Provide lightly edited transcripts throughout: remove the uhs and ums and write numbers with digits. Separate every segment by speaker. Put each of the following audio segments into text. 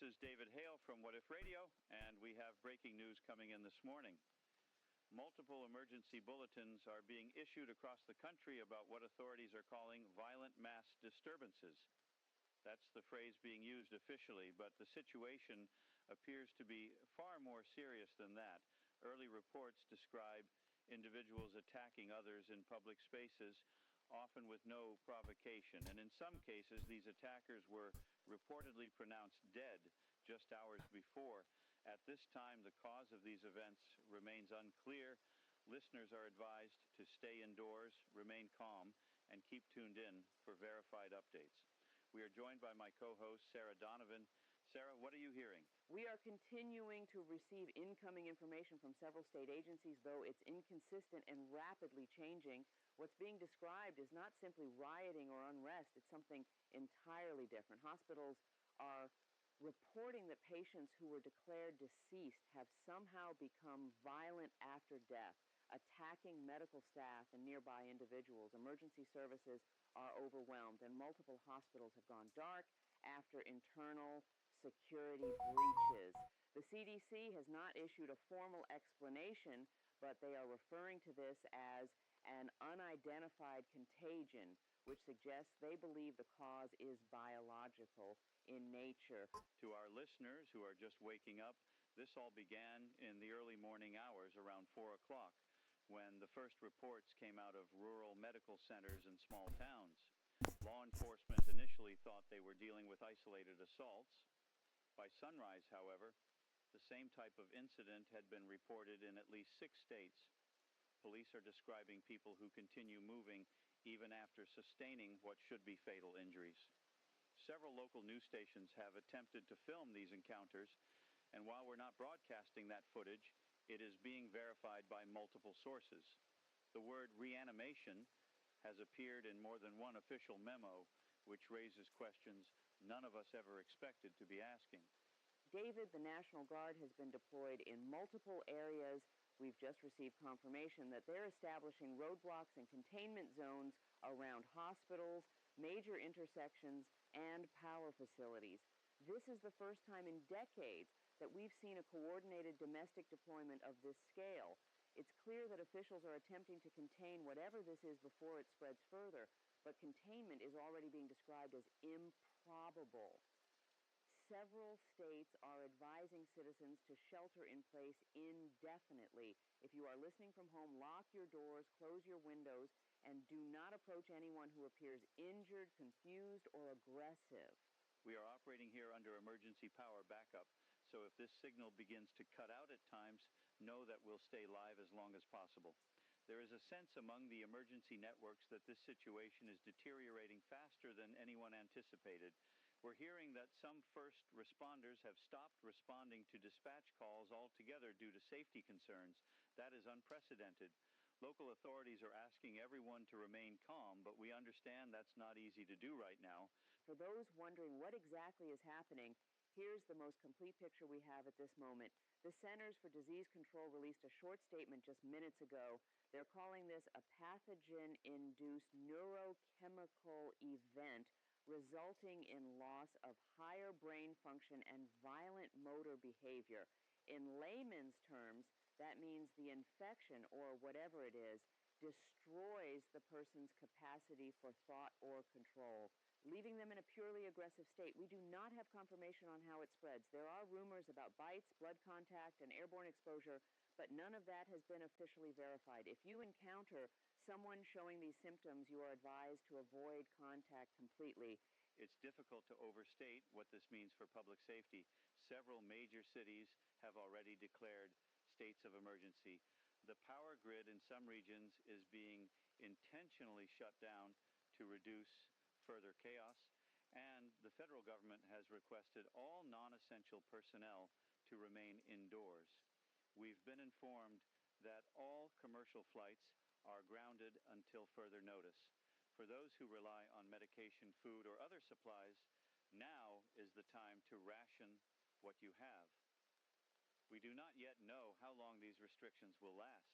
Speaker 1: is David Hale from What If Radio, and we have breaking news coming in this morning. Multiple emergency bulletins are being issued across the country about what authorities are calling violent mass disturbances. That's the phrase being used officially, but the situation appears to be far more serious than that. Early reports describe individuals attacking others in public spaces, often with no provocation. And in some cases, these attackers were reportedly pronounced dead just hours before. At this time, the cause of these events remains unclear. Listeners are advised to stay indoors, remain calm, and keep tuned in for verified updates. We are joined by my co-host, Sarah Donovan. Sarah, what are you hearing?
Speaker 2: We are continuing to receive incoming information from several state agencies, though it's inconsistent and rapidly changing. What's being described is not simply rioting or unrest. It's something entirely different. Hospitals are reporting that patients who were declared deceased have somehow become violent after death, attacking medical staff and nearby individuals. Emergency services are overwhelmed, and multiple hospitals have gone dark after internal security breaches. The CDC has not issued a formal explanation, but they are referring to this as an unidentified contagion, which suggests they believe the cause is biological in nature.
Speaker 1: To our listeners who are just waking up, this all began in the early morning hours around 4 o'clock when the first reports came out of rural medical centers and small towns. Law enforcement initially thought they were dealing with isolated assaults. By sunrise, however, the same type of incident had been reported in at least 6 states. Police are describing people who continue moving even after sustaining what should be fatal injuries. Several local news stations have attempted to film these encounters, and while we're not broadcasting that footage, it is being verified by multiple sources. The word reanimation has appeared in more than one official memo, which raises questions none of us ever expected to be asking.
Speaker 2: David, the National Guard has been deployed in multiple areas. We've just received confirmation that they're establishing roadblocks and containment zones around hospitals, major intersections, and power facilities. This is the first time in decades that we've seen a coordinated domestic deployment of this scale. It's clear that officials are attempting to contain whatever this is before it spreads further, but containment is already being described as improbable. Several states are advising citizens to shelter in place indefinitely. If you are listening from home, lock your doors, close your windows, and do not approach anyone who appears injured, confused, or aggressive.
Speaker 1: We are operating here under emergency power backup, so if this signal begins to cut out at times, know that we'll stay live as long as possible. There is a sense among the emergency networks that this situation is deteriorating faster than anyone anticipated. We're hearing that some first responders have stopped responding to dispatch calls altogether due to safety concerns. That is unprecedented. Local authorities are asking everyone to remain calm, but we understand that's not easy to do right now.
Speaker 2: For those wondering what exactly is happening, here's the most complete picture we have at this moment. The Centers for Disease Control released a short statement just minutes ago. They're calling this a pathogen-induced neurochemical event resulting in loss of higher brain function and violent motor behavior. In layman's terms, that means the infection, or whatever it is, destroys the person's capacity for thought or control, leaving them in a purely aggressive state. We do not have confirmation on how it spreads. There are rumors about bites, blood contact, and airborne exposure, but none of that has been officially verified. If you encounter someone showing these symptoms, you are advised to avoid contact completely.
Speaker 1: It's difficult to overstate what this means for public safety. Several major cities have already declared states of emergency. The power grid in some regions is being intentionally shut down to reduce further chaos, and the federal government has requested all non-essential personnel to remain indoors. We've been informed that all commercial flights are grounded until further notice. For those who rely on medication, food, or other supplies, now is the time to ration what you have. We do not yet know how long these restrictions will last.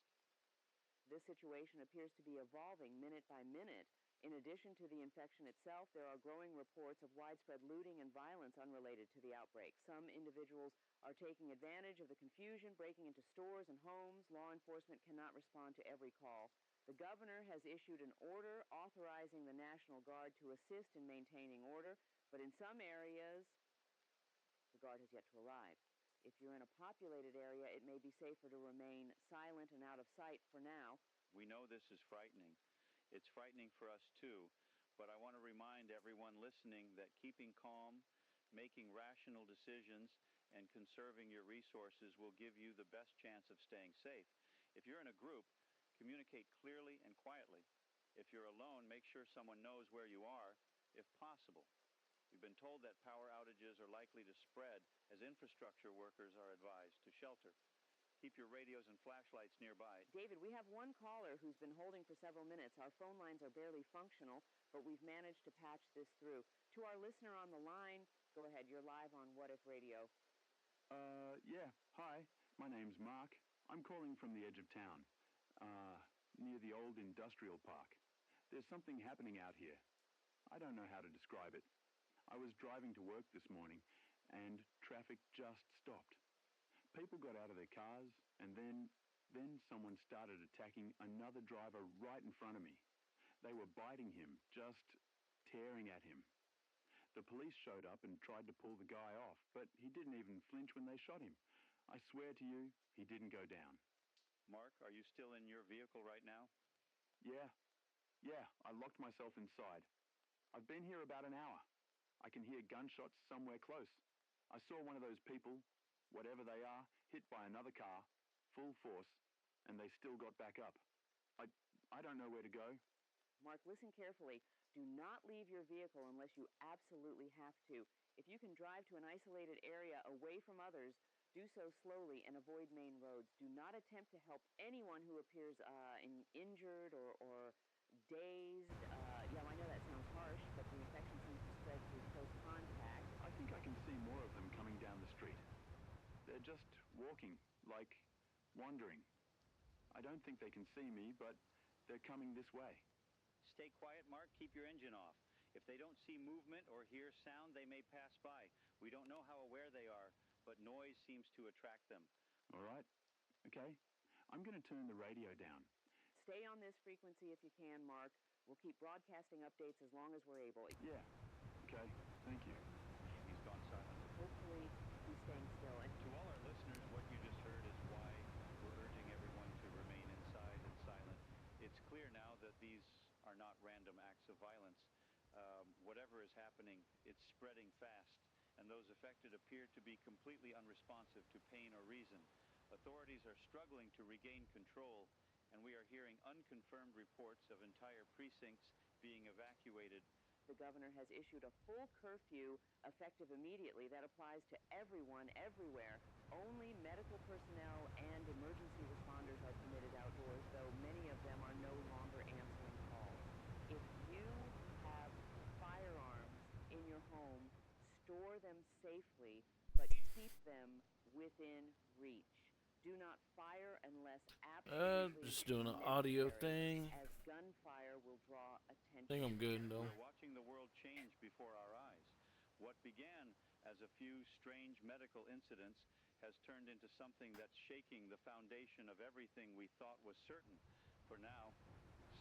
Speaker 2: This situation appears to be evolving minute by minute. In addition to the infection itself, there are growing reports of widespread looting and violence unrelated to the outbreak. Some individuals are taking advantage of the confusion, breaking into stores and homes. Law enforcement cannot respond to every call. The governor has issued an order authorizing the National Guard to assist in maintaining order, but in some areas, the Guard has yet to arrive. If you're in a populated area, it may be safer to remain silent and out of sight for now.
Speaker 1: We know this is frightening. It's frightening for us too, but I want to remind everyone listening that keeping calm, making rational decisions, and conserving your resources will give you the best chance of staying safe. If you're in a group, communicate clearly and quietly. If you're alone, make sure someone knows where you are, if possible. We've been told that power outages are likely to spread as infrastructure workers are advised to shelter. Keep your radios and flashlights nearby.
Speaker 2: David, we have one caller who's been holding for several minutes. Our phone lines are barely functional, but we've managed to patch this through. To our listener on the line, go ahead. You're live on What If Radio.
Speaker 3: Yeah. Hi, my name's Mark. I'm calling from the edge of town, near the old industrial park. There's something happening out here. I don't know how to describe it. I was driving to work this morning, and traffic just stopped. People got out of their cars, and then someone started attacking another driver right in front of me. They were biting him, just tearing at him. The police showed up and tried to pull the guy off, but he didn't even flinch when they shot him. I swear to you, he didn't go down.
Speaker 1: Mark, are you still in your vehicle right now?
Speaker 3: Yeah, I locked myself inside. I've been here about an hour. I can hear gunshots somewhere close. I saw one of those people, whatever they are, hit by another car, full force, and they still got back up. I don't know where to go.
Speaker 2: Mark, listen carefully. Do not leave your vehicle unless you absolutely have to. If you can drive to an isolated area away from others, do so slowly and avoid main roads. Do not attempt to help anyone who appears injured or dazed. Yeah, I know that sounds harsh, but the infection seems to spread through close contact.
Speaker 3: I think I can see more of them coming down the street. They're just walking, like wandering. I don't think they can see me, but they're coming this way.
Speaker 1: Stay quiet, Mark. Keep your engine off. If they don't see movement or hear sound, they may pass by. We don't know how aware they are, but noise seems to attract them.
Speaker 3: All right. Okay. I'm going to turn the radio down.
Speaker 2: Stay on this frequency if you can, Mark. We'll keep broadcasting updates as long as we're able.
Speaker 3: Yeah. Okay. Thank you.
Speaker 1: He's gone silent.
Speaker 2: Hopefully, he's staying still. And
Speaker 1: to all our listeners, what you just heard is why we're urging everyone to remain inside and silent. It's clear now that these are not random acts of violence. Whatever is happening, it's spreading fast, and those affected appear to be completely unresponsive to pain or reason. Authorities are struggling to regain control, and we are hearing unconfirmed reports of entire precincts being evacuated.
Speaker 2: The governor has issued a full curfew effective immediately that applies to everyone, everywhere. Only medical personnel and emergency responders are permitted outdoors, though many of them are no longer answering calls. If you have firearms in your home, store them safely, but keep them within reach. Do not fire unless absolutely
Speaker 4: Just doing an audio
Speaker 2: necessary,
Speaker 4: thing.
Speaker 2: as gunfire will draw attention.
Speaker 4: I think I'm good though.
Speaker 1: We're watching the world change before our eyes. What began as a few strange medical incidents has turned into something that's shaking the foundation of everything we thought was certain. For now,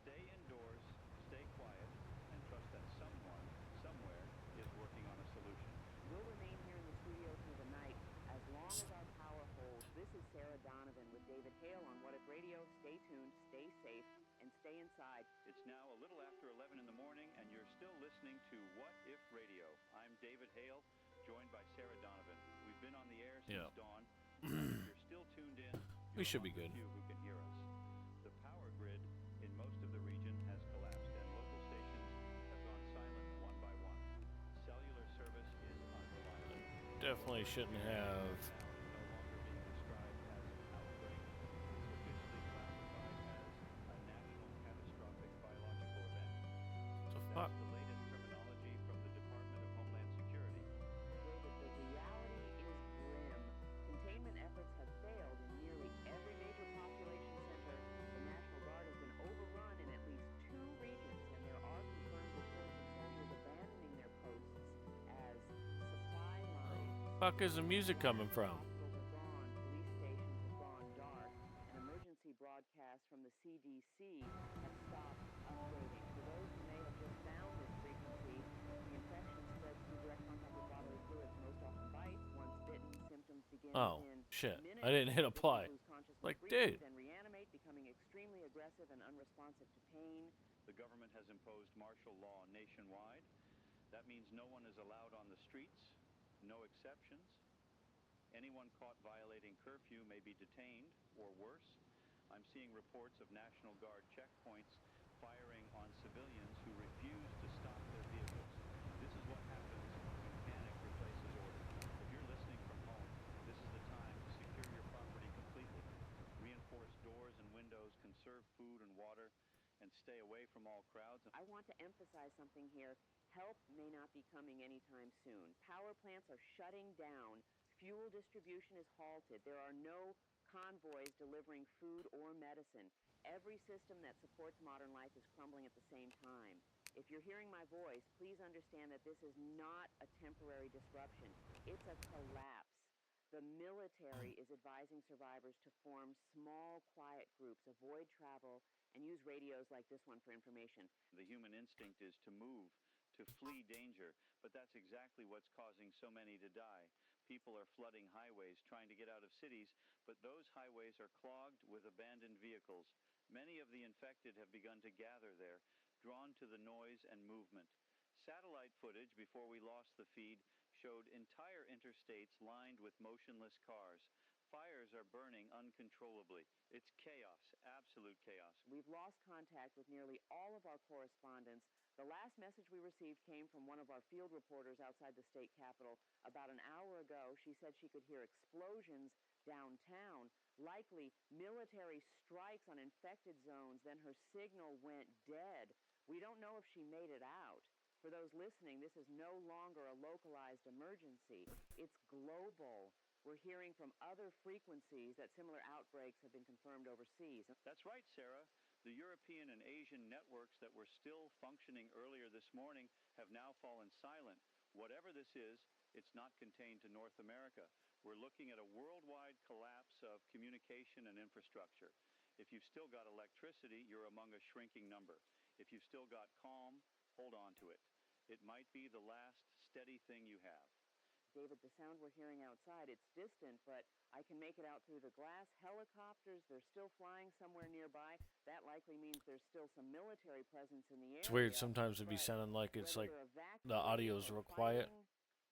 Speaker 1: stay indoors, stay quiet, and trust that someone, somewhere, is working on a solution.
Speaker 2: We'll remain here in the studio through the night as long as our power holds. This is Sarah Donovan with David Hale on What If Radio. Stay tuned, stay safe, and stay inside.
Speaker 1: It's now a little after 11 in the morning, and you're still listening to What If Radio. I'm David Hale, joined by Sarah Donovan. We've been on the air since dawn. If you're still tuned in,
Speaker 4: We should be good.
Speaker 1: Few who can hear us. The power grid in most of the region has collapsed, and local stations have gone silent one by one. Cellular service is unreliable.
Speaker 4: Definitely shouldn't have.
Speaker 1: That's the latest terminology from the Department of Homeland Security.
Speaker 2: David, the reality is grim. Containment efforts have failed in nearly every major population center. The National Guard has been overrun in at least 2 regions, and there are
Speaker 4: fuck is the music coming from?
Speaker 2: Hospitals are gone, police stations have gone dark, and emergency broadcasts from the CDC have stopped updating. For those who may have just found this frequency, the infection spreads through direct contact with bodily fluids, most often bites. Once bitten, symptoms begin
Speaker 4: Oh,
Speaker 2: within
Speaker 4: shit.
Speaker 2: minutes.
Speaker 4: I didn't hit
Speaker 2: Patients
Speaker 4: apply.
Speaker 2: lose consciousness
Speaker 4: Like,
Speaker 2: briefly,
Speaker 4: dude.
Speaker 2: then reanimate, becoming extremely aggressive and unresponsive to pain.
Speaker 1: The government has imposed martial law nationwide. That means no one is allowed on the streets, no exceptions. Anyone caught violating curfew may be detained, or worse. I'm seeing reports of National Guard checkpoints firing on civilians who refuse to stop their vehicles. This is what happens when panic replaces order. If you're listening from home, this is the time to secure your property completely. Reinforce doors and windows, conserve food and water, and stay away from all crowds.
Speaker 2: I want to emphasize something here. Help may not be coming anytime soon. Power plants are shutting down. Fuel distribution is halted. There are no convoys delivering food or medicine. Every system that supports modern life is crumbling at the same time. If you're hearing my voice, please understand that this is not a temporary disruption. It's a collapse. The military is advising survivors to form small, quiet groups, avoid travel, and use radios like this one for information.
Speaker 1: The human instinct is to move, to flee danger, but that's exactly what's causing so many to die. People are flooding highways, trying to get out of cities, but those highways are clogged with abandoned vehicles. Many of the infected have begun to gather there, drawn to the noise and movement. Satellite footage before we lost the feed showed entire interstates lined with motionless cars. Fires are burning uncontrollably. It's chaos, absolute chaos.
Speaker 2: We've lost contact with nearly all of our correspondents. The last message we received came from one of our field reporters outside the state capitol. About an hour ago, she said she could hear explosions downtown, likely military strikes on infected zones. Then her signal went dead. We don't know if she made it out. For those listening, this is no longer a localized emergency. It's global. We're hearing from other frequencies that similar outbreaks have been confirmed overseas.
Speaker 1: That's right, Sarah. The European and Asian networks that were still functioning earlier this morning have now fallen silent. Whatever this is, it's not contained to North America. We're looking at a worldwide collapse of communication and infrastructure. If you've still got electricity, you're among a shrinking number. If you've still got calm, hold on to it. It might be the last steady thing you have.
Speaker 2: David, the sound we're hearing outside, it's distant, but I can make it out through the glass. Helicopters, they're still flying somewhere nearby. That likely means there's still some military presence in the area.
Speaker 4: It's weird sometimes it'd be sounding like it's like the audio's real quiet.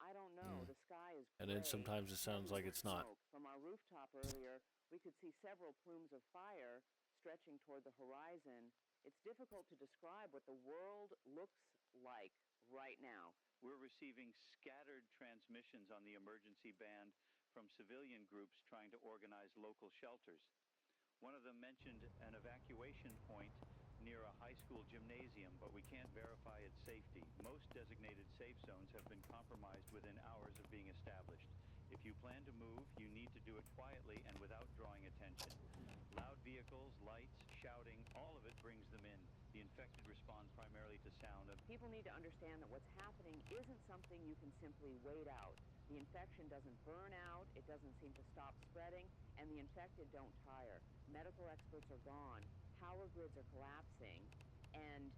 Speaker 2: I don't know. The sky is gray.
Speaker 4: And then sometimes it sounds like it's not.
Speaker 2: From our rooftop earlier, we could see several plumes of fire stretching toward the horizon. It's difficult to describe what the world looks like right now.
Speaker 1: We're receiving scattered transmissions on the emergency band from civilian groups trying to organize local shelters. One of them mentioned an evacuation point near a high school gymnasium, but we can't verify its safety. Most designated safe zones have been compromised within hours of being established. If you plan to move, you need to do it quietly and without drawing attention. Loud vehicles, lights, shouting, all of it brings them in. The infected respond primarily to sound.
Speaker 2: People need to understand that what's happening isn't something you can simply wait out. The infection doesn't burn out, it doesn't seem to stop spreading, and the infected don't tire. Medical experts are gone, power grids are collapsing, and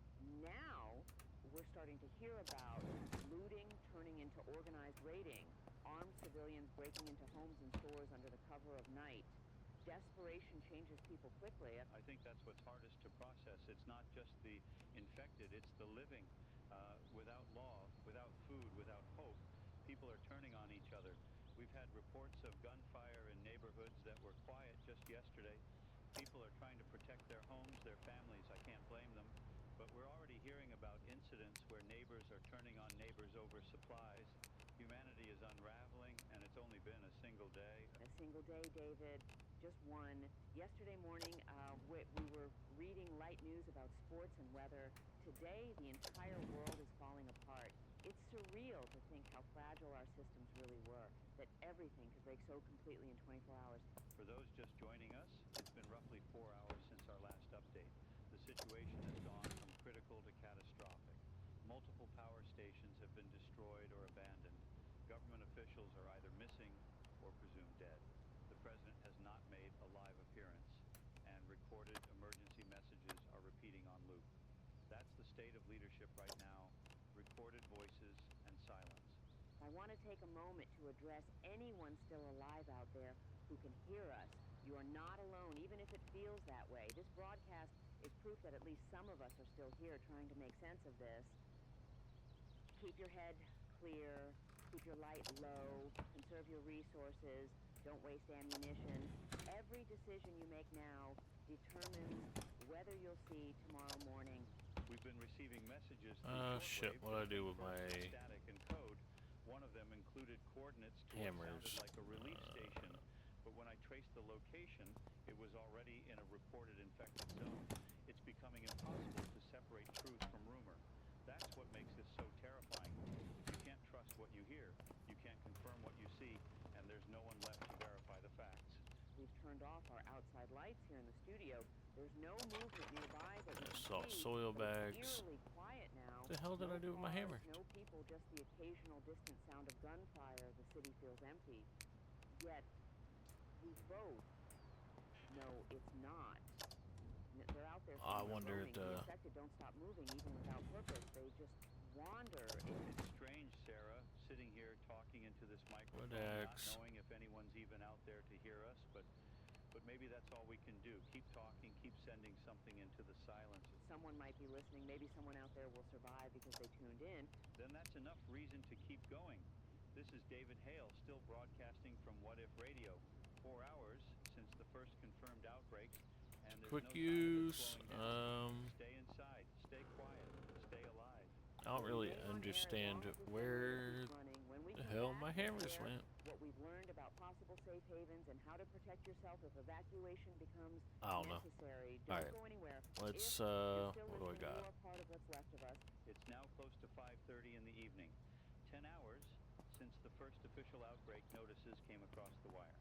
Speaker 2: now we're starting to hear about looting turning into organized raiding, armed civilians breaking into homes and stores under the cover of night. Desperation changes people quickly.
Speaker 1: I think that's what's hardest to process. It's not just the infected, it's the living. Without law, without food, without hope, people are turning on each other. We've had reports of gunfire in neighborhoods that were quiet just yesterday. People are trying to protect their homes, their families. I can't blame them. But we're already hearing about incidents where neighbors are turning on neighbors over supplies. Humanity is unraveling, and it's only been a single day.
Speaker 2: A single day, David. Just one. Yesterday morning, we were reading light news about sports and weather. Today, the entire world is falling apart. It's surreal to think how fragile our systems really were, that everything could break so completely in 24 hours.
Speaker 1: For those just joining us, it's been roughly 4 hours since our last update. The situation has gone from critical to catastrophic. Multiple power stations have been destroyed or abandoned. government officials are either missing or presumed dead. The president has not made a live appearance, and recorded emergency messages are repeating on loop. That's the state of leadership right now, recorded voices and silence.
Speaker 2: I want to take a moment to address anyone still alive out there who can hear us. You are not alone, even if it feels that way. This broadcast is proof that at least some of us are still here trying to make sense of this. Keep your head clear, keep your light low, conserve your resources, don't waste ammunition. Every decision you make now determines whether you'll see tomorrow morning.
Speaker 1: We've been receiving messages through
Speaker 4: shit,
Speaker 1: shortwave
Speaker 4: what'd I do with
Speaker 1: both
Speaker 4: my
Speaker 1: static and code. One of them included coordinates to what
Speaker 4: hammers?
Speaker 1: sounded like a relief station, but when I traced the location, it was already in a reported infected zone. It's becoming impossible to separate truth from rumor. That's what makes this so terrifying. You can't trust what you hear, you can't confirm what you see, and there's no one left to verify the facts.
Speaker 2: We've turned off our outside lights here in the studio. There's no movement nearby that we
Speaker 4: I
Speaker 2: can
Speaker 4: saw
Speaker 2: see.
Speaker 4: soil
Speaker 2: It's
Speaker 4: bags.
Speaker 2: eerily quiet now.
Speaker 4: What the hell did
Speaker 2: No
Speaker 4: I do with my
Speaker 2: cars,
Speaker 4: hammer?
Speaker 2: No people, just the occasional distant sound of gunfire. The city feels empty. Yet, we both know it's not. They're out there
Speaker 4: I
Speaker 2: somewhere
Speaker 4: wonder
Speaker 2: roaming. The infected don't stop moving even without purpose. They just wander.
Speaker 1: It's strange, Sarah, sitting here talking into this microphone, not knowing if anyone's even out there to hear us, but maybe that's all we can do. Keep talking, keep sending something into the silence.
Speaker 2: Someone might be listening. Maybe someone out there will survive because they tuned in.
Speaker 1: Then that's enough reason to keep going. This is David Hale, still broadcasting from What If Radio. 4 hours since the first confirmed outbreaks, and there's
Speaker 4: Quick
Speaker 1: no sign of it
Speaker 4: use.
Speaker 1: slowing down. Stay inside, stay quiet, stay alive.
Speaker 4: I don't really understand where the hell my hammers went.
Speaker 2: What we've learned about possible safe havens and how to protect yourself if evacuation becomes
Speaker 4: I don't know.
Speaker 2: necessary. Don't
Speaker 4: Alright.
Speaker 2: go anywhere.
Speaker 4: Let's,
Speaker 2: If you're still
Speaker 4: what do I
Speaker 2: listening,
Speaker 4: got?
Speaker 2: you are part of what's left of us.
Speaker 1: It's now close to 5:30 in the evening. 10 hours since the first official outbreak notices came across the wire.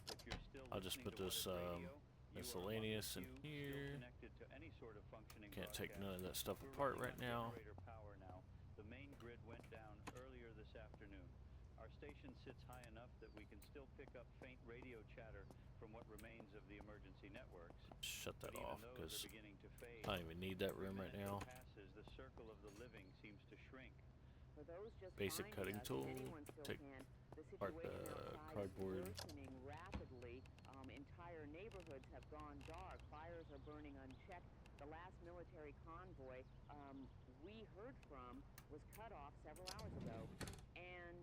Speaker 1: If you're still
Speaker 4: I'll just
Speaker 1: listening
Speaker 4: put
Speaker 1: to
Speaker 4: this
Speaker 1: What If Radio,
Speaker 4: miscellaneous in
Speaker 1: you are among the few
Speaker 4: here.
Speaker 1: still connected to any sort of functioning
Speaker 4: Can't take
Speaker 1: broadcast.
Speaker 4: none of that stuff
Speaker 1: We're
Speaker 4: apart
Speaker 1: running
Speaker 4: right
Speaker 1: on
Speaker 4: now.
Speaker 1: generator power now. The main grid went down earlier this afternoon. Our station sits high enough that we can still pick up faint radio chatter from what remains of the emergency networks.
Speaker 4: Shut that
Speaker 1: But
Speaker 4: off
Speaker 1: even those
Speaker 4: because
Speaker 1: are beginning to fade.
Speaker 4: I don't even need that
Speaker 1: Every
Speaker 4: room right
Speaker 1: minute
Speaker 4: now.
Speaker 1: that passes, the circle of the living seems to shrink.
Speaker 2: For those just
Speaker 4: Basic
Speaker 2: finding
Speaker 4: cutting
Speaker 2: us,
Speaker 4: tool.
Speaker 2: and anyone still
Speaker 4: Take
Speaker 2: can, the
Speaker 4: apart
Speaker 2: situation
Speaker 4: the
Speaker 2: outside
Speaker 4: cardboard.
Speaker 2: is worsening rapidly. Entire neighborhoods have gone dark. Fires are burning unchecked. The last military convoy we heard from was cut off several hours ago. And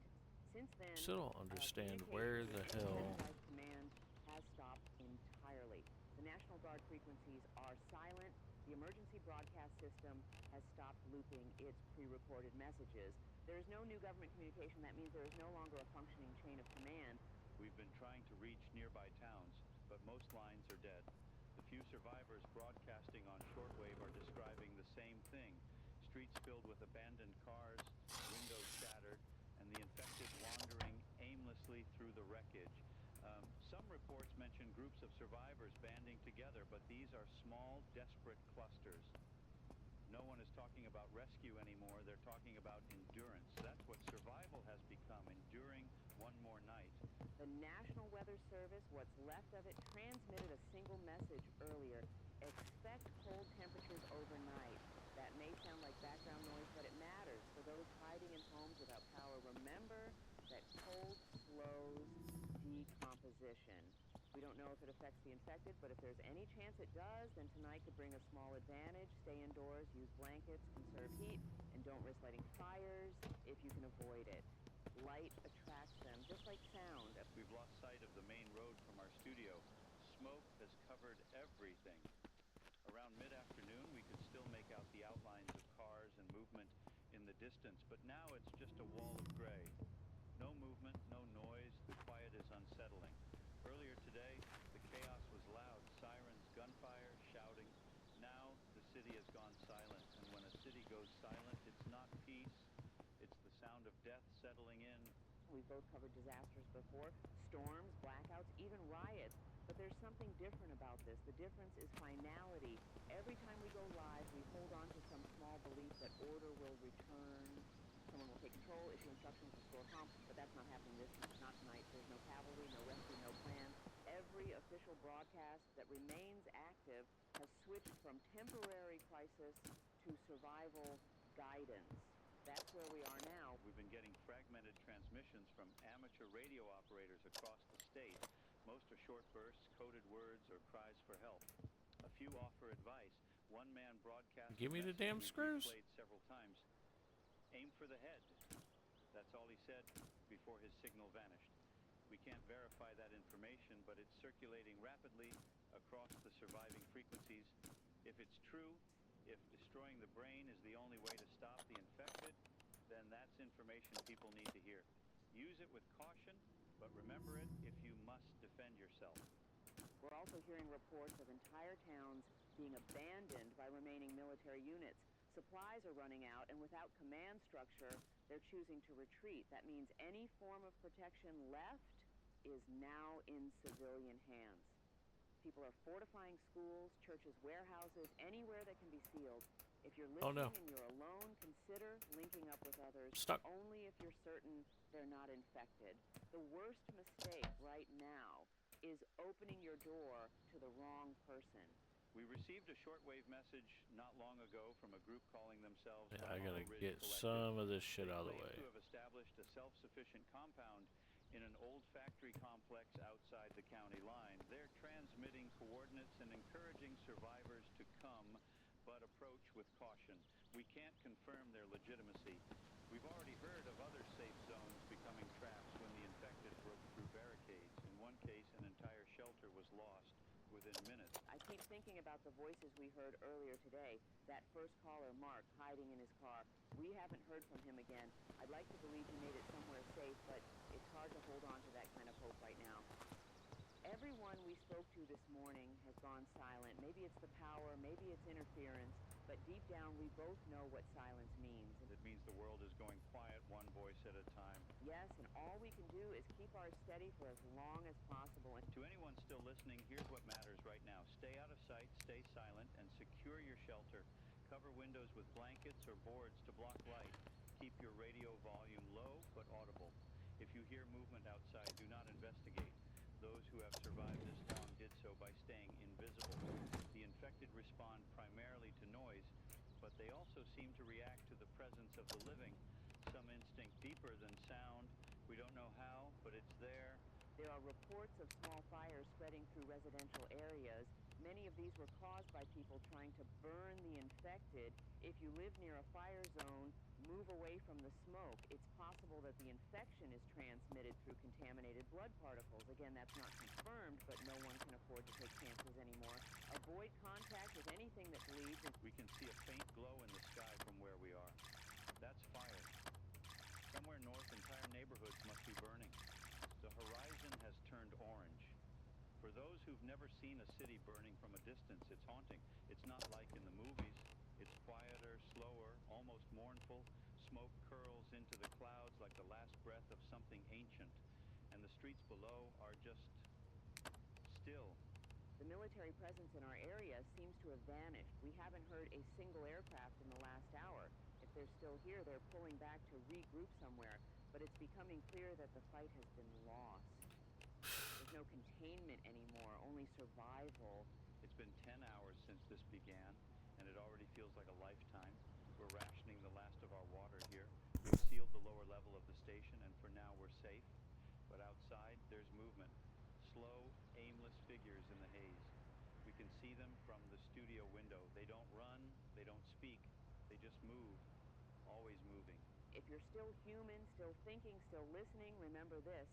Speaker 2: since then,
Speaker 4: Still don't understand where the
Speaker 2: communication with
Speaker 4: hell.
Speaker 2: any centralized command has stopped entirely. The National Guard frequencies are silent. The emergency broadcast system has stopped looping its pre-recorded messages. There is no new government communication. That means there is no longer a functioning chain of command.
Speaker 1: We've been trying to reach nearby towns, but most lines are dead. The few survivors broadcasting on shortwave are describing the same thing. Streets filled with abandoned cars, windows shattered, and the infected wandering aimlessly through the wreckage. Some reports mention groups of survivors banding together, but these are small, desperate clusters. No one is talking about rescue anymore. They're talking about endurance. That's what survival has become, enduring one more night.
Speaker 2: The National Weather Service, what's left of it, transmitted a single message earlier. Expect cold temperatures overnight. That may sound like background noise, but it matters for those hiding in homes without power. Remember that cold slows decomposition. We don't know if it affects the infected, but if there's any chance it does, then tonight could bring a small advantage. Stay indoors, use blankets, conserve heat, and don't risk lighting fires if you can avoid it. Light attracts them, just like sound.
Speaker 1: We've lost sight of the main road from our studio. Smoke has covered everything. Around mid-afternoon, we could still make out the outlines of cars and movement in the distance, but now it's just a wall of gray. No movement, no noise. The quiet is unsettling. Earlier today, the chaos was loud. Sirens, gunfire, shouting. Now, the city has gone silent. And when a city goes silent, it's not peace. It's the sound of death settling in.
Speaker 2: We've both covered disasters before. Storms, blackouts, even riots. But there's something different about this. The difference is finality. Every time we go live, we hold on to some small belief that order will return. someone will take control, issue instructions, restore calm, but that's not happening not tonight. There's no cavalry, no rescue, no plan. Every official broadcast that remains active has switched from temporary crisis to survival guidance. That's where we are now.
Speaker 1: We've been getting fragmented transmissions from amateur radio operators across the state. Most are short bursts, coded words, or cries for help. A few offer advice. One man broadcast
Speaker 4: Give me the damn screws.
Speaker 1: Played several times. Aim for the head. That's all he said before his signal vanished. We can't verify that information, but it's circulating rapidly across the surviving frequencies. If it's true, if destroying the brain is the only way to stop the infected, then that's information people need to hear. Use it with caution, but remember it if you must defend yourself.
Speaker 2: We're also hearing reports of entire towns being abandoned by remaining military units. Supplies are running out, and without command structure, they're choosing to retreat. That means any form of protection left is now in civilian hands. People are fortifying schools, churches, warehouses, anywhere that can be sealed. If you're listening and you're alone, consider linking up with others.
Speaker 4: Stuck.
Speaker 2: Only if you're certain they're not infected. The worst mistake right now is opening your door to the wrong person.
Speaker 1: We received a shortwave message not long ago from a group calling themselves
Speaker 4: I gotta
Speaker 1: Ridge
Speaker 4: get
Speaker 1: Collective.
Speaker 4: some of this shit
Speaker 1: They
Speaker 4: out of the
Speaker 1: claim
Speaker 4: way.
Speaker 1: to have established a self-sufficient compound in an old factory complex outside the county line. They're transmitting coordinates and encouraging survivors to come, but approach with caution. We can't confirm their legitimacy. We've already heard of other safe zones becoming traps when the infected broke through barricades. In one case, an entire shelter was lost within minutes.
Speaker 2: I keep thinking about the voices we heard earlier today. That first caller, Mark, hiding in his car. We haven't heard from him again. I'd like to believe he made it somewhere safe, but it's hard to hold on to that kind of hope right now. Everyone we spoke to this morning has gone silent. Maybe it's the power, maybe it's interference, but deep down we both know what silence means.
Speaker 1: It means the world is going quiet, one voice at a time.
Speaker 2: Yes, and all we can do is keep ours steady for as long as possible.
Speaker 1: To anyone still listening, here's what matters right now. Stay out of sight, stay silent, and secure your shelter. Cover windows with blankets or boards to block light. Keep your radio volume low but audible. If you hear movement outside, do not investigate. Those who have survived this long did so by staying invisible. The infected respond primarily to noise, but they also seem to react to the presence of the living. Some instinct deeper than sound. We don't know how, but it's there.
Speaker 2: There are reports of small fires spreading through residential areas. Many of these were caused by people trying to burn the infected. If you live near a fire zone, move away from the smoke. It's possible that the infection is transmitted through contaminated blood particles. Again, that's not confirmed, but no one can afford to take chances anymore. Avoid contact with anything that bleeds.
Speaker 1: We can see a faint glow in the sky from where we are. That's fire. Somewhere north, entire neighborhoods must be burning. The horizon has turned orange. For those who've never seen a city burning from a distance, it's haunting. It's not like in the movies. It's quieter, slower, almost mournful. Smoke curls into the clouds like the last breath of something ancient. And the streets below are just still.
Speaker 2: The military presence in our area seems to have vanished. We haven't heard a single aircraft in the last hour. If they're still here, they're pulling back to regroup somewhere. But it's becoming clear that the fight has been lost. There's no containment anymore, only survival.
Speaker 1: It's been 10 hours since this began, and it already feels like a lifetime. We're rationing the last of our water here. We've sealed the lower level of the station, and for now we're safe. But outside, there's movement. Slow, aimless figures in the haze. We can see them from the studio window. They don't run, they don't speak, they just move, always moving.
Speaker 2: If you're still human, still thinking, still listening, remember this.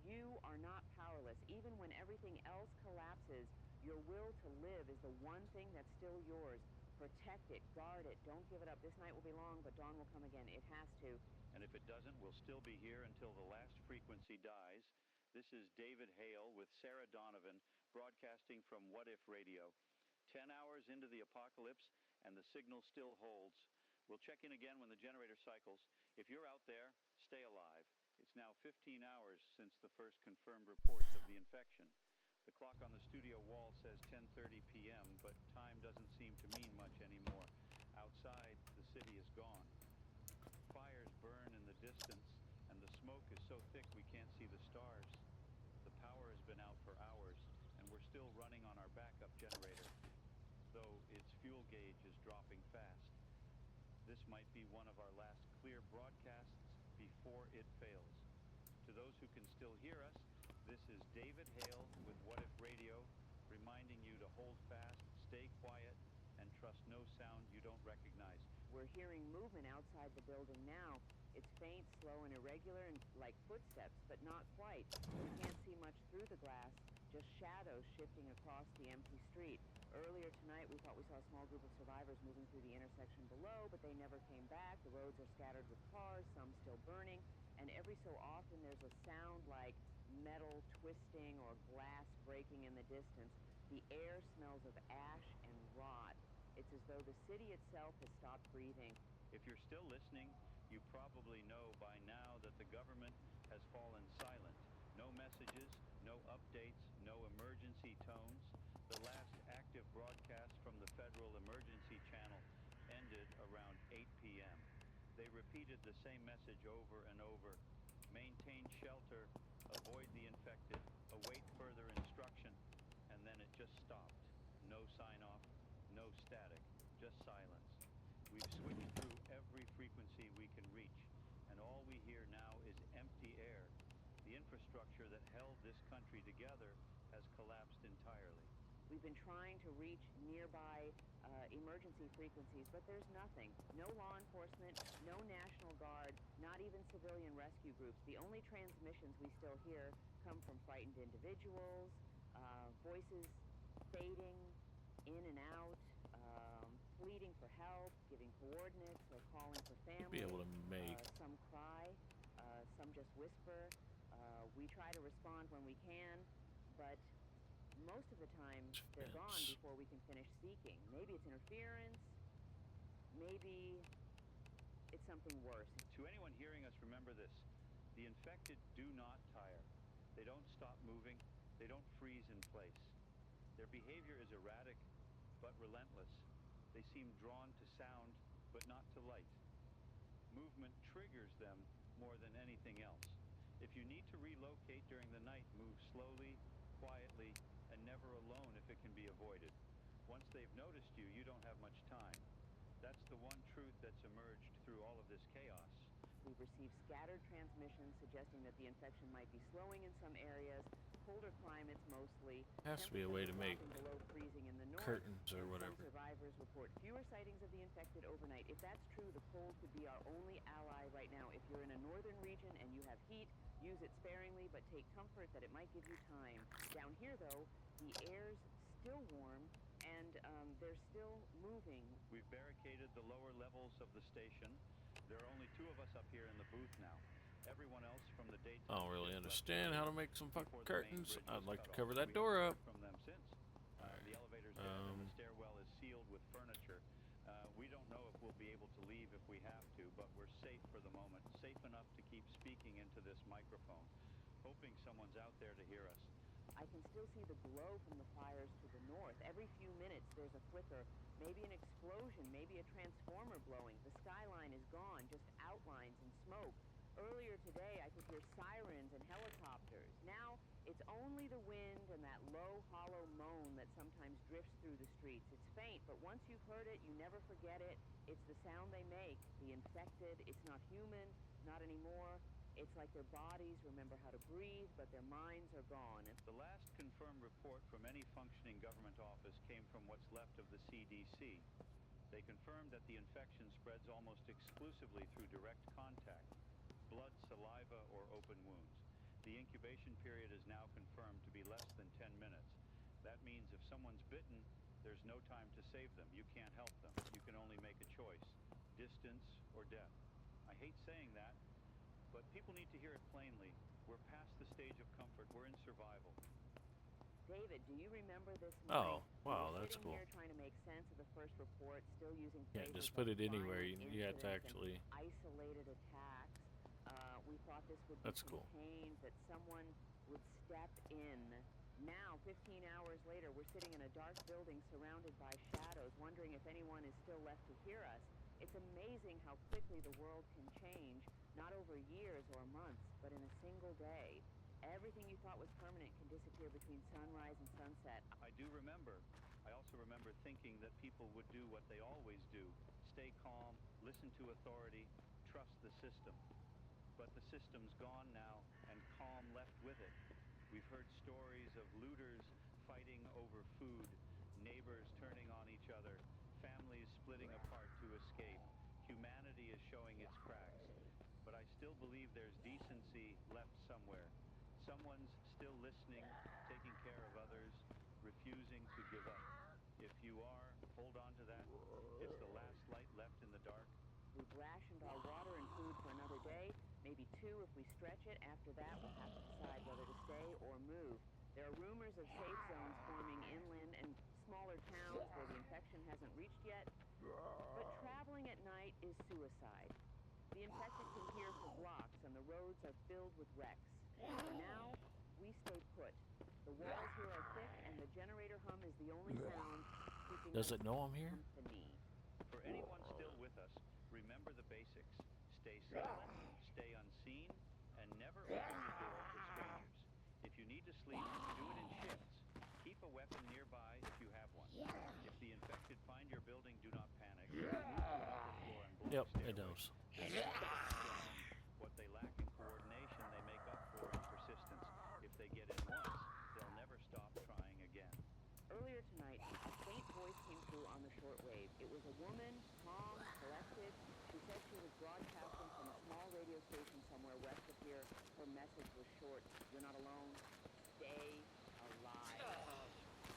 Speaker 2: You are not powerless. Even when everything else collapses, your will to live is the one thing that's still yours. Protect it, guard it, don't give it up. This night will be long, but dawn will come again. It has to.
Speaker 1: And if it doesn't, we'll still be here until the last frequency dies. This is David Hale with Sarah Donovan, broadcasting from What If Radio. 10 hours into the apocalypse, and the signal still holds. We'll check in again when the generator cycles. If you're out there, stay alive. It's now 15 hours since the first confirmed reports of the infection. The clock on the studio wall says 10:30 p.m., but time doesn't seem to mean much anymore. Outside, the city is gone. fires burn in the distance, and the smoke is so thick we can't see the stars. The power has been out for hours, and we're still running on our backup generator, though its fuel gauge is dropping fast. This might be one of our last clear broadcasts before it fails. To those who can still hear us, this is David Hale with What If Radio, reminding you to hold fast, stay quiet, and trust no sound you don't recognize.
Speaker 2: We're hearing movement outside the building now. It's faint, slow, and irregular, and like footsteps, but not quite. We can't see much through the glass, just shadows shifting across the empty street. Earlier tonight, we thought we saw a small group of survivors moving through the intersection below, but they never came back. The roads are scattered with cars, some still burning, and every so often there's a sound like metal twisting or glass breaking in the distance. The air smells of ash and rot. It's as though the city itself has stopped breathing.
Speaker 1: If you're still listening, you probably know by now that the government has fallen silent. No messages, no updates, no emergency tones. The last active broadcast from the Federal Emergency Channel ended around 8 p.m. They repeated the same message over and over. Maintain shelter, avoid the infected, await further instruction, and then it just stopped. No sign-off, no static, just silence. We've switched through every frequency we can reach, and all we hear now is empty air. The infrastructure that held this country together has collapsed entirely.
Speaker 2: We've been trying to reach nearby emergency frequencies, but there's nothing. No law enforcement, no National Guard, not even civilian rescue groups. The only transmissions we still hear come from frightened individuals, voices fading in and out, pleading for help, giving coordinates, or calling for family.
Speaker 4: Be able to make
Speaker 2: some cry, some just whisper. We try to respond when we can, but most of the time they're gone before we can finish speaking. Maybe it's interference, maybe it's something worse.
Speaker 1: To anyone hearing us, remember this: the infected do not tire. They don't stop moving. They don't freeze in place. Their behavior is erratic but relentless. They seem drawn to sound but not to light. Movement triggers them more than anything else. If you need to relocate during the night, move slowly, quietly, and never alone if it can be avoided. Once they've noticed you, you don't have much time. That's the one truth that's emerged through all of this chaos.
Speaker 2: We've received scattered transmissions suggesting that the infection might be slowing in some areas, colder climates mostly.
Speaker 4: Has to be a way to make
Speaker 2: below freezing in the north.
Speaker 4: curtains or whatever.
Speaker 2: Some survivors report fewer sightings of the infected overnight. If that's true, the cold could be our only ally right now. If you're in a northern region and you have heat, use it sparingly, but take comfort that it might give you time. Down here, though, the air's still warm, and they're still moving.
Speaker 1: We've barricaded the lower levels of the station. There are only two of us up here in the booth now. Everyone else from the daytime.
Speaker 4: I don't really understand how to make some fucking curtains. I'd like to cover that door up.
Speaker 1: From them since. The elevator's dead and the stairwell is sealed with furniture. We don't know if we'll be able to leave if we have to, but we're safe for the moment. Safe enough to keep speaking into this microphone, hoping someone's out there to hear us.
Speaker 2: I can still see the glow from the fires to the north. Every few minutes there's a flicker, maybe an explosion, maybe a transformer blowing. The skyline is gone, just outlines and smoke. Earlier today I could hear sirens and helicopters. Now it's only the wind and that low, hollow moan that sometimes drifts through the streets. It's faint, but once you've heard it, you never forget it. It's the sound they make. The infected, it's not human, not anymore. It's like their bodies remember how to breathe, but their minds are gone.
Speaker 1: The last confirmed report from any functioning government office came from what's left of the CDC. They confirmed that the infection spreads almost exclusively through direct contact, blood, saliva, or open wounds. The incubation period is now confirmed to be less than 10 minutes. That means if someone's bitten, there's no time to save them. You can't help them. You can only make a choice: distance or death. I hate saying that, but people need to hear it plainly. We're past the stage of comfort. We're in survival.
Speaker 2: David, do you remember this
Speaker 4: Oh,
Speaker 2: morning?
Speaker 4: wow, that's cool.
Speaker 2: Here trying to make sense of the first report, still using
Speaker 4: Yeah,
Speaker 2: phrases
Speaker 4: just put
Speaker 2: like
Speaker 4: it anywhere.
Speaker 2: violent
Speaker 4: You have to
Speaker 2: incidents
Speaker 4: actually.
Speaker 2: and isolated attacks. We thought this would be
Speaker 4: That's cool.
Speaker 2: contained, that someone would step in. Now, 15 hours later, we're sitting in a dark building surrounded by shadows, wondering if anyone is still left to hear us. It's amazing how quickly the world can change, not over years or months, but in a single day. Everything you thought was permanent can disappear between sunrise and sunset.
Speaker 1: I do remember. I also remember thinking that people would do what they always do. Stay calm, listen to authority, trust the system. But the system's gone now, and calm left with it. We've heard stories of looters fighting over food, neighbors turning on each other, families splitting apart to escape. Humanity is showing its cracks. But I still believe there's decency left somewhere. Someone's still listening, taking care of others, refusing to give up. If you are, hold on to that. It's the last light left in the dark.
Speaker 2: We've rationed our water and food for another day, maybe two if we stretch it. After that, we'll have to decide whether to stay or move. There are rumors of safe zones forming inland and smaller towns where the infection hasn't reached yet. But traveling at night is suicide. The infected can hear for blocks, and the roads are filled with wrecks. For now, we stay put. The walls here are thick, and the generator hum is the only sound keeping
Speaker 4: Does
Speaker 2: us
Speaker 4: it know I'm here?
Speaker 2: company.
Speaker 1: For anyone still with us, remember the basics. Stay silent, stay unseen, and never open your door to strangers. If you need to sleep, do it in shifts. Keep a weapon nearby if you have one. If the infected find your building, do not panic. Use the upper floor and block
Speaker 4: Yep,
Speaker 1: stairway.
Speaker 4: it knows.
Speaker 1: What they lack in coordination, they make up for in persistence. If they get in once, they'll never stop trying again.
Speaker 2: Earlier tonight, a faint voice came through on the shortwave. It was a woman, calm, collected. She said she was broadcasting from a small radio station somewhere west of here. Her message was short: "You're not alone. Stay alive."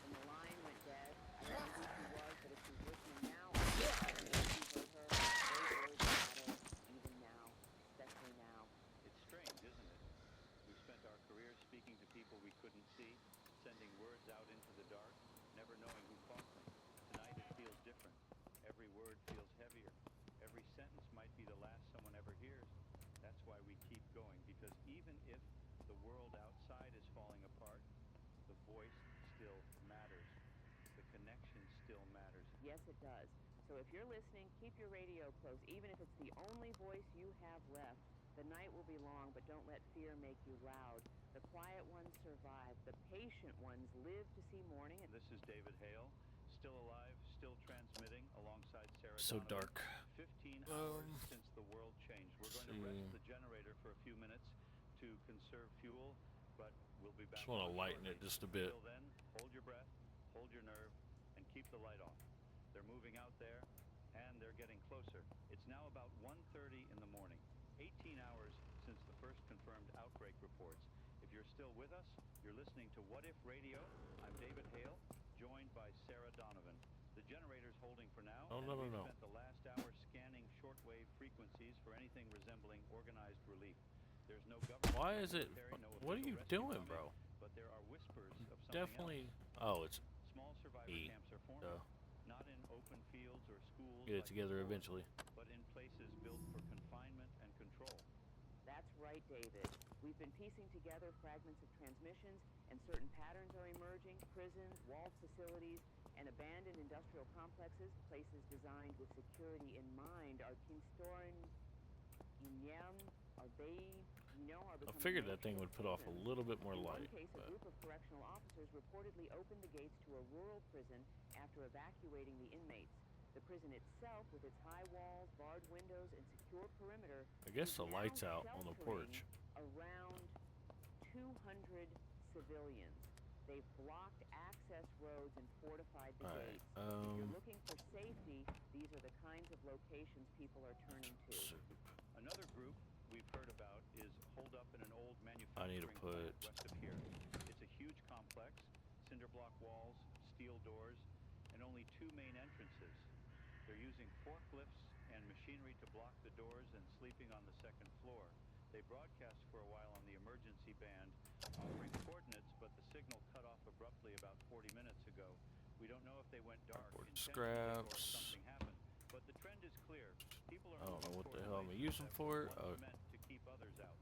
Speaker 2: When the line went dead, I don't know who she was, but if she's listening now, I know she heard her. Those words matter, even now, especially now.
Speaker 1: It's strange, isn't it? We've spent our careers speaking to people we couldn't see, sending words out into the dark, never knowing who caught them. Tonight it feels different. Every word feels heavier. Every sentence might be the last someone ever hears. That's why we keep going, because even if the world outside is falling apart, the voice still matters. The connection still matters.
Speaker 2: Yes, it does. So if you're listening, keep your radio close, even if it's the only voice you have left. The night will be long, but don't let fear make you loud. The quiet ones survive. The patient ones live to see morning.
Speaker 1: This is David Hale, still alive, still transmitting alongside Sarah
Speaker 4: So
Speaker 1: Donovan.
Speaker 4: dark.
Speaker 1: 15 hours since the world changed. We're going to rest the generator for a few minutes to conserve fuel, but we'll be back.
Speaker 4: Just want to
Speaker 1: on
Speaker 4: lighten
Speaker 1: shortly.
Speaker 4: it just a bit.
Speaker 1: Until then, hold your breath, hold your nerve, and keep the light off. They're moving out there, and they're getting closer. It's now about 1:30 in the morning, 18 hours since the first confirmed outbreak reports. If you're still with us, you're listening to What If Radio. I'm David Hale, joined by Sarah Donovan. The generator's holding for now.
Speaker 4: Oh, no, no,
Speaker 1: we've
Speaker 4: no.
Speaker 1: spent the last hour scanning shortwave frequencies for anything resembling organized relief. There's no government.
Speaker 4: Why is it?
Speaker 1: No
Speaker 4: What are
Speaker 1: official
Speaker 4: you
Speaker 1: rescue
Speaker 4: doing,
Speaker 1: coming,
Speaker 4: bro?
Speaker 1: But there are whispers of something
Speaker 4: Definitely.
Speaker 1: else.
Speaker 4: Oh, it's
Speaker 1: Small survivor
Speaker 4: E.
Speaker 1: camps are forming,
Speaker 4: Duh.
Speaker 1: not in open fields or schools.
Speaker 4: Get it
Speaker 1: like
Speaker 4: together
Speaker 1: before,
Speaker 4: eventually.
Speaker 1: but in places built for confinement and control.
Speaker 2: That's right, David. We've been piecing together fragments of transmissions, and certain patterns are emerging. Prisons, walled facilities, and abandoned industrial complexes, places designed with security in mind, are Kinstoren, Inyam, are they, are
Speaker 4: I
Speaker 2: becoming
Speaker 4: figured that thing
Speaker 2: national
Speaker 4: would put off a
Speaker 2: prisons.
Speaker 4: little bit more
Speaker 2: In
Speaker 4: light.
Speaker 2: one case, a
Speaker 4: But
Speaker 2: group of correctional officers reportedly opened the gates to a rural prison after evacuating the inmates. The prison itself, with its high walls, barred windows, and secure perimeter,
Speaker 4: I guess
Speaker 2: is
Speaker 4: the
Speaker 2: now
Speaker 4: light's out on the
Speaker 2: sheltering
Speaker 4: porch.
Speaker 2: around 200 civilians. They've blocked access roads and fortified the
Speaker 4: Alright,
Speaker 2: gates. If you're looking for safety, these are the kinds of locations people are turning to.
Speaker 1: Another group we've heard about is holed up in an old
Speaker 4: I
Speaker 1: manufacturing
Speaker 4: need to put
Speaker 1: plant west of here. It's a huge complex, cinder block walls, steel doors, and only two main entrances. They're using forklifts and machinery to block the doors and sleeping on the second floor. They broadcast for a while on the emergency band, offering coordinates, but the signal cut off abruptly about 40 minutes ago. We don't know if they went dark
Speaker 4: Cardboard
Speaker 1: intentionally or if
Speaker 4: scraps.
Speaker 1: something happened, but the trend is clear. People are
Speaker 4: I don't know
Speaker 1: moving
Speaker 4: what the
Speaker 1: toward
Speaker 4: hell I'm
Speaker 1: places
Speaker 4: using
Speaker 1: that
Speaker 4: for.
Speaker 1: were once
Speaker 4: Oh,
Speaker 1: meant to keep others out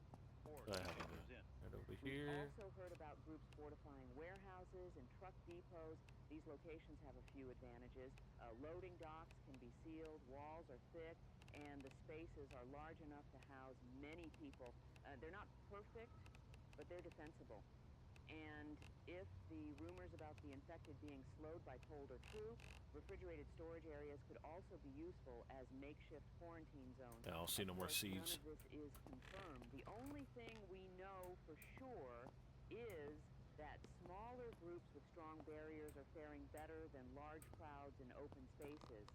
Speaker 1: or
Speaker 4: I
Speaker 1: keep
Speaker 4: have
Speaker 1: others in.
Speaker 4: right over
Speaker 2: We've
Speaker 4: here.
Speaker 2: also heard about groups fortifying warehouses and truck depots. These locations have a few advantages. Loading docks can be sealed, walls are thick, and the spaces are large enough to house many people. They're not perfect, but they're defensible. And if the rumors about the infected being slowed by cold are true, refrigerated storage areas could also be useful as makeshift quarantine zones.
Speaker 4: Yeah, I'll see no more
Speaker 2: Of course,
Speaker 4: seeds.
Speaker 2: none of this is confirmed. The only thing we know for sure is that smaller groups with strong barriers are faring better than large crowds in open spaces.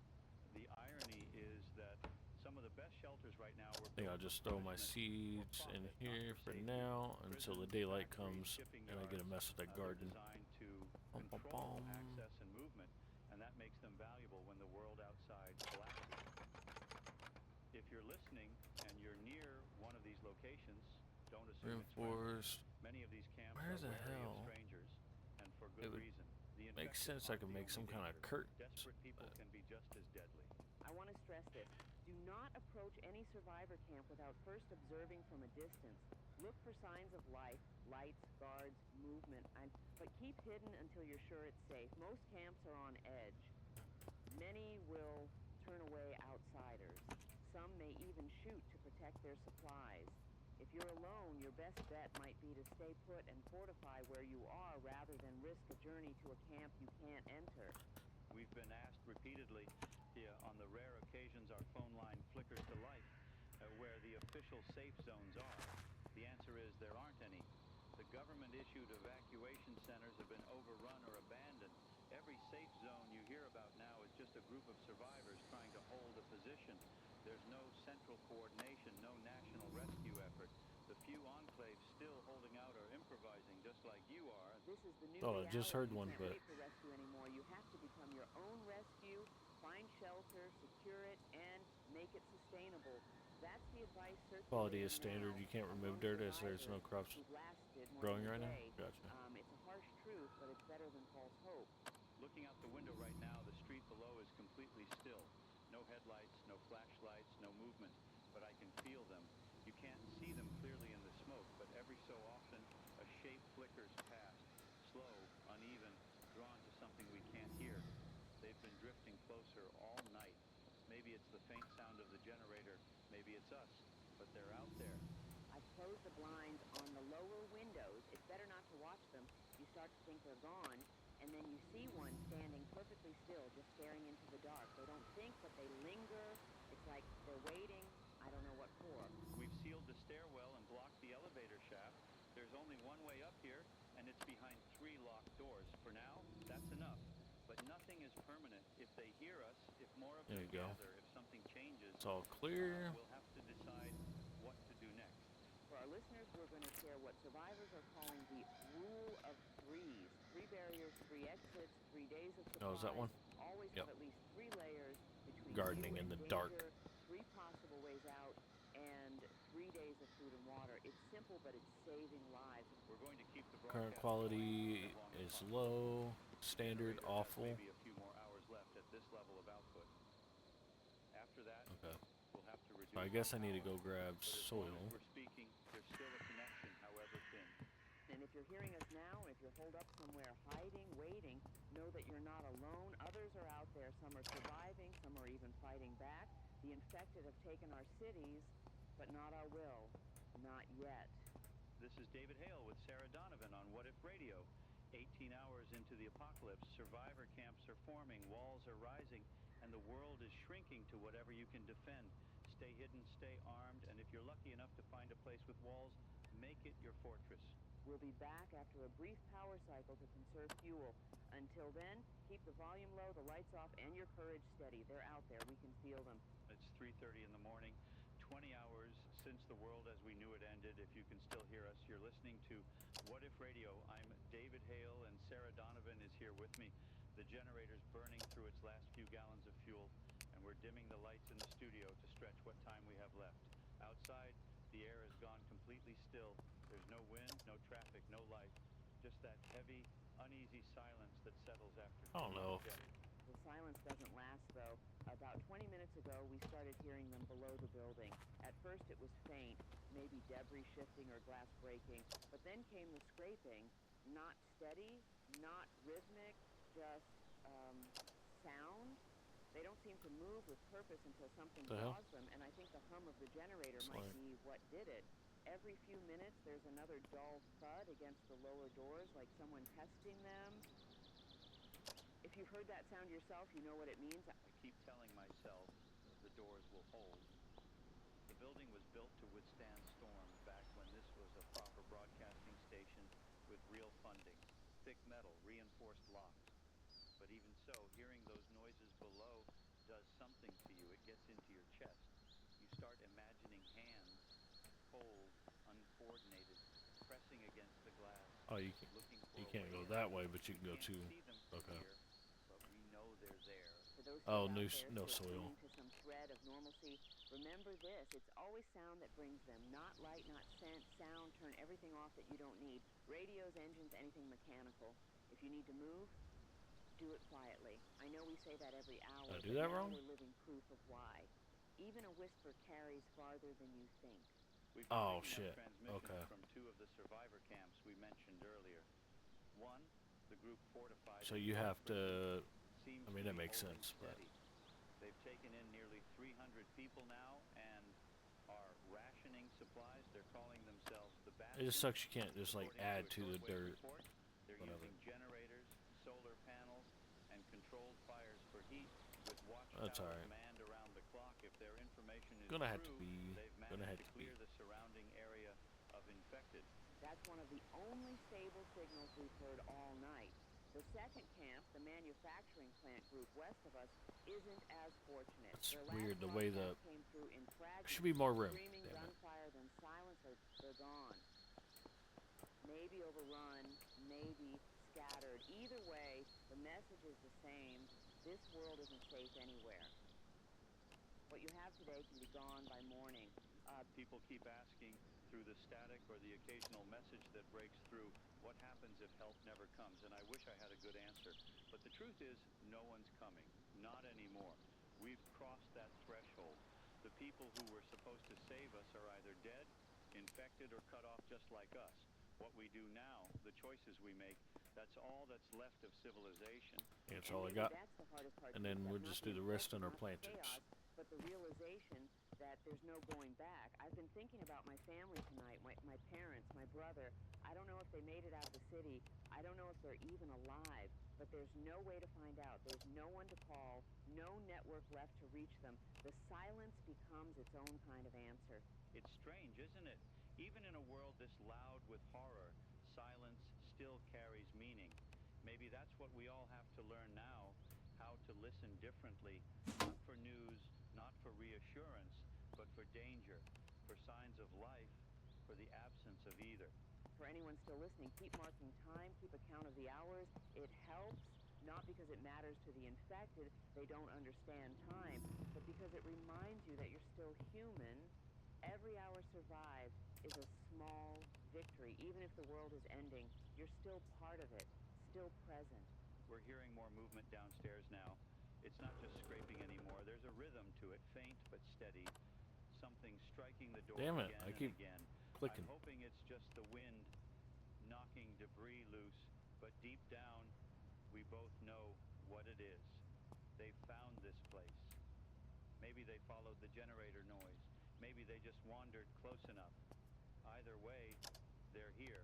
Speaker 1: The irony is that some of the best shelters right now were
Speaker 4: I think I'll just throw my seeds in here for now until the daylight comes and I get a mess with that garden.
Speaker 1: Designed to
Speaker 4: Bum, bum,
Speaker 1: control
Speaker 4: bum.
Speaker 1: access and movement, and that makes them valuable when the world outside collapses. If you're listening and you're near one of these locations, don't assume it's friendly.
Speaker 4: Reinforced.
Speaker 1: Many of these camps
Speaker 4: Where
Speaker 1: are
Speaker 4: the
Speaker 1: wary of
Speaker 4: hell?
Speaker 1: strangers, and for
Speaker 4: It
Speaker 1: good
Speaker 4: would
Speaker 1: reason. The
Speaker 4: makes
Speaker 1: infected
Speaker 4: sense I
Speaker 1: aren't
Speaker 4: could
Speaker 1: the
Speaker 4: make some
Speaker 1: only
Speaker 4: kind of
Speaker 1: danger.
Speaker 4: curtains.
Speaker 1: Desperate people can be just as deadly.
Speaker 2: I want to stress this. Do not approach any survivor camp without first observing from a distance. Look for signs of life, lights, guards, movement, but keep hidden until you're sure it's safe. Most camps are on edge. Many will turn away outsiders. Some may even shoot to protect their supplies. If you're alone, your best bet might be to stay put and fortify where you are rather than risk a journey to a camp you can't enter.
Speaker 1: We've been asked repeatedly on the rare occasions our phone line flickers to life where the official safe zones are. The answer is there aren't any. The government-issued evacuation centers have been overrun or abandoned. Every safe zone you hear about now is just a group of survivors trying to hold a position. There's no central coordination, no national rescue effort. The few enclaves still holding out are improvising just like you are.
Speaker 2: This is the new
Speaker 4: Oh, I
Speaker 2: reality.
Speaker 4: just heard
Speaker 2: You
Speaker 4: one,
Speaker 2: can't
Speaker 4: but
Speaker 2: wait for rescue anymore. You have to become your own rescue, find shelter, secure it, and make it sustainable. That's the advice circulating
Speaker 4: quality is standard.
Speaker 2: now
Speaker 4: You can't remove
Speaker 2: among
Speaker 4: dirt as there's no
Speaker 2: survivors
Speaker 4: crops
Speaker 2: who've lasted more
Speaker 4: growing
Speaker 2: than a
Speaker 4: right now.
Speaker 2: day.
Speaker 4: Gotcha.
Speaker 2: It's a harsh truth, but it's better than false hope.
Speaker 1: Looking out the window right now, the street below is completely still. No headlights, no flashlights, no movement, but I can feel them. You can't see them clearly in the smoke, but every so often a shape flickers past, slow, uneven, drawn to something we can't hear. They've been drifting closer all night. Maybe it's the faint sound of the generator, maybe it's us, but they're out there.
Speaker 2: I've closed the blinds on the lower windows. It's better not to watch them. You start to think they're gone, and then you see one standing perfectly still, just staring into the dark. They don't think, but they linger. It's like they're waiting. I don't know what for.
Speaker 1: We've sealed the stairwell and blocked the elevator shaft. There's only one way up here, and it's behind 3 locked doors. For now, that's enough. But nothing is permanent. If they hear us, if more of
Speaker 4: There
Speaker 1: them
Speaker 4: you go.
Speaker 1: gather, if something changes,
Speaker 4: It's all clear.
Speaker 1: we'll have to decide what to do next.
Speaker 2: For our listeners, we're going to share what survivors are calling the rule of threes. 3 barriers, 3 exits, 3 days of supplies.
Speaker 4: Oh, is that one?
Speaker 2: Always
Speaker 4: Yep.
Speaker 2: have at least 3 layers between
Speaker 4: Gardening
Speaker 2: you
Speaker 4: in
Speaker 2: and
Speaker 4: the
Speaker 2: danger,
Speaker 4: dark.
Speaker 2: 3 possible ways out, and 3 days of food and water. It's simple, but it's saving lives.
Speaker 1: We're going to keep the
Speaker 4: Current
Speaker 1: broadcast
Speaker 4: quality
Speaker 1: going as long as
Speaker 4: is
Speaker 1: possible.
Speaker 4: low. Standard,
Speaker 1: Generator has
Speaker 4: awful.
Speaker 1: maybe a few more hours left at this level of output. After that,
Speaker 4: Okay.
Speaker 1: we'll have to reduce.
Speaker 4: So I guess I need to go
Speaker 1: power.
Speaker 4: grab
Speaker 1: But as long as
Speaker 4: soil.
Speaker 1: we're speaking, there's still a connection, however thin.
Speaker 2: And if you're hearing us now, and if you're holed up somewhere hiding, waiting, know that you're not alone. Others are out there. Some are surviving. Some are even fighting back. The infected have taken our cities, but not our will. Not yet.
Speaker 1: This is David Hale with Sarah Donovan on What If Radio. 18 hours into the apocalypse, survivor camps are forming, walls are rising, and the world is shrinking to whatever you can defend. Stay hidden, stay armed, and if you're lucky enough to find a place with walls, make it your fortress.
Speaker 2: We'll be back after a brief power cycle to conserve fuel. Until then, keep the volume low, the lights off, and your courage steady. They're out there. We can feel them.
Speaker 1: It's 3:30 in the morning, 20 hours since the world as we knew it ended. If you can still hear us, you're listening to What If Radio. I'm David Hale, and Sarah Donovan is here with me. The generator's burning through its last few gallons of fuel, and we're dimming the lights in the studio to stretch what time we have left. Outside, the air has gone completely still. There's no wind, no traffic, no life. Just that heavy, uneasy silence that settles after.
Speaker 4: I don't know.
Speaker 2: The silence doesn't last, though. About 20 minutes ago, we started hearing them below the building. At first, it was faint. maybe debris shifting or glass breaking. But then came the scraping, not steady, not rhythmic, just sound. They don't seem to move with purpose until something
Speaker 4: The hell?
Speaker 2: draws them, and I think the hum of the generator
Speaker 4: It's
Speaker 2: might
Speaker 4: like-
Speaker 2: be what did it. Every few minutes, there's another dull thud against the lower doors, like someone testing them. If you've heard that sound yourself, you know what it means.
Speaker 1: I keep telling myself the doors will hold. The building was built to withstand storms back when this was a proper broadcasting station with real funding, thick metal, reinforced locks. But even so, hearing those noises below does something to you. It gets into your chest. You start imagining hands, cold, uncoordinated, pressing against the glass,
Speaker 4: Oh,
Speaker 1: looking for
Speaker 4: you
Speaker 1: a
Speaker 4: can't
Speaker 1: way
Speaker 4: go
Speaker 1: in.
Speaker 4: that way, but you can go
Speaker 1: Can't
Speaker 4: to.
Speaker 1: see them from
Speaker 4: Okay.
Speaker 1: here, but we know they're there.
Speaker 2: For those
Speaker 4: Oh,
Speaker 2: still
Speaker 4: no
Speaker 2: out
Speaker 4: s-
Speaker 2: there
Speaker 4: no
Speaker 2: still
Speaker 4: soil.
Speaker 2: clinging to some thread of normalcy, remember this: it's always sound that brings them, not light, not scent, sound. Turn everything off that you don't need. Radios, engines, anything mechanical. If you need to move, do it quietly. I know we say that every hour,
Speaker 4: Did I do
Speaker 2: but
Speaker 4: that
Speaker 2: now
Speaker 4: wrong?
Speaker 2: we're living proof of why. Even a whisper carries farther than you think.
Speaker 1: We've
Speaker 4: Oh,
Speaker 1: been picking
Speaker 4: shit.
Speaker 1: up transmissions
Speaker 4: Okay.
Speaker 1: from two of the survivor camps we mentioned earlier. One, the group fortified.
Speaker 4: So
Speaker 1: in
Speaker 4: you have
Speaker 1: North
Speaker 4: to.
Speaker 1: seems
Speaker 4: I mean,
Speaker 1: to
Speaker 4: that
Speaker 1: be
Speaker 4: makes
Speaker 1: holding
Speaker 4: sense, but-
Speaker 1: steady. They've taken in nearly 300 people now and are rationing supplies. They're calling themselves the
Speaker 4: It just
Speaker 1: Bastion.
Speaker 4: sucks you can't just like
Speaker 1: According to
Speaker 4: add
Speaker 1: a
Speaker 4: to the
Speaker 1: shortwave
Speaker 4: dirt.
Speaker 1: report, they're
Speaker 4: whatever.
Speaker 1: using generators, solar panels, and controlled fires for heat with
Speaker 4: That's
Speaker 1: watchtowers
Speaker 4: alright.
Speaker 1: manned around the clock. If their information is
Speaker 4: Gonna have to
Speaker 1: true,
Speaker 4: be-
Speaker 1: they've
Speaker 4: gonna have
Speaker 1: managed to
Speaker 4: to be.
Speaker 1: clear the surrounding area of infected.
Speaker 2: That's one of the only stable signals we've heard all night. The second camp, the manufacturing plant group west of us, isn't as fortunate.
Speaker 4: It's
Speaker 2: Their last
Speaker 4: weird the way
Speaker 2: broadcast came through in
Speaker 4: There
Speaker 2: fragments.
Speaker 4: should be more room.
Speaker 2: Screaming,
Speaker 4: Damn it.
Speaker 2: gunfire, then silence, or they're gone. Maybe overrun, maybe scattered. Either way, the message is the same. This world isn't safe anywhere. What you have today can be gone by morning.
Speaker 1: People keep asking through the static or the occasional message that breaks through, what happens if help never comes? And I wish I had a good answer. But the truth is, no one's coming. Not anymore. We've crossed that threshold. The people who were supposed to save us are either dead, infected, or cut off just like us. What we do now, the choices we make, that's all that's left of civilization.
Speaker 4: That's
Speaker 2: And
Speaker 4: all I
Speaker 2: maybe
Speaker 4: got.
Speaker 2: that's the hardest part
Speaker 4: And
Speaker 2: to
Speaker 4: then
Speaker 2: accept,
Speaker 4: we'll
Speaker 2: not
Speaker 4: just
Speaker 2: the
Speaker 4: do the rest on
Speaker 2: infection,
Speaker 4: our
Speaker 2: not the
Speaker 4: plantings.
Speaker 2: chaos, but the realization that there's no going back. I've been thinking about my family tonight, my parents, my brother. I don't know if they made it out of the city. I don't know if they're even alive, but there's no way to find out. There's no one to call, no network left to reach them. The silence becomes its own kind of answer.
Speaker 1: It's strange, isn't it? Even in a world this loud with horror, silence still carries meaning. Maybe that's what we all have to learn now, how to listen differently, not for news, not for reassurance, but for danger, for signs of life, for the absence of either.
Speaker 2: For anyone still listening, keep marking time, keep account of the hours. It helps, not because it matters to the infected, they don't understand time, but because it reminds you that you're still human. Every hour survived is a small victory. Even if the world is ending, you're still part of it, still present.
Speaker 1: We're hearing more movement downstairs now. It's not just scraping anymore. There's a rhythm to it, faint but steady. Something striking the door
Speaker 4: Damn it,
Speaker 1: again
Speaker 4: I
Speaker 1: and
Speaker 4: keep
Speaker 1: again.
Speaker 4: clicking.
Speaker 1: I'm hoping it's just the wind knocking debris loose, but deep down, we both know what it is. They found this place. Maybe they followed the generator noise. Maybe they just wandered close enough. Either way, they're here.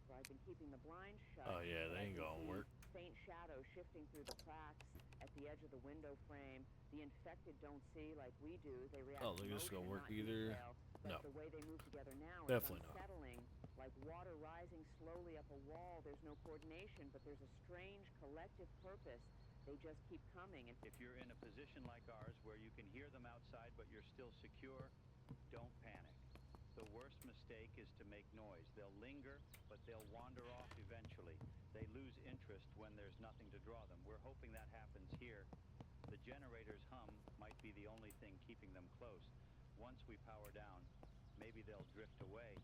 Speaker 2: So I've been keeping the blinds shut.
Speaker 4: Oh, yeah,
Speaker 2: but
Speaker 4: they
Speaker 2: I
Speaker 4: ain't
Speaker 2: can
Speaker 4: gonna
Speaker 2: see
Speaker 4: work.
Speaker 2: faint shadows shifting through the cracks at the edge of the window frame. The infected don't see like we do. They react
Speaker 4: Oh,
Speaker 2: to
Speaker 4: think this is
Speaker 2: motion,
Speaker 4: gonna work
Speaker 2: not
Speaker 4: either?
Speaker 2: detail. But
Speaker 4: No.
Speaker 2: the way they move together now
Speaker 4: Definitely
Speaker 2: is
Speaker 4: not.
Speaker 2: unsettling. Like water rising slowly up a wall. There's no coordination, but there's a strange collective purpose. They just keep coming. And
Speaker 1: If you're in a position like ours where you can hear them outside but you're still secure, don't panic. The worst mistake is to make noise. They'll linger, but they'll wander off eventually. They lose interest when there's nothing to draw them. We're hoping that happens here. The generator's hum might be the only thing keeping them close. Once we power down, maybe they'll drift away.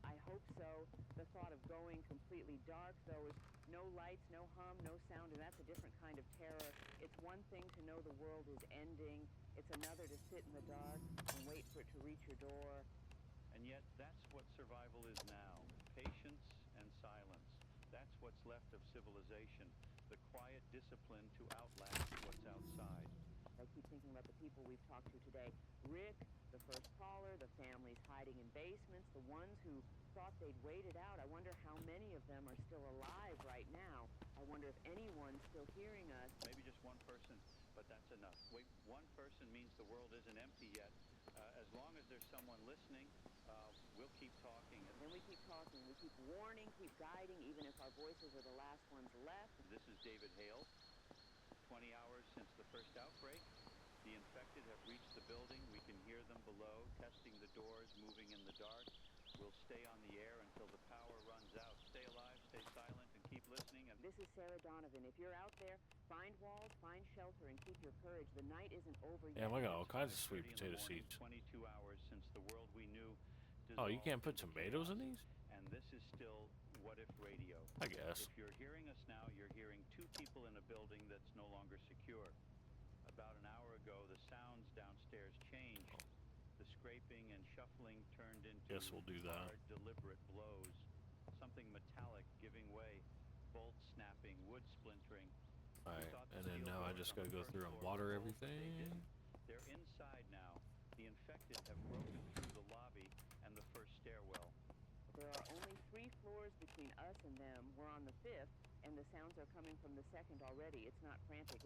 Speaker 2: I hope so. The thought of going completely dark, though, is no lights, no hum, no sound, and that's a different kind of terror. It's one thing to know the world is ending. It's another to sit in the dark and wait for it to reach your door.
Speaker 1: And yet, that's what survival is now. Patience and silence. That's what's left of civilization. The quiet discipline to outlast what's outside.
Speaker 2: I keep thinking about the people we've talked to today. Rick, the first caller, the families hiding in basements, the ones who thought they'd wait it out. I wonder how many of them are still alive right now. I wonder if anyone's still hearing us.
Speaker 1: Maybe just one person, but that's enough. Wait, one person means the world isn't empty yet. As long as there's someone listening, we'll keep talking.
Speaker 2: And then we keep talking, we keep warning, keep guiding, even if our voices are the last ones left.
Speaker 1: This is David Hale. 20 hours since the first outbreak. The infected have reached the building. We can hear them below, testing the doors, moving in the dark. We'll stay on the air until the power runs out. Stay alive, stay silent, and keep listening. And
Speaker 2: this is Sarah Donovan. If you're out there, find walls, find shelter, and keep your courage. The night isn't over yet.
Speaker 4: Yeah, I got all kinds of sweet potato seeds.
Speaker 1: 22 hours since the world we knew.
Speaker 4: Oh, you can't put tomatoes in these?
Speaker 1: And this is still What If Radio.
Speaker 4: I guess.
Speaker 1: If you're hearing us now, you're hearing two people in a building that's no longer secure. About an hour ago, the sounds downstairs changed. The scraping and shuffling turned into
Speaker 4: Guess we'll do that.
Speaker 1: hard, deliberate blows. Something metallic giving way. Bolts snapping, wood splintering.
Speaker 4: Alright, and then now I just gotta go through and water everything.
Speaker 1: They're inside now. The infected have broken through the lobby and the first stairwell.
Speaker 2: There are only 3 floors between us and them. We're on the 5th, and the sounds are coming from the 2nd already. It's not frantic.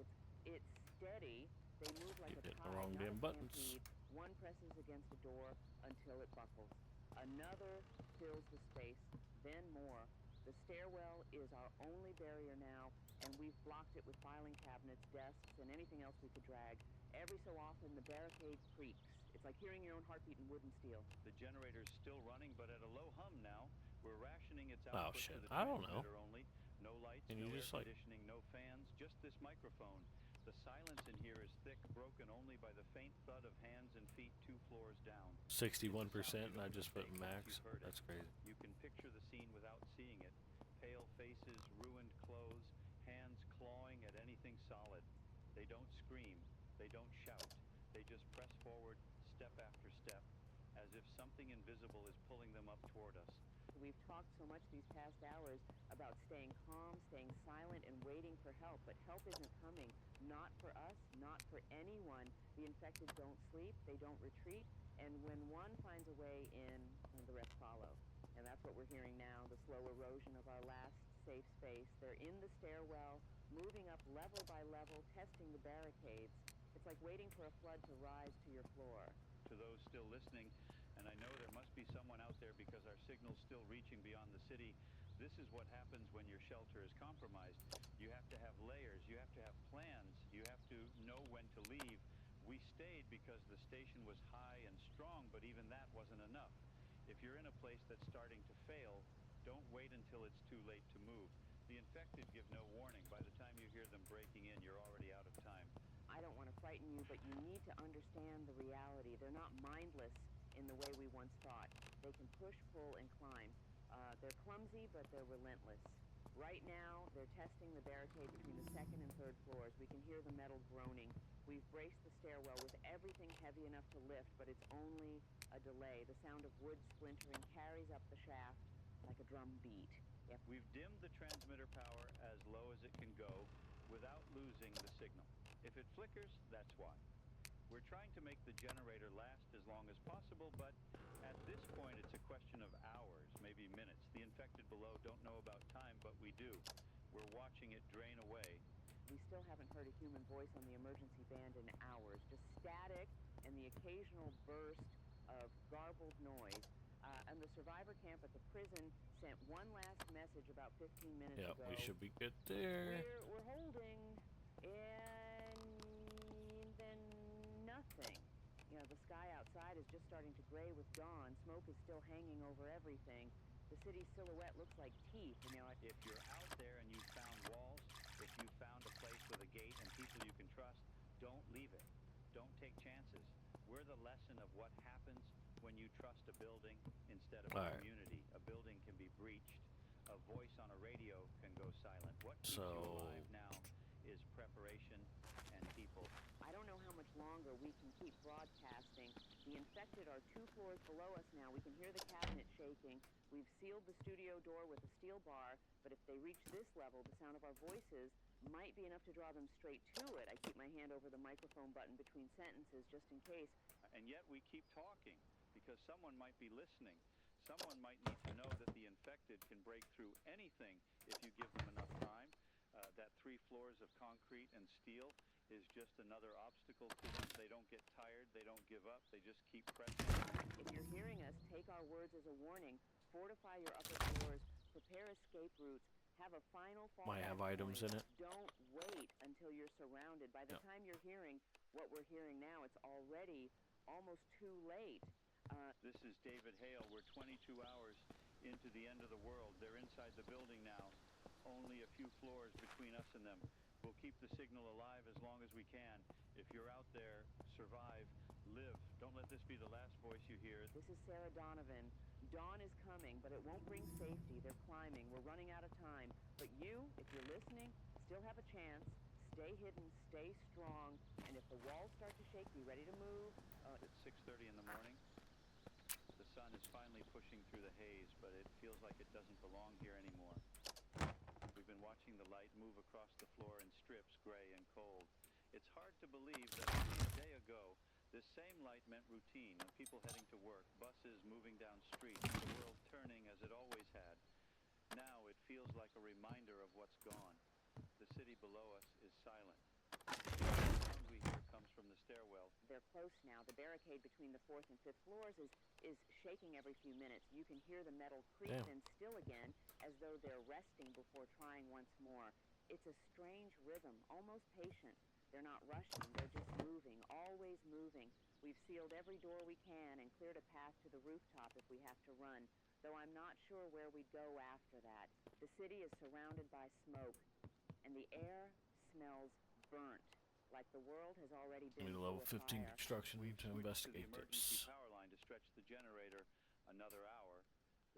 Speaker 2: It's steady. They move like
Speaker 4: Keep
Speaker 2: a
Speaker 4: hitting
Speaker 2: tide,
Speaker 4: the wrong
Speaker 2: not
Speaker 4: damn
Speaker 2: a
Speaker 4: buttons.
Speaker 2: stampede. One presses against a door until it buckles. Another fills the space, then more. The stairwell is our only barrier now, and we've blocked it with filing cabinets, desks, and anything else we could drag. Every so often, the barricade creaks. It's like hearing your own heartbeat in wood and steel.
Speaker 1: The generator's still running, but at a low hum now. We're rationing its
Speaker 4: Oh,
Speaker 1: output
Speaker 4: shit.
Speaker 1: to the
Speaker 4: I don't know.
Speaker 1: transmitter only. No lights,
Speaker 4: Can
Speaker 1: no
Speaker 4: you
Speaker 1: air
Speaker 4: just, like-
Speaker 1: conditioning, no fans, just this microphone. The silence in here is thick, broken only by the faint thud of hands and feet 2 floors down.
Speaker 4: 61%, and I just put max. That's crazy.
Speaker 1: You can picture the scene without seeing it. Pale faces, ruined clothes, hands clawing at anything solid. They don't scream. They don't shout. They just press forward, step after step, as if something invisible is pulling them up toward us.
Speaker 2: We've talked so much these past hours about staying calm, staying silent, and waiting for help, but help isn't coming. Not for us, not for anyone. The infected don't sleep, they don't retreat, and when one finds a way in, the rest follow. And that's what we're hearing now, the slow erosion of our last safe space. They're in the stairwell, moving up level by level, testing the barricades. It's like waiting for a flood to rise to your floor.
Speaker 1: To those still listening, and I know there must be someone out there because our signal's still reaching beyond the city. This is what happens when your shelter is compromised. You have to have layers, you have to have plans, you have to know when to leave. We stayed because the station was high and strong, but even that wasn't enough. If you're in a place that's starting to fail, don't wait until it's too late to move. The infected give no warning. By the time you hear them breaking in, you're already out of time.
Speaker 2: I don't want to frighten you, but you need to understand the reality. They're not mindless in the way we once thought. They can push, pull, and climb. They're clumsy, but they're relentless. Right now, they're testing the barricade between the 2nd and 3rd floors. We can hear the metal groaning. We've braced the stairwell with everything heavy enough to lift, but it's only a delay. The sound of wood splintering carries up the shaft like a drum beat. Yep.
Speaker 1: We've dimmed the transmitter power as low as it can go without losing the signal. If it flickers, that's why. We're trying to make the generator last as long as possible, but at this point it's a question of hours, maybe minutes. The infected below don't know about time, but we do. We're watching it drain away.
Speaker 2: We still haven't heard a human voice on the emergency band in hours, just static and the occasional burst of garbled noise. And the survivor camp at the prison sent one last message about 15 minutes ago.
Speaker 4: Yeah, we should be good there.
Speaker 2: We're holding, and then nothing. You know, the sky outside is just starting to gray with dawn. Smoke is still hanging over everything. The city's silhouette looks like teeth. You know,
Speaker 1: If you're out there and you've found walls, if you've found a place with a gate and people you can trust, don't leave it. Don't take chances. We're the lesson of what happens when you trust a building instead of a community. A building can be breached. A voice on a radio can go silent. What keeps you alive now is preparation and people.
Speaker 2: I don't know how much longer we can keep broadcasting. The infected are 2 floors below us now. We can hear the cabinet shaking. We've sealed the studio door with a steel bar, but if they reach this level, the sound of our voices might be enough to draw them straight to it. I keep my hand over the microphone button between sentences just in case.
Speaker 1: And yet we keep talking because someone might be listening. Someone might need to know that the infected can break through anything if you give them enough time. That 3 floors of concrete and steel is just another obstacle to them. They don't get tired. They don't give up. They just keep pressing.
Speaker 2: If you're hearing us, take our words as a warning. Fortify your upper floors. Prepare escape routes. Have a final
Speaker 4: Might have items in it.
Speaker 2: Don't wait until you're surrounded. By the time you're hearing what we're hearing now, it's already almost too late.
Speaker 1: This is David Hale. We're 22 hours into the end of the world. They're inside the building now. Only a few floors between us and them. We'll keep the signal alive as long as we can. If you're out there, survive, live. Don't let this be the last voice you hear.
Speaker 2: This is Sarah Donovan. Dawn is coming, but it won't bring safety. They're climbing. We're running out of time. But you, if you're listening, still have a chance. Stay hidden, stay strong, and if the walls start to shake, be ready to move.
Speaker 1: It's 6:30 in the morning. The sun is finally pushing through the haze, but it feels like it doesn't belong here anymore. We've been watching the light move across the floor in strips, gray and cold. It's hard to believe that only a day ago, this same light meant routine, people heading to work, buses moving down streets, the world turning as it always had. Now it feels like a reminder of what's gone. The city below us is silent. The sound we hear comes from the stairwell.
Speaker 2: They're close now. The barricade between the 4th and 5th floors is shaking every few minutes. You can hear the metal creak and still again, as though they're resting before trying once more. It's a strange rhythm, almost patient. They're not rushing. They're just moving, always moving. We've sealed every door we can and cleared a path to the rooftop if we have to run, though I'm not sure where we'd go after that. The city is surrounded by smoke, and the air smells burnt, like the world has already been through
Speaker 4: level
Speaker 2: a
Speaker 4: 15
Speaker 2: fire.
Speaker 4: construction
Speaker 1: We've
Speaker 4: to
Speaker 1: switched
Speaker 4: investigate
Speaker 1: to the emergency
Speaker 4: this.
Speaker 1: power line to stretch the generator another hour.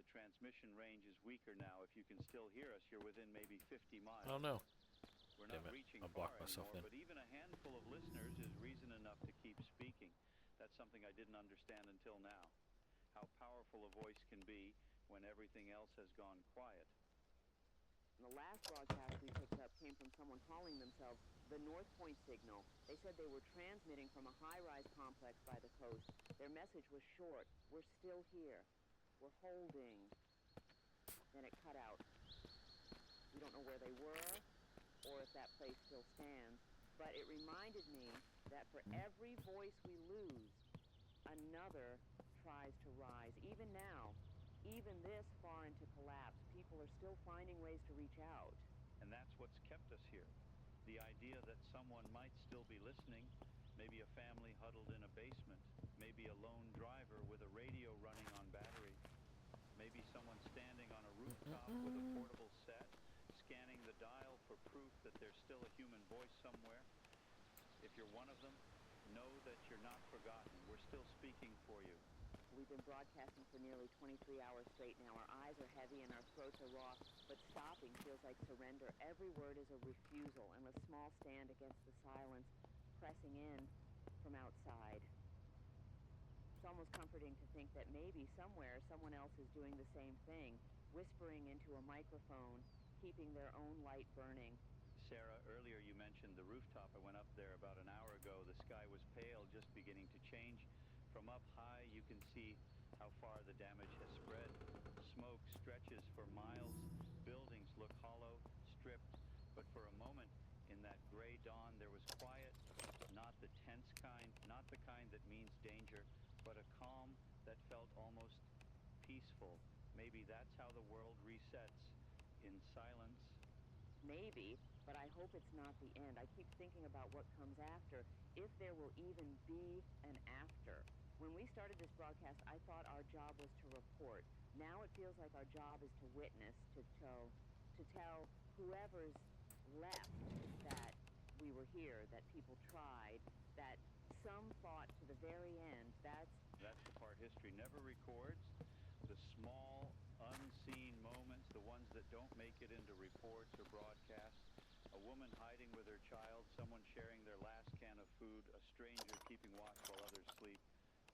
Speaker 1: The transmission range is weaker now. If you can still hear us, you're within maybe 50 miles.
Speaker 4: I don't know.
Speaker 1: We're not
Speaker 4: Damn it.
Speaker 1: reaching
Speaker 4: I
Speaker 1: far
Speaker 4: blocked myself
Speaker 1: anymore,
Speaker 4: in.
Speaker 1: but even a handful of listeners is reason enough to keep speaking. That's something I didn't understand until now. How powerful a voice can be when everything else has gone quiet.
Speaker 2: The last broadcast we picked up came from someone calling themselves the North Point Signal. They said they were transmitting from a high-rise complex by the coast. Their message was short. We're still here. We're holding. Then it cut out. We don't know where they were or if that place still stands, but it reminded me that for every voice we lose, another tries to rise. Even now, even this far into collapse, people are still finding ways to reach out.
Speaker 1: And that's what's kept us here. The idea that someone might still be listening, maybe a family huddled in a basement, maybe a lone driver with a radio running on battery, maybe someone standing on a rooftop with a portable set, scanning the dial for proof that there's still a human voice somewhere. If you're one of them, know that you're not forgotten. We're still speaking for you.
Speaker 2: We've been broadcasting for nearly 23 hours straight now. Our eyes are heavy and our throats are raw, but stopping feels like surrender. Every word is a refusal and a small stand against the silence, pressing in from outside. It's almost comforting to think that maybe somewhere someone else is doing the same thing, whispering into a microphone, keeping their own light burning.
Speaker 1: Sarah, earlier you mentioned the rooftop. I went up there about an hour ago. The sky was pale, just beginning to change. From up high, you can see how far the damage has spread. Smoke stretches for miles. Buildings look hollow, stripped. But for a moment, in that gray dawn, there was quiet, not the tense kind, not the kind that means danger, but a calm that felt almost peaceful. Maybe that's how the world resets, in silence.
Speaker 2: Maybe, but I hope it's not the end. I keep thinking about what comes after, if there will even be an after. When we started this broadcast, I thought our job was to report. Now it feels like our job is to witness, to tell whoever's left that we were here, that people tried, that some fought to the very end.
Speaker 1: That's the part history never records. The small, unseen moments, the ones that don't make it into reports or broadcasts. A woman hiding with her child, someone sharing their last food, a stranger keeping watch while others sleep.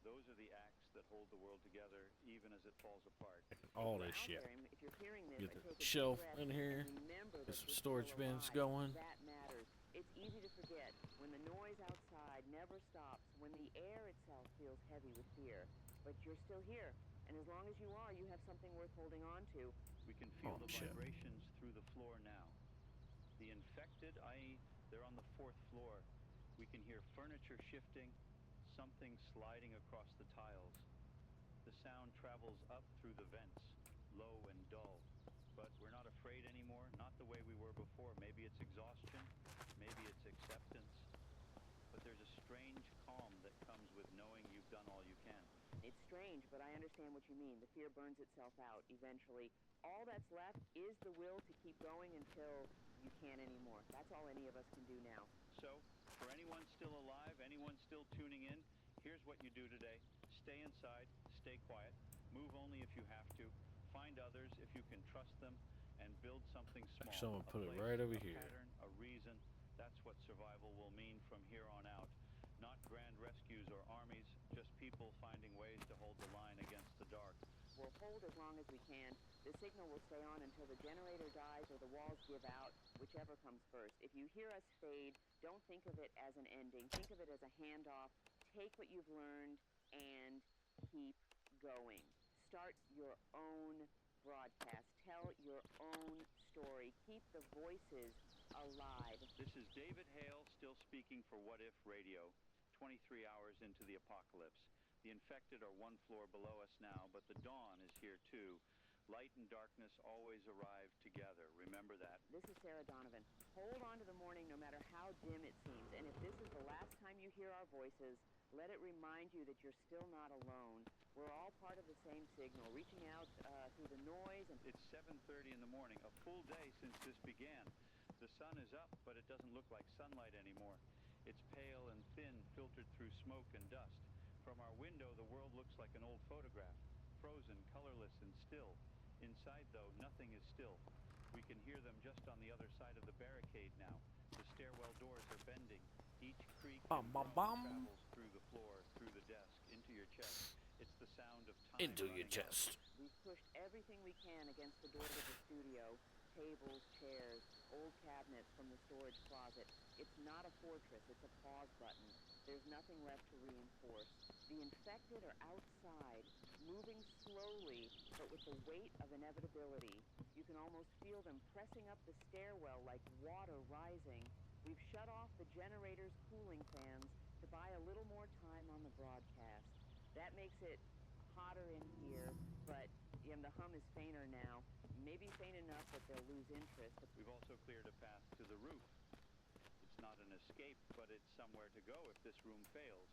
Speaker 1: Those are the acts that hold the world together, even as it falls apart.
Speaker 4: All
Speaker 2: If
Speaker 4: this
Speaker 2: you're
Speaker 4: shit.
Speaker 2: out there and if you're hearing this,
Speaker 4: Get
Speaker 2: I
Speaker 4: the
Speaker 2: take a deep
Speaker 4: shelf
Speaker 2: breath
Speaker 4: in here.
Speaker 2: and remember
Speaker 4: Get
Speaker 2: that
Speaker 4: some
Speaker 2: you're
Speaker 4: storage
Speaker 2: still
Speaker 4: bins
Speaker 2: alive.
Speaker 4: going.
Speaker 2: That matters. It's easy to forget when the noise outside never stops, when the air itself feels heavy with fear. But you're still here, and as long as you are, you have something worth holding on to.
Speaker 1: We can feel
Speaker 4: Oh,
Speaker 1: the
Speaker 4: shit.
Speaker 1: vibrations through the floor now. The infected, i.e., they're on the 4th floor. We can hear furniture shifting, something sliding across the tiles. The sound travels up through the vents, low and dull. But we're not afraid anymore, not the way we were before. Maybe it's exhaustion, maybe it's acceptance. But there's a strange calm that comes with knowing you've done all you can.
Speaker 2: It's strange, but I understand what you mean. The fear burns itself out eventually. All that's left is the will to keep going until you can't anymore. That's all any of us can do now.
Speaker 1: So, for anyone still alive, anyone still tuning in, here's what you do today. Stay inside, stay quiet, move only if you have to, find others if you can trust them, and build something small.
Speaker 4: Someone
Speaker 1: A
Speaker 4: put it
Speaker 1: place,
Speaker 4: right over
Speaker 1: a
Speaker 4: here.
Speaker 1: pattern, a reason. That's what survival will mean from here on out. Not grand rescues or armies, just people finding ways to hold the line against the dark.
Speaker 2: We'll hold as long as we can. The signal will stay on until the generator dies or the walls give out, whichever comes first. If you hear us fade, don't think of it as an ending. Think of it as a handoff. Take what you've learned and keep going. Start your own broadcast. Tell your own story. Keep the voices alive.
Speaker 1: This is David Hale, still speaking for What If Radio, 23 hours into the apocalypse. The infected are 1 floor below us now, but the dawn is here too. Light and darkness always arrive together. Remember that.
Speaker 2: This is Sarah Donovan. Hold on to the morning no matter how dim it seems. And if this is the last time you hear our voices, let it remind you that you're still not alone. We're all part of the same signal, reaching out through the noise. And
Speaker 1: It's 7:30 in the morning, a full day since this began. The sun is up, but it doesn't look like sunlight anymore. It's pale and thin, filtered through smoke and dust. From our window, the world looks like an old photograph, frozen, colorless, and still. Inside, though, nothing is still. We can hear them just on the other side of the barricade now. The stairwell doors are bending. Each creak
Speaker 4: Bum,
Speaker 1: and
Speaker 4: bum,
Speaker 1: groan
Speaker 4: bum.
Speaker 1: travels through the floor, through the desk, into your chest. It's the sound of time
Speaker 4: Into your
Speaker 1: running out.
Speaker 4: chest.
Speaker 2: we've pushed everything we can against the door to the studio. Tables, chairs, old cabinets from the storage closet. It's not a fortress, it's a pause button. There's nothing left to reinforce. The infected are outside, moving slowly, but with the weight of inevitability. You can almost feel them pressing up the stairwell like water rising. We've shut off the generator's cooling fans to buy a little more time on the broadcast. That makes it hotter in here, but the hum is fainter now. Maybe faint enough that they'll lose interest.
Speaker 1: We've also cleared a path to the roof. It's not an escape, but it's somewhere to go if this room fails.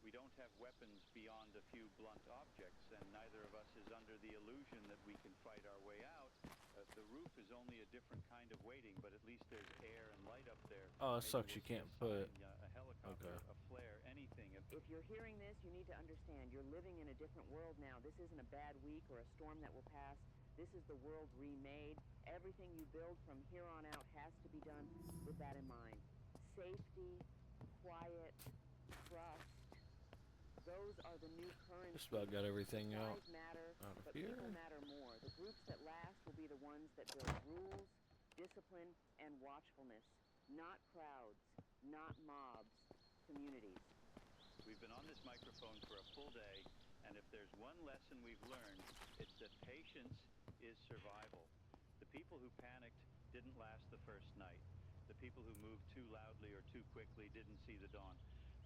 Speaker 1: We don't have weapons beyond a few blunt objects, and neither of us is under the illusion that we can fight our way out. The roof is only a different kind of waiting, but at least there's air and light up there.
Speaker 4: Oh, it
Speaker 1: Maybe
Speaker 4: sucks
Speaker 1: we'll
Speaker 4: you
Speaker 1: see
Speaker 4: can't
Speaker 1: a
Speaker 4: put.
Speaker 1: sign, a helicopter,
Speaker 4: Okay.
Speaker 1: a flare, anything.
Speaker 2: If you're hearing this, you need to understand you're living in a different world now. This isn't a bad week or a storm that will pass. This is the world remade. Everything you build from here on out has to be done with that in mind. Safety, quiet, trust. Those are the new currencies.
Speaker 4: Just about got everything out.
Speaker 2: Size matter,
Speaker 4: out of
Speaker 2: but
Speaker 4: here.
Speaker 2: people matter more. The groups that last will be the ones that build rules, discipline, and watchfulness. Not crowds, not mobs, communities.
Speaker 1: We've been on this microphone for a full day, and if there's one lesson we've learned, it's that patience is survival. The people who panicked didn't last the first night. The people who moved too loudly or too quickly didn't see the dawn.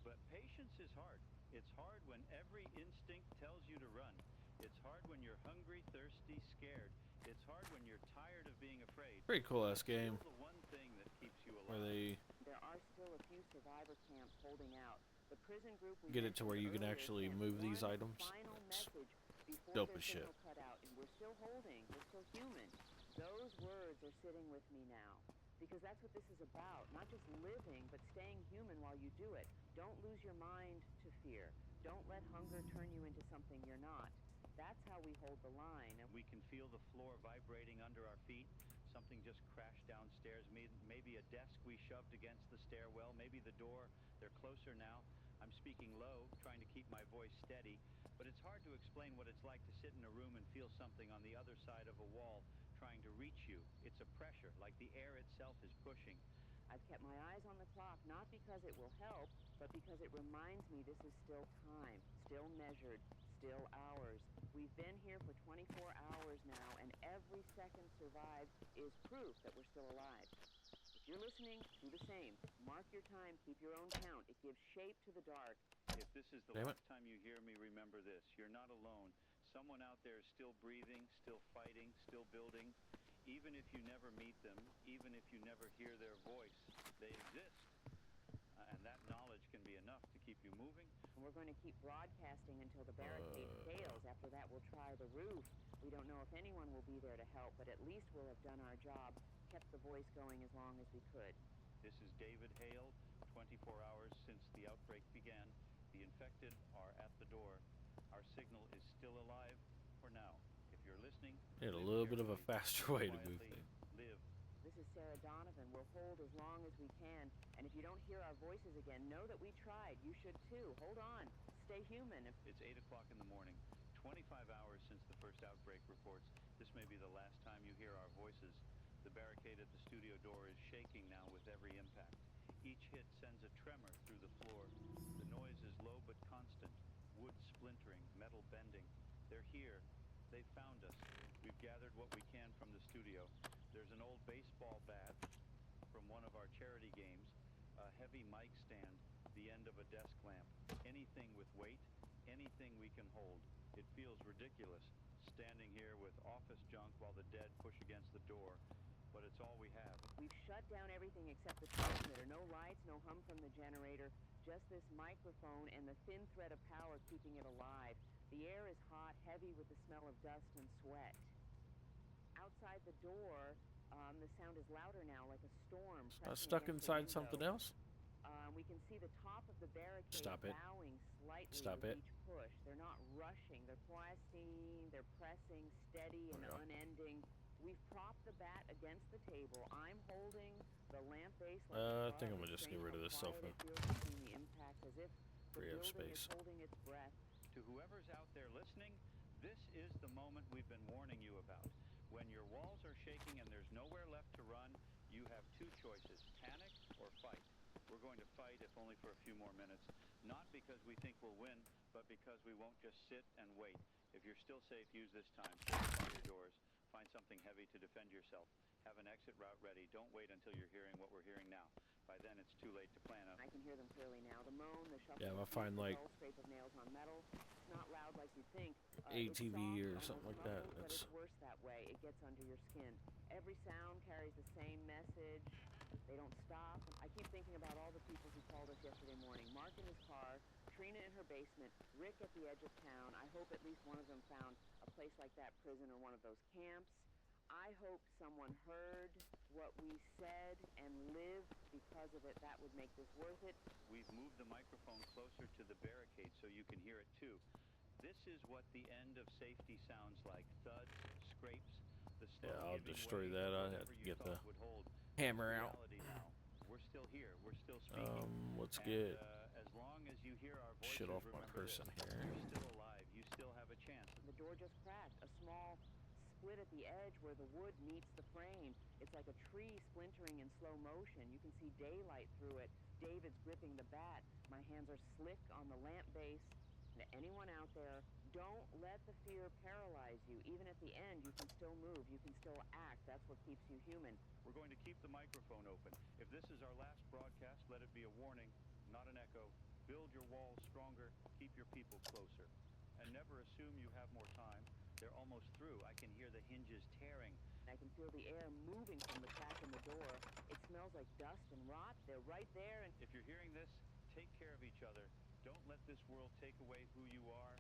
Speaker 1: But patience is hard. It's hard when every instinct tells you to run. It's hard when you're hungry, thirsty, scared. It's hard when you're tired of being afraid.
Speaker 4: Pretty cool ass
Speaker 1: Still
Speaker 4: game
Speaker 1: the one thing that keeps you
Speaker 4: where
Speaker 1: alive.
Speaker 2: There are still a few survivor camps holding out. The prison group we
Speaker 4: Get it to where you can
Speaker 2: mentioned
Speaker 4: actually
Speaker 2: earlier
Speaker 4: move
Speaker 2: sent
Speaker 4: these
Speaker 2: one
Speaker 4: items.
Speaker 2: final
Speaker 4: It's
Speaker 2: message before
Speaker 4: dope
Speaker 2: their
Speaker 4: as shit.
Speaker 2: signal cut out, and we're still holding. We're still human. Those words are sitting with me now. Because that's what this is about. Not just living, but staying human while you do it. Don't lose your mind to fear. Don't let hunger turn you into something you're not. That's how we hold the line. And
Speaker 1: We can feel the floor vibrating under our feet. Something just crashed downstairs. Maybe a desk we shoved against the stairwell. Maybe the door They're closer now. I'm speaking low, trying to keep my voice steady, but it's hard to explain what it's like to sit in a room and feel something on the other side of a wall trying to reach you. It's a pressure, like the air itself is pushing.
Speaker 2: I've kept my eyes on the clock, not because it will help, but because it reminds me this is still time, still measured, still hours. We've been here for 24 hours now, and every second survived is proof that we're still alive. If you're listening, do the same. Mark your time, keep your own count. It gives shape to the dark.
Speaker 1: If this is the last time you hear me, remember this. You're not alone. Someone out there is still breathing, still fighting, still building. Even if you never meet them, even if you never hear their voice, they exist. And that knowledge can be enough to keep you moving.
Speaker 2: And we're going to keep broadcasting until the barricade fails. After that, we'll try the roof. We don't know if anyone will be there to help, but at least we'll have done our job, kept the voice going as long as we could.
Speaker 1: This is David Hale. 24 hours since the outbreak began. The infected are at the door. Our signal is still alive for now. If you're listening,
Speaker 4: a little bit of a faster way to move things.
Speaker 1: Live.
Speaker 2: This is Sarah Donovan. We'll hold as long as we can. And if you don't hear our voices again, know that we tried. You should too. Hold on. Stay human.
Speaker 1: It's 8 o'clock in the morning. 25 hours since the first outbreak reports. This may be the last time you hear our voices. The barricade at the studio door is shaking now with every impact. Each hit sends a tremor through the floor. The noise is low but constant. Wood splintering, metal bending. They're here. They found us. We've gathered what we can from the studio. There's an old baseball bat from one of our charity games, a heavy mic stand, the end of a desk lamp. Anything with weight, anything we can hold. It feels ridiculous, standing here with office junk while the dead push against the door, but it's all we have.
Speaker 2: We've shut down everything except the transmitter. No lights, no hum from the generator, just this microphone and the thin thread of power keeping it alive. The air is hot, heavy with the smell of dust and sweat. Outside the door, the sound is louder now, like a storm.
Speaker 4: Stuck inside something else?
Speaker 2: We can see the top of the barricade bowing slightly with each push. They're not rushing. They're pressing, steady and unending. We've propped the bat against the table. I'm holding the lamp base like
Speaker 4: I think I'm gonna just get rid of this sofa.
Speaker 2: The impact as if the building
Speaker 4: space.
Speaker 2: is holding its breath.
Speaker 1: To whoever's out there listening, this is the moment we've been warning you about. When your walls are shaking and there's nowhere left to run, you have two choices, panic or fight. We're going to fight, if only for a few more minutes, not because we think we'll win, but because we won't just sit and wait. If you're still safe, use this time. Fortify your doors. Find something heavy to defend yourself. Have an exit route ready. Don't wait until you're hearing what we're hearing now. By then, it's too late to plan a...
Speaker 2: I can hear them clearly now. The moan, the shuffle,
Speaker 4: I'll find like
Speaker 2: scrape of nails on metal. It's not loud like you think.
Speaker 4: ATV or something like that.
Speaker 2: But it's worse that way. It gets under your skin. Every sound carries the same message. They don't stop. I keep thinking about all the people who called us yesterday morning. Mark in his car, Trina in her basement, Rick at the edge of town. I hope at least one of them found a place like that prison or one of those camps. I hope someone heard what we said and lived because of it. That would make this worth it.
Speaker 1: We've moved the microphone closer to the barricade so you can hear it too. This is what the end of safety sounds like. Thuds, scrapes, the slow
Speaker 4: I'll destroy that. I'll have to get the hammer out.
Speaker 1: Now. We're still here. We're still speaking.
Speaker 4: Let's get
Speaker 1: as long as you hear our voices,
Speaker 4: shit off my person here.
Speaker 1: You're still alive. You still have a chance.
Speaker 2: The door just cracked. A small split at the edge where the wood meets the frame. It's like a tree splintering in slow motion. You can see daylight through it. David's gripping the bat. My hands are slick on the lamp base. To anyone out there, don't let the fear paralyze you. Even at the end, you can still move. You can still act. That's what keeps you human.
Speaker 1: We're going to keep the microphone open. If this is our last broadcast, let it be a warning, not an echo. Build your walls stronger. Keep your people closer. And never assume you have more time. They're almost through. I can hear the hinges tearing.
Speaker 2: I can feel the air moving from the crack in the door. It smells like dust and rot. They're right there. And
Speaker 1: if you're hearing this, take care of each other. Don't let this world take away who you are.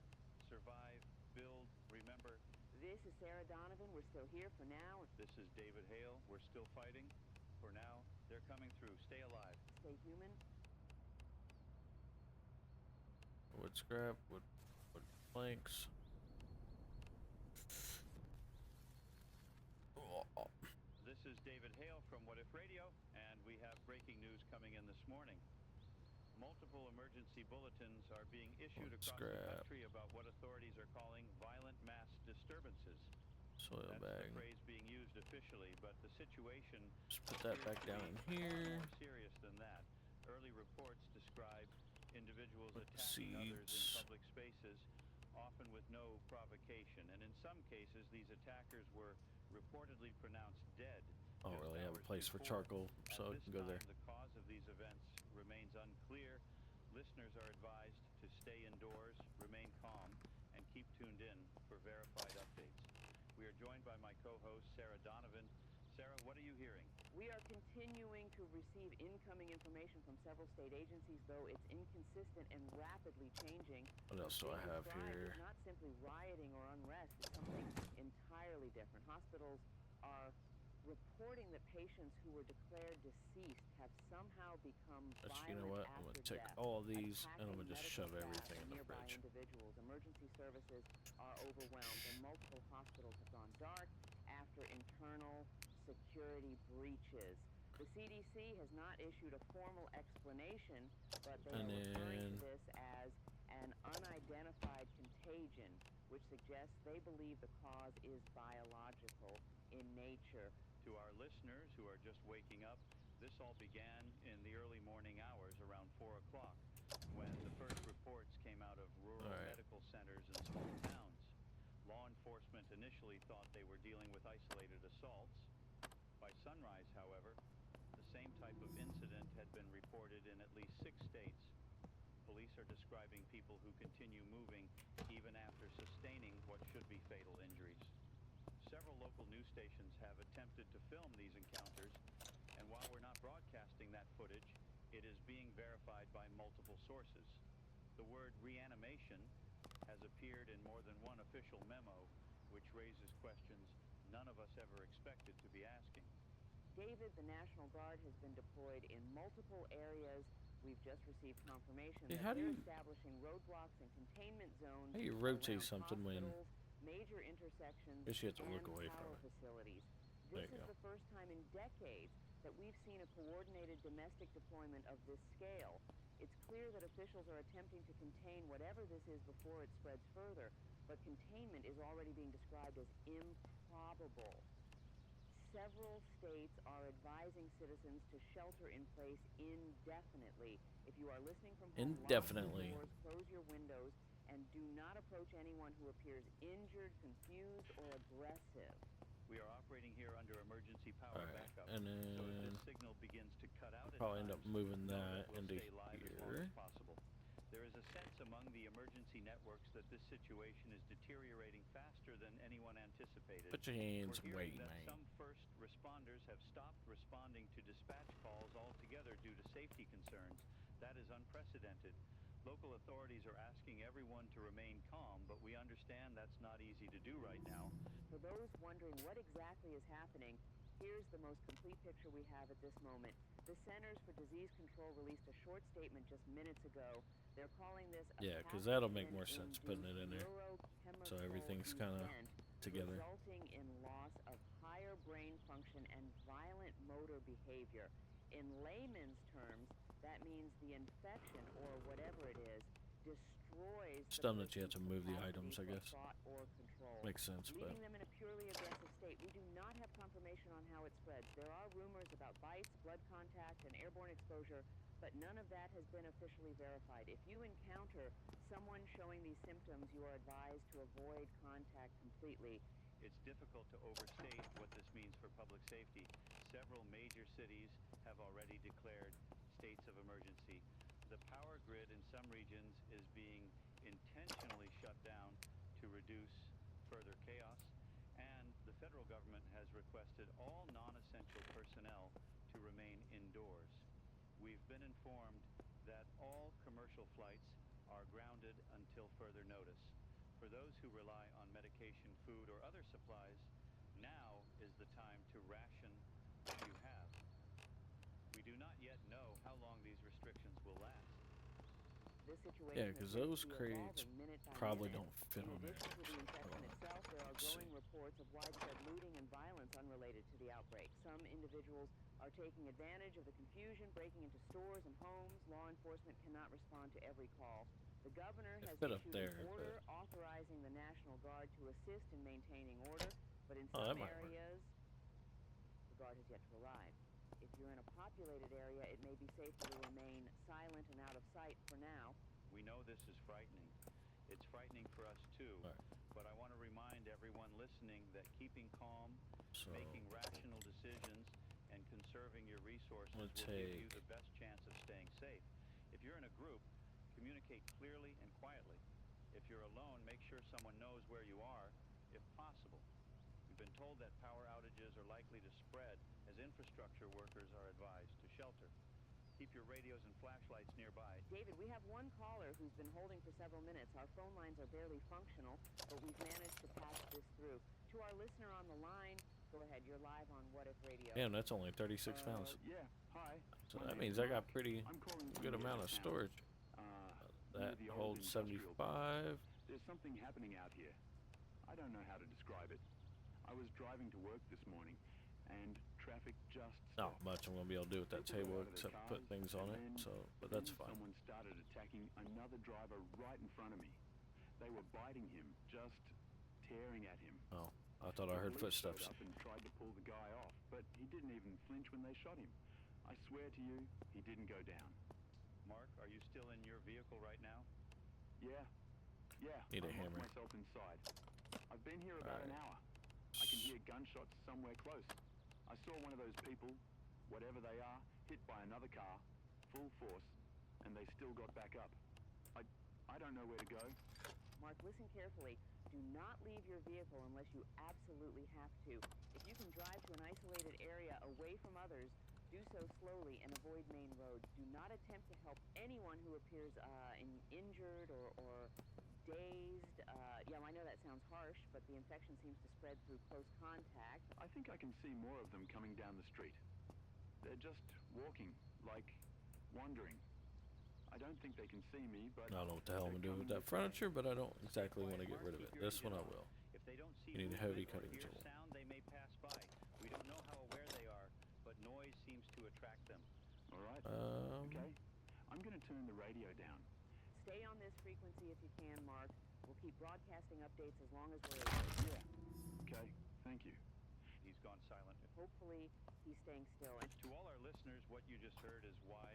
Speaker 1: Survive, build, remember.
Speaker 2: This is Sarah Donovan. We're still here for now.
Speaker 1: This is David Hale. We're still fighting. For now, they're coming through. Stay alive.
Speaker 2: Stay human.
Speaker 4: Wood scrap, wood planks.
Speaker 1: This is David Hale from What If Radio, and we have breaking news coming in this morning. Multiple emergency bulletins are being issued
Speaker 4: Let's
Speaker 1: across the
Speaker 4: grab
Speaker 1: country about what authorities are calling violent mass disturbances.
Speaker 4: soil
Speaker 1: That's
Speaker 4: bag.
Speaker 1: the phrase being used officially, but the situation
Speaker 4: Just put that
Speaker 1: appears
Speaker 4: back
Speaker 1: to
Speaker 4: down
Speaker 1: be
Speaker 4: in
Speaker 1: far
Speaker 4: here.
Speaker 1: more serious than that. Early reports describe individuals
Speaker 4: Put the
Speaker 1: attacking others in
Speaker 4: seeds.
Speaker 1: public spaces, often with no provocation. And in some cases, these attackers were reportedly pronounced dead.
Speaker 4: I don't
Speaker 1: just
Speaker 4: really have a
Speaker 1: hours
Speaker 4: place for
Speaker 1: before.
Speaker 4: charcoal,
Speaker 1: At
Speaker 4: so I
Speaker 1: this
Speaker 4: can go there.
Speaker 1: time, the cause of these events remains unclear. Listeners are advised to stay indoors, remain calm, and keep tuned in for verified updates. We are joined by my co-host, Sarah Donovan. Sarah, what are you hearing?
Speaker 2: We are continuing to receive incoming information from several state agencies, though it's inconsistent and rapidly changing.
Speaker 4: What else do I
Speaker 2: What's being
Speaker 4: have
Speaker 2: described
Speaker 4: here?
Speaker 2: is not simply rioting or unrest, it's something entirely different. Hospitals are reporting that patients who were declared deceased have somehow become
Speaker 4: Actually, you know
Speaker 2: violent
Speaker 4: what? I'm
Speaker 2: after
Speaker 4: gonna take
Speaker 2: death,
Speaker 4: all of these and I'm
Speaker 2: attacking
Speaker 4: gonna just
Speaker 2: medical
Speaker 4: shove
Speaker 2: staff
Speaker 4: everything
Speaker 2: and
Speaker 4: in the
Speaker 2: nearby
Speaker 4: fridge.
Speaker 2: individuals. Emergency services are overwhelmed, and multiple hospitals have gone dark after internal security breaches. The CDC has not issued a formal explanation, but they
Speaker 4: And
Speaker 2: are referring to
Speaker 4: then
Speaker 2: this as an unidentified contagion, which suggests they believe the cause is biological in nature.
Speaker 1: To our listeners who are just waking up, this all began in the early morning hours around 4 o'clock when the first reports came out of rural
Speaker 4: Alright.
Speaker 1: medical centers and small towns. Law enforcement initially thought they were dealing with isolated assaults. By sunrise, however, the same type of incident had been reported in at least 6 states. Police are describing people who continue moving even after sustaining what should be fatal injuries. Several local news stations have attempted to film these encounters, and while we're not broadcasting that footage, it is being verified by multiple sources. The word reanimation has appeared in more than one official memo, which raises questions none of us ever expected to be asking.
Speaker 2: David, the National Guard has been deployed in multiple areas. We've just received confirmation
Speaker 4: Hey,
Speaker 2: that
Speaker 4: how do
Speaker 2: they're
Speaker 4: you-
Speaker 2: establishing roadblocks and containment zones
Speaker 4: how do you rotate
Speaker 2: around
Speaker 4: something when-
Speaker 2: hospitals, major intersections,
Speaker 4: Guess you have to look
Speaker 2: and
Speaker 4: away from
Speaker 2: power
Speaker 4: it.
Speaker 2: facilities.
Speaker 4: There
Speaker 2: This
Speaker 4: you
Speaker 2: is
Speaker 4: go.
Speaker 2: the first time in decades that we've seen a coordinated domestic deployment of this scale. It's clear that officials are attempting to contain whatever this is before it spreads further, but containment is already being described as improbable. Several states are advising citizens to shelter in place indefinitely. If you are listening from home,
Speaker 4: Indefinitely.
Speaker 2: lock your doors, close your windows, and do not approach anyone who appears injured, confused, or aggressive.
Speaker 1: We are operating here under emergency power
Speaker 4: Alright,
Speaker 1: backup.
Speaker 4: and
Speaker 1: So if
Speaker 4: then
Speaker 1: this signal begins to cut out at
Speaker 4: probably end up
Speaker 1: times,
Speaker 4: moving
Speaker 1: know
Speaker 4: that
Speaker 1: we'll
Speaker 4: into
Speaker 1: stay live as long
Speaker 4: here.
Speaker 1: as possible. There is a sense among the emergency networks that this situation is deteriorating faster than anyone anticipated.
Speaker 4: Put your hands
Speaker 1: We're
Speaker 4: away,
Speaker 1: hearing that
Speaker 4: man.
Speaker 1: some first responders have stopped responding to dispatch calls altogether due to safety concerns. That is unprecedented. Local authorities are asking everyone to remain calm, but we understand that's not easy to do right now.
Speaker 2: For those wondering what exactly is happening, here's the most complete picture we have at this moment. The Centers for Disease Control released a short statement just minutes ago. They're calling this a
Speaker 4: Yeah, 'cause that'll make more
Speaker 2: pathogen-induced
Speaker 4: sense putting it in there.
Speaker 2: neurochemical
Speaker 4: So everything's kinda
Speaker 2: event
Speaker 4: together.
Speaker 2: resulting in loss of higher brain function and violent motor behavior. In layman's terms, that means the infection, or whatever it is, destroys
Speaker 4: It's
Speaker 2: the
Speaker 4: dumb that you have to
Speaker 2: person's
Speaker 4: move the
Speaker 2: capacity
Speaker 4: items, I
Speaker 2: for
Speaker 4: guess.
Speaker 2: thought or control,
Speaker 4: Makes sense, but
Speaker 2: leaving them in a purely aggressive state. We do not have confirmation on how it spreads. There are rumors about bites, blood contact, and airborne exposure, but none of that has been officially verified. If you encounter someone showing these symptoms, you are advised to avoid contact completely.
Speaker 1: It's difficult to overstate what this means for public safety. Several major cities have already declared states of emergency. The power grid in some regions is being intentionally shut down to reduce further chaos, and the federal government has requested all non-essential personnel to remain indoors. We've been informed that all commercial flights are grounded until further notice. For those who rely on medication, food, or other supplies, now is the time to ration what you have. We do not yet know how long these restrictions will last.
Speaker 2: This situation
Speaker 4: yeah, because
Speaker 2: appears
Speaker 4: those
Speaker 2: to be
Speaker 4: crates
Speaker 2: evolving minute by
Speaker 4: probably
Speaker 2: minute.
Speaker 4: don't fit
Speaker 2: In
Speaker 4: on there.
Speaker 2: addition to the infection
Speaker 4: Hold on.
Speaker 2: itself, there are
Speaker 4: Let's
Speaker 2: growing
Speaker 4: see.
Speaker 2: reports of widespread looting and violence unrelated to the outbreak. Some individuals are taking advantage of the confusion, breaking into stores and homes. Law enforcement cannot respond to every call. The governor has
Speaker 4: fit up
Speaker 2: issued
Speaker 4: there,
Speaker 2: an order
Speaker 4: but-
Speaker 2: authorizing the National Guard to assist in maintaining order, but in
Speaker 4: Oh,
Speaker 2: some
Speaker 4: that might work.
Speaker 2: areas, the Guard has yet to arrive. If you're in a populated area, it may be safer to remain silent and out of sight for now.
Speaker 1: We know this is frightening. It's frightening for us too.
Speaker 4: All right.
Speaker 1: But I want to remind everyone listening that keeping calm,
Speaker 4: So
Speaker 1: making rational decisions, and conserving your resources
Speaker 4: I'm
Speaker 1: will
Speaker 4: gonna
Speaker 1: give you
Speaker 4: take-
Speaker 1: the best chance of staying safe. If you're in a group, communicate clearly and quietly. If you're alone, make sure someone knows where you are, if possible. We've been told that power outages are likely to spread as infrastructure workers are advised to shelter. Keep your radios and flashlights nearby.
Speaker 2: David, we have one caller who's been holding for several minutes. Our phone lines are barely functional, but we've managed to patch this through. To our listener on the line, go ahead. You're live on What If Radio.
Speaker 4: damn, that's only 36 pounds.
Speaker 3: Yeah, hi.
Speaker 4: So
Speaker 3: My
Speaker 4: that
Speaker 3: name's
Speaker 4: means I got
Speaker 3: Mark.
Speaker 4: pretty
Speaker 3: I'm calling from
Speaker 4: good
Speaker 3: the
Speaker 4: amount
Speaker 3: edge
Speaker 4: of
Speaker 3: town.
Speaker 4: storage.
Speaker 3: Near
Speaker 4: That
Speaker 3: the old
Speaker 4: holds
Speaker 3: industrial park.
Speaker 4: 75.
Speaker 3: There's something happening out here. I don't know how to describe it. I was driving to work this morning, and traffic just
Speaker 4: Not
Speaker 3: stopped.
Speaker 4: much I'm gonna be able to do with that
Speaker 3: People got
Speaker 4: table
Speaker 3: out of their
Speaker 4: except put
Speaker 3: cars,
Speaker 4: things on
Speaker 3: and
Speaker 4: it.
Speaker 3: then-
Speaker 4: So, but that's
Speaker 3: then
Speaker 4: fine.
Speaker 3: Someone started attacking another driver right in front of me. They were biting him, just tearing at him.
Speaker 4: Oh, I thought I
Speaker 3: The
Speaker 4: heard
Speaker 3: police showed
Speaker 4: footsteps.
Speaker 3: up and tried to pull the guy off, but he didn't even flinch when they shot him. I swear to you, he didn't go down.
Speaker 1: Mark, are you still in your vehicle right now?
Speaker 3: Yeah,
Speaker 4: Need a
Speaker 3: I locked
Speaker 4: hammer.
Speaker 3: myself inside. I've been here about an hour. I can hear gunshots somewhere close. I saw one of those people, whatever they are, hit by another car, full force, and they still got back up. I don't know where to go.
Speaker 2: Mark, listen carefully. Do not leave your vehicle unless you absolutely have to. If you can drive to an isolated area away from others, do so slowly and avoid main roads. Do not attempt to help anyone who appears injured or dazed. Yeah, I know that sounds harsh, but the infection seems to spread through close contact.
Speaker 3: I think I can see more of them coming down the street. They're just walking, like wandering. I don't think they can see me, but
Speaker 4: I don't know what the hell I'm
Speaker 3: they're
Speaker 4: gonna do with
Speaker 3: coming
Speaker 4: that
Speaker 3: this way.
Speaker 4: furniture, but I don't exactly want to
Speaker 1: Quiet,
Speaker 4: get
Speaker 1: Mark.
Speaker 4: rid of
Speaker 1: Keep
Speaker 4: it.
Speaker 1: your
Speaker 4: This one I
Speaker 1: engine
Speaker 4: will.
Speaker 1: off. If they don't see
Speaker 4: You need
Speaker 1: movement
Speaker 4: heavy
Speaker 1: or
Speaker 4: cutting
Speaker 1: hear
Speaker 4: tool.
Speaker 1: sound, they may pass by. We don't know how aware they are, but noise seems to attract them.
Speaker 3: All right.
Speaker 4: Okay.
Speaker 3: I'm going to turn the radio down.
Speaker 2: Stay on this frequency if you can, Mark. We'll keep broadcasting updates as long as we're able.
Speaker 3: Yeah. Okay. Thank you.
Speaker 1: He's gone silent.
Speaker 2: Hopefully, he's staying still. And
Speaker 1: To all our listeners, what you just heard is why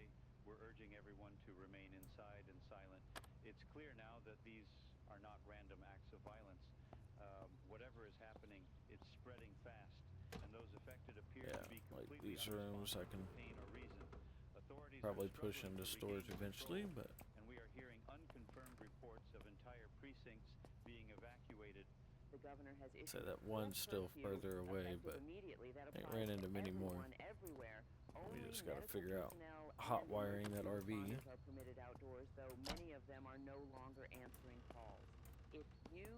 Speaker 1: we're urging everyone to remain inside and silent. It's clear now that these are not random acts of violence. Whatever is happening, it's spreading fast, and those affected appear
Speaker 4: Yeah,
Speaker 1: to be
Speaker 4: like
Speaker 1: completely
Speaker 4: these rooms I
Speaker 1: unresponsive
Speaker 4: can
Speaker 1: to pain or reason. Authorities
Speaker 4: probably
Speaker 1: are
Speaker 4: push
Speaker 1: struggling
Speaker 4: into
Speaker 1: to
Speaker 4: storage
Speaker 1: regain
Speaker 4: eventually,
Speaker 1: control,
Speaker 4: but
Speaker 1: and we are hearing unconfirmed reports of entire precincts being evacuated.
Speaker 2: the governor has issued
Speaker 4: say that
Speaker 2: a
Speaker 4: one's
Speaker 2: full
Speaker 4: still
Speaker 2: curfew
Speaker 4: further away,
Speaker 2: effective
Speaker 4: but
Speaker 2: immediately. That
Speaker 4: ain't
Speaker 2: applies
Speaker 4: ran
Speaker 2: to
Speaker 4: into many more.
Speaker 2: everyone, everywhere.
Speaker 4: We
Speaker 2: Only
Speaker 4: just gotta
Speaker 2: medical
Speaker 4: figure out
Speaker 2: personnel
Speaker 4: hot
Speaker 2: and
Speaker 4: wiring that
Speaker 2: emergency
Speaker 4: RV.
Speaker 2: responders are permitted outdoors, though many of them are no longer answering calls. If you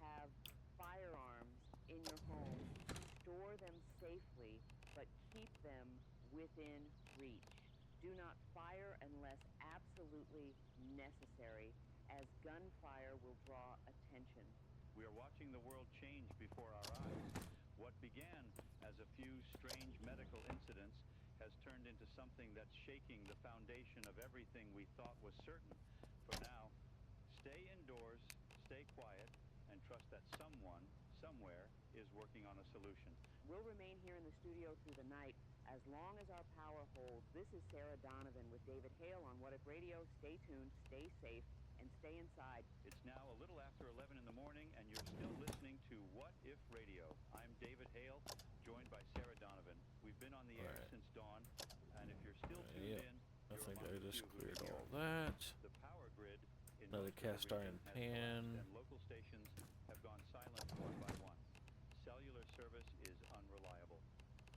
Speaker 2: have firearms in your home, store them safely, but keep them within reach. Do not fire unless absolutely necessary, as gunfire will draw attention.
Speaker 1: We are watching the world change before our eyes. What began as a few strange medical incidents has turned into something that's shaking the foundation of everything we thought was certain. For now, stay indoors, stay quiet, and trust that someone, somewhere, is working on a solution.
Speaker 2: We'll remain here in the studio through the night as long as our power holds. This is Sarah Donovan with David Hale on What If Radio. Stay tuned, stay safe, and stay inside.
Speaker 1: It's now a little after 11 in the morning, and you're still listening to What If Radio. I'm David Hale, joined by Sarah Donovan. We've been on the air
Speaker 4: Right.
Speaker 1: since dawn, and if you're still tuned
Speaker 4: Yep.
Speaker 1: in,
Speaker 4: I
Speaker 1: you're
Speaker 4: think
Speaker 1: among
Speaker 4: I
Speaker 1: the
Speaker 4: just
Speaker 1: few who
Speaker 4: cleared
Speaker 1: can hear
Speaker 4: all
Speaker 1: us.
Speaker 4: that.
Speaker 1: The power grid in
Speaker 4: Another
Speaker 1: most of the
Speaker 4: cast iron
Speaker 1: region has
Speaker 4: pan.
Speaker 1: collapsed, and local stations have gone silent one by one. Cellular service is unreliable.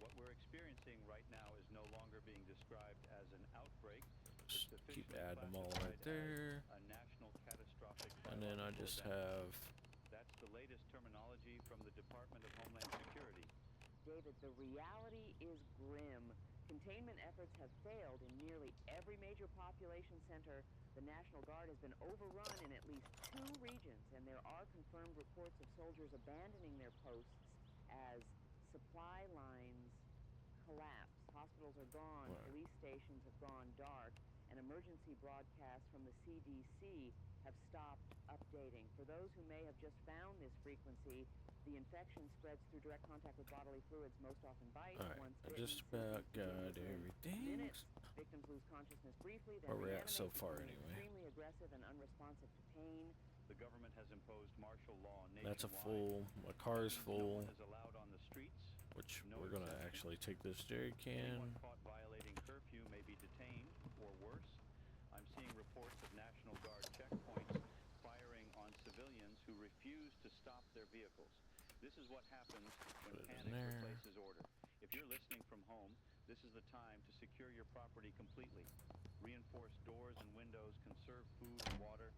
Speaker 1: What we're experiencing right now is no longer being described as an outbreak.
Speaker 4: Just
Speaker 1: It's
Speaker 4: keep
Speaker 1: officially
Speaker 4: adding them all
Speaker 1: classified
Speaker 4: right there.
Speaker 1: as a national catastrophic
Speaker 4: And then I
Speaker 1: biological
Speaker 4: just
Speaker 1: event.
Speaker 4: have
Speaker 1: That's the latest terminology from the Department of Homeland Security.
Speaker 2: David, the reality is grim. Containment efforts have failed in nearly every major population center. The National Guard has been overrun in at least 2 regions, and there are confirmed reports of soldiers abandoning their posts as supply lines collapse. hospitals are gone,
Speaker 4: Right.
Speaker 2: police stations have gone dark, and emergency broadcasts from the CDC have stopped updating. For those who may have just found this frequency, the infection spreads through direct contact with bodily fluids, most often bites.
Speaker 4: Alright,
Speaker 2: Once
Speaker 4: I
Speaker 2: bitten,
Speaker 4: just about
Speaker 2: symptoms begin
Speaker 4: got
Speaker 2: within
Speaker 4: everything.
Speaker 2: minutes. Victims lose consciousness briefly, then
Speaker 4: Where we're at so
Speaker 2: reanimate,
Speaker 4: far,
Speaker 2: becoming
Speaker 4: anyway.
Speaker 2: extremely aggressive and unresponsive to pain.
Speaker 1: The government has imposed martial law nationwide.
Speaker 4: That's a full. My car is
Speaker 1: No
Speaker 4: full,
Speaker 1: one is allowed on the streets.
Speaker 4: which
Speaker 1: No
Speaker 4: we're gonna
Speaker 1: exception.
Speaker 4: actually take this jerry
Speaker 1: Anyone
Speaker 4: can.
Speaker 1: caught violating curfew may be detained, or worse. I'm seeing reports of National Guard checkpoints firing on civilians who refuse to stop their vehicles. This is what happens when
Speaker 4: Put it in
Speaker 1: panic
Speaker 4: there.
Speaker 1: replaces order. If you're listening from home, this is the time to secure your property completely. Reinforce doors and windows, conserve food and water.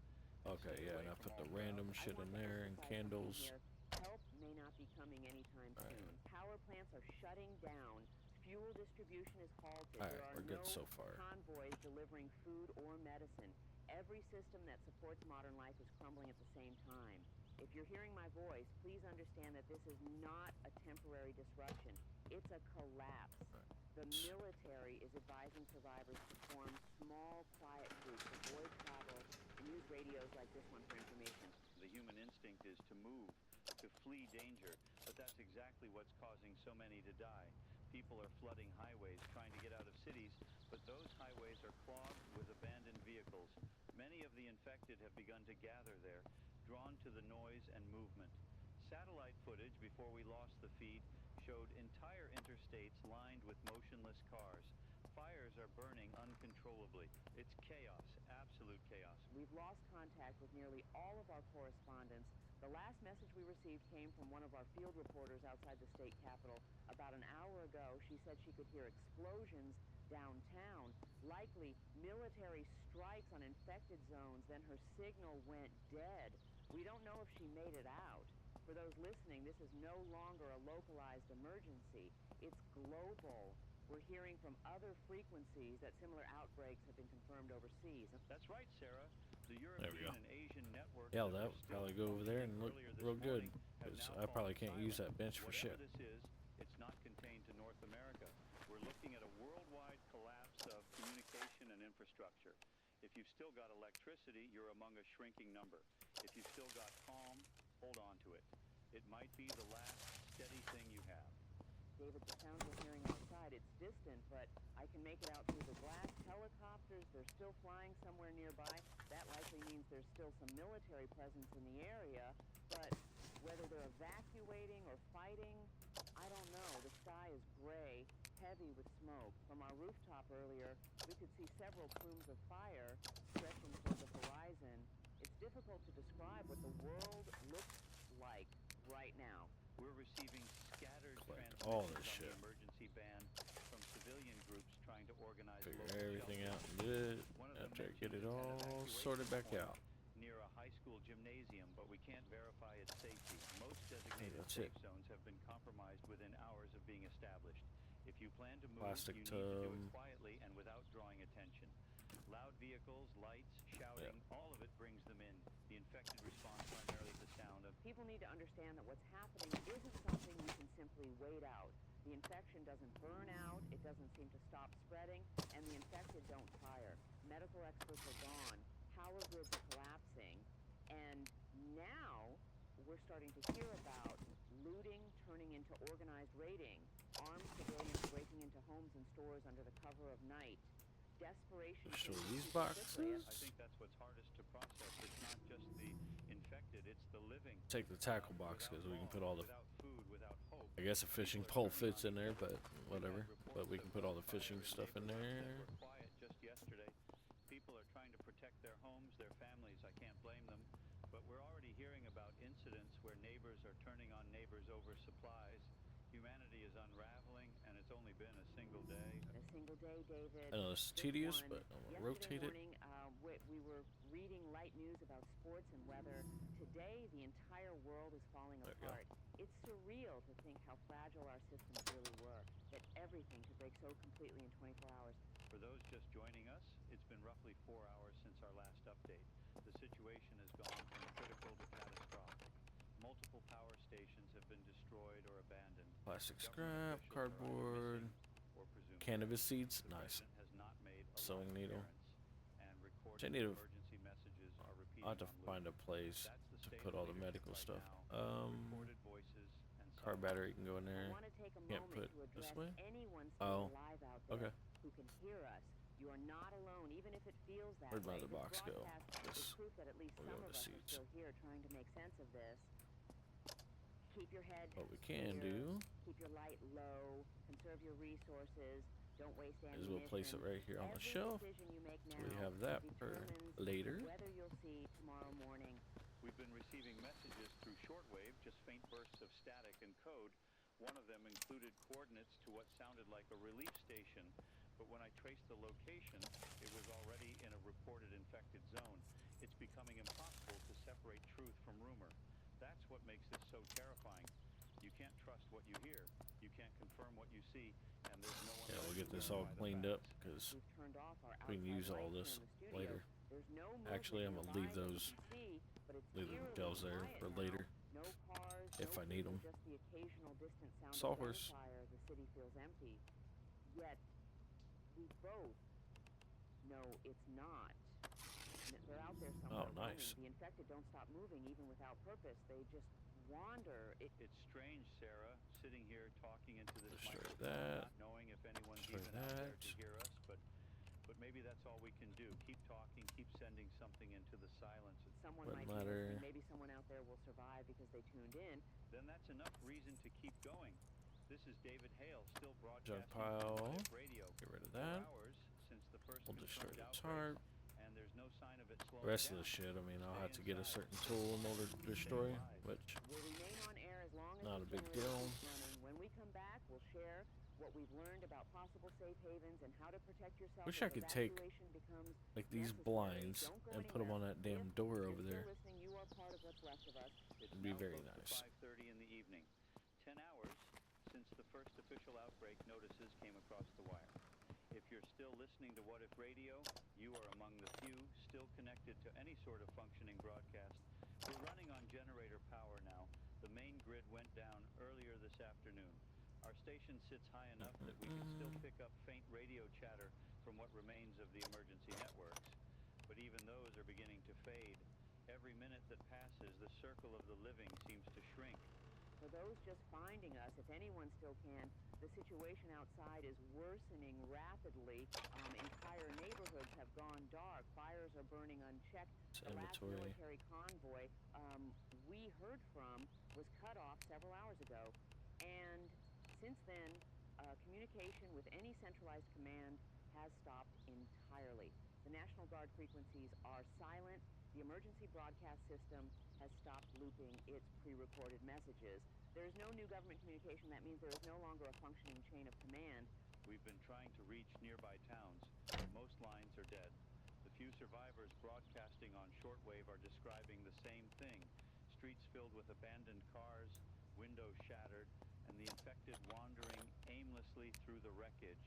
Speaker 1: and
Speaker 4: Okay,
Speaker 1: stay
Speaker 4: yeah,
Speaker 1: away
Speaker 4: and I
Speaker 1: from
Speaker 4: put
Speaker 1: all
Speaker 4: the
Speaker 1: crowds.
Speaker 4: random
Speaker 2: I
Speaker 4: shit
Speaker 2: want
Speaker 4: in
Speaker 2: to
Speaker 4: there and
Speaker 2: emphasize something
Speaker 4: candles.
Speaker 2: here. Help may not be coming anytime
Speaker 4: Alright.
Speaker 2: soon. Power plants are shutting down. Fuel distribution is halted.
Speaker 4: Alright,
Speaker 2: There are
Speaker 4: we're good
Speaker 2: no
Speaker 4: so far.
Speaker 2: convoys delivering food or medicine. Every system that supports modern life is crumbling at the same time. If you're hearing my voice, please understand that this is not a temporary disruption. It's a collapse. The military is advising survivors to form small, quiet groups, avoid travel, and use radios like this one for information.
Speaker 1: The human instinct is to move, to flee danger, but that's exactly what's causing so many to die. People are flooding highways, trying to get out of cities, but those highways are clogged with abandoned vehicles. Many of the infected have begun to gather there, drawn to the noise and movement. Satellite footage before we lost the feed showed entire interstates lined with motionless cars. Fires are burning uncontrollably. It's chaos, absolute chaos.
Speaker 2: We've lost contact with nearly all of our correspondents. The last message we received came from one of our field reporters outside the state capitol. About an hour ago, she said she could hear explosions downtown, likely military strikes on infected zones. Then her signal went dead. We don't know if she made it out. For those listening, this is no longer a localized emergency. It's global. We're hearing from other frequencies that similar outbreaks have been confirmed overseas.
Speaker 1: That's right, Sarah. The
Speaker 4: There we
Speaker 1: European
Speaker 4: go.
Speaker 1: and Asian networks
Speaker 4: Yeah,
Speaker 1: that
Speaker 4: that
Speaker 1: were
Speaker 4: would
Speaker 1: still
Speaker 4: probably go over there and
Speaker 1: functioning
Speaker 4: look
Speaker 1: earlier this
Speaker 4: real good.
Speaker 1: morning have
Speaker 4: Because
Speaker 1: now
Speaker 4: I probably
Speaker 1: fallen
Speaker 4: can't use
Speaker 1: silent.
Speaker 4: that bench for
Speaker 1: Whatever
Speaker 4: shit.
Speaker 1: this is, it's not contained to North America. We're looking at a worldwide collapse of communication and infrastructure. If you've still got electricity, you're among a shrinking number. If you've still got calm, hold on to it. It might be the last steady thing you have.
Speaker 2: David, the sound we're hearing outside, it's distant, but I can make it out through the glass. Helicopters, they're still flying somewhere nearby. That likely means there's still some military presence in the area, but whether they're evacuating or fighting, I don't know. The sky is gray, heavy with smoke. From our rooftop earlier, we could see several plumes of fire stretching toward the horizon. It's difficult to describe what the world looks like right now.
Speaker 1: We're receiving scattered
Speaker 4: Collect
Speaker 1: transmissions
Speaker 4: all
Speaker 1: on
Speaker 4: this
Speaker 1: the
Speaker 4: shit.
Speaker 1: emergency band from civilian groups trying to organize
Speaker 4: Figure
Speaker 1: local
Speaker 4: everything
Speaker 1: shelters.
Speaker 4: out and do it
Speaker 1: One of them
Speaker 4: after I get
Speaker 1: mentioned
Speaker 4: it
Speaker 1: an
Speaker 4: all
Speaker 1: evacuation
Speaker 4: sorted back
Speaker 1: point
Speaker 4: out.
Speaker 1: near a high school gymnasium, but we can't verify its safety. Most designated
Speaker 4: that's
Speaker 1: safe
Speaker 4: it.
Speaker 1: zones have been compromised within hours of being established. If you plan to move,
Speaker 4: Plastic
Speaker 1: you need to do it
Speaker 4: tub.
Speaker 1: quietly and without drawing attention. Loud vehicles, lights, shouting, all of it brings them in. The infected respond primarily to sound of
Speaker 2: People need to understand that what's happening isn't something you can simply wait out. The infection doesn't burn out, it doesn't seem to stop spreading, and the infected don't tire. Medical experts are gone, power grids are collapsing, and now we're starting to hear about looting turning into organized raiding, armed civilians breaking into homes and stores under the cover of night. Desperation
Speaker 4: So
Speaker 2: changes
Speaker 4: these
Speaker 2: people quickly.
Speaker 4: boxes,
Speaker 1: I think that's what's hardest to process. It's not just the infected, it's the living.
Speaker 4: take the tackle box
Speaker 1: Without
Speaker 4: because we can
Speaker 1: law,
Speaker 4: put all the.
Speaker 1: without food, without hope.
Speaker 4: I guess a fishing
Speaker 1: People are
Speaker 4: pole
Speaker 1: turning
Speaker 4: fits
Speaker 1: on
Speaker 4: in there,
Speaker 1: each other.
Speaker 4: but
Speaker 1: We had
Speaker 4: whatever. But we
Speaker 1: reports
Speaker 4: can put all
Speaker 1: of
Speaker 4: the fishing
Speaker 1: fire
Speaker 4: stuff in
Speaker 1: neighborhoods
Speaker 4: there.
Speaker 1: that were quiet just yesterday. People are trying to protect their homes, their families. I can't blame them. But we're already hearing about incidents where neighbors are turning on neighbors over supplies. Humanity is unraveling, and it's only been a single day.
Speaker 2: A single day, David.
Speaker 4: I know it's
Speaker 2: Just
Speaker 4: tedious,
Speaker 2: one.
Speaker 4: but I'm gonna
Speaker 2: Yesterday
Speaker 4: rotate it.
Speaker 2: morning, we were reading light news about sports and weather. Today, the entire world is falling
Speaker 4: There we go.
Speaker 2: apart. It's surreal to think how fragile our systems really were, that everything could break so completely in 24 hours.
Speaker 1: For those just joining us, it's been roughly 4 hours since our last update. The situation has gone from critical to catastrophic. Multiple power stations have been destroyed or abandoned.
Speaker 4: Plastic
Speaker 1: Government
Speaker 4: scrap,
Speaker 1: officials are either
Speaker 4: cardboard,
Speaker 1: missing or presumed
Speaker 4: cannabis seeds. Nice.
Speaker 1: Has not made a
Speaker 4: Sewing
Speaker 1: lot of
Speaker 4: needle.
Speaker 1: appearance, and recorded
Speaker 4: I need to.
Speaker 1: emergency messages are repeating
Speaker 4: I'll have to
Speaker 1: on loop.
Speaker 4: find a place
Speaker 1: That's the
Speaker 4: to
Speaker 1: state
Speaker 4: put
Speaker 1: of
Speaker 4: all the
Speaker 1: leadership
Speaker 4: medical
Speaker 1: right
Speaker 4: stuff.
Speaker 1: now. Recorded voices and
Speaker 4: Car
Speaker 1: silence.
Speaker 4: battery can go in
Speaker 2: I
Speaker 4: there.
Speaker 2: want to take a
Speaker 4: Can't
Speaker 2: moment
Speaker 4: put
Speaker 2: to
Speaker 4: this
Speaker 2: address
Speaker 4: way.
Speaker 2: anyone still
Speaker 4: Oh,
Speaker 2: alive out there
Speaker 4: okay.
Speaker 2: who can hear us. You are not alone, even if it feels that
Speaker 4: Where'd my
Speaker 2: way.
Speaker 4: other
Speaker 2: This
Speaker 4: box go?
Speaker 2: broadcast is
Speaker 4: This.
Speaker 2: proof that at least
Speaker 4: We'll
Speaker 2: some
Speaker 4: go
Speaker 2: of
Speaker 4: with
Speaker 2: us
Speaker 4: the
Speaker 2: are
Speaker 4: seeds.
Speaker 2: still here trying to make sense of this. Keep your head
Speaker 4: What we can
Speaker 2: clear,
Speaker 4: do
Speaker 2: keep your light low, conserve your resources, don't waste
Speaker 4: is
Speaker 2: ammunition.
Speaker 4: we'll place it right here on the
Speaker 2: Every
Speaker 4: shelf.
Speaker 2: decision you make now
Speaker 4: We have that for
Speaker 2: determines
Speaker 4: later.
Speaker 2: whether you'll see tomorrow morning.
Speaker 1: We've been receiving messages through shortwave, just faint bursts of static and code. One of them included coordinates to what sounded like a relief station, but when I traced the location, it was already in a reported infected zone. It's becoming impossible to separate truth from rumor. That's what makes this so terrifying. You can't trust what you hear. You can't confirm what you see, and there's no one.
Speaker 4: Yeah,
Speaker 1: there
Speaker 4: we'll
Speaker 1: to
Speaker 4: get this all
Speaker 1: verify the
Speaker 4: cleaned up
Speaker 1: facts.
Speaker 4: because
Speaker 2: We've turned off our
Speaker 4: we can
Speaker 2: outside
Speaker 4: use all
Speaker 2: lights
Speaker 4: this
Speaker 2: here in the studio.
Speaker 4: later.
Speaker 2: There's no
Speaker 4: Actually, I'm
Speaker 2: movement
Speaker 4: gonna leave
Speaker 2: nearby that you
Speaker 4: those.
Speaker 2: can see, but it's
Speaker 4: Leave the
Speaker 2: eerily
Speaker 4: bells there
Speaker 2: quiet
Speaker 4: for
Speaker 2: now.
Speaker 4: later.
Speaker 2: No cars,
Speaker 4: If
Speaker 2: no
Speaker 4: I need
Speaker 2: people,
Speaker 4: 'em.
Speaker 2: just the occasional distant sound of
Speaker 4: Sawhorse.
Speaker 2: gunfire. The city feels empty. Yet we both know it's not. And they're out there somewhere
Speaker 4: Oh, nice.
Speaker 2: roaming. The infected don't stop moving even without purpose. They just wander.
Speaker 1: It's strange, Sarah, sitting here talking into this
Speaker 4: Destroy
Speaker 1: microphone,
Speaker 4: that.
Speaker 1: not knowing if anyone's
Speaker 4: Destroy
Speaker 1: even out there
Speaker 4: that.
Speaker 1: to hear us, but maybe that's all we can do. Keep talking, keep sending something into the silence.
Speaker 2: Someone
Speaker 4: Wouldn't
Speaker 2: might be
Speaker 4: matter.
Speaker 2: listening. Maybe someone out there will survive because they tuned in.
Speaker 1: Then that's enough reason to keep going. This is David Hale, still
Speaker 4: Junk
Speaker 1: broadcasting from
Speaker 4: pile.
Speaker 1: What If Radio.
Speaker 4: Get rid of
Speaker 1: 4
Speaker 4: that.
Speaker 1: hours since the first
Speaker 4: We'll destroy
Speaker 1: confirmed
Speaker 4: the
Speaker 1: outbreak,
Speaker 4: tarp.
Speaker 1: and there's no sign of it slowing
Speaker 4: The rest of
Speaker 1: down.
Speaker 4: the shit, I mean, I'll
Speaker 1: Stay
Speaker 4: have to get a
Speaker 1: inside.
Speaker 4: certain tool in order to destroy, which
Speaker 2: We'll remain on air as long as
Speaker 4: Not
Speaker 2: this
Speaker 4: a big
Speaker 2: generator
Speaker 4: deal.
Speaker 2: keeps running. When we come back, we'll share what we've learned about possible safe havens and how to protect yourself.
Speaker 4: Wish
Speaker 2: if
Speaker 4: I could take,
Speaker 2: evacuation becomes
Speaker 4: like these
Speaker 2: necessary.
Speaker 4: blinds
Speaker 2: Don't go
Speaker 4: and put them on
Speaker 2: anywhere.
Speaker 4: that damn
Speaker 2: If
Speaker 4: door
Speaker 2: you're
Speaker 4: over
Speaker 2: still
Speaker 4: there.
Speaker 2: listening, you are part of what's left of us.
Speaker 1: It's
Speaker 4: It'd be
Speaker 1: now
Speaker 4: very
Speaker 1: close
Speaker 4: nice.
Speaker 1: to 5:30 in the evening. 10 hours since the first official outbreak notices came across the wire. If you're still listening to What If Radio, you are among the few still connected to any sort of functioning broadcast. We're running on generator power now. The main grid went down earlier this afternoon. Our station sits high enough that we can still pick up faint radio chatter from what remains of the emergency networks. But even those are beginning to fade. Every minute that passes, the circle of the living seems to shrink.
Speaker 2: For those just finding us, if anyone still can, the situation outside is worsening rapidly. Entire neighborhoods have gone dark. Fires are burning unchecked.
Speaker 4: It's
Speaker 2: The last
Speaker 4: inventory.
Speaker 2: military convoy we heard from was cut off several hours ago. And since then, communication with any centralized command has stopped entirely. The National Guard frequencies are silent. The emergency broadcast system has stopped looping its pre-recorded messages. There is no new government communication. That means there is no longer a functioning chain of command.
Speaker 1: We've been trying to reach nearby towns. Most lines are dead. The few survivors broadcasting on shortwave are describing the same thing. Streets filled with abandoned cars, windows shattered, and the infected wandering aimlessly through the wreckage.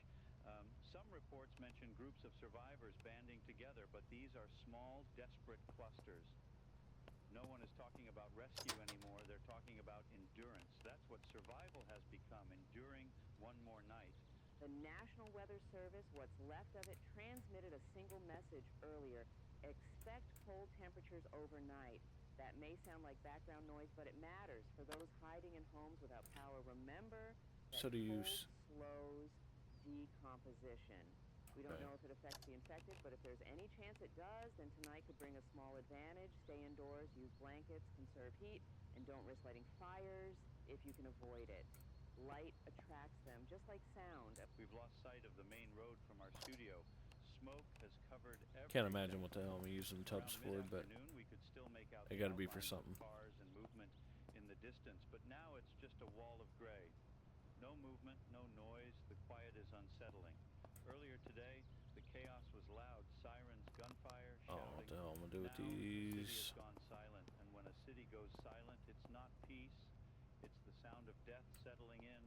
Speaker 1: Some reports mention groups of survivors banding together, but these are small, desperate clusters. No one is talking about rescue anymore. They're talking about endurance. That's what survival has become, enduring one more night.
Speaker 2: The National Weather Service, what's left of it, transmitted a single message earlier. Expect cold temperatures overnight. That may sound like background noise, but it matters for those hiding in homes without power. Remember that
Speaker 4: So do you
Speaker 2: cold slows decomposition. We don't
Speaker 4: Okay.
Speaker 2: know if it affects the infected, but if there's any chance it does, then tonight could bring a small advantage. Stay indoors, use blankets, conserve heat, and don't risk lighting fires if you can avoid it. Light attracts them, just like sound.
Speaker 1: We've lost sight of the main road from our studio. Smoke has covered everything.
Speaker 4: Can't imagine what the hell I'm using tubs for,
Speaker 1: Around
Speaker 4: but
Speaker 1: mid-afternoon, we could still make out
Speaker 4: it
Speaker 1: the
Speaker 4: gotta be for
Speaker 1: outlines
Speaker 4: something.
Speaker 1: of cars and movement in the distance, but now it's just a wall of gray. No movement, no noise. The quiet is unsettling. Earlier today, the chaos was loud. Sirens, gunfire,
Speaker 4: Oh,
Speaker 1: shouting.
Speaker 4: what the hell am I gonna do with
Speaker 1: Now, the city has
Speaker 4: these?
Speaker 1: gone silent, and when a city goes silent, it's not peace. It's the sound of death settling in.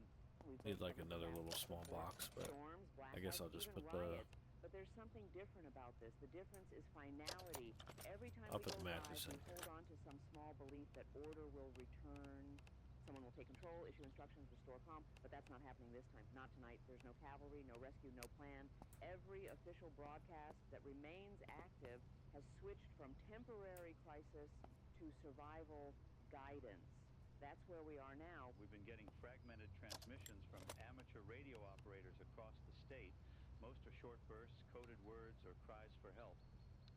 Speaker 4: Need like another little small box, but
Speaker 2: Storms,
Speaker 4: I guess
Speaker 2: blackouts,
Speaker 4: I'll just
Speaker 2: even
Speaker 4: put the.
Speaker 2: riots. But there's something different about this. The difference is finality. Every time
Speaker 4: I'll
Speaker 2: we
Speaker 4: put
Speaker 2: go
Speaker 4: the mattress
Speaker 2: live,
Speaker 4: in.
Speaker 2: we hold on to some small belief that order will return. Someone will take control, issue instructions, restore calm, but that's not happening this time. Not tonight. There's no cavalry, no rescue, no plan. Every official broadcast that remains active has switched from temporary crisis to survival guidance. That's where we are now.
Speaker 1: We've been getting fragmented transmissions from amateur radio operators across the state. Most are short bursts, coded words, or cries for help.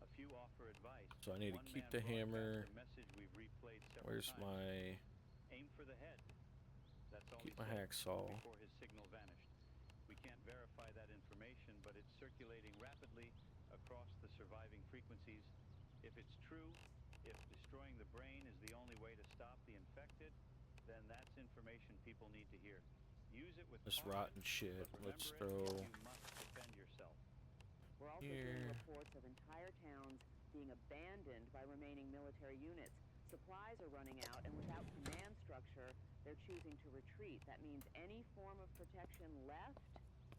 Speaker 1: A few offer advice.
Speaker 4: So I need to
Speaker 1: One
Speaker 4: keep
Speaker 1: man
Speaker 4: the
Speaker 1: broadcast
Speaker 4: hammer.
Speaker 1: a message we've replayed several
Speaker 4: Where's
Speaker 1: times.
Speaker 4: my...
Speaker 1: Aim for the head. That's all
Speaker 4: Keep
Speaker 1: he
Speaker 4: my
Speaker 1: said
Speaker 4: hacksaw.
Speaker 1: before his signal vanished. We can't verify that information, but it's circulating rapidly across the surviving frequencies. If it's true, if destroying the brain is the only way to stop the infected, then that's information people need to hear. Use it with
Speaker 4: This
Speaker 1: caution,
Speaker 4: rotten shit.
Speaker 1: but
Speaker 4: Let's
Speaker 1: remember
Speaker 4: throw
Speaker 1: it if you must defend yourself.
Speaker 2: We're also getting
Speaker 4: here.
Speaker 2: reports of entire towns being abandoned by remaining military units. Supplies are running out, and without command structure, they're choosing to retreat. That means any form of protection left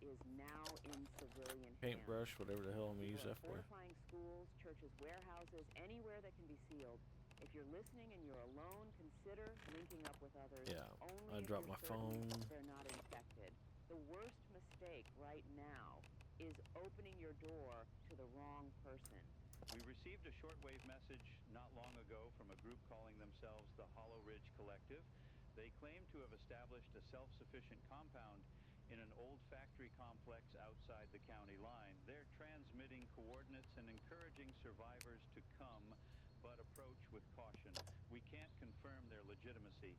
Speaker 2: is now in civilian hands.
Speaker 4: Paintbrush, whatever the hell I'm gonna use
Speaker 2: People
Speaker 4: that
Speaker 2: are
Speaker 4: for.
Speaker 2: fortifying schools, churches, warehouses, anywhere that can be sealed. If you're listening and you're alone, consider linking up with others.
Speaker 4: Yeah,
Speaker 2: Only
Speaker 4: I
Speaker 2: if
Speaker 4: dropped
Speaker 2: you're
Speaker 4: my
Speaker 2: certain
Speaker 4: phone.
Speaker 2: they're not infected. The worst mistake right now is opening your door to the wrong person.
Speaker 1: We received a shortwave message not long ago from a group calling themselves the Hollow Ridge Collective. They claim to have established a self-sufficient compound in an old factory complex outside the county line. They're transmitting coordinates and encouraging survivors to come, but approach with caution. We can't confirm their legitimacy.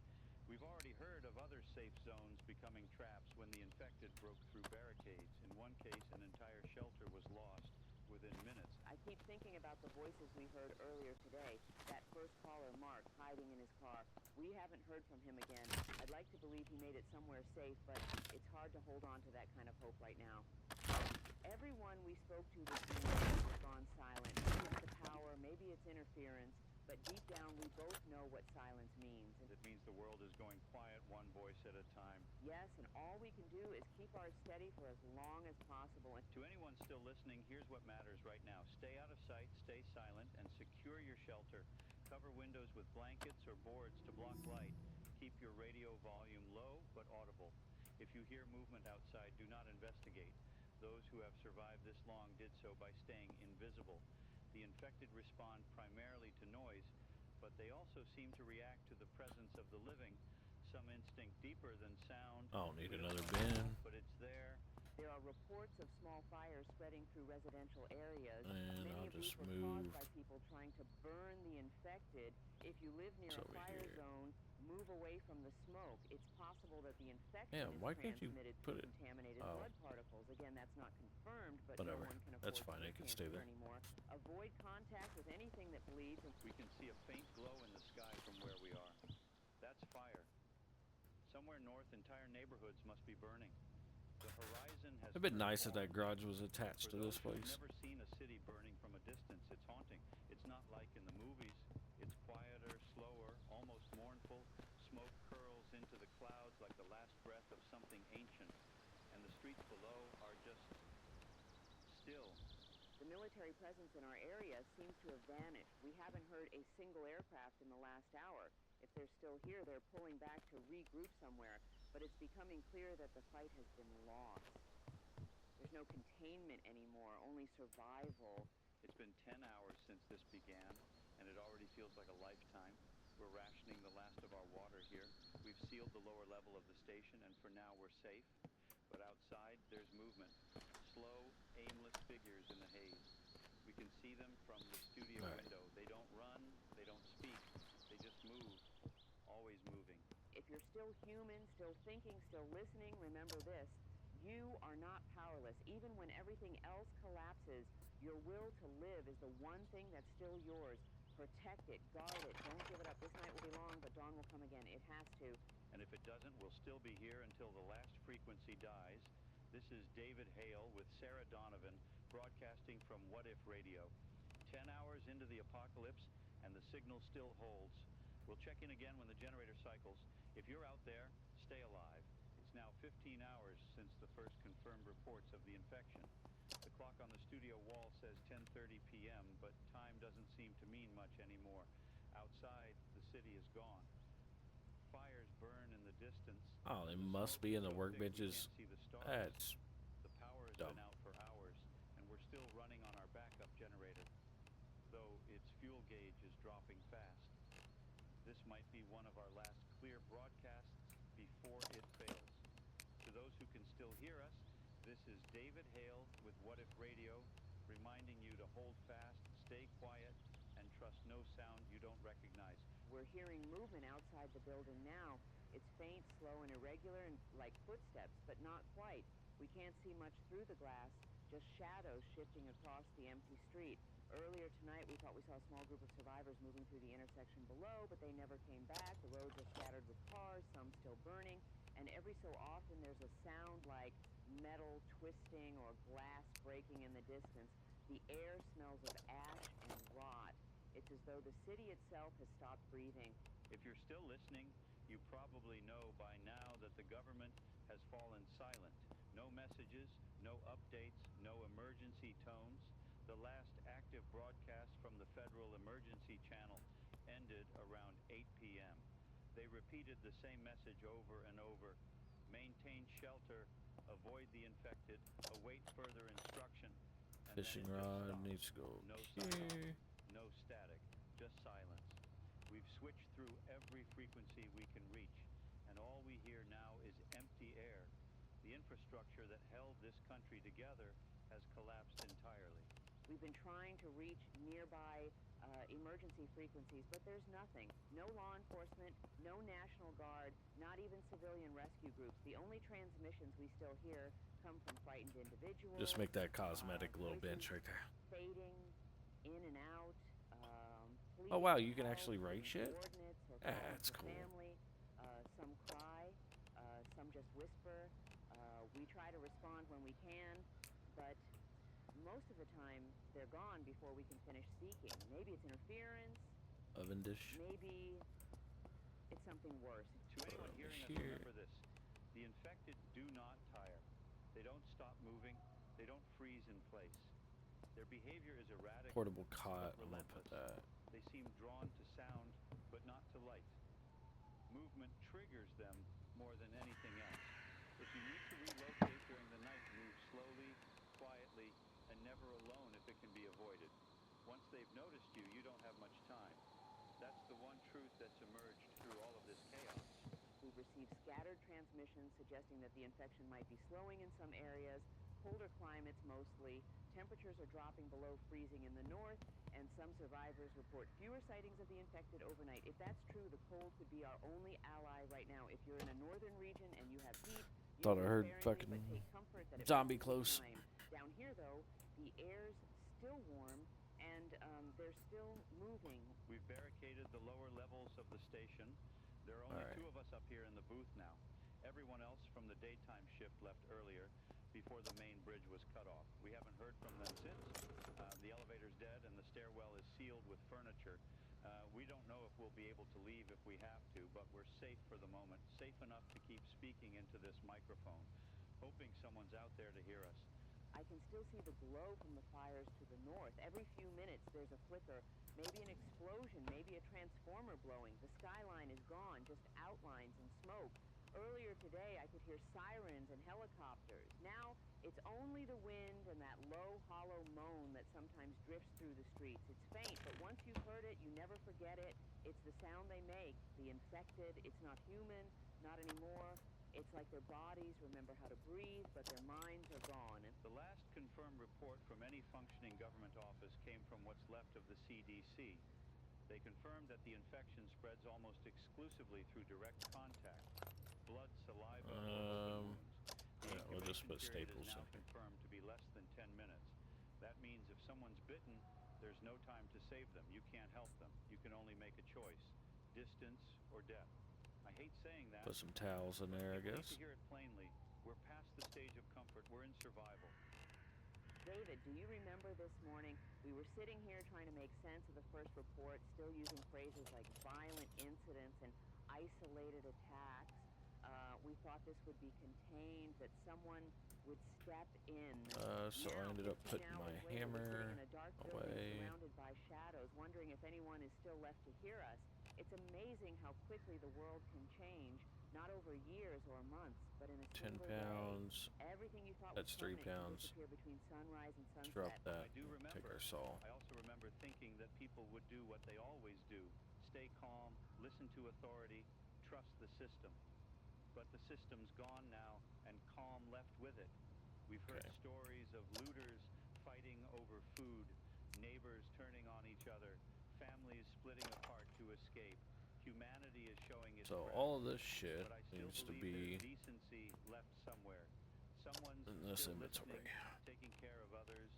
Speaker 1: We've already heard of other safe zones becoming traps when the infected broke through barricades. In one case, an entire shelter was lost within minutes.
Speaker 2: I keep thinking about the voices we heard earlier today. That first caller, Mark, hiding in his car. We haven't heard from him again. I'd like to believe he made it somewhere safe, but it's hard to hold on to that kind of hope right now. Everyone we spoke to this morning has gone silent. Maybe it's the power, maybe it's interference, but deep down we both know what silence means. And
Speaker 1: It means the world is going quiet, one voice at a time.
Speaker 2: yes, and all we can do is keep ours steady for as long as possible. And
Speaker 1: To anyone still listening, here's what matters right now. Stay out of sight, stay silent, and secure your shelter. Cover windows with blankets or boards to block light. Keep your radio volume low but audible. If you hear movement outside, do not investigate. Those who have survived this long did so by staying invisible. The infected respond primarily to noise, but they also seem to react to the presence of the living, some instinct deeper than sound.
Speaker 4: I don't need
Speaker 1: We
Speaker 4: another
Speaker 1: know
Speaker 4: bin.
Speaker 1: how, but it's there.
Speaker 2: there are reports of small fires spreading through residential areas.
Speaker 4: And
Speaker 2: Many
Speaker 4: I'll
Speaker 2: of these
Speaker 4: just
Speaker 2: were
Speaker 4: move.
Speaker 2: caused by people trying to burn the infected. If you live near
Speaker 4: It's
Speaker 2: a
Speaker 4: over
Speaker 2: fire
Speaker 4: here.
Speaker 2: zone, move away from the smoke. It's possible that the infection
Speaker 4: Damn,
Speaker 2: is
Speaker 4: why can't you
Speaker 2: transmitted
Speaker 4: put
Speaker 2: through
Speaker 4: it-
Speaker 2: contaminated
Speaker 4: oh.
Speaker 2: blood particles. Again, that's not confirmed, but
Speaker 4: Whatever.
Speaker 2: no one can afford
Speaker 4: That's
Speaker 2: to
Speaker 4: fine.
Speaker 2: get
Speaker 4: It can stay
Speaker 2: cancer
Speaker 4: there.
Speaker 2: anymore. Avoid contact with anything that bleeds. And
Speaker 1: We can see a faint glow in the sky from where we are. That's fire. Somewhere north, entire neighborhoods must be burning. The horizon has
Speaker 4: It'd been
Speaker 1: turned
Speaker 4: nice if that
Speaker 1: black.
Speaker 4: garage was attached
Speaker 1: For
Speaker 4: to this
Speaker 1: those who've
Speaker 4: place.
Speaker 1: never seen a city burning from a distance, it's haunting. It's not like in the movies. It's quieter, slower, almost mournful. Smoke curls into the clouds like the last breath of something ancient. And the streets below are just still.
Speaker 2: the military presence in our area seems to have vanished. We haven't heard a single aircraft in the last hour. If they're still here, they're pulling back to regroup somewhere. But it's becoming clear that the fight has been lost. There's no containment anymore, only survival.
Speaker 1: It's been 10 hours since this began, and it already feels like a lifetime. We're rationing the last of our water here. We've sealed the lower level of the station, and for now we're safe. But outside, there's movement. Slow, aimless figures in the haze. We can see them from the studio
Speaker 4: All right.
Speaker 1: window. They don't run, they don't speak, they just move, always moving.
Speaker 2: If you're still human, still thinking, still listening, remember this. You are not powerless. Even when everything else collapses, your will to live is the one thing that's still yours. Protect it, guard it, don't give it up. This night will be long, but dawn will come again. It has to.
Speaker 1: And if it doesn't, we'll still be here until the last frequency dies. This is David Hale with Sarah Donovan, broadcasting from What If Radio. 10 hours into the apocalypse, and the signal still holds. We'll check in again when the generator cycles. If you're out there, stay alive. It's now 15 hours since the first confirmed reports of the infection. The clock on the studio wall says 10:30 p.m., but time doesn't seem to mean much anymore. Outside, the city is gone. fires burn in the distance.
Speaker 4: Oh, they
Speaker 1: The
Speaker 4: must
Speaker 1: smoke
Speaker 4: be
Speaker 1: is
Speaker 4: in the
Speaker 1: so thick we
Speaker 4: workbenches.
Speaker 1: can't see the stars.
Speaker 4: That's
Speaker 1: The power has
Speaker 4: dumb.
Speaker 1: been out for hours, and we're still running on our backup generator, though its fuel gauge is dropping fast. This might be one of our last clear broadcasts before it fails. To those who can still hear us, this is David Hale with What If Radio, reminding you to hold fast, stay quiet, and trust no sound you don't recognize.
Speaker 2: We're hearing movement outside the building now. It's faint, slow, and irregular, and like footsteps, but not quite. We can't see much through the glass, just shadows shifting across the empty street. Earlier tonight, we thought we saw a small group of survivors moving through the intersection below, but they never came back. The roads are scattered with cars, some still burning, and every so often there's a sound like metal twisting or glass breaking in the distance. The air smells of ash and rot. It's as though the city itself has stopped breathing.
Speaker 1: If you're still listening, you probably know by now that the government has fallen silent. No messages, no updates, no emergency tones. The last active broadcast from the Federal Emergency Channel ended around 8 p.m. They repeated the same message over and over. Maintain shelter, avoid the infected, await further instruction. And
Speaker 4: fishing
Speaker 1: then it just
Speaker 4: rod
Speaker 1: stopped.
Speaker 4: needs to go
Speaker 1: No
Speaker 4: here.
Speaker 1: sign-off, no static, just silence. We've switched through every frequency we can reach, and all we hear now is empty air. The infrastructure that held this country together has collapsed entirely.
Speaker 2: We've been trying to reach nearby emergency frequencies, but there's nothing. No law enforcement, no National Guard, not even civilian rescue groups. The only transmissions we still hear come from frightened individuals.
Speaker 4: Just make that cosmetic little bench
Speaker 2: voices
Speaker 4: right there.
Speaker 2: fading in and out.
Speaker 4: Oh wow,
Speaker 2: pleading
Speaker 4: you can
Speaker 2: for
Speaker 4: actually
Speaker 2: help,
Speaker 4: write
Speaker 2: giving
Speaker 4: shit?
Speaker 2: coordinates or
Speaker 4: Ah,
Speaker 2: calling
Speaker 4: that's
Speaker 2: for
Speaker 4: cool.
Speaker 2: family. Some cry, some just whisper. We try to respond when we can, but most of the time they're gone before we can finish speaking. Maybe it's interference,
Speaker 4: Oven dish.
Speaker 2: maybe it's something worse.
Speaker 1: To anyone hearing us,
Speaker 4: Here.
Speaker 1: remember this. The infected do not tire. They don't stop moving. They don't freeze in place. Their behavior is erratic,
Speaker 4: Portable cot.
Speaker 1: but
Speaker 4: I'm gonna put
Speaker 1: relentless.
Speaker 4: that.
Speaker 1: They seem drawn to sound, but not to light. Movement triggers them more than anything else. If you need to relocate during the night, move slowly, quietly, and never alone if it can be avoided. Once they've noticed you, you don't have much time. That's the one truth that's emerged through all of this chaos.
Speaker 2: We've received scattered transmissions suggesting that the infection might be slowing in some areas, colder climates mostly. Temperatures are dropping below freezing in the north, and some survivors report fewer sightings of the infected overnight. If that's true, the cold could be our only ally right now. If you're in a northern region and you have heat, you
Speaker 4: Thought I
Speaker 2: feel
Speaker 4: heard
Speaker 2: sparingly,
Speaker 4: fucking
Speaker 2: but take comfort that it
Speaker 4: zombie
Speaker 2: will take
Speaker 4: close.
Speaker 2: time. Down here, though, the air's still warm, and they're still moving.
Speaker 1: We've barricaded the lower levels of the station. There are only
Speaker 4: Alright.
Speaker 1: two of us up here in the booth now. Everyone else from the daytime shift left earlier before the main bridge was cut off. We haven't heard from them since. The elevator's dead and the stairwell is sealed with furniture. We don't know if we'll be able to leave if we have to, but we're safe for the moment, safe enough to keep speaking into this microphone, hoping someone's out there to hear us.
Speaker 2: I can still see the glow from the fires to the north. Every few minutes there's a flicker, maybe an explosion, maybe a transformer blowing. The skyline is gone, just outlines and smoke. Earlier today I could hear sirens and helicopters. Now it's only the wind and that low, hollow moan that sometimes drifts through the streets. It's faint, but once you've heard it, you never forget it. It's the sound they make. The infected, it's not human, not anymore. It's like their bodies remember how to breathe, but their minds are gone.
Speaker 1: The last confirmed report from any functioning government office came from what's left of the CDC. They confirmed that the infection spreads almost exclusively through direct contact, blood, saliva, or open wounds. The
Speaker 4: Yeah, we'll just
Speaker 1: incubation
Speaker 4: put
Speaker 1: period is
Speaker 4: staples
Speaker 1: now
Speaker 4: in here.
Speaker 1: confirmed to be less than 10 minutes. That means if someone's bitten, there's no time to save them. You can't help them. You can only make a choice, distance or death. I hate saying that.
Speaker 4: Put some towels in there, I
Speaker 1: People need
Speaker 4: guess.
Speaker 1: to hear it plainly. We're past the stage of comfort. We're in survival.
Speaker 2: David, do you remember this morning? We were sitting here trying to make sense of the first report, still using phrases like violent incidents and isolated attacks. We thought this would be contained, that someone would step in.
Speaker 4: So I
Speaker 2: Now,
Speaker 4: ended up
Speaker 2: 15
Speaker 4: putting
Speaker 2: hours
Speaker 4: my
Speaker 2: later, we're
Speaker 4: hammer
Speaker 2: sitting in a dark building
Speaker 4: away.
Speaker 2: surrounded by shadows, wondering if anyone is still left to hear us. It's amazing how quickly the world can change, not over years or months, but in a
Speaker 4: 10
Speaker 2: single
Speaker 4: pounds.
Speaker 2: day. Everything you thought
Speaker 4: That's
Speaker 2: was
Speaker 4: 3
Speaker 2: permanent can
Speaker 4: pounds.
Speaker 2: disappear between sunrise and
Speaker 4: Let's
Speaker 2: sunset.
Speaker 4: drop that.
Speaker 1: I do
Speaker 4: and
Speaker 1: remember.
Speaker 4: Take our saw.
Speaker 1: I also remember thinking that people would do what they always do. Stay calm, listen to authority, trust the system. But the system's gone now, and calm left with it. We've heard
Speaker 4: Okay.
Speaker 1: stories of looters fighting over food, neighbors turning on each other, families splitting apart to escape. Humanity is showing its
Speaker 4: So
Speaker 1: breath.
Speaker 4: all of this shit
Speaker 1: But I still
Speaker 4: needs to
Speaker 1: believe
Speaker 4: be
Speaker 1: there's decency left somewhere. Someone's
Speaker 4: in this
Speaker 1: still
Speaker 4: inventory.
Speaker 1: listening, taking care of others,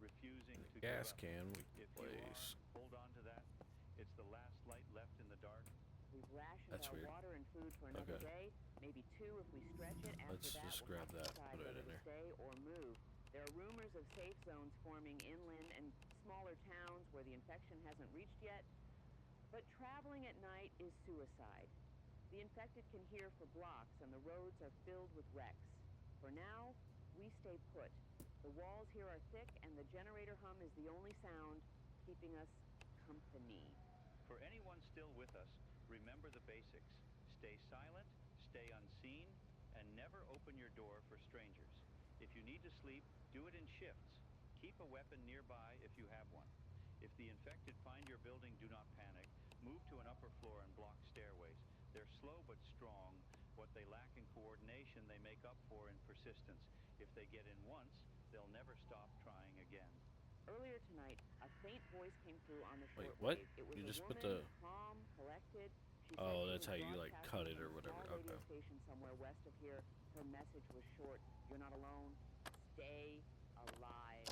Speaker 1: refusing
Speaker 4: And
Speaker 1: to
Speaker 4: the gas
Speaker 1: give up.
Speaker 4: can we
Speaker 1: If
Speaker 4: can
Speaker 1: you
Speaker 4: place.
Speaker 1: are, hold on to that. It's the last light left in the dark.
Speaker 2: We've rationed
Speaker 4: That's
Speaker 2: our
Speaker 4: weird.
Speaker 2: water and food for another
Speaker 4: Okay.
Speaker 2: day, maybe 2 if we stretch it. After
Speaker 4: Let's
Speaker 2: that,
Speaker 4: just
Speaker 2: we'll
Speaker 4: grab
Speaker 2: have to
Speaker 4: that,
Speaker 2: decide
Speaker 4: put it
Speaker 2: whether
Speaker 4: in
Speaker 2: to
Speaker 4: there.
Speaker 2: stay or move. There are rumors of safe zones forming inland and smaller towns where the infection hasn't reached yet. But traveling at night is suicide. The infected can hear for blocks, and the roads are filled with wrecks. For now, we stay put. The walls here are thick, and the generator hum is the only sound keeping us company.
Speaker 1: For anyone still with us, remember the basics. Stay silent, stay unseen, and never open your door for strangers. If you need to sleep, do it in shifts. Keep a weapon nearby if you have one. If the infected find your building, do not panic. Move to an upper floor and block stairways. They're slow but strong. What they lack in coordination, they make up for in persistence. If they get in once, they'll never stop trying again.
Speaker 2: Earlier tonight, a faint voice came through on the
Speaker 4: Wait,
Speaker 2: shortwave.
Speaker 4: what?
Speaker 2: It was
Speaker 4: You
Speaker 2: a
Speaker 4: just put
Speaker 2: woman,
Speaker 4: the-
Speaker 2: calm, collected. She said
Speaker 4: Oh,
Speaker 2: she
Speaker 4: that's
Speaker 2: was
Speaker 4: how you, like,
Speaker 2: broadcasting
Speaker 4: cut it
Speaker 2: from
Speaker 4: or
Speaker 2: a
Speaker 4: whatever.
Speaker 2: small radio
Speaker 4: Okay.
Speaker 2: station somewhere west of here. Her message was short. You're not alone. Stay alive.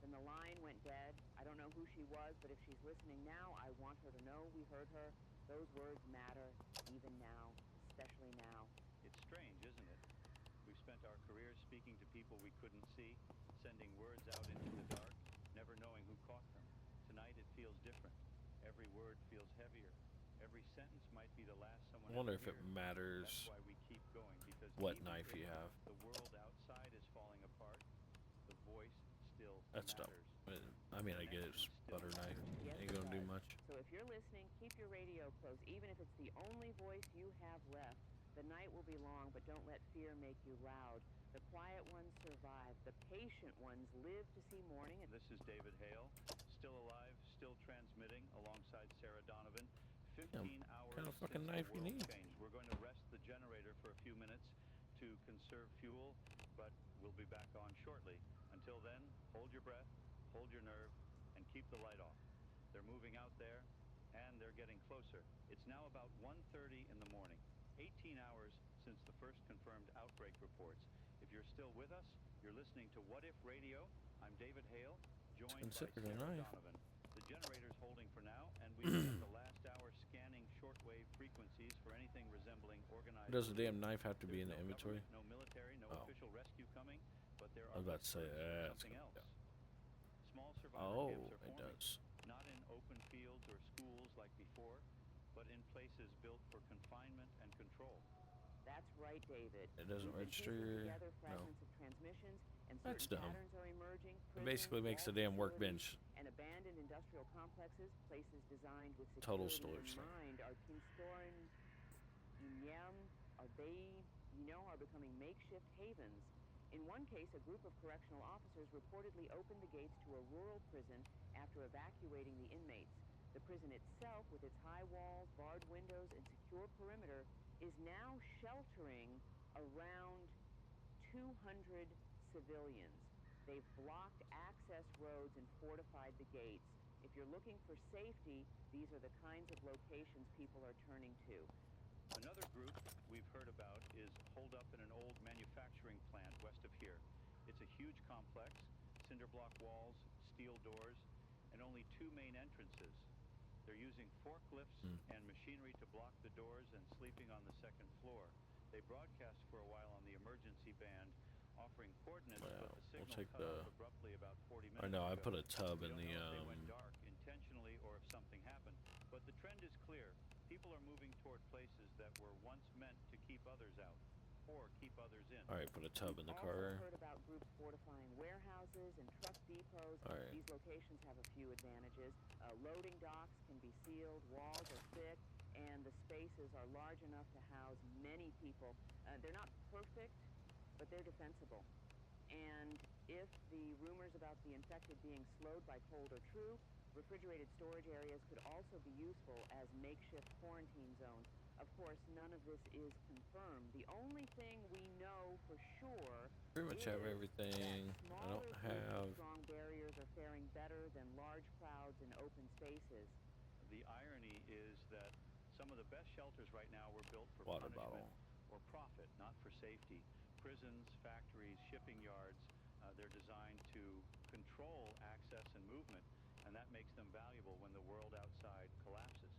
Speaker 2: Then the line went dead. I don't know who she was, but if she's listening now, I want her to know we heard her. Those words matter, even now, especially now.
Speaker 1: It's strange, isn't it? We've spent our careers speaking to people we couldn't see, sending words out into the dark, never knowing who caught them. Tonight it feels different. Every word feels heavier. Every sentence might be the last someone
Speaker 4: I wonder
Speaker 1: ever
Speaker 4: if it
Speaker 1: hears.
Speaker 4: matters
Speaker 1: That's why we keep going, because
Speaker 4: what
Speaker 1: even
Speaker 4: knife
Speaker 1: if
Speaker 4: you have.
Speaker 1: the world outside is falling apart, the voice still
Speaker 4: That's dumb.
Speaker 1: matters.
Speaker 4: I mean, I get it's butter knife.
Speaker 2: Yes,
Speaker 4: Ain't
Speaker 2: it
Speaker 4: gonna do
Speaker 2: does.
Speaker 4: much.
Speaker 2: So if you're listening, keep your radio close, even if it's the only voice you have left. The night will be long, but don't let fear make you loud. The quiet ones survive. The patient ones live to see morning.
Speaker 1: This is David Hale, still alive, still transmitting alongside Sarah Donovan. 15 hours
Speaker 4: kind of fucking
Speaker 1: since
Speaker 4: knife
Speaker 1: the
Speaker 4: you
Speaker 1: world
Speaker 4: need.
Speaker 1: changed. We're going to rest the generator for a few minutes to conserve fuel, but we'll be back on shortly. Until then, hold your breath, hold your nerve, and keep the light off. They're moving out there, and they're getting closer. It's now about 1:30 in the morning, 18 hours since the first confirmed outbreak reports. If you're still with us, you're listening to What If Radio. I'm David Hale, joined by
Speaker 4: considered a
Speaker 1: Sarah
Speaker 4: knife.
Speaker 1: Donovan. The generator's holding for now, and we spent the last hour scanning shortwave frequencies for anything resembling organized.
Speaker 4: Does the damn knife have to be
Speaker 1: There's
Speaker 4: in the
Speaker 1: no
Speaker 4: inventory?
Speaker 1: government, no military, no
Speaker 4: Oh.
Speaker 1: official rescue coming, but there
Speaker 4: I
Speaker 1: are
Speaker 4: was about to say
Speaker 1: whispers of
Speaker 4: that's
Speaker 1: something
Speaker 4: gonna-
Speaker 1: else. Small survivor
Speaker 4: Oh,
Speaker 1: camps are
Speaker 4: it
Speaker 1: forming,
Speaker 4: does.
Speaker 1: not in open fields or schools like before, but in places built for confinement and control.
Speaker 2: That's right, David.
Speaker 4: It doesn't
Speaker 2: We've been piecing
Speaker 4: register.
Speaker 2: together
Speaker 4: No.
Speaker 2: fragments of transmissions, and
Speaker 4: That's
Speaker 2: certain
Speaker 4: dumb.
Speaker 2: patterns are emerging.
Speaker 4: It basically
Speaker 2: Prisons,
Speaker 4: makes the
Speaker 2: wall
Speaker 4: damn
Speaker 2: facilities,
Speaker 4: workbench
Speaker 2: and abandoned industrial complexes, places designed with
Speaker 4: total
Speaker 2: security
Speaker 4: storage
Speaker 2: in
Speaker 4: thing.
Speaker 2: mind, are Kinstoren, Inyam, are becoming makeshift havens. In one case, a group of correctional officers reportedly opened the gates to a rural prison after evacuating the inmates. The prison itself, with its high walls, barred windows, and secure perimeter, is now sheltering around 200 civilians. They've blocked access roads and fortified the gates. If you're looking for safety, these are the kinds of locations people are turning to.
Speaker 1: Another group we've heard about is holed up in an old manufacturing plant west of here. It's a huge complex, cinder block walls, steel doors, and only 2 main entrances. They're using forklifts and machinery to block the doors and sleeping on the second floor. They broadcast for a while on the emergency band, offering coordinates, but the
Speaker 4: We'll
Speaker 1: signal
Speaker 4: take
Speaker 1: cut
Speaker 4: the-
Speaker 1: off abruptly about 40 minutes
Speaker 4: I know, I
Speaker 1: ago.
Speaker 4: put a tub
Speaker 1: We
Speaker 4: in
Speaker 1: don't
Speaker 4: the,
Speaker 1: know if they went dark intentionally or if something happened, but the trend is clear. People are moving toward places that were once meant to keep others out or keep others in.
Speaker 4: Alright, put a tub in the
Speaker 2: Also
Speaker 4: car.
Speaker 2: heard about groups fortifying warehouses and truck depots.
Speaker 4: All right.
Speaker 2: These locations have a few advantages. Loading docks can be sealed, walls are thick, and the spaces are large enough to house many people. They're not perfect, but they're defensible. And if the rumors about the infected being slowed by cold are true, refrigerated storage areas could also be useful as makeshift quarantine zones. Of course, none of this is confirmed. The only thing we know for sure
Speaker 4: Pretty much have
Speaker 2: is
Speaker 4: everything.
Speaker 2: that
Speaker 4: I don't
Speaker 2: smaller groups
Speaker 4: have.
Speaker 2: with strong barriers are faring better than large crowds in open spaces.
Speaker 1: The irony is that some of the best shelters right now were built for
Speaker 4: Water
Speaker 1: punishment
Speaker 4: bottle.
Speaker 1: or profit, not for safety. Prisons, factories, shipping yards, they're designed to control access and movement, and that makes them valuable when the world outside collapses.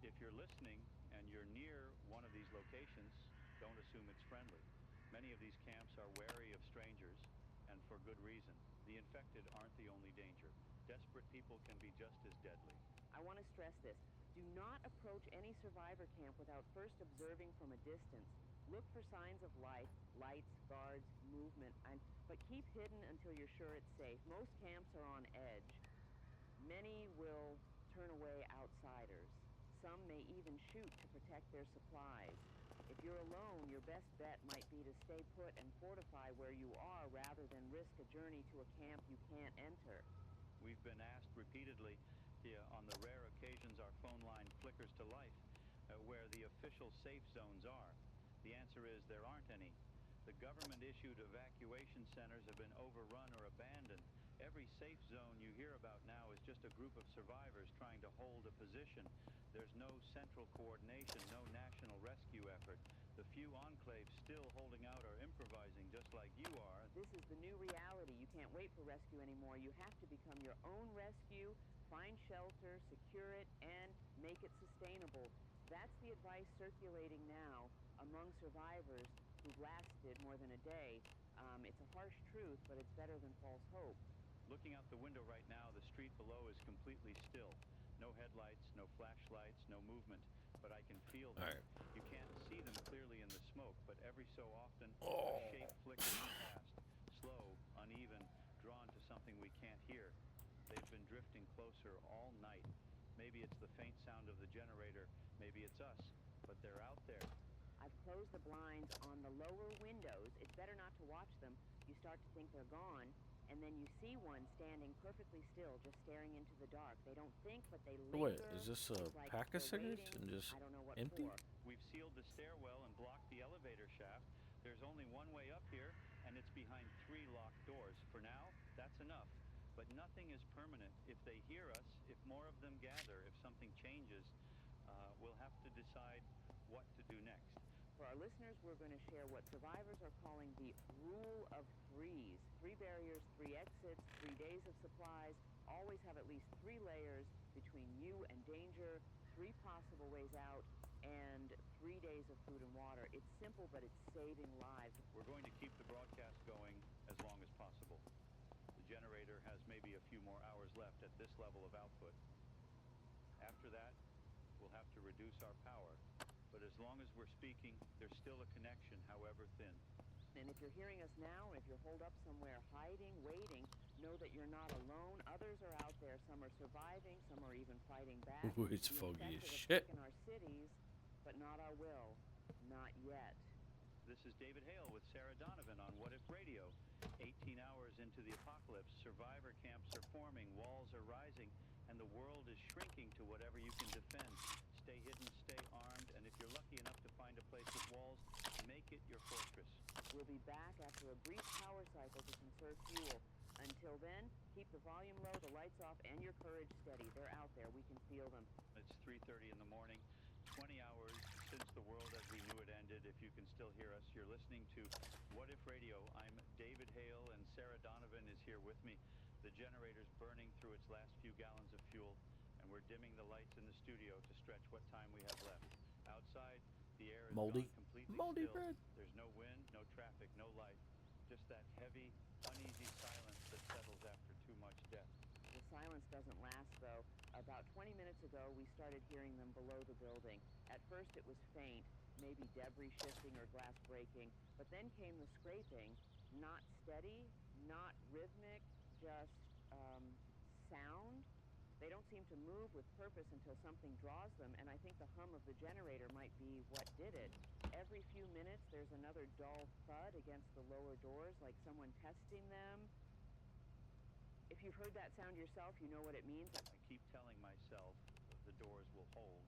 Speaker 1: If you're listening and you're near one of these locations, don't assume it's friendly. Many of these camps are wary of strangers, and for good reason. The infected aren't the only danger. Desperate people can be just as deadly.
Speaker 2: I want to stress this. Do not approach any survivor camp without first observing from a distance. Look for signs of life, lights, guards, movement, but keep hidden until you're sure it's safe. Most camps are on edge. Many will turn away outsiders. Some may even shoot to protect their supplies. If you're alone, your best bet might be to stay put and fortify where you are rather than risk a journey to a camp you can't enter.
Speaker 1: We've been asked repeatedly on the rare occasions our phone line flickers to life where the official safe zones are. The answer is there aren't any. The government-issued evacuation centers have been overrun or abandoned. Every safe zone you hear about now is just a group of survivors trying to hold a position. There's no central coordination, no national rescue effort. The few enclaves still holding out are improvising just like you are.
Speaker 2: This is the new reality. You can't wait for rescue anymore. You have to become your own rescue, find shelter, secure it, and make it sustainable. That's the advice circulating now among survivors who've lasted more than a day. It's a harsh truth, but it's better than false hope.
Speaker 1: Looking out the window right now, the street below is completely still. No headlights, no flashlights, no movement, but I can feel them.
Speaker 4: Alright.
Speaker 1: You can't see them clearly in the smoke, but every so often
Speaker 4: Oh.
Speaker 1: a shape flickers past, slow, uneven, drawn to something we can't hear. They've been drifting closer all night. Maybe it's the faint sound of the generator, maybe it's us, but they're out there.
Speaker 2: I've closed the blinds on the lower windows. It's better not to watch them. You start to think they're gone, and then you see one standing perfectly still, just staring into the dark. They don't think, but they linger.
Speaker 4: Wait, is this a
Speaker 2: It's like
Speaker 4: pack of
Speaker 2: they're
Speaker 4: cigarettes
Speaker 2: waiting.
Speaker 4: and just
Speaker 2: I don't know what
Speaker 4: empty?
Speaker 2: for.
Speaker 1: We've sealed the stairwell and blocked the elevator shaft. There's only one way up here, and it's behind 3 locked doors. For now, that's enough. But nothing is permanent. If they hear us, if more of them gather, if something changes, we'll have to decide what to do next.
Speaker 2: For our listeners, we're going to share what survivors are calling the rule of threes. 3 barriers, 3 exits, 3 days of supplies. Always have at least 3 layers between you and danger, 3 possible ways out, and 3 days of food and water. It's simple, but it's saving lives.
Speaker 1: We're going to keep the broadcast going as long as possible. The generator has maybe a few more hours left at this level of output. After that, we'll have to reduce our power. But as long as we're speaking, there's still a connection, however thin.
Speaker 2: And if you're hearing us now, and if you're holed up somewhere hiding, waiting, know that you're not alone. Others are out there. Some are surviving. Some are even fighting back.
Speaker 4: Ooh, it's
Speaker 2: The
Speaker 4: foggy as
Speaker 2: infected have
Speaker 4: shit.
Speaker 2: taken our cities, but not our will. Not yet.
Speaker 1: This is David Hale with Sarah Donovan on What If Radio. 18 hours into the apocalypse, survivor camps are forming, walls are rising, and the world is shrinking to whatever you can defend. Stay hidden, stay armed, and if you're lucky enough to find a place with walls, make it your fortress.
Speaker 2: We'll be back after a brief power cycle to conserve fuel. Until then, keep the volume low, the lights off, and your courage steady. They're out there. We can feel them.
Speaker 1: It's 3:30 in the morning, 20 hours since the world as we knew it ended. If you can still hear us, you're listening to What If Radio. I'm David Hale, and Sarah Donovan is here with me. The generator's burning through its last few gallons of fuel, and we're dimming the lights in the studio to stretch what time we have left. Outside, the air is
Speaker 4: Moldy.
Speaker 1: gone completely
Speaker 4: Moldy
Speaker 1: still.
Speaker 4: bread.
Speaker 1: There's no wind, no traffic, no life. Just that heavy, uneasy silence that settles after too much death.
Speaker 2: The silence doesn't last, though. About 20 minutes ago, we started hearing them below the building. At first, it was faint, maybe debris shifting or glass breaking, but then came the scraping, not steady, not rhythmic, just sound. They don't seem to move with purpose until something draws them, and I think the hum of the generator might be what did it. Every few minutes, there's another dull thud against the lower doors, like someone testing them. If you've heard that sound yourself, you know what it means.
Speaker 1: I keep telling myself the doors will hold.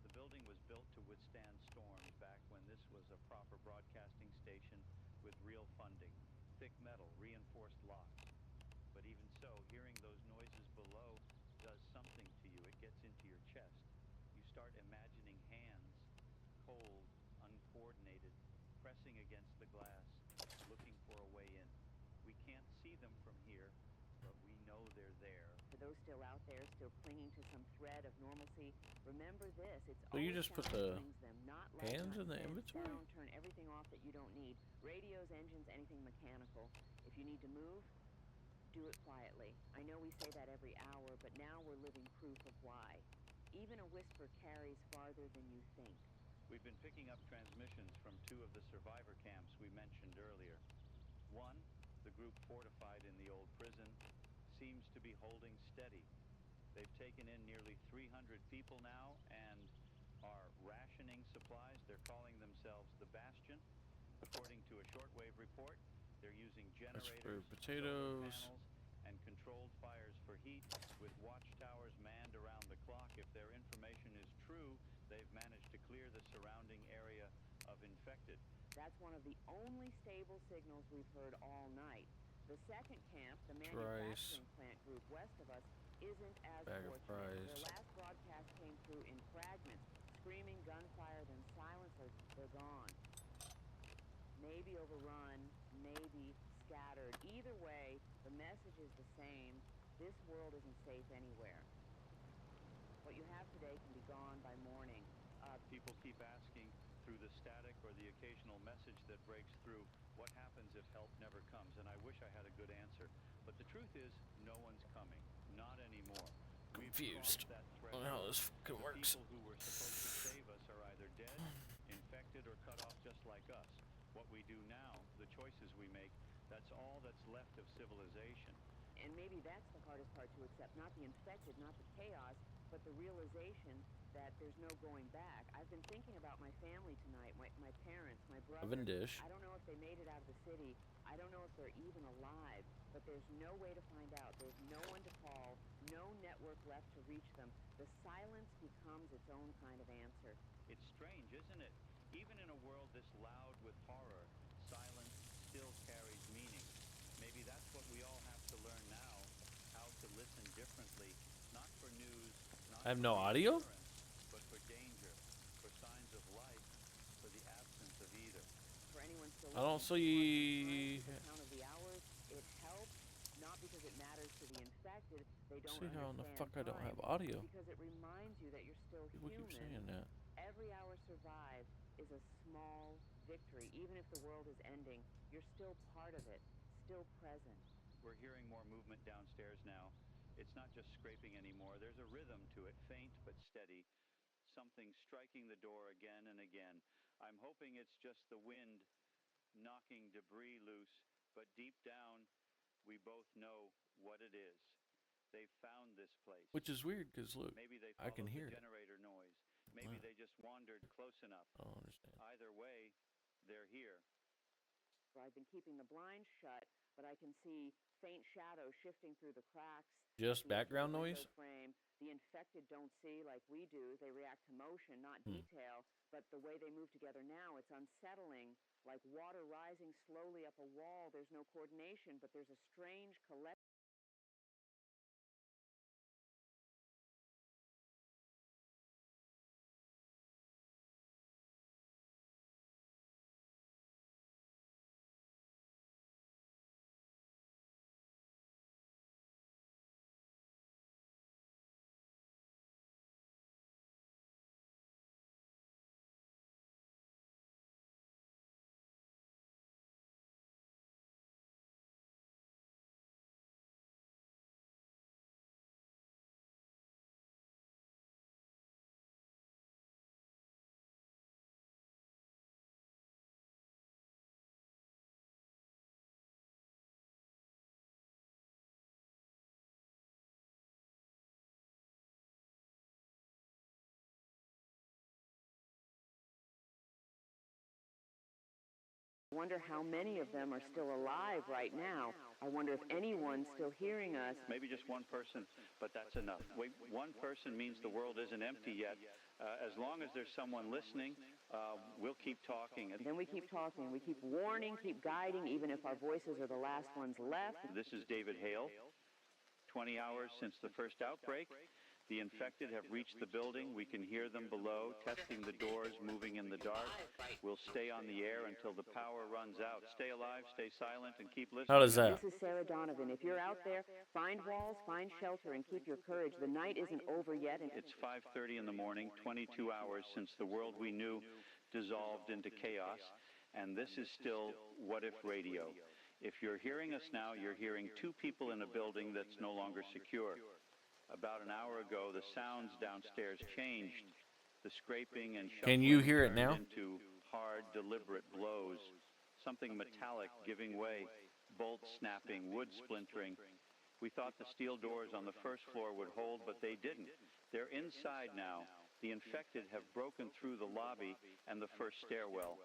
Speaker 1: The building was built to withstand storms back when this was a proper broadcasting station with real funding, thick metal, reinforced locks. But even so, hearing those noises below does something to you. It gets into your chest. You start imagining hands, cold, uncoordinated, pressing against the glass, looking for a way in. We can't see them from here, but we know they're there.
Speaker 2: For those still out there, still clinging to some thread of normalcy, remember this: it's
Speaker 4: So you
Speaker 2: always
Speaker 4: just put
Speaker 2: sound that
Speaker 4: the
Speaker 2: brings them, not light,
Speaker 4: hands
Speaker 2: not
Speaker 4: in the
Speaker 2: scent,
Speaker 4: inventory?
Speaker 2: sound, turn everything off that you don't need. Radios, engines, anything mechanical. If you need to move, do it quietly. I know we say that every hour, but now we're living proof of why. Even a whisper carries farther than you think.
Speaker 1: We've been picking up transmissions from two of the survivor camps we mentioned earlier. One, the group fortified in the old prison, seems to be holding steady. They've taken in nearly 300 people now and are rationing supplies. They're calling themselves the Bastion. According to a shortwave report, they're using
Speaker 4: That's for
Speaker 1: generators, solar
Speaker 4: potatoes.
Speaker 1: panels, and controlled fires for heat, with watchtowers manned around the clock. If their information is true, they've managed to clear the surrounding area of infected.
Speaker 2: That's one of the only stable signals we've heard all night. The second camp, the
Speaker 4: Rice.
Speaker 2: manufacturing plant group west of us, isn't as
Speaker 4: Bag of
Speaker 2: fortunate.
Speaker 4: fries.
Speaker 2: Their last broadcast came through in fragments, screaming gunfire, then silence. They're gone. Maybe overrun, maybe scattered. Either way, the message is the same. This world isn't safe anywhere. What you have today can be gone by morning.
Speaker 1: People keep asking through the static or the occasional message that breaks through, what happens if help never comes? And I wish I had a good answer. But the truth is, no one's coming. Not anymore. We've
Speaker 4: Confused
Speaker 1: crossed that
Speaker 4: on how
Speaker 1: threshold.
Speaker 4: this fucking
Speaker 1: The
Speaker 4: works.
Speaker 1: people who were supposed to save us are either dead, infected, or cut off just like us. What we do now, the choices we make, that's all that's left of civilization.
Speaker 2: And maybe that's the hardest part to accept. Not the infected, not the chaos, but the realization that there's no going back. I've been thinking about my family tonight, my parents, my brother.
Speaker 4: Oven dish.
Speaker 2: I don't know if they made it out of the city. I don't know if they're even alive, but there's no way to find out. There's no one to call, no network left to reach them. The silence becomes its own kind of answer.
Speaker 1: It's strange, isn't it? Even in a world this loud with horror, silence still carries meaning. Maybe that's what we all have to learn now, how to listen differently, not for news, not
Speaker 4: I have
Speaker 1: for
Speaker 4: no audio?
Speaker 1: reassurance, but for danger, for signs of life, for the absence of either.
Speaker 2: For anyone still
Speaker 4: I don't
Speaker 2: listening,
Speaker 4: see.
Speaker 2: the count of the hours, it helps, not because it matters to the infected. They don't
Speaker 4: See how in the
Speaker 2: understand
Speaker 4: fuck I don't
Speaker 2: time,
Speaker 4: have audio?
Speaker 2: because it reminds you that you're still
Speaker 4: People keep
Speaker 2: human.
Speaker 4: saying that.
Speaker 2: Every hour survived is a small victory. Even if the world is ending, you're still part of it, still present.
Speaker 1: We're hearing more movement downstairs now. It's not just scraping anymore. There's a rhythm to it, faint but steady. Something striking the door again and again. I'm hoping it's just the wind knocking debris loose, but deep down, we both know what it is. They've found this place.
Speaker 4: Which is weird, because look,
Speaker 1: Maybe they
Speaker 4: I
Speaker 1: followed
Speaker 4: can
Speaker 1: the
Speaker 4: hear it.
Speaker 1: generator noise. Maybe
Speaker 4: Wow.
Speaker 1: they just wandered close enough.
Speaker 4: I don't understand.
Speaker 1: Either way, they're here.
Speaker 2: I've been keeping the blinds shut, but I can see faint shadows shifting through the cracks.
Speaker 4: Just
Speaker 2: the edge of the
Speaker 4: background
Speaker 2: window
Speaker 4: noise?
Speaker 2: Frame. The infected don't see like we do. They react to motion, not detail. But the way they move together now, it's unsettling. Like water rising slowly up a wall. There's no coordination, but there's a strange collective. I wonder how many of them are still alive right now. I wonder if anyone's still hearing us.
Speaker 1: Maybe just one person, but that's enough. One person means the world isn't empty yet. As long as there's someone listening, we'll keep talking.
Speaker 2: Then we keep talking. We keep warning, keep guiding, even if our voices are the last ones left.
Speaker 1: This is David Hale. 20 hours since the first outbreak. The infected have reached the building. We can hear them below, testing the doors, moving in the dark. We'll stay on the air until the power runs out. Stay alive, stay silent, and keep listening.
Speaker 4: How does that?
Speaker 2: This is Sarah Donovan. If you're out there, find walls, find shelter, and keep your courage. The night isn't over yet.
Speaker 1: It's 5:30 in the morning, 22 hours since the world we knew dissolved into chaos. And this is still What If Radio. If you're hearing us now, you're hearing two people in a building that's no longer secure. About an hour ago, the sounds downstairs changed. The scraping and shuffling
Speaker 4: Can you hear it
Speaker 1: turned
Speaker 4: now?
Speaker 1: into hard, deliberate blows. Something metallic giving way, bolts snapping, wood splintering. We thought the steel doors on the first floor would hold, but they didn't. They're inside now. The infected have broken through the lobby and the first stairwell.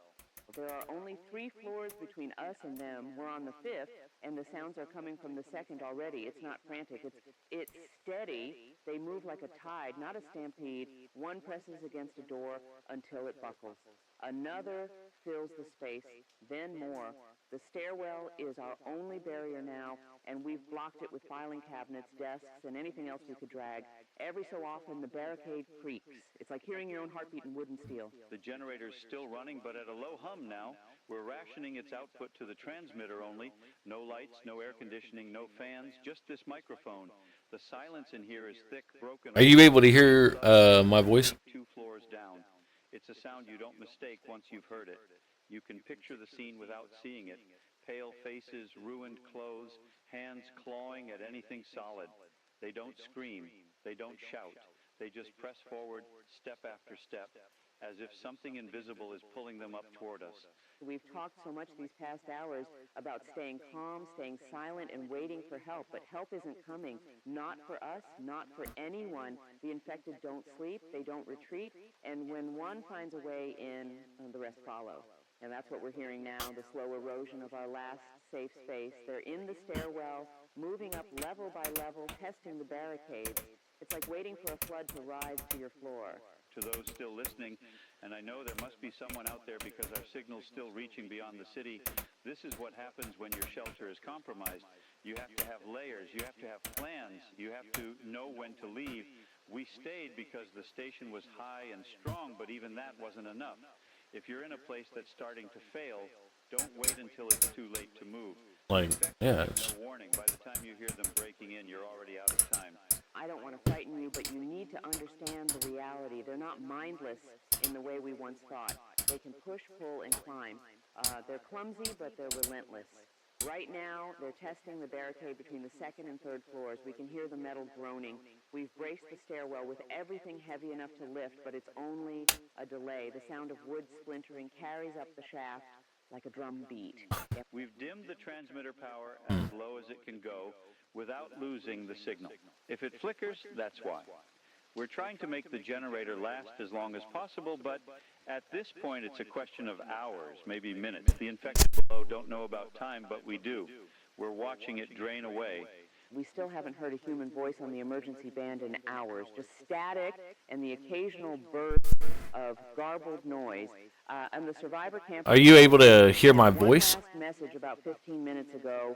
Speaker 2: There are only 3 floors between us and them. We're on the 5th, and the sounds are coming from the 2nd already. It's not frantic. It's steady. They move like a tide, not a stampede. One presses against a door until it buckles. Another fills the space, then more. The stairwell is our only barrier now, and we've blocked it with filing cabinets, desks, and anything else we could drag. Every so often, the barricade creaks. It's like hearing your own heartbeat in wood and steel.
Speaker 1: The generator's still running, but at a low hum now. We're rationing its output to the transmitter only. No lights, no air conditioning, no fans, just this microphone. The silence in here is thick, broken.
Speaker 4: Are you able to hear my voice?
Speaker 1: 2 floors down. It's a sound you don't mistake once you've heard it. You can picture the scene without seeing it. Pale faces, ruined clothes, hands clawing at anything solid. They don't scream. They don't shout. They just press forward, step after step, as if something invisible is pulling them up toward us.
Speaker 2: We've talked so much these past hours about staying calm, staying silent, and waiting for help, but help isn't coming. Not for us, not for anyone. The infected don't sleep, they don't retreat, and when one finds a way in, the rest follow. And that's what we're hearing now, the slow erosion of our last safe space. They're in the stairwell, moving up level by level, testing the barricades. It's like waiting for a flood to rise to your floor.
Speaker 1: To those still listening, and I know there must be someone out there because our signal's still reaching beyond the city, this is what happens when your shelter is compromised. You have to have layers, you have to have plans, you have to know when to leave. We stayed because the station was high and strong, but even that wasn't enough. If you're in a place that's starting to fail, don't wait until it's too late to move.
Speaker 4: Like, yeah, it's...
Speaker 1: No warning. By the time you hear them breaking in, you're already out of time.
Speaker 2: I don't want to frighten you, but you need to understand the reality. They're not mindless in the way we once thought. They can push, pull, and climb. They're clumsy, but they're relentless. Right now, they're testing the barricade between the 2nd and 3rd floors. We can hear the metal groaning. We've braced the stairwell with everything heavy enough to lift, but it's only a delay. The sound of wood splintering carries up the shaft like a drum beat.
Speaker 1: We've dimmed the transmitter power as low as it can go without losing the signal. If it flickers, that's why. We're trying to make the generator last as long as possible, but at this point it's a question of hours, maybe minutes. The infected below don't know about time, but we do. We're watching it drain away.
Speaker 2: We still haven't heard a human voice on the emergency band in hours, just static and the occasional burst of garbled noise. And the survivor camp...
Speaker 4: Are you able to hear my voice?
Speaker 2: Last message about 15 minutes ago.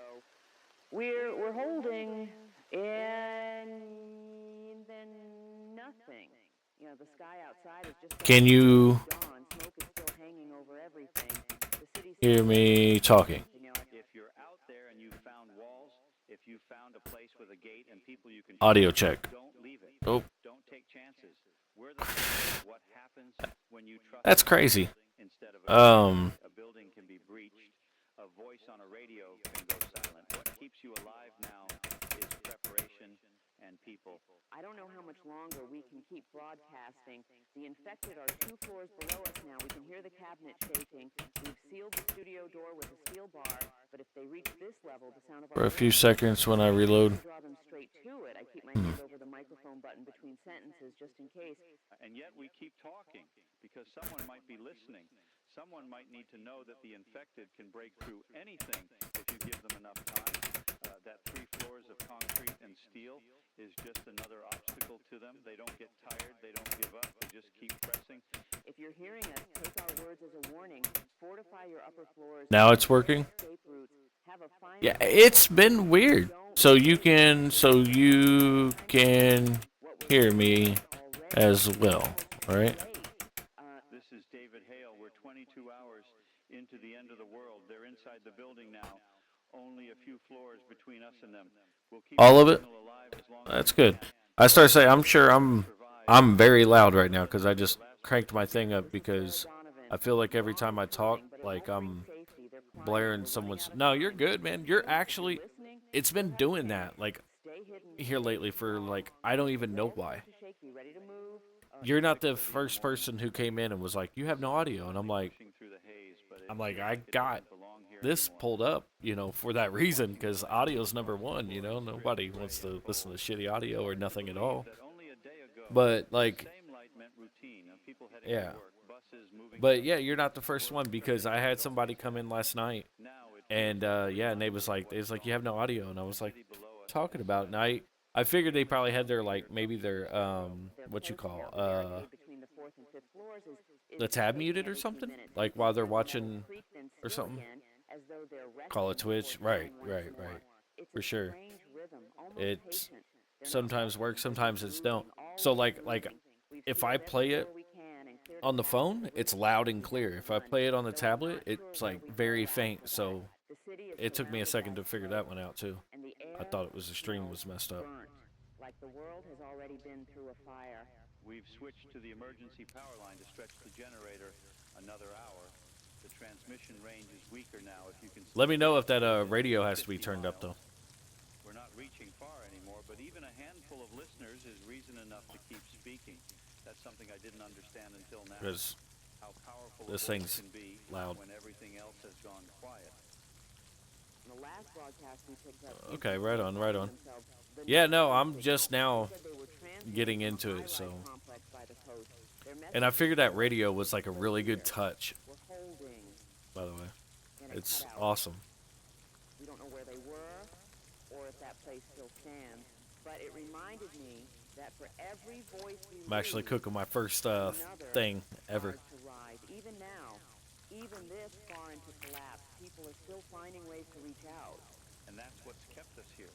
Speaker 2: We're holding, and then nothing. You know, the sky outside is just...
Speaker 4: Can you
Speaker 2: dawn. Smoke is still hanging over everything. The city's...
Speaker 4: hear me talking?
Speaker 1: If you're out there and you've found walls, if you found a place with a gate and people you can...
Speaker 4: Audio check.
Speaker 1: Don't leave it.
Speaker 4: Oh.
Speaker 1: Don't take chances. We're the of what happens when you trust...
Speaker 4: That's crazy.
Speaker 1: Instead of a building can be breached. A voice on a radio can go silent. What keeps you alive now is preparation and people.
Speaker 2: I don't know how much longer we can keep broadcasting. The infected are 2 floors below us now. We can hear the cabinet shaking. We've sealed the studio door with a steel bar, but if they reach this level, the sound of
Speaker 4: For a few seconds when I reload.
Speaker 2: draw them straight to it. I keep my hand over the microphone button between sentences just in case.
Speaker 1: And yet we keep talking because someone might be listening. Someone might need to know that the infected can break through anything if you give them enough time. That 3 floors of concrete and steel is just another obstacle to them. They don't get tired. They don't give up. They just keep pressing.
Speaker 2: If you're hearing us, take our words as a warning. Fortify your upper floors.
Speaker 4: Now it's working.
Speaker 2: Escape routes. Have a fine
Speaker 4: Yeah, it's been weird. So you can hear me as well, all right?
Speaker 1: This is David Hale. We're 22 hours into the end of the world. They're inside the building now. Only a few floors between us and them. We'll keep
Speaker 4: All of
Speaker 1: the
Speaker 4: it?
Speaker 1: signal alive as long as
Speaker 4: That's
Speaker 1: we
Speaker 4: good.
Speaker 1: can.
Speaker 4: I started saying I'm sure I'm very loud right now because I just cranked my thing up because I feel like every time I talk, like I'm blaring someone's. No, you're good, man. You're actually. It's been doing that like here lately for like I don't even know why. You're not the first person who came in and was like, "You have no audio," and I'm like, I got this pulled up, for that reason because audio's number one. Nobody wants to listen to shitty audio or nothing at all. But like, yeah. But yeah, you're not the first one because I had somebody come in last night, and and they was like, you have no audio, and I was like, talking about, and I figured they probably had their maybe their what you call the tab muted or something, like while they're watching or something. Call it Twitch, right, for sure. It sometimes works, sometimes it don't. So like if I play it on the phone, it's loud and clear. If I play it on the tablet, it's like very faint. So it took me a second to figure that one out too. I thought it was the stream was messed up.
Speaker 2: Like the world has already been through a fire.
Speaker 1: We've switched to the emergency power line to stretch the generator another hour. The transmission range is weaker now. If you can.
Speaker 4: Let me know if that radio has to be turned up though.
Speaker 1: We're not reaching far anymore, but even a handful of listeners is reason enough to keep speaking. That's something I didn't understand until now.
Speaker 4: Because
Speaker 1: how powerful
Speaker 4: this
Speaker 1: a voice
Speaker 4: thing's
Speaker 1: can be
Speaker 4: loud.
Speaker 1: when everything else has gone quiet.
Speaker 2: The last broadcast we picked up.
Speaker 4: Okay, right on. Yeah, no, I'm just now getting into it, so. And I figured that radio was like a really good touch. By the way, it's awesome.
Speaker 2: We don't know where they were or if that place still stands, but it reminded me that for every voice we
Speaker 4: I'm actually cooking my first thing ever.
Speaker 2: Even now, even this far into collapse, people are still finding ways to reach out.
Speaker 1: And that's what's kept us here.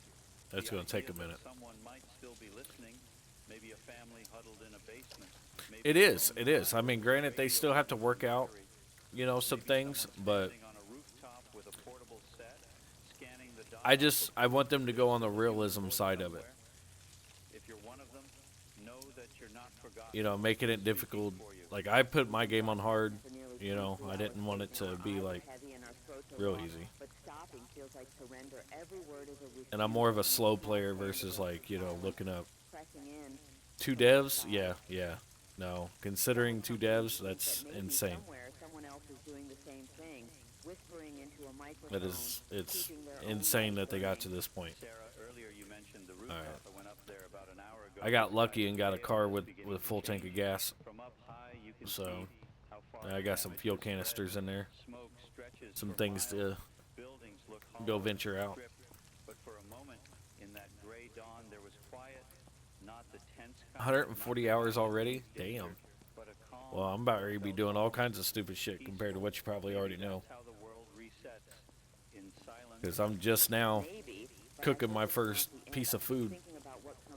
Speaker 4: That's going to take a minute.
Speaker 1: Someone might still be listening. Maybe a family huddled in a basement.
Speaker 4: It is. I mean, granted, they still have to work out, some things, but I want them to go on the realism side of it.
Speaker 1: If you're one of them, know that you're not forgotten.
Speaker 4: Making it difficult. Like, I put my game on hard, I didn't want it to be, like, real easy. And I'm more of a slow player versus, like, looking up. 2 devs? Yeah. No. Considering 2 devs, that's insane. That is, it's insane that they got to this point. Alright. I got lucky and got a car with a full tank of gas. So, I got some fuel canisters in there. Some things to go venture out. 140 hours already? Damn. Well, I'm about ready to be doing all kinds of stupid shit compared to what you probably already know. Because I'm just now cooking my first piece of food.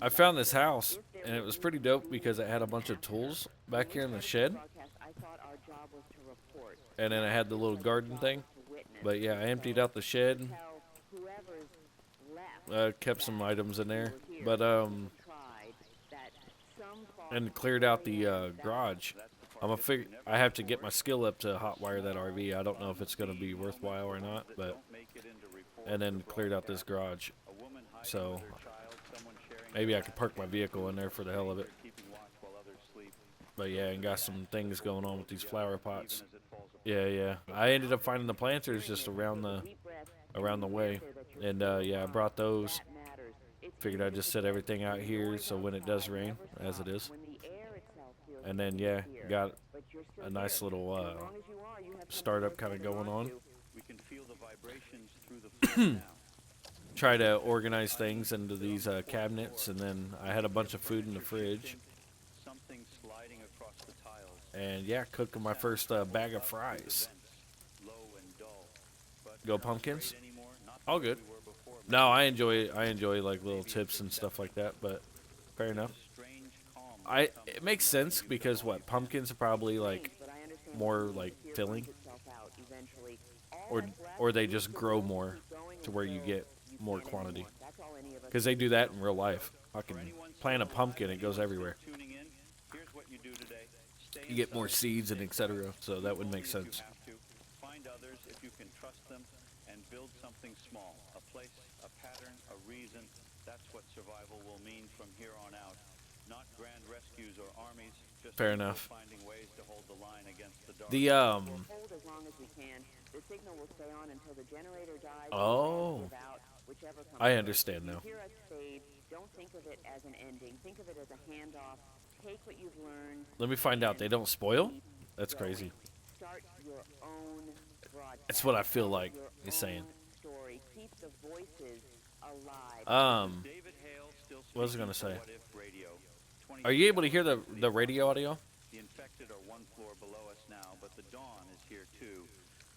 Speaker 4: I found this house, and it was pretty dope because it had a bunch of tools back here in the shed. And then I had the little garden thing. But yeah, I emptied out the shed. Kept some items in there. But, and cleared out the garage. I have to get my skill up to hotwire that RV. I don't know if it's going to be worthwhile or not, but and then cleared out this garage. So maybe I could park my vehicle in there for the hell of it. But yeah, and got some things going on with these flower pots. Yeah. I ended up finding the planters just around the way, and yeah, I brought those. Figured I'd just set everything out here so when it does rain, as it is. And then yeah, got a nice little startup kind of going on.
Speaker 1: We can feel the vibrations through the floor now.
Speaker 4: Try to organize things into these cabinets, and then I had a bunch of food in the fridge.
Speaker 1: Something sliding across the tiles.
Speaker 4: And yeah, cooking my first bag of fries.
Speaker 1: Low and dull. But
Speaker 4: Go pumpkins?
Speaker 1: anymore, not
Speaker 4: All good.
Speaker 1: we were before.
Speaker 4: No, I enjoy like little tips and stuff like that, but fair enough.
Speaker 1: Strange calm.
Speaker 4: It makes sense because what, pumpkins are probably like
Speaker 2: But I understand
Speaker 4: more
Speaker 2: that
Speaker 4: like
Speaker 2: fear
Speaker 4: filling,
Speaker 2: works itself out eventually. All
Speaker 4: or
Speaker 2: that's left
Speaker 4: or they
Speaker 2: is
Speaker 4: just
Speaker 2: the
Speaker 4: grow
Speaker 2: will
Speaker 4: more
Speaker 2: keep going
Speaker 4: to where you
Speaker 2: until
Speaker 4: get
Speaker 2: you
Speaker 4: more
Speaker 2: can't
Speaker 4: quantity.
Speaker 2: anymore. That's all any of us
Speaker 4: Because they do that in real life. Fucking plant a pumpkin, it goes everywhere.
Speaker 1: Tuning in. Here's what you do today. Stay
Speaker 4: You get more
Speaker 1: inside.
Speaker 4: seeds and etc. So that would make
Speaker 1: Only if
Speaker 4: sense.
Speaker 1: You have to. Find others if you can trust them, and build something small. A place, a pattern, a reason. That's what survival will mean from here on out. Not grand rescues or armies. Just
Speaker 4: Fair
Speaker 1: people
Speaker 4: enough.
Speaker 1: finding ways to hold the line against the dark.
Speaker 4: The
Speaker 2: We'll hold as long as we can. The signal will stay on until the generator dies.
Speaker 4: Oh.
Speaker 2: Or give out, whichever comes
Speaker 4: I
Speaker 2: first.
Speaker 4: understand now.
Speaker 2: You hear us fade. Don't think of it as an ending. Think of it as a handoff. Take what you've learned.
Speaker 4: Let me find out. They don't spoil?
Speaker 2: Keep
Speaker 4: That's
Speaker 2: going.
Speaker 4: crazy.
Speaker 2: Start your own broadcast.
Speaker 4: That's what I feel like
Speaker 2: Your
Speaker 4: he's saying.
Speaker 2: own Story. Keep the voices alive.
Speaker 1: David Hale still
Speaker 4: What was I gonna
Speaker 1: speaking for
Speaker 4: say?
Speaker 1: What If Radio.
Speaker 4: Are you able to hear the radio audio?
Speaker 1: The infected are one floor below us now, but the dawn is here too.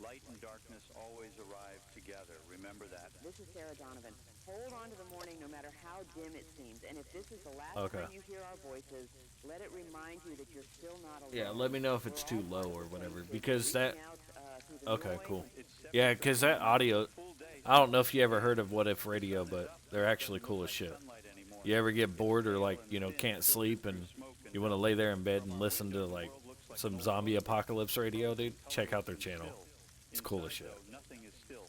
Speaker 1: Light and darkness always arrive together. Remember that.
Speaker 2: This is Sarah Donovan. Hold on to the morning no matter how dim it seems. And if this is the last
Speaker 4: Okay.
Speaker 2: time you hear our voices, let it remind you that you're still not alone.
Speaker 4: Yeah, let me know if it's too low or whatever. Because that.
Speaker 2: Reaching out, through the
Speaker 4: Okay,
Speaker 2: noise
Speaker 4: cool.
Speaker 2: and
Speaker 4: Yeah, because that audio. I don't know if you ever heard of What If Radio, but they're actually cool as shit. You ever get bored or like, can't sleep and you want to lay there in bed and listen to like some zombie apocalypse radio, dude? Check out their channel. It's cool as shit.
Speaker 1: Inside, though, nothing is still.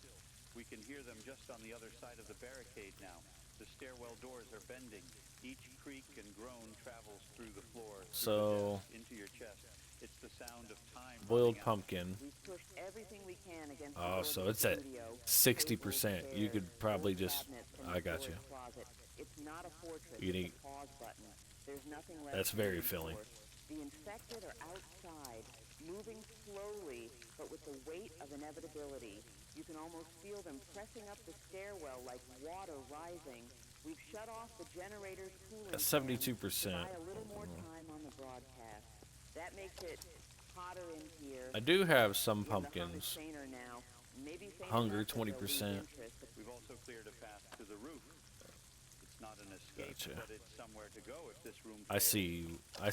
Speaker 1: We can hear them just on the other side of the barricade now. The stairwell doors are bending. Each creak and groan travels through the floor, through
Speaker 4: So-
Speaker 1: the desk, into your chest. It's the sound of time.
Speaker 4: Boiled
Speaker 1: running out.
Speaker 4: pumpkin.
Speaker 2: we've pushed everything we can against the
Speaker 4: Oh,
Speaker 2: door
Speaker 4: so
Speaker 2: of the
Speaker 4: it's at
Speaker 2: studio.
Speaker 4: 60%. You
Speaker 2: Tables,
Speaker 4: could probably
Speaker 2: chairs,
Speaker 4: just.
Speaker 2: old cabinets, and
Speaker 4: I
Speaker 2: the
Speaker 4: got you.
Speaker 2: storage closet. It's not a fortress.
Speaker 4: You
Speaker 2: It's
Speaker 4: need-
Speaker 2: a pause button. There's nothing left
Speaker 4: That's
Speaker 2: to
Speaker 4: very
Speaker 2: reinforce.
Speaker 4: filling.
Speaker 2: The infected are outside, moving slowly, but with the weight of inevitability. You can almost feel them pressing up the stairwell like water rising. We've shut off the generator's cooling
Speaker 4: That's
Speaker 2: fans
Speaker 4: 72%.
Speaker 2: to buy a little more time on the broadcast. That makes it hotter in here.
Speaker 4: I do have some
Speaker 2: The hum is
Speaker 4: pumpkins.
Speaker 2: saner now. Maybe saner
Speaker 4: Hunger,
Speaker 2: enough that they'll lose
Speaker 4: 20%.
Speaker 2: interest, but
Speaker 1: We've also cleared a path to the roof. It's not an escape,
Speaker 4: Gotcha.
Speaker 1: but it's somewhere to go if this room
Speaker 4: I
Speaker 1: fails.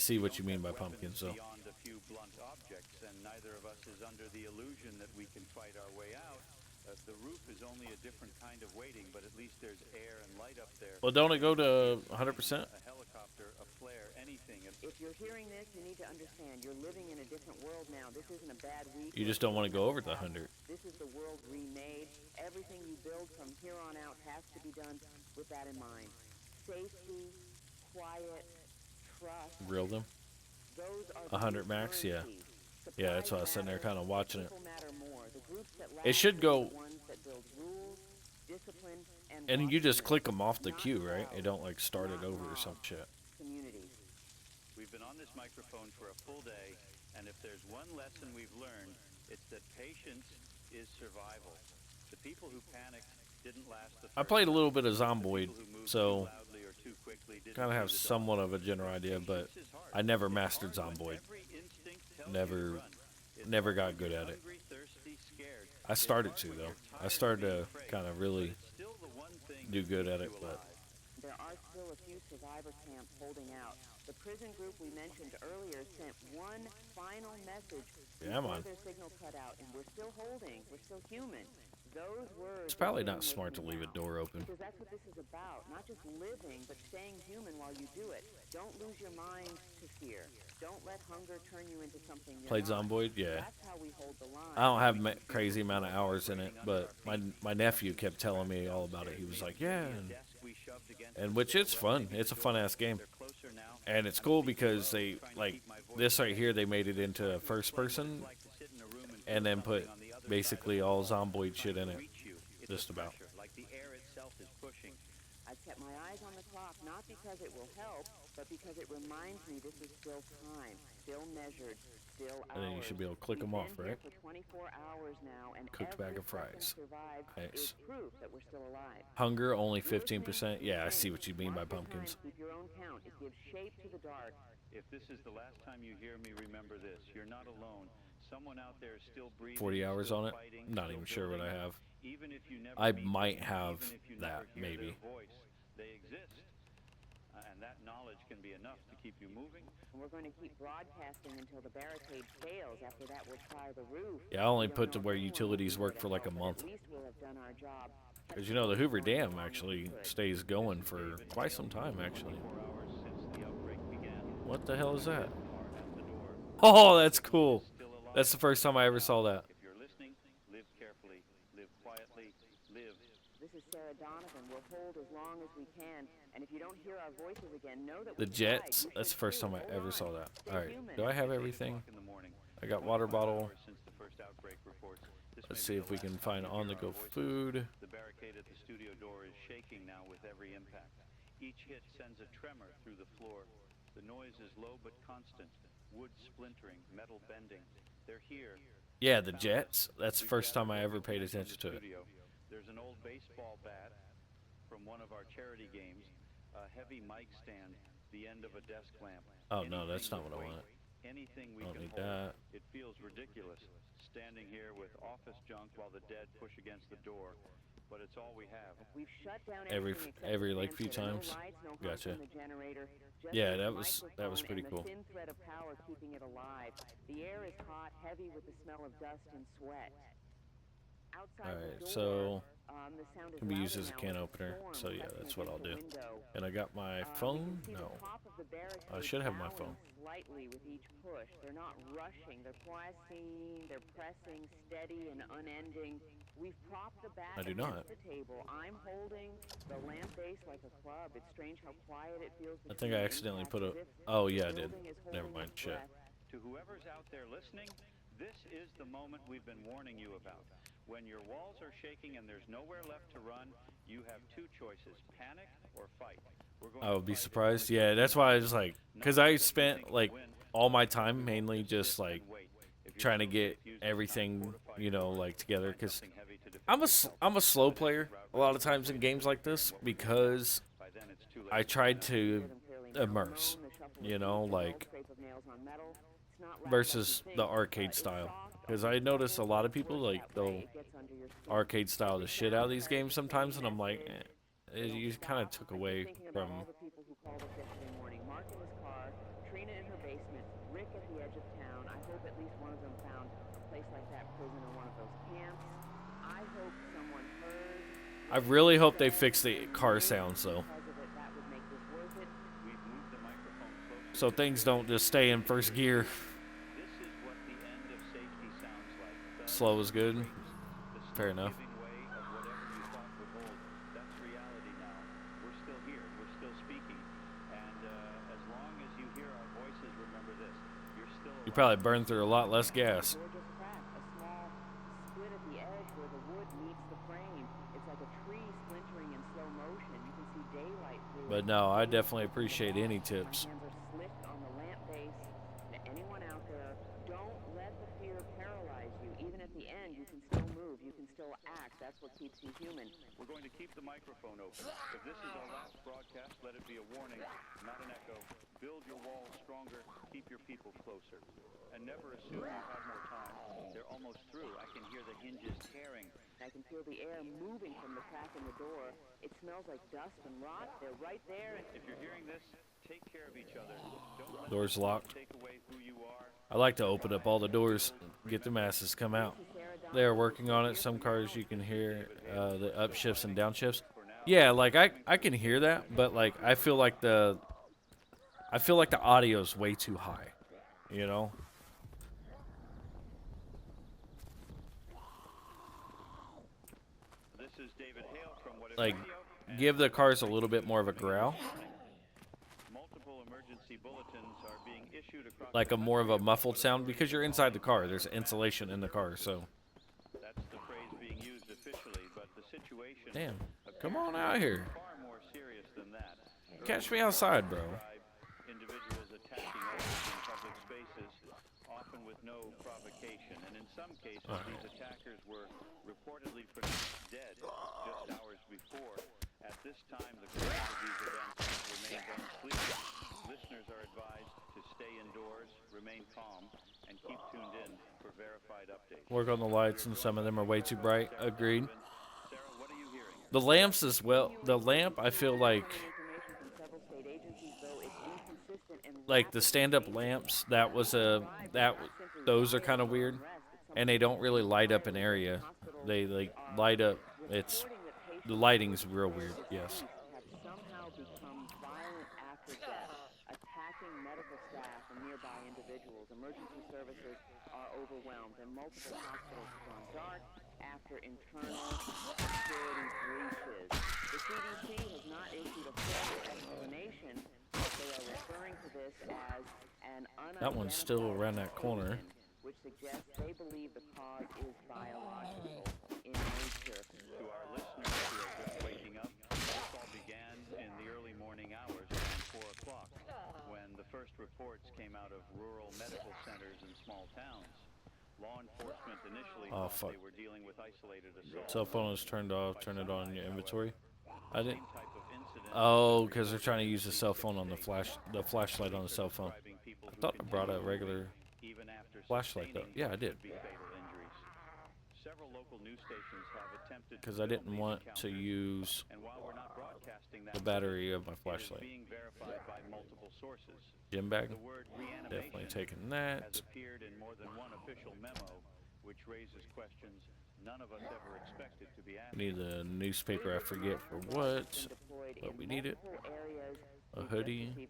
Speaker 4: see what you
Speaker 1: We
Speaker 4: mean by
Speaker 1: don't have
Speaker 4: pumpkins,
Speaker 1: weapons
Speaker 4: though.
Speaker 1: Beyond a few blunt objects, and neither of us is under the illusion that we can fight our way out. The roof is only a different kind of waiting, but at least there's air and light up there.
Speaker 4: Well, don't it go to 100%?
Speaker 1: A helicopter, a flare, anything.
Speaker 2: if you're hearing this, you need to understand you're living in a different world now. This isn't a bad week.
Speaker 4: You just don't want to go over the 100.
Speaker 2: This is the world remade. Everything you build from here on out has to be done with that in mind. Safety, quiet, trust.
Speaker 4: Grill them.
Speaker 2: Those are
Speaker 4: 100
Speaker 2: the
Speaker 4: max, yeah.
Speaker 2: currencies.
Speaker 4: Yeah, that's why I was
Speaker 2: Supplies
Speaker 4: sitting there
Speaker 2: matter,
Speaker 4: kind of watching it.
Speaker 2: people matter more. The groups that
Speaker 4: It should
Speaker 2: last
Speaker 4: go-
Speaker 2: are the ones that build rules, discipline,
Speaker 4: And you just
Speaker 2: watchfulness,
Speaker 4: click them off the
Speaker 2: not
Speaker 4: queue, right? It
Speaker 2: crowds,
Speaker 4: don't like start it
Speaker 2: not
Speaker 4: over or
Speaker 2: mobs,
Speaker 4: some shit.
Speaker 2: communities.
Speaker 1: We've been on this microphone for a full day, and if there's one lesson we've learned, it's that patience is survival. The people who panicked didn't last the
Speaker 4: I
Speaker 1: first
Speaker 4: played a
Speaker 1: time.
Speaker 4: little bit of
Speaker 1: The
Speaker 4: Zomboid,
Speaker 1: people who moved
Speaker 4: so
Speaker 1: too loudly or too quickly didn't
Speaker 4: kind of
Speaker 1: see
Speaker 4: have
Speaker 1: the dawn.
Speaker 4: somewhat of a general idea, but
Speaker 1: Patience is hard.
Speaker 4: I never
Speaker 1: It's
Speaker 4: mastered
Speaker 1: hard when
Speaker 4: Zomboid.
Speaker 1: every instinct tells you to
Speaker 4: Never-
Speaker 1: run. It's
Speaker 4: never
Speaker 1: hard
Speaker 4: got
Speaker 1: when
Speaker 4: good
Speaker 1: you're
Speaker 4: at it.
Speaker 1: hungry, thirsty, scared.
Speaker 4: I
Speaker 1: It's
Speaker 4: started
Speaker 1: hard
Speaker 4: to,
Speaker 1: when
Speaker 4: though.
Speaker 1: you're
Speaker 4: I
Speaker 1: tired of
Speaker 4: started
Speaker 1: being
Speaker 4: to
Speaker 1: afraid,
Speaker 4: kind of
Speaker 1: but
Speaker 4: really
Speaker 1: it's still the one thing
Speaker 4: do
Speaker 1: that
Speaker 4: good
Speaker 1: keeps
Speaker 4: at it,
Speaker 1: you
Speaker 4: but
Speaker 1: alive.
Speaker 2: There are still a few survivor camps holding out. The prison group we mentioned earlier sent one final message
Speaker 4: Yeah,
Speaker 2: before
Speaker 4: man.
Speaker 2: their signal cut out, and we're still holding. We're still human. Those words.
Speaker 4: it's probably
Speaker 2: are
Speaker 4: not
Speaker 2: still
Speaker 4: smart to
Speaker 2: making
Speaker 4: leave a
Speaker 2: now.
Speaker 4: door open.
Speaker 2: Because that's what this is about. Not just living, but staying human while you do it. Don't lose your mind to fear. Don't let hunger turn you into something you're
Speaker 4: Played
Speaker 2: not.
Speaker 4: Zomboid? Yeah.
Speaker 2: That's how we hold the line.
Speaker 4: I don't have crazy amount of hours in it, but my nephew kept telling me all about it. He was like, yeah,
Speaker 1: Desk we shoved against
Speaker 4: and which it's fun. It's a fun ass game,
Speaker 1: They're closer now.
Speaker 4: and it's cool because they like this right here. They made it into first person,
Speaker 1: Like to sit in a room and
Speaker 4: and then put
Speaker 1: on the other
Speaker 4: basically all Zomboid shit in it.
Speaker 1: reach you. It's
Speaker 4: Just
Speaker 1: a
Speaker 4: about.
Speaker 1: pressure, like the air itself is pushing.
Speaker 2: I've kept my eyes on the clock, not because it will help, but because it reminds me this is still time, still measured, still hours.
Speaker 4: And then you should be able to click them off, right?
Speaker 2: For 24 hours now, and
Speaker 4: Cooked bag of fries. Nice.
Speaker 2: Is proof that we're still alive.
Speaker 4: Hunger only 15%. Yeah, I see what you mean by pumpkins.
Speaker 2: Keep your own count. It gives shape to the dark.
Speaker 1: If this is the last time you hear me, remember this. You're not alone. Someone out there is still breathing.
Speaker 4: 40 hours
Speaker 1: still
Speaker 4: on it.
Speaker 1: Fighting,
Speaker 4: Not even sure what I have.
Speaker 1: Even if you never
Speaker 4: I
Speaker 1: meet
Speaker 4: might
Speaker 1: them,
Speaker 4: have
Speaker 1: even if you
Speaker 4: that,
Speaker 1: never hear
Speaker 4: maybe.
Speaker 1: their voice, they exist. And that knowledge can be enough to keep you moving.
Speaker 2: And we're going to keep broadcasting until the barricade fails. After that, we'll try the roof.
Speaker 4: Yeah, I only put to where utilities work for like a month.
Speaker 2: At least we'll have done our job.
Speaker 4: Because you know, the Hoover Dam actually stays going for quite some time, actually.
Speaker 1: 4 hours since the outbreak began.
Speaker 4: What the hell is that?
Speaker 1: Are at the door.
Speaker 4: Oh, that's cool.
Speaker 1: Still alive.
Speaker 4: That's the first time I ever saw that.
Speaker 1: If you're listening, live carefully, live quietly, live.
Speaker 2: This is Sarah Donovan. We'll hold as long as we can. And if you don't hear our voices again, know that
Speaker 4: The
Speaker 2: we
Speaker 4: Jets,
Speaker 2: tried.
Speaker 4: that's the first time I ever saw that.
Speaker 2: Stay
Speaker 4: Alright,
Speaker 2: human.
Speaker 4: do I have
Speaker 1: 8
Speaker 4: everything?
Speaker 1: o'clock in the morning.
Speaker 4: I got water bottle.
Speaker 1: Hours since the first outbreak reports. This
Speaker 4: Let's
Speaker 1: may
Speaker 4: see
Speaker 1: be
Speaker 4: if
Speaker 1: the
Speaker 4: we can
Speaker 1: last
Speaker 4: find
Speaker 1: time you hear
Speaker 4: on-the-go
Speaker 1: our voices.
Speaker 4: food.
Speaker 1: The barricade at the studio door is shaking now with every impact. Each hit sends a tremor through the floor. The noise is low but constant. Wood splintering, metal bending. They're here.
Speaker 4: Yeah, the Jets. That's the first time I ever paid attention to it.
Speaker 1: There's an old baseball bat from one of our charity games, a heavy mic stand, the end of a desk lamp.
Speaker 4: Oh, no, that's
Speaker 1: Anything
Speaker 4: not what I
Speaker 1: with
Speaker 4: want.
Speaker 1: weight, anything we
Speaker 4: I don't
Speaker 1: can
Speaker 4: need
Speaker 1: hold.
Speaker 4: that.
Speaker 1: It feels ridiculous, standing here with office junk while the dead push against the door, but it's all we have.
Speaker 2: We've shut down
Speaker 4: Every like few times. Gotcha. Yeah, that was pretty cool.
Speaker 2: The thin thread of power keeping it alive. The air is hot, heavy with the smell of dust and sweat. Outside
Speaker 4: Alright,
Speaker 2: the
Speaker 4: so
Speaker 2: door, the sound is
Speaker 4: can be
Speaker 2: louder
Speaker 4: used as a
Speaker 2: now
Speaker 4: can
Speaker 2: with the
Speaker 4: opener.
Speaker 2: storm
Speaker 4: So yeah,
Speaker 2: pressing
Speaker 4: that's what I'll
Speaker 2: against
Speaker 4: do.
Speaker 2: the window.
Speaker 4: And I got my
Speaker 2: We can
Speaker 4: phone?
Speaker 2: see the
Speaker 4: No.
Speaker 2: top of the
Speaker 4: I
Speaker 2: barricade
Speaker 4: should have my
Speaker 2: bowing
Speaker 4: phone.
Speaker 2: Slightly with each push. They're not rushing. They're pressing. They're pressing, steady and unending. We've propped the back
Speaker 4: I do
Speaker 2: against
Speaker 4: not.
Speaker 2: the table. I'm holding the lamp base like a club. It's strange how quiet it feels.
Speaker 4: I think I
Speaker 2: between
Speaker 4: accidentally
Speaker 2: impacts,
Speaker 4: put a...
Speaker 2: as if
Speaker 4: Oh,
Speaker 2: the
Speaker 4: yeah, I did.
Speaker 2: building is
Speaker 4: Never
Speaker 2: holding
Speaker 4: mind.
Speaker 2: its
Speaker 4: Shit.
Speaker 2: breath.
Speaker 1: To whoever's out there listening, this is the moment we've been warning you about. When your walls are shaking and there's nowhere left to run, you have two choices, panic or fight. We're going
Speaker 4: I
Speaker 1: to
Speaker 4: would be
Speaker 1: fight
Speaker 4: surprised.
Speaker 1: until
Speaker 4: Yeah,
Speaker 1: we
Speaker 4: that's
Speaker 1: win.
Speaker 4: why I was like... Because
Speaker 1: Not
Speaker 4: I
Speaker 1: because we
Speaker 4: spent,
Speaker 1: think
Speaker 4: like,
Speaker 1: we'll win,
Speaker 4: all my
Speaker 1: but
Speaker 4: time
Speaker 1: because
Speaker 4: mainly
Speaker 1: we
Speaker 4: just,
Speaker 1: sit and
Speaker 4: like,
Speaker 1: wait. If you're
Speaker 4: trying to
Speaker 1: still
Speaker 4: get
Speaker 1: confused, it's time to
Speaker 4: everything,
Speaker 1: fortify
Speaker 4: you know,
Speaker 1: yourself.
Speaker 4: like, together.
Speaker 1: Find
Speaker 4: Because
Speaker 1: something heavy to defend
Speaker 4: I'm a
Speaker 1: yourself.
Speaker 4: slow player a lot of times in games like this because
Speaker 1: By then it's too late
Speaker 4: I
Speaker 1: to
Speaker 4: tried
Speaker 1: find
Speaker 4: to
Speaker 2: Hear them clearly now.
Speaker 4: immerse,
Speaker 2: The moan, the shuffle of
Speaker 4: you know,
Speaker 2: feet, the dull
Speaker 4: like,
Speaker 2: scrape of nails on metal. It's not loud like
Speaker 4: versus
Speaker 2: you
Speaker 4: the
Speaker 2: think,
Speaker 4: arcade
Speaker 2: but it's
Speaker 4: style.
Speaker 2: soft,
Speaker 4: Because
Speaker 2: almost
Speaker 4: I notice a
Speaker 2: supple,
Speaker 4: lot of
Speaker 2: it
Speaker 4: people,
Speaker 2: works
Speaker 4: like,
Speaker 2: that
Speaker 4: they'll
Speaker 2: way. It gets under your skin.
Speaker 4: arcade style the shit out of these games sometimes, and I'm like,
Speaker 2: Message.
Speaker 4: you kind of took away
Speaker 2: Thinking about
Speaker 4: from...
Speaker 2: all the people who called us yesterday morning. Mark in his car, Trina in her basement, Rick at the edge of town. I hope at least one of them found a place like that prison or one of those camps. I hope someone heard.
Speaker 4: I really hope they fix the car sounds, though.
Speaker 2: Because of it, that would make this worth it.
Speaker 1: We've moved the microphone closer.
Speaker 4: So things don't just stay in first gear.
Speaker 1: This is what the end of safety sounds like. Thuds,
Speaker 4: Slow is good.
Speaker 1: the
Speaker 4: Fair
Speaker 1: slow
Speaker 4: enough.
Speaker 1: giving way of whatever you thought would hold. That's reality now. We're still here. We're still speaking. And as long as you hear our voices, remember this. You're still
Speaker 4: You
Speaker 1: alive.
Speaker 4: probably burn through a lot less gas.
Speaker 2: Door just cracked. A small split at the edge where the wood meets the frame. It's like a tree splintering in slow motion. You can see daylight through
Speaker 4: But
Speaker 2: it.
Speaker 4: no, I definitely appreciate any tips.
Speaker 2: My hands are slipped on the lamp base. To anyone out there, don't let the fear paralyze you. Even at the end, you can still move. You can still act. That's what keeps you human.
Speaker 1: We're going to keep the microphone open. If this is our last broadcast, let it be a warning, not an echo. Build your walls stronger. Keep your people closer. And never assume you have more time. They're almost through. I can hear the hinges tearing.
Speaker 2: I can feel the air moving from the crack in the door. It smells like dust and rot. They're right there. And
Speaker 1: If you're hearing this, take care of each other. Don't let
Speaker 4: Doors
Speaker 1: them
Speaker 4: locked.
Speaker 1: take away who you are.
Speaker 4: I like to open up all the doors, get the masses come out. They're working on it. Some cars you can hear the upshifts and downshifts. Yeah, like I can hear that, but like I feel like the audio's way too high, you know?
Speaker 1: This is David Hale from What If
Speaker 4: Like
Speaker 1: Radio, and
Speaker 4: give the cars a little bit more of a growl,
Speaker 1: multiple emergency bulletins are being issued across
Speaker 4: like
Speaker 1: the
Speaker 4: a more of a
Speaker 1: country.
Speaker 4: muffled sound because you're inside the car. There's insulation in the car, so
Speaker 1: That's the phrase being used officially, but the situation
Speaker 4: damn. Come on out here.
Speaker 1: far more serious that.
Speaker 4: Catch me outside, bro.
Speaker 1: Individuals attacking others in public spaces, often with no provocation. And in some cases, these attackers were reportedly pronounced dead just hours before. At this time, the cause of these events remains unclear. Listeners are advised to stay indoors, remain calm, and keep tuned in for verified updates.
Speaker 4: Work on the lights, and some of them are way too bright. Agreed.
Speaker 1: Sarah, what are you hearing?
Speaker 4: The lamps as well. The lamp, I feel like the stand-up lamps. Those are kind of weird, and they don't really light up an area. They like light up. The lighting's real weird. Yes.
Speaker 2: Have somehow become violent after death, attacking medical staff and nearby individuals. Emergency services are overwhelmed, and multiple hospitals have gone dark after internal security breaches. The CDC has not issued a full explanation, but they are referring to this as an unidentified
Speaker 4: That one's still around that corner.
Speaker 2: pathogen, which suggests they believe the cause is biological in nature.
Speaker 1: To our listeners who are just waking up, this all began in the early morning hours around 4 o'clock when the first reports came out of rural medical centers in small towns. Law enforcement initially thought they were dealing with isolated assaults.
Speaker 4: Cell phone is turned off. Turn it on in your inventory. I didn't.
Speaker 1: Type of incident
Speaker 4: Oh, because they're trying to use the cell phone on the flashlight on the cell phone. I thought I brought a regular
Speaker 1: even after
Speaker 4: flashlight though. Yeah, I did.
Speaker 1: could be fatal injuries. Several local news stations have attempted
Speaker 4: Because
Speaker 1: to
Speaker 4: I
Speaker 1: film
Speaker 4: didn't
Speaker 1: these
Speaker 4: want to
Speaker 1: encounters,
Speaker 4: use
Speaker 1: and while we're not broadcasting that
Speaker 4: the battery of my
Speaker 1: it is
Speaker 4: flashlight.
Speaker 1: being verified by multiple sources.
Speaker 4: Gym bag.
Speaker 1: The word
Speaker 4: Definitely
Speaker 1: reanimation
Speaker 4: taking
Speaker 1: has
Speaker 4: that.
Speaker 1: appeared in more than one official memo, which raises questions none of us ever expected to be asked.
Speaker 4: We need a newspaper. I forget for what, but we need it. A hoodie.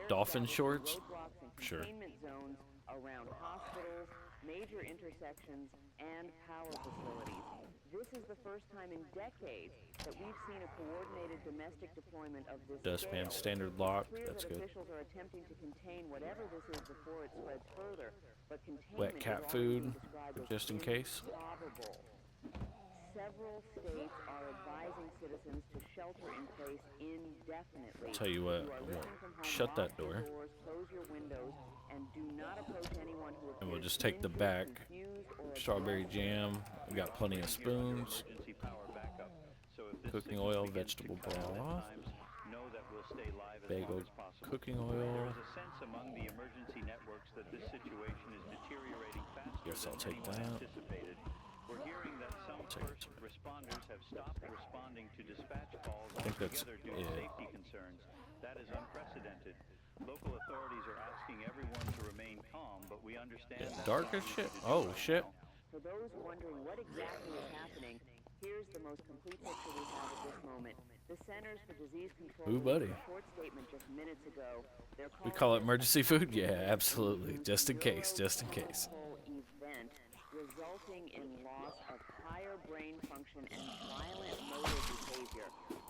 Speaker 4: Dolphin shorts? Sure.
Speaker 2: Containment zones around hospitals, major intersections, and power facilities. This is the first time in decades that we've seen a coordinated domestic deployment of this
Speaker 4: Dustpan
Speaker 2: scale.
Speaker 4: standard
Speaker 2: It's
Speaker 4: lock.
Speaker 2: clear
Speaker 4: That's
Speaker 2: that
Speaker 4: good.
Speaker 2: officials are attempting to contain whatever this is before it spreads further, but containment
Speaker 4: Wet
Speaker 2: is
Speaker 4: cat
Speaker 2: already
Speaker 4: food,
Speaker 2: being described as
Speaker 4: just in case.
Speaker 2: improbable. Several states are advising citizens to shelter in place indefinitely.
Speaker 4: Tell you what,
Speaker 2: If are
Speaker 4: I'm gonna
Speaker 2: listening from home,
Speaker 4: shut that
Speaker 2: lock your
Speaker 4: door.
Speaker 2: doors, close your windows, and do not approach anyone who
Speaker 4: And we'll
Speaker 2: appears
Speaker 4: just take the
Speaker 2: injured,
Speaker 4: back.
Speaker 2: confused, or
Speaker 4: Strawberry
Speaker 2: aggressive.
Speaker 4: jam. We got plenty of spoons.
Speaker 1: Emergency power backup. So if this
Speaker 4: Cooking
Speaker 1: signal
Speaker 4: oil,
Speaker 1: begins to
Speaker 4: vegetable
Speaker 1: cut out at
Speaker 4: broth.
Speaker 1: times, know that we'll stay live as
Speaker 4: Bagel
Speaker 1: long as possible.
Speaker 4: cooking
Speaker 1: There
Speaker 4: oil.
Speaker 1: is a sense among the emergency networks that this situation is deteriorating faster
Speaker 4: Guess I'll
Speaker 1: than
Speaker 4: take
Speaker 1: anyone
Speaker 4: that.
Speaker 1: anticipated. We're hearing that some
Speaker 4: take it.
Speaker 1: first responders have stopped responding to dispatch calls
Speaker 4: I think that's
Speaker 1: altogether due to
Speaker 4: it.
Speaker 1: safety concerns. That is unprecedented. Local authorities are asking everyone to remain calm, but we understand that
Speaker 4: Dark as shit. Oh shit.
Speaker 2: For those wondering what exactly is happening, here's the most complete picture we have at this moment. The Centers for Disease Control
Speaker 4: Ooh, buddy.
Speaker 2: released a short statement just minutes ago. They're
Speaker 4: We
Speaker 2: calling
Speaker 4: call it
Speaker 2: this
Speaker 4: emergency
Speaker 2: a
Speaker 4: food? Yeah,
Speaker 2: massive
Speaker 4: absolutely. Just in case, just in case.
Speaker 2: neurological event resulting in loss of higher brain function and violent motor behavior.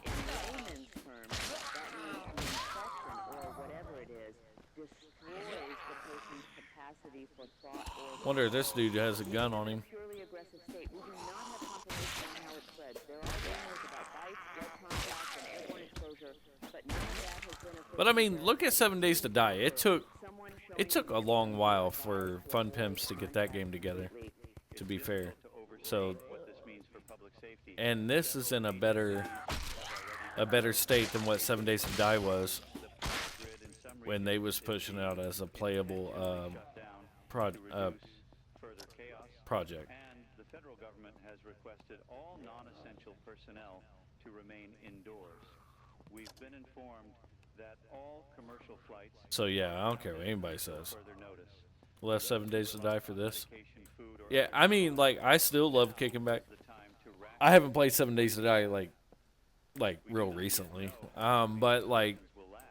Speaker 2: In layman's terms, that means the infection, or whatever it is, destroys the person's capacity for thought or
Speaker 4: Wonder if this dude has a gun on him.
Speaker 2: purely aggressive state. We do not have confirmation on how it spreads. There are rumors about bites, blood contact, and airborne exposure, but none of that has been officially
Speaker 4: But I mean, look at 7 Days to Die.
Speaker 2: Someone
Speaker 4: It took a long while for Fun Pimps to get that game together, to be fair. So,
Speaker 1: what this means for public safety.
Speaker 4: and this is in a better state than what 7 Days to Die was when they was pushing out as a playable
Speaker 1: Further chaos.
Speaker 4: project.
Speaker 1: And the federal government has requested all non-essential personnel to remain indoors. We've been informed that all commercial flights
Speaker 4: So yeah, I don't care what anybody says.
Speaker 1: further notice.
Speaker 4: Left 7 Days to Die for this.
Speaker 1: Vacation, food, or
Speaker 4: Yeah, I mean, like, I still love kicking back.
Speaker 1: the time to rack
Speaker 4: I haven't played 7 Days to Die like real recently. But like,
Speaker 1: will last.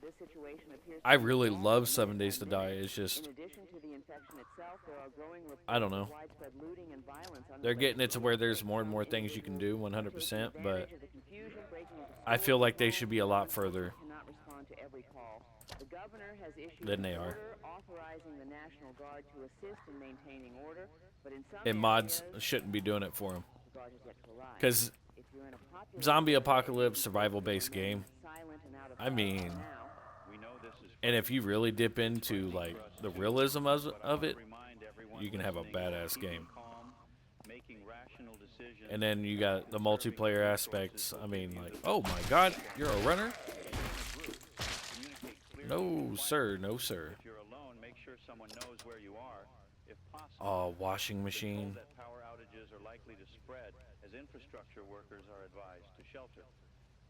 Speaker 2: This situation appears
Speaker 4: I really love 7 Days to Die. It's just,
Speaker 2: In addition to the infection itself, there are growing reports
Speaker 4: I don't know.
Speaker 2: of widespread looting and violence on
Speaker 4: They're getting it to where there's more and more things you can do 100%, but
Speaker 2: advantage of the confusion, breaking into
Speaker 4: I feel like they should be a lot further
Speaker 2: cannot respond to every call. The governor has issued
Speaker 4: than
Speaker 2: an
Speaker 4: they are.
Speaker 2: order authorizing the National Guard to assist in maintaining order, but in some
Speaker 4: And mods
Speaker 2: areas,
Speaker 4: shouldn't be doing it for them.
Speaker 2: the guard has yet to arrive.
Speaker 4: Because
Speaker 2: If you're in a populated
Speaker 4: zombie
Speaker 2: area,
Speaker 4: apocalypse
Speaker 2: keep
Speaker 4: survival-based
Speaker 2: remain
Speaker 4: game,
Speaker 2: silent and out of
Speaker 4: I
Speaker 2: sight
Speaker 4: mean,
Speaker 2: for now.
Speaker 1: We know this is
Speaker 4: and if you really dip into like the realism of it, you can have a badass game.
Speaker 1: calm, making rational decisions.
Speaker 4: And then you got the multiplayer aspects. I mean, like, oh my God, you're a runner? No, sir, no, sir.
Speaker 1: If you're alone, make sure someone knows where you are. If possible,
Speaker 4: Oh, washing
Speaker 1: we're
Speaker 4: machine.
Speaker 1: told that power outages are likely to spread as infrastructure workers are advised to shelter.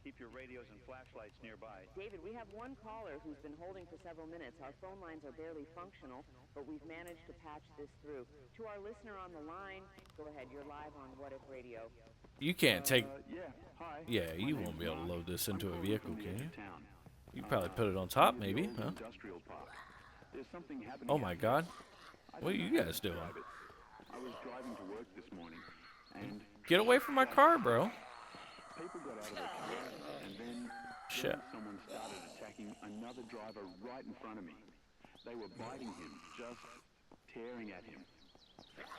Speaker 1: Keep your radios and flashlights nearby.
Speaker 2: David, we have one caller who's been holding for several minutes. Our phone lines are barely functional, but we've managed to patch this through. To our listener on the line, go ahead, you're live on What If Radio.
Speaker 4: You can't take.
Speaker 3: Yeah, hi.
Speaker 4: Yeah,
Speaker 3: My
Speaker 4: you
Speaker 3: name's
Speaker 4: won't be able to
Speaker 3: Mark.
Speaker 4: load this
Speaker 3: I'm
Speaker 4: into a
Speaker 3: calling
Speaker 4: vehicle,
Speaker 3: from the
Speaker 4: can
Speaker 3: edge
Speaker 4: you?
Speaker 3: of town.
Speaker 4: You probably put it on top,
Speaker 3: Near the
Speaker 4: maybe,
Speaker 3: old
Speaker 4: huh?
Speaker 3: Industrial park. There's something happening
Speaker 4: Oh
Speaker 3: out
Speaker 4: my
Speaker 3: here.
Speaker 4: God.
Speaker 3: I
Speaker 4: What are
Speaker 3: don't
Speaker 4: you
Speaker 3: know how to
Speaker 4: guys doing?
Speaker 3: describe it. I was driving to work this morning, and
Speaker 4: Get away from my car, bro.
Speaker 3: people got out of their cars, and then
Speaker 4: Shit.
Speaker 3: someone started attacking another driver right in front of me. They were biting him, just tearing at him.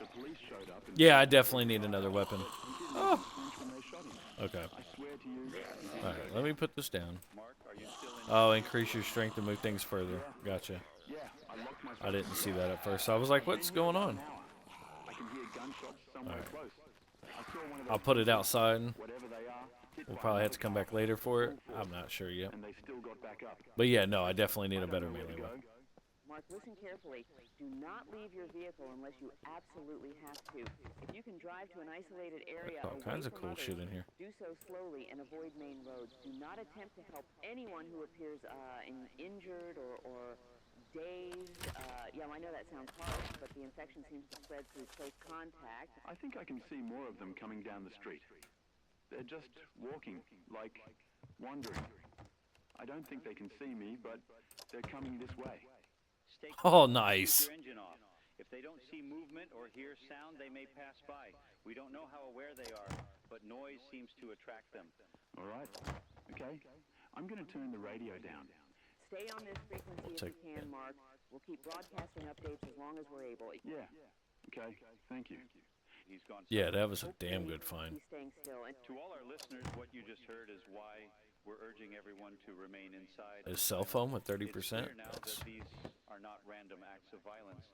Speaker 3: The police showed up and
Speaker 4: Yeah, I definitely need another weapon. Oh.
Speaker 3: when they shot him.
Speaker 4: Okay.
Speaker 3: I swear to you,
Speaker 4: All right, let me put this down.
Speaker 1: Mark, are you still in?
Speaker 4: Oh, increase your strength to move things further. Gotcha.
Speaker 3: yeah, I locked myself
Speaker 4: I didn't see that at first. I was like, what's going on?
Speaker 3: I can hear gunshots somewhere
Speaker 4: Alright.
Speaker 3: close. I saw one of
Speaker 4: I'll
Speaker 3: those
Speaker 4: put it outside.
Speaker 3: whatever they are, hit
Speaker 4: We'll
Speaker 3: by
Speaker 4: probably have
Speaker 3: another
Speaker 4: to come
Speaker 3: car,
Speaker 4: back later for it. I'm not sure yet.
Speaker 3: and they still got back up.
Speaker 4: But yeah, no, I definitely need a
Speaker 3: I don't
Speaker 4: better
Speaker 3: know where to
Speaker 4: melee
Speaker 3: go.
Speaker 4: weapon.
Speaker 2: Mark, listen carefully. Do not leave your vehicle unless you absolutely have to. If you can drive to an isolated area
Speaker 4: All
Speaker 2: away
Speaker 4: kinds of
Speaker 2: from
Speaker 4: cool shit
Speaker 2: others,
Speaker 4: in here.
Speaker 2: do so slowly and avoid main roads. Do not attempt to help anyone who appears injured or dazed. Yeah, I know that sounds harsh, but the infection seems to spread through close contact.
Speaker 3: I think I can see more of them coming down the street. They're just walking, like wandering. I don't think they can see me, but they're coming this way.
Speaker 1: Stay
Speaker 4: Oh,
Speaker 1: calm.
Speaker 4: nice.
Speaker 1: Keep your engine off. If they don't see movement or hear sound, they may pass by. We don't know how aware they are, but noise seems to attract them.
Speaker 3: All right? Okay. I'm going to turn the radio down.
Speaker 2: Stay on this frequency if you can, Mark. We'll keep broadcasting updates as long as we're able.
Speaker 3: Yeah. Okay. Thank you.
Speaker 1: He's gone.
Speaker 4: Yeah, that was a damn good find.
Speaker 2: He's staying still. And
Speaker 1: To all our listeners, what you just heard is why we're urging everyone to remain inside.
Speaker 4: His cell phone with
Speaker 1: It's
Speaker 4: 30%?
Speaker 1: clear now
Speaker 4: That's
Speaker 1: that these are not random acts of violence.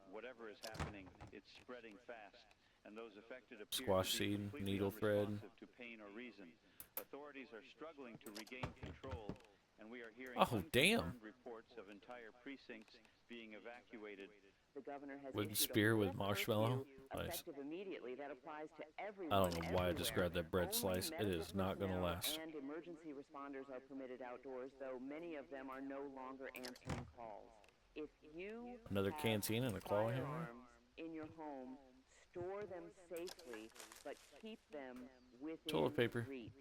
Speaker 1: Whatever is happening, it's spreading fast, and those affected appear
Speaker 4: Squash
Speaker 1: to be
Speaker 4: seed,
Speaker 1: completely
Speaker 4: needle thread.
Speaker 1: unresponsive to pain or reason. Authorities are struggling to regain control, and we are hearing
Speaker 4: Oh, damn.
Speaker 1: unconfirmed reports of entire precincts being evacuated.
Speaker 2: the governor has
Speaker 4: With
Speaker 2: issued a
Speaker 4: spear with
Speaker 2: full
Speaker 4: marshmallow?
Speaker 2: curfew,
Speaker 4: Nice.
Speaker 2: effective immediately. That applies to everyone.
Speaker 4: I don't know why I just
Speaker 2: everywhere.
Speaker 4: grabbed that bread
Speaker 2: Only
Speaker 4: slice. It
Speaker 2: medical
Speaker 4: is not gonna
Speaker 2: personnel
Speaker 4: last.
Speaker 2: And emergency responders are permitted outdoors, though many of them are no longer answering calls. If you
Speaker 4: Another
Speaker 2: have
Speaker 4: canteen and a claw hammer?
Speaker 2: firearms in your home, store them safely, but keep them within
Speaker 4: Toilet paper.
Speaker 2: reach.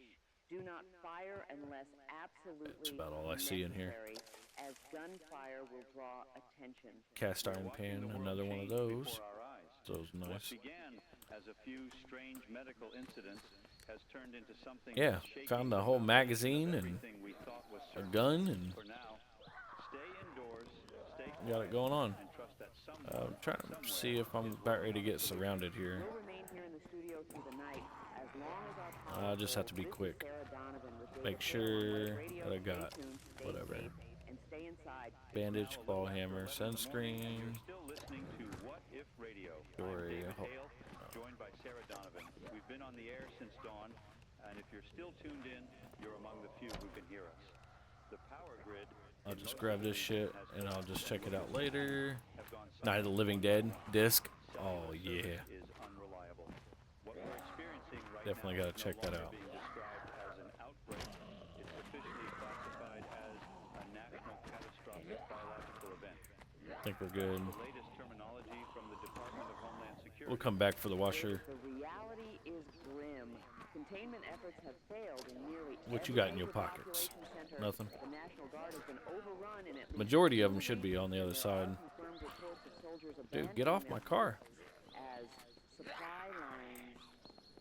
Speaker 2: Do not fire unless absolutely
Speaker 4: That's about all I see in here.
Speaker 2: necessary, as gunfire will draw attention.
Speaker 4: Cast iron pan,
Speaker 1: The world
Speaker 4: another one of
Speaker 1: changed
Speaker 4: those.
Speaker 1: before our eyes.
Speaker 4: Those
Speaker 1: What
Speaker 4: nice.
Speaker 1: began as a few strange medical incidents has turned into something
Speaker 4: Yeah,
Speaker 1: shaky
Speaker 4: found the whole
Speaker 1: foundation of
Speaker 4: magazine and
Speaker 1: everything we thought was
Speaker 4: a
Speaker 1: certain.
Speaker 4: gun and
Speaker 1: For now, stay indoors, stay
Speaker 4: got it going on.
Speaker 1: and trust that someone,
Speaker 4: I'm trying to see if I'm about ready to get surrounded here.
Speaker 2: We'll remain here in the studio through the night as long as our power
Speaker 4: I'll just have to be
Speaker 2: goes. This is
Speaker 4: quick.
Speaker 2: Sarah Donovan with
Speaker 4: Make
Speaker 2: David
Speaker 4: sure
Speaker 2: Taylor on Radio.
Speaker 4: that I
Speaker 2: Stay
Speaker 4: got
Speaker 2: tuned, stay
Speaker 4: whatever.
Speaker 2: safe, and stay inside.
Speaker 4: Bandage, claw hammer,
Speaker 1: You're
Speaker 4: sunscreen.
Speaker 1: still listening to What If Radio.
Speaker 4: Story,
Speaker 1: I'm David
Speaker 4: oh.
Speaker 1: Hale, joined by Sarah Donovan. We've been on the air since dawn, and if you're still tuned in, you're among the few who can hear us. The power grid
Speaker 4: I'll just grab this shit and I'll just check it out later.
Speaker 1: have gone
Speaker 4: Night of the Living Dead disc. Oh yeah.
Speaker 1: is unreliable. What we're experiencing right
Speaker 4: Definitely
Speaker 1: now
Speaker 4: gotta
Speaker 1: is
Speaker 4: check
Speaker 1: no
Speaker 4: that
Speaker 1: longer
Speaker 4: out.
Speaker 1: being described as an outbreak. It's officially classified as a national catastrophic biological event.
Speaker 4: I think we're good.
Speaker 1: The latest terminology from the Department of Homeland Security.
Speaker 4: We'll come back for the washer.
Speaker 2: The reality is grim. Containment efforts have failed in nearly
Speaker 4: What you
Speaker 2: every
Speaker 4: got in your
Speaker 2: major
Speaker 4: pockets?
Speaker 2: population center.
Speaker 4: Nothing.
Speaker 2: The National Guard has been overrun in at least
Speaker 4: Majority of them
Speaker 2: 2
Speaker 4: should be on the other
Speaker 2: There
Speaker 4: side.
Speaker 2: are confirmed reports of soldiers
Speaker 4: Dude, get off my
Speaker 2: abandoning
Speaker 4: car.
Speaker 2: as supply lines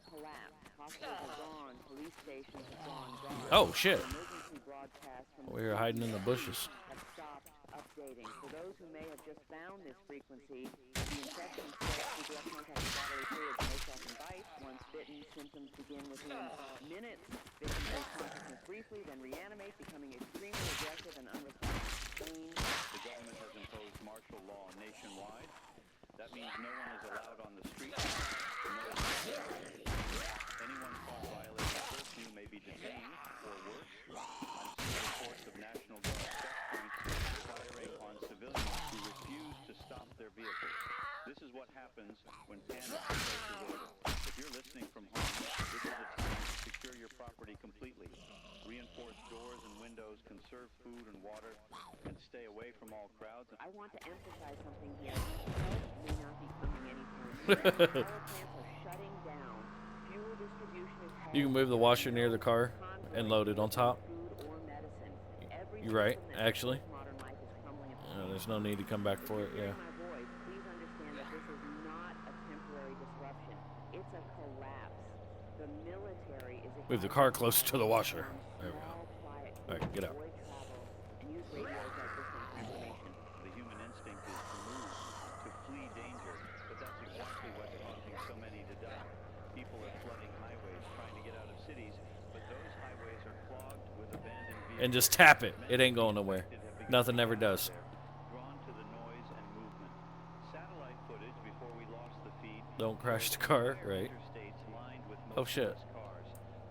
Speaker 2: collapse. Hospitals are gone. Police stations have gone dark.
Speaker 4: Oh shit.
Speaker 2: Emergency broadcasts from
Speaker 4: We were hiding in the bushes.
Speaker 2: have stopped. Updates devastating. For those who may have just found this frequency, the infection spreads through direct contact with bodily fluids, most often bites. Once bitten, symptoms begin within minutes. Victims lose consciousness briefly, then reanimate, becoming extremely aggressive and unresponsive to pain.
Speaker 1: The government has imposed martial law nationwide. That means no one is allowed on the streets. Anyone caught violating curfew may be detained or worse. I've seen reports of National Guard checkpoints firing on civilians who refuse to stop their vehicles. This is what happens when panic replaces order. If you're listening from home, this is the time to secure your property completely. Reinforce doors and windows, conserve food and water, and stay away from all crowds.
Speaker 2: I want to emphasize something here. Help may not be coming anytime soon. Power plants are shutting down. Fuel distribution is
Speaker 4: You can move the washer near the car and load it on top.
Speaker 2: food or medicine. Every
Speaker 4: You're right,
Speaker 2: system that
Speaker 4: actually.
Speaker 2: supports modern life is crumbling apart.
Speaker 4: There's no need to come back for it.
Speaker 2: Hearing
Speaker 4: Yeah.
Speaker 2: my voice, please understand that this is not a temporary disruption. It's a collapse. The military is
Speaker 4: Move the car closer to the washer. There we go.
Speaker 2: small, quiet
Speaker 4: All right, get out.
Speaker 2: avoid travel and use radios like this one for information.
Speaker 1: The human instinct is to move, to flee danger, but that's exactly what's causing so many to die. People are flooding highways trying to get out of cities, but those highways are clogged with abandoned vehicles.
Speaker 4: And just tap it. It ain't going nowhere. Nothing ever does.
Speaker 1: Drawn to the noise and movement. Satellite footage before we lost the feed.
Speaker 4: Don't crash the car. Right.
Speaker 1: Interstates lined with
Speaker 4: Oh, shit.
Speaker 1: motionless cars.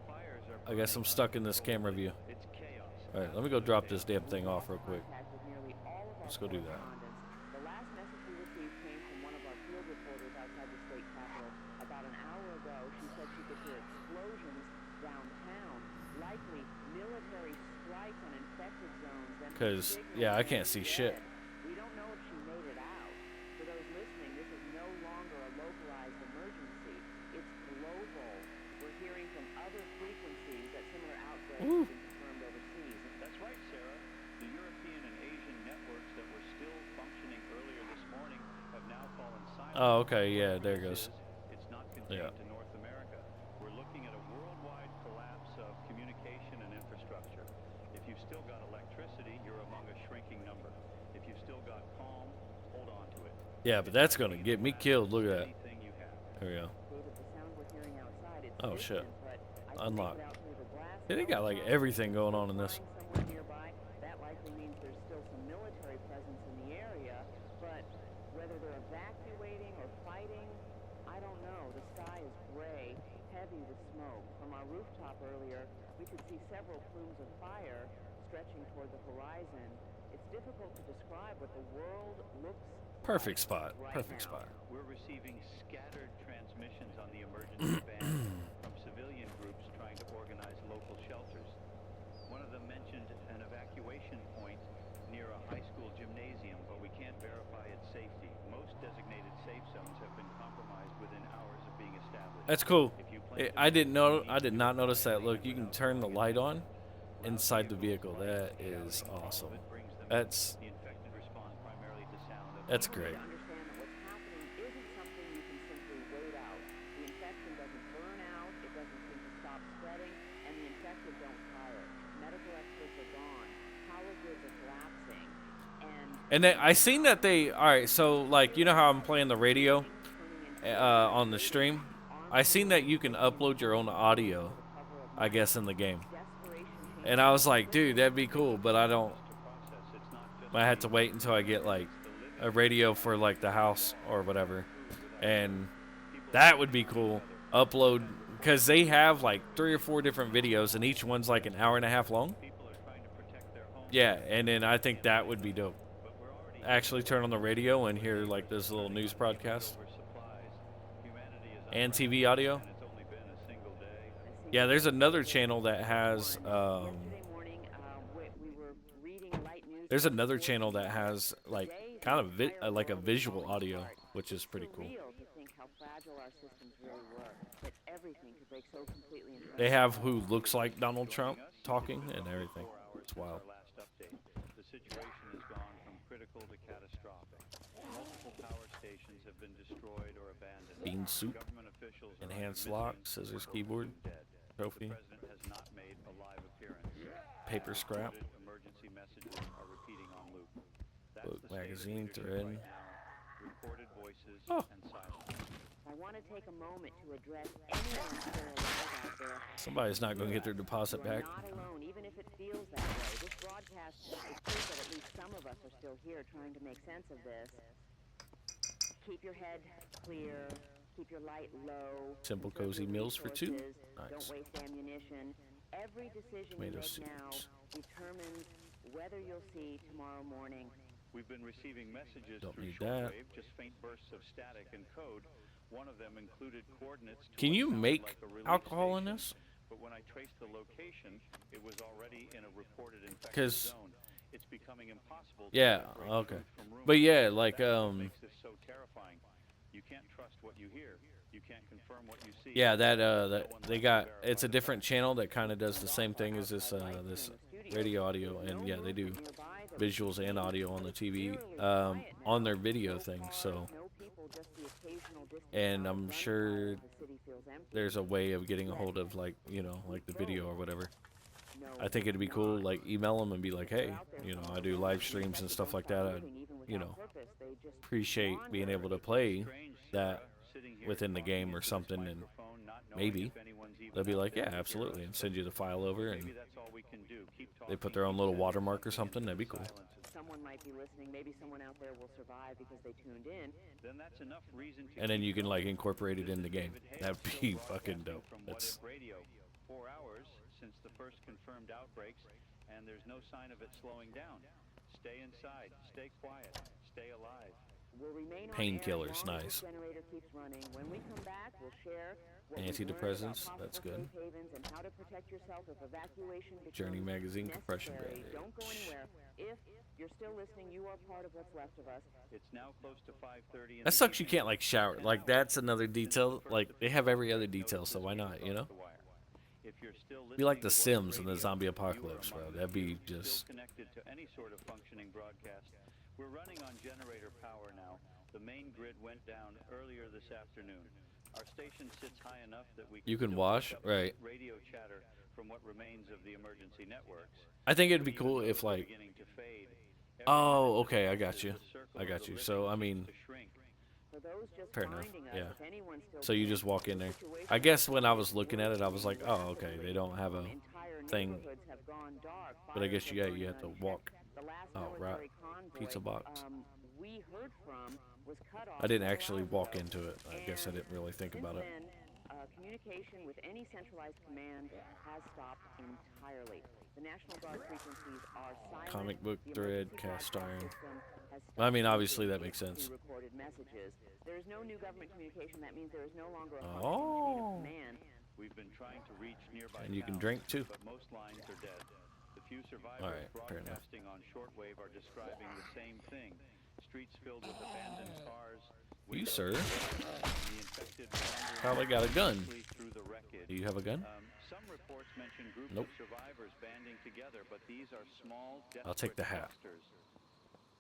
Speaker 1: Fires are
Speaker 4: I guess I'm stuck in this camera view.
Speaker 1: It's chaos.
Speaker 4: All right, let me go drop this damn thing off real quick.
Speaker 2: Contact with nearly all of our
Speaker 4: Let's go do that.
Speaker 2: correspondents. The last message we received came from one of our field reporters outside the state capitol. About an hour ago, she said she could hear explosions downtown, likely military strikes on infected zones. Then
Speaker 4: 'Cause,
Speaker 2: signals
Speaker 4: yeah, I
Speaker 2: saying
Speaker 4: can't see
Speaker 2: dead.
Speaker 4: shit.
Speaker 2: We don't know if she made it out. For those listening, this is no longer a localized emergency. It's global. We're hearing from other frequencies that similar outbreaks have been confirmed overseas.
Speaker 1: That's right, Sarah. The European and Asian networks that were still functioning earlier this morning have now fallen silent.
Speaker 4: Oh, okay. Yeah, there it goes.
Speaker 1: It's not contained
Speaker 4: Yeah.
Speaker 1: to North America. We're looking at a worldwide collapse of communication and infrastructure. If you've still got electricity, you're among a shrinking number. If you've still got calm, hold on to it.
Speaker 4: Yeah, but that's gonna get me killed. Look at that.
Speaker 1: Anything you have.
Speaker 4: There we go.
Speaker 2: David, the sound we're hearing outside, it's
Speaker 4: Oh, shit.
Speaker 2: distant, but I can
Speaker 4: Unlock.
Speaker 2: make it out through the glass.
Speaker 4: Yeah, they got like everything going on in this.
Speaker 2: Somewhere nearby, that likely means there's still some military presence in the area, but whether they're evacuating or fighting, I don't know. The sky is gray, heavy with smoke. From our rooftop earlier, we could see several plumes of fire stretching toward the horizon. It's difficult to describe what the world looks
Speaker 4: Perfect spot.
Speaker 2: right
Speaker 4: Perfect
Speaker 2: now.
Speaker 4: spot.
Speaker 1: We're receiving scattered transmissions on the emergency band from civilian groups trying to organize local shelters. One of them mentioned an evacuation point near a high school gymnasium, but we can't verify its safety. Most designated safe zones have been compromised within hours of being established.
Speaker 4: That's cool.
Speaker 1: If you plan to
Speaker 4: I didn't know. I did not notice that. Look, you can turn the light on inside the vehicle. That is awesome.
Speaker 1: it brings them
Speaker 4: That's
Speaker 1: the infected respond primarily to sound of
Speaker 4: that's
Speaker 2: To
Speaker 4: great.
Speaker 2: understand that what's happening isn't something you can simply wait out. The infection doesn't burn out, it doesn't seem to stop spreading, and the infected don't tire. Medical experts are gone. Power grids are collapsing, and
Speaker 4: And then I seen that they. All right, so like you know how I'm playing the radio on the stream. I seen that you can upload your own audio, I guess, in the game.
Speaker 2: desperation
Speaker 4: And I was like, dude, that'd be cool, but I don't. I had to wait until I get like a radio for like the house or whatever, and that would be cool. Upload because they have like 3 or 4 different videos, and each one's like an hour and a half long. Yeah, and then I think that would be dope. Actually, turn on the radio and hear like this little news broadcast and TV audio. Yeah, there's another channel that has.
Speaker 2: yesterday morning, we were reading light news.
Speaker 4: There's another channel that has like kind of like a visual audio, which is pretty cool.
Speaker 2: Surreal to think how fragile our systems really were, that everything could break so completely and
Speaker 4: They have who looks like Donald Trump talking and everything. It's wild.
Speaker 1: Last update. The situation has gone from critical to catastrophic. Multiple power stations have been destroyed or abandoned.
Speaker 4: Bean soup,
Speaker 1: Government officials are
Speaker 4: enhanced
Speaker 1: missing
Speaker 4: lock, scissors, keyboard,
Speaker 1: dead.
Speaker 4: trophy,
Speaker 1: The president has not made a live appearance.
Speaker 4: paper scrap.
Speaker 1: Emergency messages are repeating on loop. That That's the state of
Speaker 4: magazine
Speaker 1: leadership
Speaker 4: thread.
Speaker 1: right now. Recorded voices
Speaker 4: Oh.
Speaker 1: and silence.
Speaker 2: I want to take a moment to address anyone still alive out there.
Speaker 4: Somebody's not going to get their deposit
Speaker 2: You are
Speaker 4: back.
Speaker 2: not alone, even if it feels that way. This broadcast is proof that at least some of us are still here trying to make sense of this. Keep your head clear. Keep your light low.
Speaker 4: Simple,
Speaker 2: conserve
Speaker 4: cozy
Speaker 2: your
Speaker 4: meals for 2.
Speaker 2: resources,
Speaker 4: Nice.
Speaker 2: Don't waste ammunition. Every decision
Speaker 4: Tomato
Speaker 2: you make now
Speaker 4: seeds.
Speaker 2: determines whether you'll see tomorrow morning.
Speaker 1: We've been receiving messages
Speaker 4: Don't
Speaker 1: through
Speaker 4: need that.
Speaker 1: shortwave, just faint bursts of static and code. One of them included coordinates to
Speaker 4: Can
Speaker 1: what
Speaker 4: you
Speaker 1: sounded
Speaker 4: make
Speaker 1: like a relief
Speaker 4: alcohol in
Speaker 1: station,
Speaker 4: this?
Speaker 1: but when I traced the location, it was already in a reported infected
Speaker 4: 'Cause-
Speaker 1: zone. It's becoming impossible to
Speaker 4: Yeah,
Speaker 1: separate
Speaker 4: okay.
Speaker 1: truth from rumor.
Speaker 4: But yeah, like,
Speaker 1: That's what makes this so terrifying. You can't trust what you hear. You can't confirm what you see.
Speaker 4: yeah, that
Speaker 1: No
Speaker 4: that
Speaker 1: one
Speaker 4: they
Speaker 1: left
Speaker 4: got.
Speaker 1: to verify
Speaker 4: It's a
Speaker 1: the
Speaker 4: different
Speaker 1: facts.
Speaker 4: channel that kind of does the same thing as this this radio audio, and yeah, they do visuals and audio on the TV, on their video thing. So, and I'm sure there's a way of getting a hold of, like, you know, like the video or whatever. I think it'd be cool, like, email them and be like, hey, you know, I do live streams and stuff like that. I'd, you know, appreciate being able to play that within the game or something, and maybe they'll be like, yeah, absolutely, and send you the file over, and they put their own little watermark or something. That'd be cool.
Speaker 2: Someone might be listening. Maybe someone out there will survive because they tuned in.
Speaker 1: Then that's enough reason to
Speaker 4: And then
Speaker 1: keep
Speaker 4: you can, like,
Speaker 1: going.
Speaker 4: incorporate it in the game.
Speaker 1: David Hayes,
Speaker 4: That'd
Speaker 1: still
Speaker 4: be
Speaker 1: broadcasting
Speaker 4: fucking dope.
Speaker 1: from What
Speaker 4: That's
Speaker 1: If Radio. 4 hours since the first confirmed outbreaks, and there's no sign of it slowing down. Stay inside. Stay quiet. Stay alive.
Speaker 2: We'll remain on
Speaker 4: Painkillers,
Speaker 2: air as long as
Speaker 4: nice.
Speaker 2: this generator keeps running. When we come back, we'll share what we've learned
Speaker 4: Antidepressants,
Speaker 2: about
Speaker 4: that's
Speaker 2: possible
Speaker 4: good.
Speaker 2: safe havens and how to protect yourself if evacuation becomes
Speaker 4: Journey Magazine compression
Speaker 2: necessary.
Speaker 4: bandage.
Speaker 2: Don't go anywhere. If you're still listening, you are part of what's left of us.
Speaker 1: It's now close to 5:30.
Speaker 4: That sucks. You can't, like, shower. Like, that's another detail. Like, they have every other detail, so why not? You know. Be like The Sims in the zombie apocalypse, bro. That'd be just.
Speaker 1: Connected to any sort of functioning broadcast. We're running on generator power now. The main grid went down earlier this afternoon. Our station sits high enough that we
Speaker 4: You can
Speaker 1: still
Speaker 4: wash,
Speaker 1: pick up
Speaker 4: right.
Speaker 1: radio chatter from what remains of the emergency networks.
Speaker 4: I think it'd be
Speaker 1: Even
Speaker 4: cool
Speaker 1: those
Speaker 4: if,
Speaker 1: are
Speaker 4: like.
Speaker 1: beginning to fade. Every
Speaker 4: Oh,
Speaker 1: minute
Speaker 4: okay, I
Speaker 1: that
Speaker 4: got
Speaker 1: passes,
Speaker 4: you.
Speaker 1: the circle
Speaker 4: I
Speaker 1: of
Speaker 4: got
Speaker 1: the
Speaker 4: you.
Speaker 1: living
Speaker 4: So, I mean,
Speaker 1: begins to shrink.
Speaker 2: For those just
Speaker 4: fair enough.
Speaker 2: finding us,
Speaker 4: Yeah.
Speaker 2: if anyone still
Speaker 4: So you
Speaker 2: can,
Speaker 4: just walk in
Speaker 2: the
Speaker 4: there.
Speaker 2: situation
Speaker 4: I guess
Speaker 2: is
Speaker 4: when I was looking at it, I was like, oh, okay, they don't have a
Speaker 2: entire
Speaker 4: thing.
Speaker 2: neighborhoods have gone dark.
Speaker 4: But I
Speaker 2: Fires
Speaker 4: guess
Speaker 2: are
Speaker 4: you got
Speaker 2: burning
Speaker 4: you have to
Speaker 2: unchecked.
Speaker 4: walk.
Speaker 2: The last
Speaker 4: Oh, right.
Speaker 2: military convoy,
Speaker 4: Pizza box.
Speaker 2: We heard from was cut off
Speaker 4: I didn't
Speaker 2: a
Speaker 4: actually
Speaker 2: while
Speaker 4: walk
Speaker 2: ago.
Speaker 4: into it. I guess I
Speaker 2: And
Speaker 4: didn't really think
Speaker 2: since
Speaker 4: about it.
Speaker 2: then, communication with any centralized command has stopped entirely. The National Guard frequencies are silent.
Speaker 4: Comic book
Speaker 2: The
Speaker 4: thread,
Speaker 2: emergency
Speaker 4: cast
Speaker 2: broadcast
Speaker 4: iron.
Speaker 2: system has
Speaker 4: I mean,
Speaker 2: stopped
Speaker 4: obviously that
Speaker 2: sending
Speaker 4: makes sense.
Speaker 2: pre-recorded messages. There is no new government communication. That means there is no longer a functioning chain
Speaker 4: Oh.
Speaker 2: of command.
Speaker 1: We've been trying to reach nearby
Speaker 4: And you can
Speaker 1: towns,
Speaker 4: drink, too.
Speaker 1: but most lines are dead. The few survivors
Speaker 4: All right, fair enough.
Speaker 1: broadcasting on shortwave are describing the same thing. Streets filled with abandoned cars.
Speaker 4: You,
Speaker 1: windows
Speaker 4: sir,
Speaker 1: broken, and the infected wandering
Speaker 4: probably got a gun.
Speaker 1: aimlessly through the wreckage.
Speaker 4: Do you have a gun?
Speaker 1: Some reports mention groups
Speaker 4: Nope.
Speaker 1: of survivors banding together, but these are small,
Speaker 4: I'll take the
Speaker 1: desperate
Speaker 4: hat.
Speaker 1: clusters.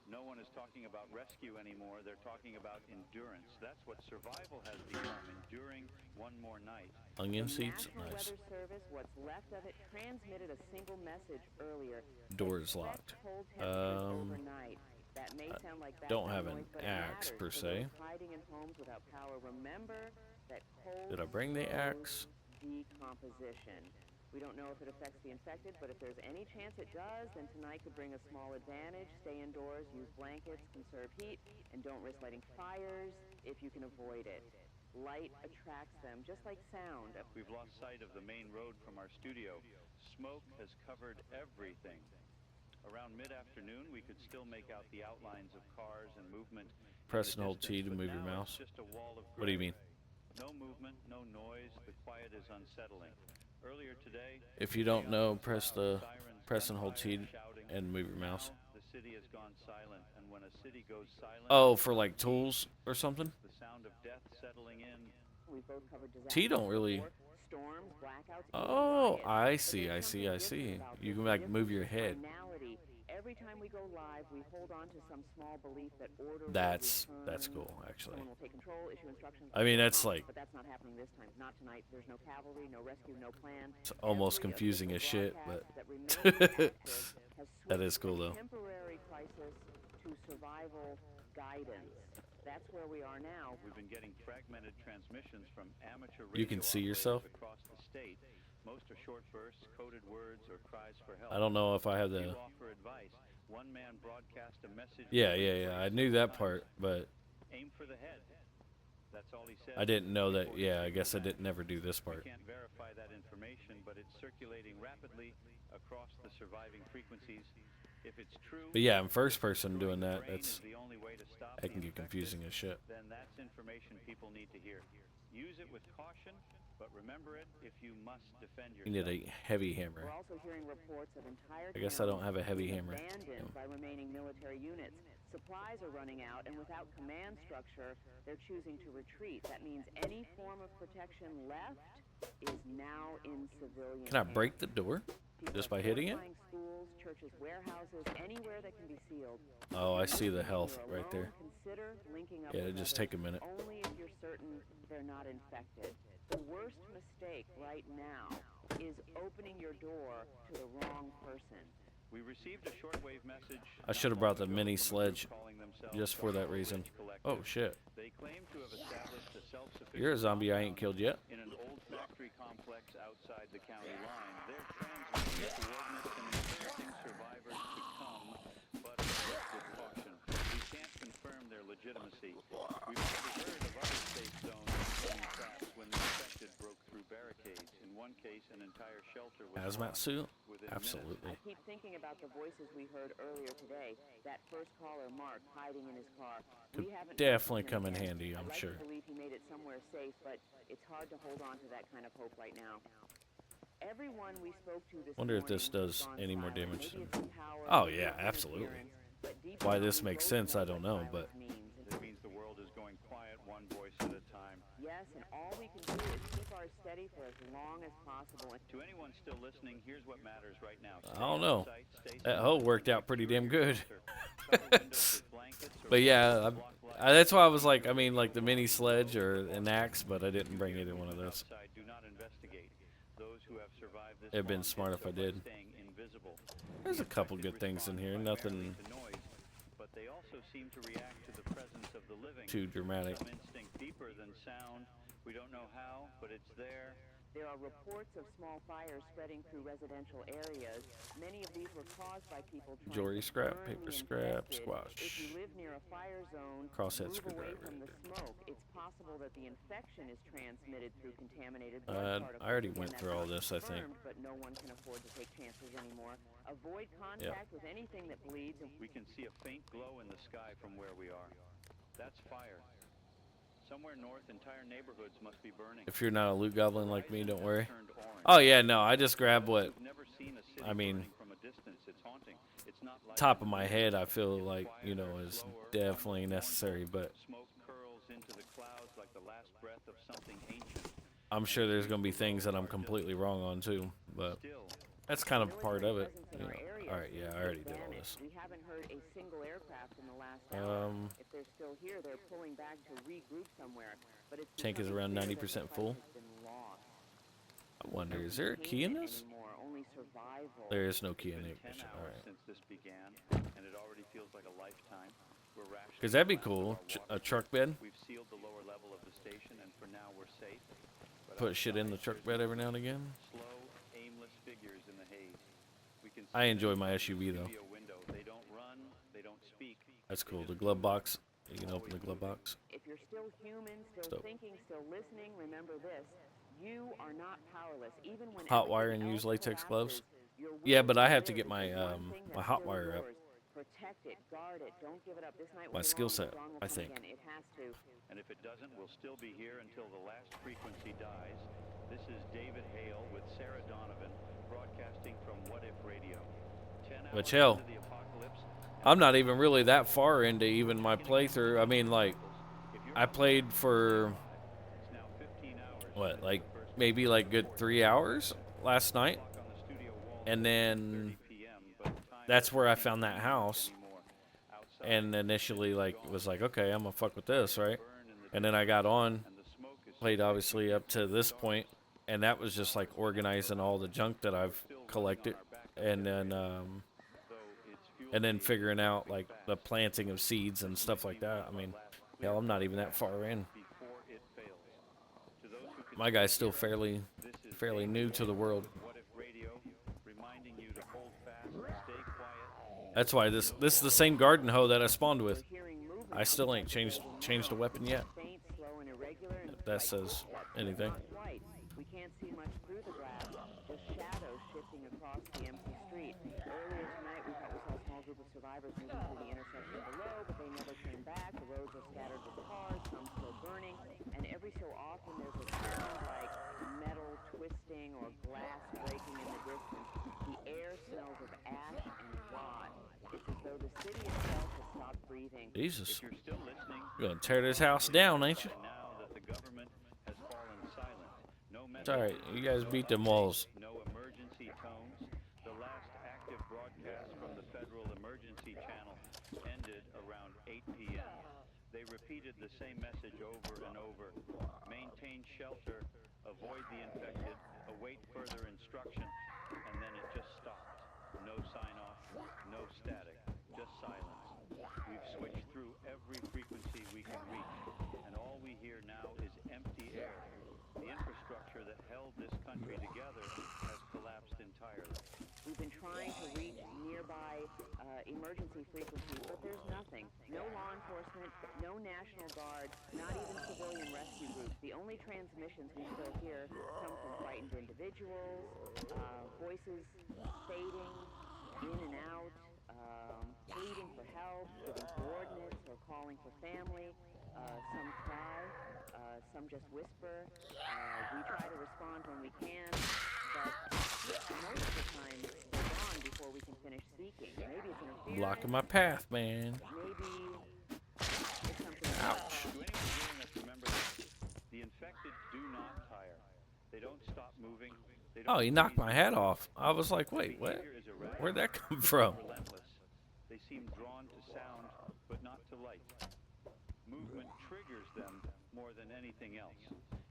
Speaker 1: No one is talking about rescue anymore. They're talking about endurance. That's what survival has become, enduring one more night.
Speaker 4: Onion
Speaker 2: The
Speaker 4: seeds,
Speaker 2: National
Speaker 4: nice.
Speaker 2: Weather Service, what's left of it, transmitted a single message earlier.
Speaker 4: Door is
Speaker 2: Expect
Speaker 4: locked.
Speaker 2: cold temperatures
Speaker 4: Um,
Speaker 2: overnight. That may sound like
Speaker 4: don't
Speaker 2: background
Speaker 4: have an
Speaker 2: noise, but it
Speaker 4: axe,
Speaker 2: matters
Speaker 4: per
Speaker 2: for
Speaker 4: se.
Speaker 2: those hiding in homes without power. Remember that cold
Speaker 4: Did I bring the axe?
Speaker 2: slows decomposition. We don't know if it affects the infected, but if there's any chance it does, then tonight could bring a small advantage. Stay indoors, use blankets, conserve heat, and don't risk lighting fires if you can avoid it. Light attracts them, just like sound.
Speaker 1: We've lost sight of the main road from our studio. Smoke has covered everything. Around mid-afternoon, we could still make out the outlines of cars and movement. in
Speaker 4: Press
Speaker 1: the
Speaker 4: and hold
Speaker 1: distance,
Speaker 4: T to
Speaker 1: but
Speaker 4: move your
Speaker 1: now
Speaker 4: mouse.
Speaker 1: it's just a wall of
Speaker 4: What do you
Speaker 1: gray.
Speaker 4: mean?
Speaker 1: No movement, no noise. The quiet is unsettling. Earlier today,
Speaker 4: If you don't know, press
Speaker 1: loud
Speaker 4: the
Speaker 1: sirens,
Speaker 4: press and hold
Speaker 1: gunfire,
Speaker 4: T
Speaker 1: shouting.
Speaker 4: and move your mouse.
Speaker 1: Now, the city has gone silent, and when a city goes silent,
Speaker 4: Oh, for like tools or something?
Speaker 1: the sound of death settling in.
Speaker 2: We've both covered
Speaker 4: T don't
Speaker 2: disasters
Speaker 4: really.
Speaker 2: before. Storms, blackouts,
Speaker 4: Oh,
Speaker 2: even
Speaker 4: I
Speaker 2: riots. But
Speaker 4: see,
Speaker 2: there's
Speaker 4: I see,
Speaker 2: something
Speaker 4: I
Speaker 2: different
Speaker 4: see.
Speaker 2: about
Speaker 4: You
Speaker 2: this,
Speaker 4: can like
Speaker 2: different
Speaker 4: move your head.
Speaker 2: finality. Every time we go live, we hold on to some small belief that order will
Speaker 4: That's
Speaker 2: return.
Speaker 4: cool, actually.
Speaker 2: Someone will take control, issue instructions.
Speaker 4: I mean, that's like
Speaker 2: But that's not happening this time. Not tonight. There's no cavalry, no rescue, no plan.
Speaker 4: it's almost
Speaker 2: Every
Speaker 4: confusing as
Speaker 2: official
Speaker 4: shit, but
Speaker 2: broadcast that remains active has
Speaker 4: that is
Speaker 2: switched
Speaker 4: cool
Speaker 2: from
Speaker 4: though.
Speaker 2: temporary crisis to survival guidance. That's where we are now.
Speaker 1: We've been getting fragmented transmissions from amateur
Speaker 4: You
Speaker 1: radio
Speaker 4: can see
Speaker 1: operators
Speaker 4: yourself?
Speaker 1: across the state. Most are short bursts, coded words, or cries for help.
Speaker 4: I don't know if I have
Speaker 1: You
Speaker 4: the.
Speaker 1: offer advice. One man broadcast a message.
Speaker 4: Yeah. I knew that part, but
Speaker 1: Aim for the head. That's all he said.
Speaker 4: I didn't know that. Yeah, I guess I didn't never do this
Speaker 1: We
Speaker 4: part.
Speaker 1: can't verify that information, but it's circulating rapidly across the surviving frequencies. If it's true,
Speaker 4: But yeah, in first person doing that,
Speaker 1: brain
Speaker 4: that's
Speaker 1: is the only way to stop
Speaker 4: that
Speaker 1: the
Speaker 4: can get
Speaker 1: infected,
Speaker 4: confusing as shit.
Speaker 1: then that's information people need to hear. Use it with caution, but remember it if you must defend
Speaker 4: You
Speaker 1: yourself.
Speaker 4: need a heavy hammer.
Speaker 2: We're also hearing reports of entire
Speaker 4: I guess I don't have a heavy
Speaker 2: being
Speaker 4: hammer.
Speaker 2: abandoned
Speaker 4: No.
Speaker 2: by remaining military units. Supplies are running out, and without command structure, they're choosing to retreat. That means any form of protection left is now in civilian
Speaker 4: Can I
Speaker 2: hands.
Speaker 4: break the door
Speaker 2: People
Speaker 4: just
Speaker 2: are
Speaker 4: by hitting it?
Speaker 2: fortifying schools, churches, warehouses, anywhere that can be sealed.
Speaker 4: Oh, I see the
Speaker 2: If
Speaker 4: health
Speaker 2: you're
Speaker 4: right there.
Speaker 2: alone, consider linking up
Speaker 4: Yeah,
Speaker 2: with
Speaker 4: it'll just
Speaker 2: others,
Speaker 4: take a minute.
Speaker 2: only if you're certain they're not infected. The worst mistake right now is opening your door to the wrong person.
Speaker 1: We received a shortwave message.
Speaker 4: I should have brought the mini sledge
Speaker 1: calling themselves
Speaker 4: just for that reason.
Speaker 1: Collective.
Speaker 4: Oh shit.
Speaker 1: They claim to have established a self-sufficient
Speaker 4: You're a zombie I ain't killed yet.
Speaker 1: in an old factory complex outside the county line. They're transmitting coordinates and encouraging survivors to come, but with caution. We can't confirm their legitimacy. We've never heard of other safe zones in traps when the infected broke through barricades. In one case, an entire shelter was
Speaker 4: Hazmat
Speaker 1: lost
Speaker 4: suit?
Speaker 1: within
Speaker 4: Absolutely.
Speaker 2: I keep thinking about the voices we heard earlier today. That first caller, Mark, hiding in his car.
Speaker 4: Could
Speaker 2: We haven't
Speaker 4: definitely
Speaker 2: heard from
Speaker 4: come in
Speaker 2: him yet.
Speaker 4: handy, I'm
Speaker 2: I'd like
Speaker 4: sure.
Speaker 2: to believe he made it somewhere safe, but it's hard to hold on to that kind of hope right now. Everyone we spoke to this
Speaker 4: Wonder if this
Speaker 2: morning
Speaker 4: does
Speaker 2: has gone
Speaker 4: any more
Speaker 2: silent.
Speaker 4: damage
Speaker 2: Maybe
Speaker 4: than-
Speaker 2: it's the power
Speaker 4: Oh,
Speaker 2: of
Speaker 4: yeah,
Speaker 2: interference,
Speaker 4: absolutely.
Speaker 2: but deep
Speaker 4: Why
Speaker 2: down,
Speaker 4: this
Speaker 2: we
Speaker 4: makes
Speaker 2: both
Speaker 4: sense,
Speaker 2: know
Speaker 4: I don't
Speaker 2: what
Speaker 4: know,
Speaker 2: silence
Speaker 4: but
Speaker 2: means.
Speaker 1: It means the world is going quiet, one voice at a time.
Speaker 2: Yes, and all we can do is keep ours steady for as long as possible.
Speaker 1: To anyone still listening, here's what matters right now.
Speaker 4: I don't know.
Speaker 1: Stay outside, stay
Speaker 4: That
Speaker 1: safe,
Speaker 4: hoe worked out pretty damn good.
Speaker 1: cover windows with blankets or
Speaker 4: But yeah,
Speaker 1: block lights.
Speaker 4: that's why I was like, I mean, like the mini sledge or an axe, but I didn't bring either one of those.
Speaker 1: Outside, do not investigate. Those who have survived this
Speaker 4: It'd been
Speaker 1: long
Speaker 4: smart
Speaker 1: did
Speaker 4: if
Speaker 1: so
Speaker 4: I
Speaker 1: by
Speaker 4: did.
Speaker 1: staying invisible.
Speaker 4: There's a couple
Speaker 1: Infected
Speaker 4: good things in
Speaker 1: respond
Speaker 4: here,
Speaker 1: primarily
Speaker 4: nothing
Speaker 1: to noise, but they also seem to react to the presence of the living.
Speaker 4: too dramatic.
Speaker 1: Some instinct deeper than sound. We don't know how, but it's there.
Speaker 2: There are reports of small fires spreading through residential areas. Many of these were caused by people trying
Speaker 4: Jewelry
Speaker 2: to
Speaker 4: scrap,
Speaker 2: burn
Speaker 4: paper
Speaker 2: the
Speaker 4: scrap,
Speaker 2: infected.
Speaker 4: squash.
Speaker 2: If you live near a fire zone,
Speaker 4: Crosshead
Speaker 2: move away
Speaker 4: screwdriver.
Speaker 2: from the smoke. It's possible that the infection is transmitted through contaminated
Speaker 4: I
Speaker 2: blood particles.
Speaker 4: already
Speaker 2: Again,
Speaker 4: went
Speaker 2: that's
Speaker 4: through all
Speaker 2: not
Speaker 4: this, I think.
Speaker 2: confirmed, but no one can afford to take chances anymore. Avoid contact with anything that bleeds. And
Speaker 1: We can see a faint glow in the sky from where we are. That's fire. Somewhere north, entire neighborhoods must be burning.
Speaker 4: If you're not a loot goblin like me, don't worry.
Speaker 1: Turned orange.
Speaker 4: Oh yeah, no, I just grabbed what
Speaker 1: We've never seen a city
Speaker 4: I mean,
Speaker 1: burning from a distance. It's haunting. It's not like
Speaker 4: top of my head. I feel like is definitely necessary, but
Speaker 1: smoke curls into the clouds like the last breath of something ancient.
Speaker 4: I'm sure there's gonna be things that I'm completely wrong on too. But
Speaker 1: Still,
Speaker 4: that's kind of part of it.
Speaker 2: presence in
Speaker 4: You
Speaker 2: our
Speaker 4: know.
Speaker 2: area
Speaker 4: All right, yeah, I already did all
Speaker 2: vanished.
Speaker 4: this.
Speaker 2: We haven't heard a single aircraft in the last hour. If they're still here, they're pulling back to regroup somewhere. But it's
Speaker 4: Tank is
Speaker 2: becoming
Speaker 4: around
Speaker 2: clear that
Speaker 4: 90%
Speaker 2: the
Speaker 4: full.
Speaker 2: fight has been lost.
Speaker 4: I wonder, is there a key in this?
Speaker 2: Anymore, only survival.
Speaker 4: There is no key in
Speaker 1: been
Speaker 4: the
Speaker 1: 10
Speaker 4: ignition.
Speaker 1: hours
Speaker 4: All right.
Speaker 1: since this began, and it already feels like a lifetime. We're rationing
Speaker 4: Cause that'd be
Speaker 1: the last of
Speaker 4: cool.
Speaker 1: our
Speaker 4: A truck bed.
Speaker 1: We've sealed the lower level of the station, and for now we're safe. But
Speaker 4: Put shit in the
Speaker 1: outside,
Speaker 4: truck
Speaker 1: there's
Speaker 4: bed every now and again.
Speaker 1: slow, aimless figures in the haze. We can
Speaker 4: I
Speaker 1: see
Speaker 4: enjoy
Speaker 1: them
Speaker 4: my
Speaker 1: through
Speaker 4: SUV
Speaker 1: the
Speaker 4: though.
Speaker 1: studio window. They don't run, they don't speak.
Speaker 4: That's cool. The glove box. You can open the glove box.
Speaker 2: If you're still human, still
Speaker 4: Stop.
Speaker 2: thinking, still listening, remember this. You are not powerless. Even when
Speaker 4: Hot wire
Speaker 2: everything
Speaker 4: and use
Speaker 2: else
Speaker 4: latex gloves?
Speaker 2: collapses, your
Speaker 4: Yeah,
Speaker 2: will
Speaker 4: but I have to
Speaker 2: live
Speaker 4: get
Speaker 2: is
Speaker 4: my
Speaker 2: the one
Speaker 4: um
Speaker 2: thing
Speaker 4: my
Speaker 2: that's
Speaker 4: hot
Speaker 2: still
Speaker 4: wire up.
Speaker 2: yours. Protect it, guard it, don't give it up. This night will
Speaker 4: My
Speaker 2: be
Speaker 4: skill
Speaker 2: long, but
Speaker 4: set,
Speaker 2: dawn will
Speaker 4: I
Speaker 2: come
Speaker 4: think.
Speaker 2: again. It has to.
Speaker 1: And if it doesn't, we'll still be here until the last frequency dies. This is David Hale with Sarah Donovan, broadcasting from What If Radio. 10 hours
Speaker 4: But hell,
Speaker 1: into the apocalypse,
Speaker 4: I'm not even really that far into even my playthrough. I mean, like, I played for
Speaker 1: it's now 15 hours
Speaker 4: what,
Speaker 1: since
Speaker 4: like
Speaker 1: the first
Speaker 4: maybe like good 3 hours last night,
Speaker 1: clock on the studio wall
Speaker 4: and then
Speaker 1: 30 p.m., but time
Speaker 4: that's where I found that house.
Speaker 1: anymore. Outside,
Speaker 4: And initially, like, was like, okay, I'm gonna fuck with this, right?
Speaker 1: burn in the
Speaker 4: And then I got on,
Speaker 1: and the smoke is
Speaker 4: played obviously up to this point, and that was just like organizing all the junk that I've collected, and then
Speaker 1: though it's fueled
Speaker 4: and then figuring out like the planting of seeds and stuff like that. I mean, hell, I'm not even that far in. My guy's still fairly new to the world. That's why this is the same garden hoe that I spawned with. I still ain't changed the weapon yet. If that says anything.
Speaker 2: We can't see much through the glass, just shadows shifting across the empty street. Earlier tonight, we thought we saw a small group of survivors moving through the intersection below, but they never came back. The roads are scattered with cars, some still burning, and every so often there's a sound like metal twisting or glass breaking in the distance. The air smells of ash and rot. It's as though the city itself has stopped breathing.
Speaker 4: Jesus. You're gonna tear this house down, ain't you? It's alright, you guys beat them walls.
Speaker 1: No emergency tones. The last active broadcast from the Federal Emergency Channel ended around 8 p.m. They repeated the same message over and over. Maintain shelter, avoid the infected, await further instruction, and then it just stopped. No sign off, no static, just silence. We've switched through every frequency we can reach, and all we hear now is empty air. The infrastructure that held this country together has collapsed entirely.
Speaker 2: We've been trying to reach nearby emergency frequencies, but there's nothing. No law enforcement, no National Guard, not even civilian rescue groups. The only transmissions we still hear come from frightened individuals, voices fading in and out, pleading for help, giving coordinates or calling for family. Some cry, some just whisper. We try to respond when we can, but most of the time they're gone before we can finish speaking. Maybe it's interference.
Speaker 4: Blocking my path, man.
Speaker 2: Maybe it's something
Speaker 4: Ouch.
Speaker 1: To anyone hearing us, remember this. The infected do not tire. They don't stop moving. They don't
Speaker 4: Oh, he knocked my hat off. I was like, wait, what?
Speaker 1: Behavior is erratic,
Speaker 4: Where'd that come from?
Speaker 1: relentless. They seem drawn to sound, but not to light. Movement triggers them more than anything else.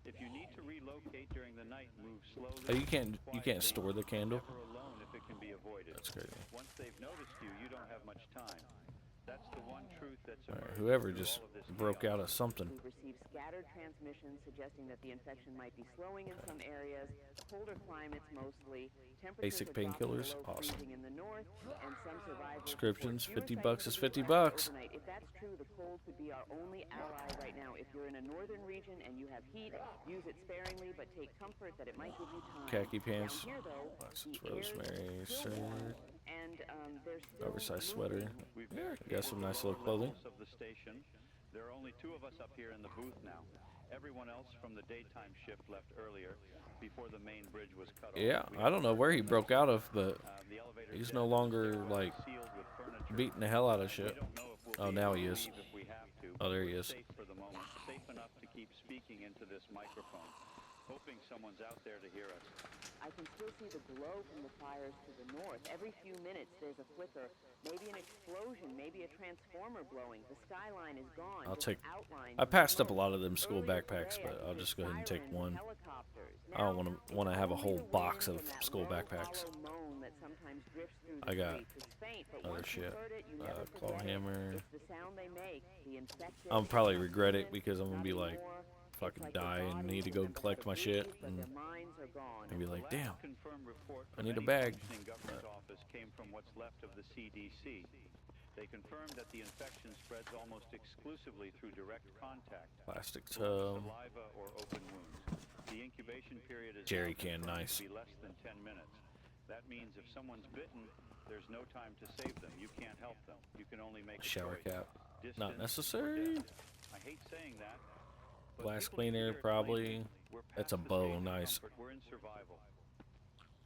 Speaker 1: If you need to relocate during the night, move slowly.
Speaker 4: Oh, you can't store the candle.
Speaker 1: Never alone if it can be avoided.
Speaker 4: That's crazy.
Speaker 1: Once they've noticed you, you don't have much time. That's the one truth that's
Speaker 4: All right,
Speaker 1: emerged
Speaker 4: whoever
Speaker 1: through
Speaker 4: just
Speaker 1: all of this
Speaker 4: broke
Speaker 1: chaos.
Speaker 4: out of something.
Speaker 2: We've received scattered transmissions suggesting that the infection might be slowing in some areas, colder climates mostly, temperatures
Speaker 4: Basic
Speaker 2: are dropping
Speaker 4: painkillers,
Speaker 2: below
Speaker 4: awesome.
Speaker 2: freezing in the north, and some survivors
Speaker 4: Prescriptions,
Speaker 2: report fewer
Speaker 4: $50 is
Speaker 2: sightings of
Speaker 4: $50.
Speaker 2: overnight. If that's true, the cold could be our only ally right now. If you're in a northern region and you have heat, use it sparingly, but take comfort that it might give you time.
Speaker 4: Khaki pants,
Speaker 2: Down here, though,
Speaker 4: license,
Speaker 2: the air's
Speaker 4: rosemary,
Speaker 2: still warm,
Speaker 4: shirt,
Speaker 2: and there's still
Speaker 4: oversized sweater.
Speaker 1: We've
Speaker 4: Yeah, got some nice little clothing.
Speaker 1: levels of the station. There are only two of us up here in the booth now. Everyone else from the daytime shift left earlier before the main bridge was cut off.
Speaker 4: Yeah,
Speaker 1: We
Speaker 4: I don't know where he broke out of, but
Speaker 1: the elevator
Speaker 4: he's
Speaker 1: deck
Speaker 4: no
Speaker 1: and
Speaker 4: longer
Speaker 1: stairwell
Speaker 4: like
Speaker 1: is sealed with furniture.
Speaker 4: beating the hell out of
Speaker 1: We
Speaker 4: shit.
Speaker 1: don't know if we'll
Speaker 4: Oh,
Speaker 1: be
Speaker 4: now
Speaker 1: able
Speaker 4: he
Speaker 1: to
Speaker 4: is.
Speaker 1: leave if we have to.
Speaker 4: Oh, there he
Speaker 1: We're
Speaker 4: is.
Speaker 1: Safe for the moment, safe enough to keep speaking into this microphone, hoping someone's out there to hear us.
Speaker 2: I can still see the glow from the fires to the north. Every few minutes there's a flicker, maybe an explosion, maybe a transformer blowing. The skyline is gone.
Speaker 4: I'll
Speaker 2: just
Speaker 4: take.
Speaker 2: outlines
Speaker 4: I
Speaker 2: of
Speaker 4: passed up a
Speaker 2: smoke.
Speaker 4: lot of them school
Speaker 2: Earlier
Speaker 4: backpacks,
Speaker 2: today,
Speaker 4: but
Speaker 2: I
Speaker 4: I'll
Speaker 2: could
Speaker 4: just
Speaker 2: hear
Speaker 4: go ahead and take
Speaker 2: sirens and
Speaker 4: one.
Speaker 2: helicopters.
Speaker 4: I don't
Speaker 2: Now,
Speaker 4: want to have a
Speaker 2: only
Speaker 4: whole
Speaker 2: the
Speaker 4: box
Speaker 2: wind
Speaker 4: of
Speaker 2: and that
Speaker 4: school
Speaker 2: low,
Speaker 4: backpacks.
Speaker 2: hollow moan that sometimes drifts through the
Speaker 4: I got
Speaker 2: streets. It's faint, but
Speaker 4: other
Speaker 2: once you
Speaker 4: shit.
Speaker 2: heard it, you never
Speaker 4: Claw
Speaker 2: forget it.
Speaker 4: hammer.
Speaker 2: It's the sound they make. The infected,
Speaker 4: I'll probably
Speaker 2: not
Speaker 4: regret it
Speaker 2: human,
Speaker 4: because I'm gonna
Speaker 2: not
Speaker 4: be like,
Speaker 2: anymore.
Speaker 4: fucking
Speaker 2: It's like
Speaker 4: die
Speaker 2: their
Speaker 4: and
Speaker 2: bodies
Speaker 4: need to go
Speaker 2: remember how
Speaker 4: collect
Speaker 2: to
Speaker 4: my shit
Speaker 2: breathe, but
Speaker 4: and
Speaker 2: their minds are gone.
Speaker 4: be like,
Speaker 1: The last
Speaker 4: damn.
Speaker 1: confirmed report
Speaker 4: I
Speaker 1: from
Speaker 4: need a
Speaker 1: any
Speaker 4: bag.
Speaker 1: functioning government office came from what's left of the CDC. They confirmed that the infection spreads almost exclusively through direct contact,
Speaker 4: Plastic
Speaker 1: blood,
Speaker 4: tub.
Speaker 1: saliva, or open wounds. The incubation period is
Speaker 4: Jerry
Speaker 1: now
Speaker 4: can,
Speaker 1: confirmed
Speaker 4: nice.
Speaker 1: to be less than 10 minutes. That means if someone's bitten, there's no time to save them. You can't help them. You can only make a
Speaker 4: Shower
Speaker 1: choice.
Speaker 4: cap.
Speaker 1: Distance
Speaker 4: Not
Speaker 1: or
Speaker 4: necessary.
Speaker 1: death. I hate saying that. but
Speaker 4: Glass
Speaker 1: people need to
Speaker 4: cleaner,
Speaker 1: hear it
Speaker 4: probably.
Speaker 1: plainly. We're
Speaker 4: That's
Speaker 1: past
Speaker 4: a
Speaker 1: the
Speaker 4: bow,
Speaker 1: stage of
Speaker 4: nice.
Speaker 1: comfort. We're in survival.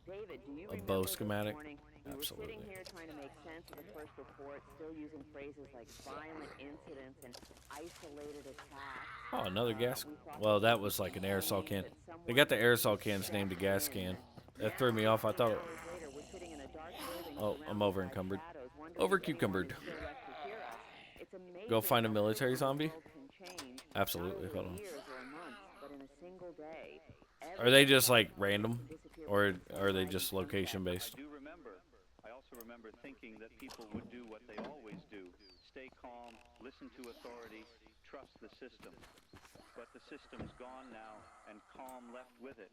Speaker 2: David, do you
Speaker 4: A
Speaker 2: remember
Speaker 4: bow
Speaker 2: this
Speaker 4: schematic?
Speaker 2: morning? We were
Speaker 4: Absolutely.
Speaker 2: sitting here trying to make sense of the first report, still using phrases like violent incidents and isolated attacks.
Speaker 4: Oh, another gas.
Speaker 2: We thought
Speaker 4: Well,
Speaker 2: this
Speaker 4: that
Speaker 2: was
Speaker 4: was like an
Speaker 2: a
Speaker 4: aerosol
Speaker 2: sign
Speaker 4: can.
Speaker 2: that
Speaker 4: They got the
Speaker 2: someone
Speaker 4: aerosol cans named a gas
Speaker 2: stepped
Speaker 4: can.
Speaker 2: in.
Speaker 4: That threw me off. I thought,
Speaker 2: Hours later, we're sitting in a dark building
Speaker 4: Oh, I'm
Speaker 2: surrounded
Speaker 4: over
Speaker 2: by
Speaker 4: encumbered.
Speaker 2: shadows, wondering
Speaker 4: Over
Speaker 2: if anyone
Speaker 4: cucumbered.
Speaker 2: is still left to hear us. It's amazing
Speaker 4: Go find a
Speaker 2: how
Speaker 4: military
Speaker 2: quickly the
Speaker 4: zombie?
Speaker 2: world can change,
Speaker 4: Absolutely,
Speaker 2: not
Speaker 4: hold
Speaker 2: over
Speaker 4: on.
Speaker 2: years or months, but in a single day.
Speaker 4: Are they
Speaker 2: Everything
Speaker 4: just like
Speaker 2: from
Speaker 4: random,
Speaker 2: disappear
Speaker 4: or
Speaker 2: from
Speaker 4: are they
Speaker 2: sunlight
Speaker 4: just
Speaker 2: to
Speaker 4: location
Speaker 2: sunset.
Speaker 4: based?
Speaker 1: I do remember. I also remember thinking that people would do what they always do: stay calm, listen to authority, trust the system. But the system's gone now, and calm left with it.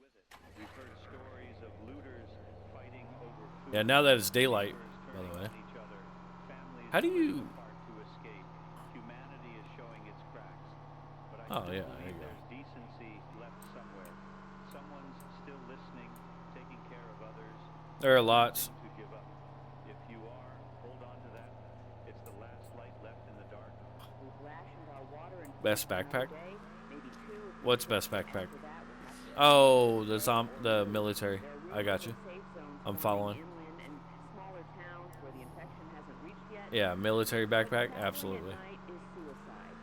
Speaker 1: We've heard stories of looters fighting over food.
Speaker 4: Yeah, now that it's daylight, by the
Speaker 1: turning
Speaker 4: way.
Speaker 1: on each other. Families
Speaker 4: How do
Speaker 1: splitting
Speaker 4: you...
Speaker 1: apart to escape. Humanity is showing its cracks. But I
Speaker 4: Oh,
Speaker 1: still
Speaker 4: yeah, there
Speaker 1: believe
Speaker 4: you go.
Speaker 1: there's decency left somewhere. Someone's still listening, taking care of others.
Speaker 4: There are lots.
Speaker 1: To give up. If you are, hold on to that. It's the last light left in the dark.
Speaker 2: We've rationed our water and
Speaker 4: Best
Speaker 2: food for
Speaker 4: backpack?
Speaker 2: another day, maybe two if we
Speaker 4: What's
Speaker 2: can.
Speaker 4: best backpack?
Speaker 2: After that, we'll have to
Speaker 4: Oh, the military.
Speaker 2: There are
Speaker 4: I got you.
Speaker 2: rumors of safe zones
Speaker 4: I'm
Speaker 2: forming
Speaker 4: following.
Speaker 2: inland and smaller towns where the infection hasn't reached yet.
Speaker 4: Yeah, military
Speaker 2: But
Speaker 4: backpack,
Speaker 2: traveling
Speaker 4: absolutely.
Speaker 2: at night is suicide.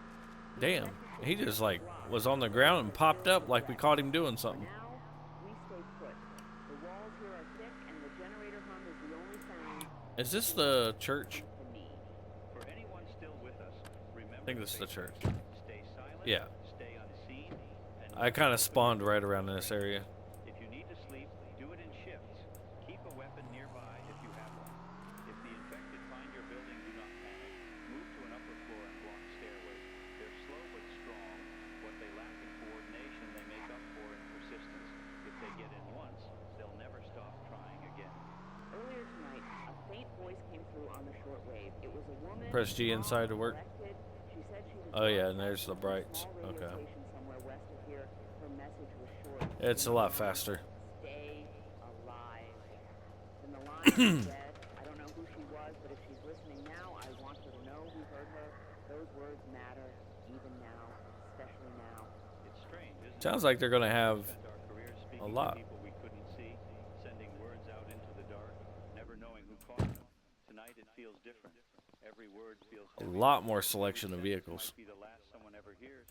Speaker 4: Damn, he just like was on the ground and popped up like we caught him doing
Speaker 2: For
Speaker 4: something.
Speaker 2: now, we stay put. The walls here are thick, and the generator hum is the only sound
Speaker 4: Is this the church?
Speaker 2: to need.
Speaker 1: For anyone still with us, remember
Speaker 4: I think this is the
Speaker 1: basics.
Speaker 4: church.
Speaker 1: Stay silent,
Speaker 4: Yeah.
Speaker 1: stay unseen, and
Speaker 4: I kind of spawned right around in this area.
Speaker 1: if you need to sleep, do it in shifts. Keep a weapon nearby if you have one. If the infected find your building, do not panic. Move to an upper floor and block stairways. They're slow but strong. What they lack in coordination, they make up for in persistence. If they get in once, they'll never stop trying again.
Speaker 2: Earlier tonight, a faint voice came through on the shortwave. It was a woman.
Speaker 4: Press G
Speaker 2: calm,
Speaker 4: inside to work.
Speaker 2: collected. She said she was
Speaker 4: Oh, yeah, and
Speaker 2: broadcasting
Speaker 4: there's the
Speaker 2: from a
Speaker 4: brights.
Speaker 2: small radio
Speaker 4: Okay.
Speaker 2: station somewhere west of here. Her message was short.
Speaker 4: It's a lot faster.
Speaker 2: Stay alive. Then the line said, I don't know who she was, but if she's listening now, I want her to know we heard her. Those words matter, even now, especially now.
Speaker 1: It's strange, isn't it?
Speaker 4: Sounds like they're gonna have
Speaker 1: Spent our careers speaking
Speaker 4: a lot.
Speaker 1: to people we couldn't see, sending words out into the dark, never knowing who caught them. Tonight it feels different. Every word feels
Speaker 4: a
Speaker 1: heavy.
Speaker 4: lot more selection of vehicles.
Speaker 1: Might be the last someone ever hears.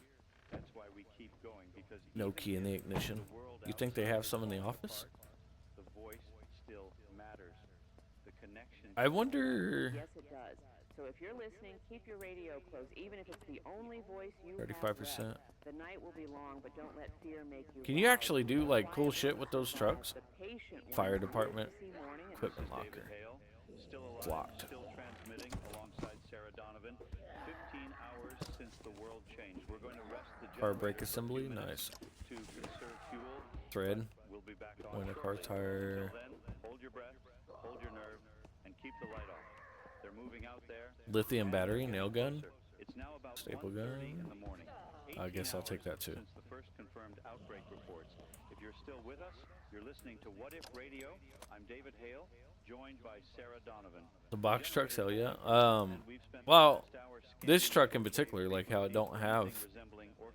Speaker 1: That's why we keep going, because
Speaker 4: No
Speaker 1: even
Speaker 4: key in the
Speaker 1: if
Speaker 4: ignition.
Speaker 1: the world
Speaker 4: You think they
Speaker 1: outside
Speaker 4: have some in the
Speaker 1: falls
Speaker 4: office?
Speaker 1: apart, the voice still matters. The connection.
Speaker 4: I wonder.
Speaker 2: Yes, it does. So if you're listening, keep your radio closed, even if it's the only voice you have
Speaker 4: 35%.
Speaker 2: left. The night will be long, but don't let fear make you.
Speaker 4: Can you
Speaker 2: loud.
Speaker 4: actually do like cool shit with those trucks?
Speaker 2: The patient one
Speaker 4: Fire
Speaker 2: on
Speaker 4: department,
Speaker 2: NBC Morning and
Speaker 4: equipment
Speaker 1: David
Speaker 4: locker.
Speaker 1: Hale, still alive,
Speaker 4: Blocked.
Speaker 1: still transmitting alongside Sarah Donovan. 15 hours since the world changed. We're going to rest the
Speaker 4: Car brake
Speaker 1: generator for a
Speaker 4: assembly,
Speaker 1: few minutes
Speaker 4: nice.
Speaker 1: to conserve fuel.
Speaker 4: Thread.
Speaker 1: We'll be back on
Speaker 4: Point a car
Speaker 1: shortly.
Speaker 4: tire.
Speaker 1: Until then, hold your breath, hold your nerve, and keep the light off. They're moving out there.
Speaker 4: Lithium
Speaker 1: and
Speaker 4: battery,
Speaker 1: getting
Speaker 4: nail gun.
Speaker 1: closer. It's now about
Speaker 4: Staple
Speaker 1: 1:30
Speaker 4: gun.
Speaker 1: in the morning.
Speaker 4: I guess I'll take
Speaker 1: 18
Speaker 4: that too.
Speaker 1: hours Since the first confirmed outbreak reports. If you're still with us, you're listening to What If Radio. I'm David Hale, joined by Sarah Donovan.
Speaker 4: The box trucks, hell yeah.
Speaker 1: And we've spent the
Speaker 4: Well,
Speaker 1: last hour
Speaker 4: this
Speaker 1: scanning
Speaker 4: truck in
Speaker 1: the
Speaker 4: particular, like how it don't have,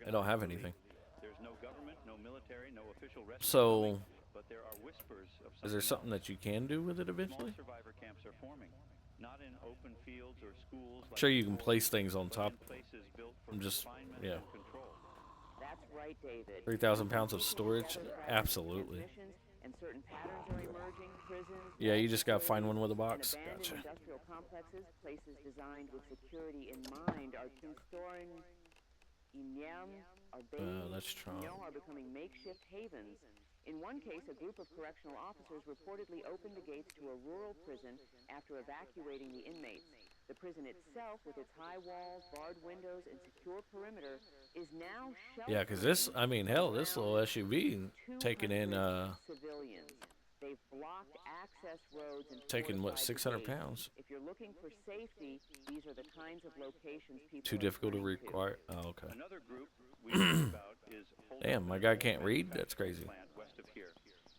Speaker 4: I don't have anything.
Speaker 1: There's no government, no military, no official rescue
Speaker 4: So,
Speaker 1: coming, but there are whispers of
Speaker 4: is there something
Speaker 1: else.
Speaker 4: that you can do with it
Speaker 1: Small
Speaker 4: eventually?
Speaker 1: survivor camps are forming, not in open fields or schools.
Speaker 4: Sure, you can
Speaker 1: before,
Speaker 4: place things on
Speaker 1: but
Speaker 4: top.
Speaker 1: in places built for
Speaker 4: I'm just,
Speaker 1: confinement
Speaker 4: yeah.
Speaker 1: and control.
Speaker 2: That's right, David.
Speaker 4: 3,000 pounds of storage? Absolutely.
Speaker 2: Transmissions and certain patterns are emerging. Prisons.
Speaker 4: Yeah, you just gotta find one with a
Speaker 2: and
Speaker 4: box.
Speaker 2: abandoned
Speaker 4: Gotcha.
Speaker 2: industrial complexes, places designed with security in mind, are Tustorin, Inyam, Arbain,
Speaker 4: that's Trump.
Speaker 2: are becoming makeshift havens. In one case, a group of correctional officers reportedly opened the gates to a rural prison after evacuating the inmates. The prison itself, with its high walls, barred windows, and secure perimeter, is now sheltering.
Speaker 4: Yeah, 'cause this, I mean, hell, this little SUV taking in,
Speaker 2: 200 civilians. They've blocked access roads and
Speaker 4: taking what,
Speaker 2: fortified the
Speaker 4: 600
Speaker 2: gates.
Speaker 4: pounds?
Speaker 2: If you're looking for safety, these are the kinds of locations people
Speaker 4: Too
Speaker 2: are
Speaker 4: difficult to
Speaker 2: turning
Speaker 4: require. Oh, okay.
Speaker 1: Another group we heard about is
Speaker 4: Damn, my guy can't read? That's crazy.
Speaker 1: Plant west of here.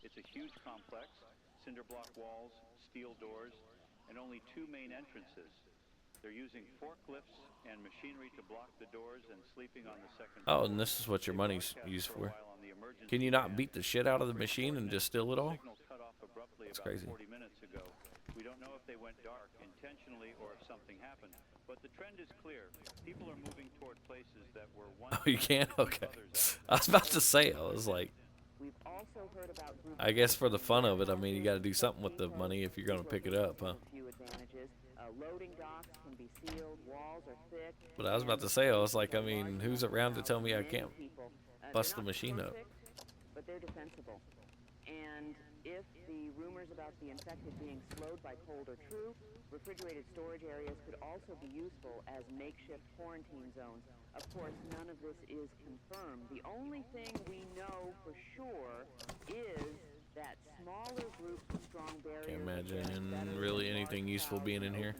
Speaker 1: It's a huge complex, cinder block walls, steel doors, and only two main entrances. They're using forklifts and machinery to block the doors and sleeping on the second
Speaker 4: Oh,
Speaker 1: floor.
Speaker 4: and this is what your
Speaker 1: They
Speaker 4: money's
Speaker 1: broadcast
Speaker 4: used
Speaker 1: a
Speaker 4: for.
Speaker 1: while on the emergency
Speaker 4: Can you not
Speaker 1: band.
Speaker 4: beat the shit out of the machine and just steal it all?
Speaker 1: Signal cut off abruptly
Speaker 4: That's
Speaker 1: about
Speaker 4: crazy.
Speaker 1: 40 minutes ago. We don't know if they went dark intentionally or if something happened, but the trend is clear. People are moving toward places that were once
Speaker 4: Oh, you can?
Speaker 1: safe to keep
Speaker 4: Okay.
Speaker 1: others out.
Speaker 4: I was about to say, I was like,
Speaker 2: We've also heard about groups
Speaker 4: I guess for the fun of it, I mean, you gotta do something with the money if you're gonna pick it up, huh?
Speaker 2: A few advantages. Loading docks can be sealed, walls are thick.
Speaker 4: But I was about to say, I was like, I mean, who's around to tell me I
Speaker 2: Many
Speaker 4: can't
Speaker 2: people.
Speaker 4: bust
Speaker 2: They're
Speaker 4: the
Speaker 2: not
Speaker 4: machine up?
Speaker 2: perfect, but they're defensible. And if the rumors about the infected being slowed by cold are true, refrigerated storage areas could also be useful as makeshift quarantine zones. Of course, none of this is confirmed. The only thing we know for sure is that smaller groups with strong barriers
Speaker 4: Can't imagine really anything useful being in here.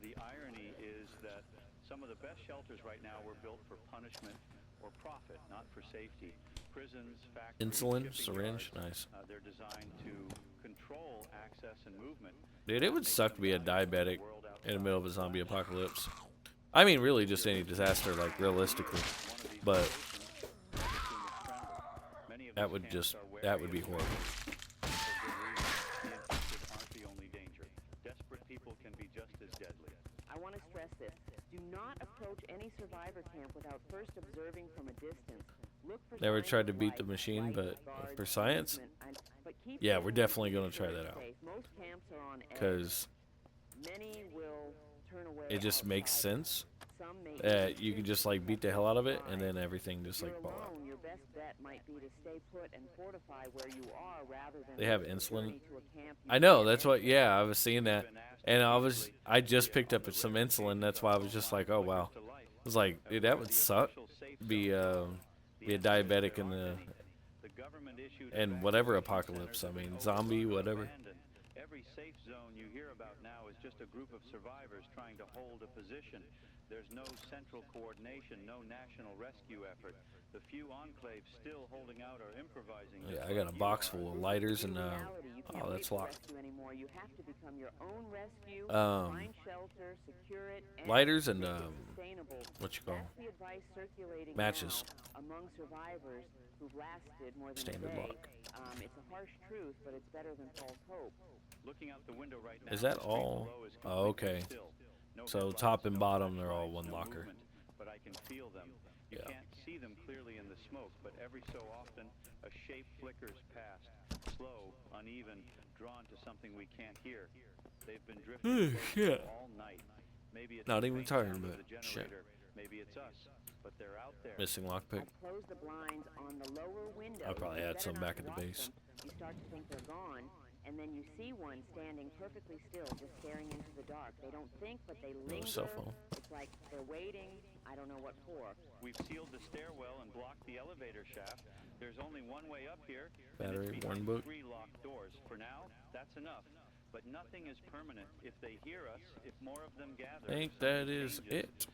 Speaker 1: The irony is that some of the best shelters right now were built for punishment or profit, not for safety. Prisons, factories,
Speaker 4: Insulin,
Speaker 1: shipping
Speaker 4: syringe,
Speaker 1: yards,
Speaker 4: nice.
Speaker 1: they're designed to control access and movement.
Speaker 4: Dude, it would suck to be a diabetic in the middle of a zombie apocalypse. I mean, really, just any disaster, like realistically. But that would be horrible.
Speaker 1: The infected aren't the only danger. Desperate people can be just as deadly.
Speaker 2: I want to stress this. Do not approach any survivor camp without first observing from a distance. Look for
Speaker 4: Never
Speaker 2: signs
Speaker 4: tried to
Speaker 2: of
Speaker 4: beat the
Speaker 2: life,
Speaker 4: machine,
Speaker 2: light,
Speaker 4: but
Speaker 2: guards,
Speaker 4: for science,
Speaker 2: but keep
Speaker 4: yeah,
Speaker 2: your
Speaker 4: we're
Speaker 2: own
Speaker 4: definitely going to
Speaker 2: ensure
Speaker 4: try that
Speaker 2: it's
Speaker 4: out.
Speaker 2: safe. Most camps are on edge.
Speaker 4: Because
Speaker 2: Many will turn away
Speaker 4: it just makes
Speaker 2: outside.
Speaker 4: sense.
Speaker 2: Some may
Speaker 4: that you can just like beat the hell out of it, and then everything just
Speaker 2: If
Speaker 4: like
Speaker 2: you're
Speaker 4: fall out.
Speaker 2: alone, your best bet might be to stay put and fortify where you are rather than
Speaker 4: They have
Speaker 2: risk a
Speaker 4: insulin.
Speaker 2: journey to a camp you
Speaker 4: I know,
Speaker 2: can't
Speaker 4: that's what.
Speaker 2: enter.
Speaker 4: Yeah, I was seeing that, and I just picked up some insulin. That's why I was just like, oh wow. I was like, dude, that would suck. Be a diabetic in the and whatever apocalypse. I mean, zombie, whatever.
Speaker 1: Every safe zone you hear about now is just a group of survivors trying to hold a position. There's no central coordination, no national rescue effort. The few enclaves still holding out are improvising.
Speaker 4: Yeah, I got a box full of lighters and oh, that's locked.
Speaker 2: Anymore. You have to become your own rescue,
Speaker 4: Um,
Speaker 2: find shelter, secure it, and
Speaker 4: lighters and
Speaker 2: make it sustainable.
Speaker 4: what you call
Speaker 2: That's the advice circulating
Speaker 4: matches.
Speaker 2: now among survivors who've lasted more than
Speaker 4: Standard
Speaker 2: a day.
Speaker 4: lock.
Speaker 2: It's a harsh truth, but it's better than false hope.
Speaker 1: Looking out the window right now,
Speaker 4: Is that
Speaker 1: the street
Speaker 4: all?
Speaker 1: below is
Speaker 4: Oh,
Speaker 1: completely
Speaker 4: okay.
Speaker 1: still. No
Speaker 4: So
Speaker 1: headlights,
Speaker 4: top and
Speaker 1: no
Speaker 4: bottom, they're all
Speaker 1: flashlights,
Speaker 4: one
Speaker 1: no
Speaker 4: locker.
Speaker 1: movement, but I can feel them. You
Speaker 4: Yeah.
Speaker 1: can't see them clearly in the smoke, but every so often a shape flickers past, slow, uneven, drawn to something we can't hear. They've been drifting
Speaker 4: Shit.
Speaker 1: all night. Maybe it's
Speaker 4: Not
Speaker 1: the
Speaker 4: even
Speaker 1: faint
Speaker 4: tired,
Speaker 1: sound of
Speaker 4: but
Speaker 1: the
Speaker 4: shit.
Speaker 1: generator. Maybe it's us, but they're out there.
Speaker 4: Missing lockpick.
Speaker 2: I've closed the blinds on the lower window.
Speaker 4: I probably had some back at the base.
Speaker 2: You start to think they're gone, and then you see one standing perfectly still, just staring into the dark. They don't think, but they linger.
Speaker 4: cell phone.
Speaker 2: It's like they're waiting. I don't know what for.
Speaker 1: We've sealed the stairwell and blocked the elevator shaft. There's only one way up here.
Speaker 4: Battery,
Speaker 1: and it's
Speaker 4: one
Speaker 1: behind
Speaker 4: book.
Speaker 1: 3 locked doors. For now, that's enough. But nothing is permanent. If they hear us, if more of them gather,
Speaker 4: Think
Speaker 1: if
Speaker 4: that
Speaker 1: something
Speaker 4: is
Speaker 1: changes,
Speaker 4: it.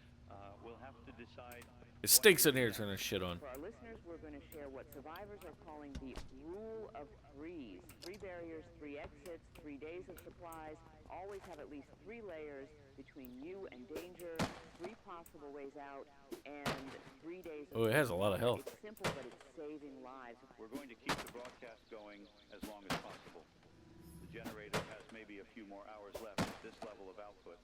Speaker 1: We'll have to decide.
Speaker 4: It stinks in here turning shit on.
Speaker 2: For our listeners, we're going to share what survivors are calling the rule of threes. 3 barriers, 3 exits, 3 days of supplies. Always have at least 3 layers between you and danger, 3 possible ways out, and 3 days of
Speaker 4: Oh, it has a lot of health.
Speaker 2: It's simple, but it's saving lives.
Speaker 1: We're going to keep the broadcast going as long as possible. The generator has maybe a few more hours left at this level of output.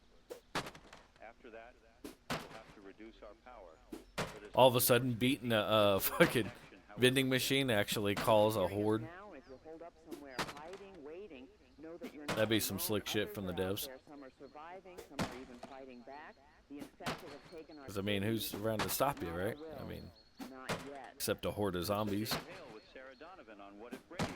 Speaker 1: After that, we'll have to reduce our power. But as
Speaker 4: All of a sudden, beating a fucking vending machine actually calls a horde.
Speaker 2: Now, if you're holed up somewhere hiding, waiting, know that you're not
Speaker 4: That'd be some
Speaker 2: alone.
Speaker 4: slick shit
Speaker 2: Others
Speaker 4: from the
Speaker 2: are out
Speaker 4: devs.
Speaker 2: there. Some are surviving, some are even fighting back. The infected have taken our
Speaker 4: Because I mean, who's around to stop you, right? I mean,
Speaker 2: not yet.
Speaker 4: except a horde of zombies.
Speaker 1: Hale with Sarah Donovan on What If Radio.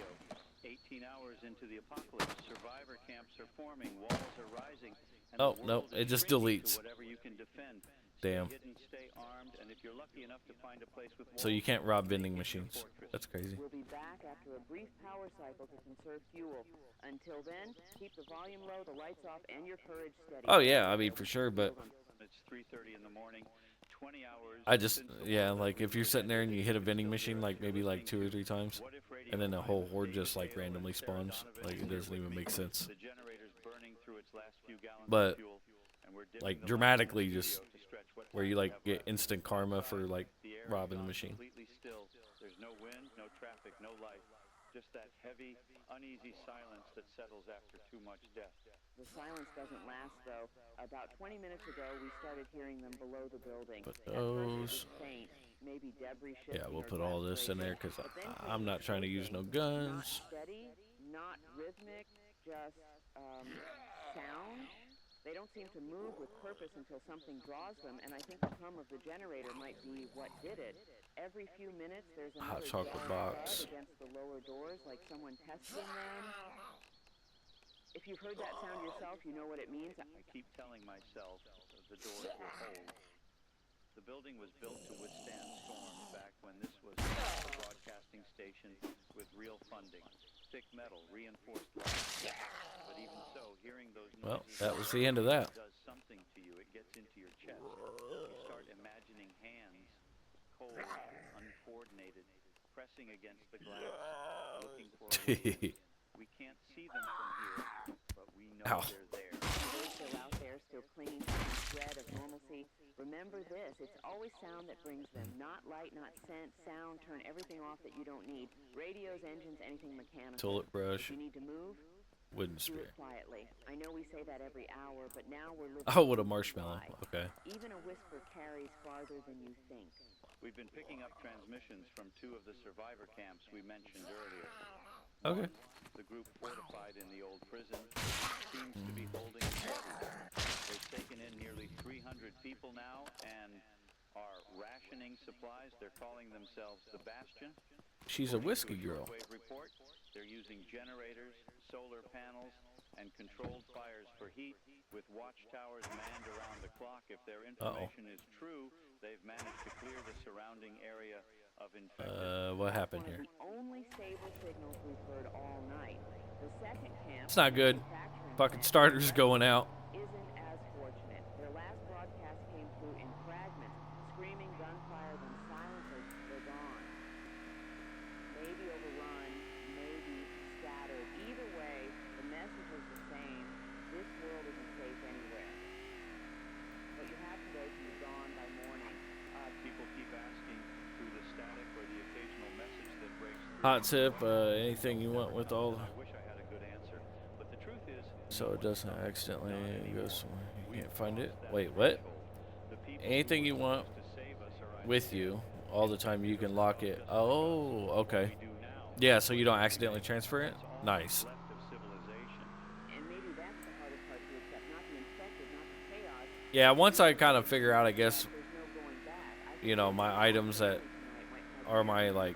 Speaker 1: 18 hours into the apocalypse, survivor camps are forming, walls are rising. And
Speaker 4: Oh,
Speaker 1: the
Speaker 4: no,
Speaker 1: world
Speaker 4: it
Speaker 1: is
Speaker 4: just
Speaker 1: shrinking to
Speaker 4: deletes.
Speaker 1: Whatever you can defend.
Speaker 4: Damn.
Speaker 1: Stay hidden, stay armed, and if you're lucky enough to find a place with
Speaker 4: So you
Speaker 1: walls,
Speaker 4: can't rob vending
Speaker 1: make it your
Speaker 4: machines.
Speaker 1: fortress.
Speaker 4: That's crazy.
Speaker 2: We'll be back after a brief power cycle to conserve fuel. Until then, keep the volume low, the lights off, and your courage steady.
Speaker 4: Oh yeah, I mean for sure, but
Speaker 1: It's 3:30 in the morning. 20 hours.
Speaker 4: I just
Speaker 1: since the
Speaker 4: yeah,
Speaker 1: war
Speaker 4: like if you're
Speaker 1: started.
Speaker 4: sitting there and you hit a vending machine like maybe like 2 or 3 times,
Speaker 1: What If Radio
Speaker 4: and then a whole
Speaker 1: Live
Speaker 4: horde
Speaker 1: with
Speaker 4: just like
Speaker 1: David Hale
Speaker 4: randomly
Speaker 1: and Sarah
Speaker 4: spawns,
Speaker 1: Donovan
Speaker 4: like it
Speaker 1: here
Speaker 4: doesn't
Speaker 1: with
Speaker 4: even
Speaker 1: me.
Speaker 4: make sense.
Speaker 1: The generator's burning through its last few gallons
Speaker 4: But,
Speaker 1: of fuel, and we're dipping
Speaker 4: like,
Speaker 1: the
Speaker 4: dramatically
Speaker 1: lights in the
Speaker 4: just
Speaker 1: studio to stretch what
Speaker 4: Where you
Speaker 1: time we
Speaker 4: like
Speaker 1: have
Speaker 4: get
Speaker 1: left.
Speaker 4: instant karma for like
Speaker 1: The air is
Speaker 4: robbing the
Speaker 1: gone
Speaker 4: machine.
Speaker 1: completely still. There's no wind, no traffic, no life. Just that heavy, uneasy silence that settles after too much death.
Speaker 2: The silence doesn't last, though. About 20 minutes ago, we started hearing them below the building.
Speaker 4: But
Speaker 2: At first, it was
Speaker 4: those-
Speaker 2: faint, maybe debris
Speaker 4: Yeah,
Speaker 2: shifting
Speaker 4: we'll
Speaker 2: or
Speaker 4: put all
Speaker 2: glass
Speaker 4: this in there
Speaker 2: breaking.
Speaker 4: because
Speaker 2: But then
Speaker 4: I'm not trying to use no guns.
Speaker 2: Not steady, not rhythmic, just sound. They don't seem to move with purpose until something draws them, and I think the hum of the generator might be what did it. every few minutes there's
Speaker 4: Hot
Speaker 2: another
Speaker 4: chocolate
Speaker 2: jarring
Speaker 4: box.
Speaker 2: thud against the lower doors, like someone testing them. If you've heard that sound yourself, you know what it means.
Speaker 1: I keep telling myself the doors will hold. The building was built to withstand storms back when this was a broadcasting station with real funding. Thick metal, reinforced glass. But even so, hearing those noises
Speaker 4: Well, that was the end of that.
Speaker 1: does something to you. It gets into your chest. You start imagining hands, cold, uncoordinated, pressing against the glass, looking for a way in. We can't see them from here, but we know
Speaker 4: Ow.
Speaker 1: they're there.
Speaker 2: They're still out there, still clinging to some thread of normalcy. Remember this, it's always sound that brings them, not light, not scent, sound, turn everything off that you don't need. Radios, engines, anything mechanical.
Speaker 4: Toilet brush,
Speaker 2: If you need to move,
Speaker 4: wooden
Speaker 2: do
Speaker 4: spear.
Speaker 2: it quietly. I know we say that every hour, but now we're living
Speaker 4: Oh, what a marshmallow.
Speaker 2: live.
Speaker 4: Okay.
Speaker 2: Even a whisper carries farther than you think.
Speaker 1: We've been picking up transmissions from two of the survivor camps we mentioned earlier.
Speaker 4: Okay.
Speaker 1: The group fortified in the old prison seems to be holding steady. They've taken in nearly 300 people now and are rationing supplies. They're calling themselves the Bastion.
Speaker 4: She's a whiskey girl.
Speaker 1: Shortwave report, they're using generators, solar panels, and controlled fires for heat, with watchtowers manned around the clock. If their information is true, they've managed to clear the surrounding area of infected.
Speaker 4: What happened
Speaker 2: One
Speaker 4: here?
Speaker 2: of the only stable signals we've heard all night. The second camp,
Speaker 4: It's not good.
Speaker 2: manufacturing
Speaker 4: Fucking
Speaker 2: plant,
Speaker 4: starter's going out.
Speaker 2: isn't as fortunate. Their last broadcast came through in fragments, screaming gunfire, then silence, they're gone. Maybe overrun, maybe scattered. Either way, the message is the same. This world isn't safe anywhere. What you have today can be gone by morning.
Speaker 1: People keep asking through the static or the occasional message that breaks through.
Speaker 4: Hot tip, anything you want with all,
Speaker 1: I wish I had a good answer, but the truth is,
Speaker 4: so it doesn't accidentally go somewhere. You can't find it. Wait, what? Anything you want with you all the time, you can lock it. Oh, okay. Yeah, so you don't accidentally transfer it? Nice.
Speaker 1: left of civilization.
Speaker 2: And maybe that's the hardest part to accept. Not the infected, not the chaos.
Speaker 4: Yeah, once I kind of figure out, I guess,
Speaker 2: There's no going back.
Speaker 4: you know, my items that are my, like,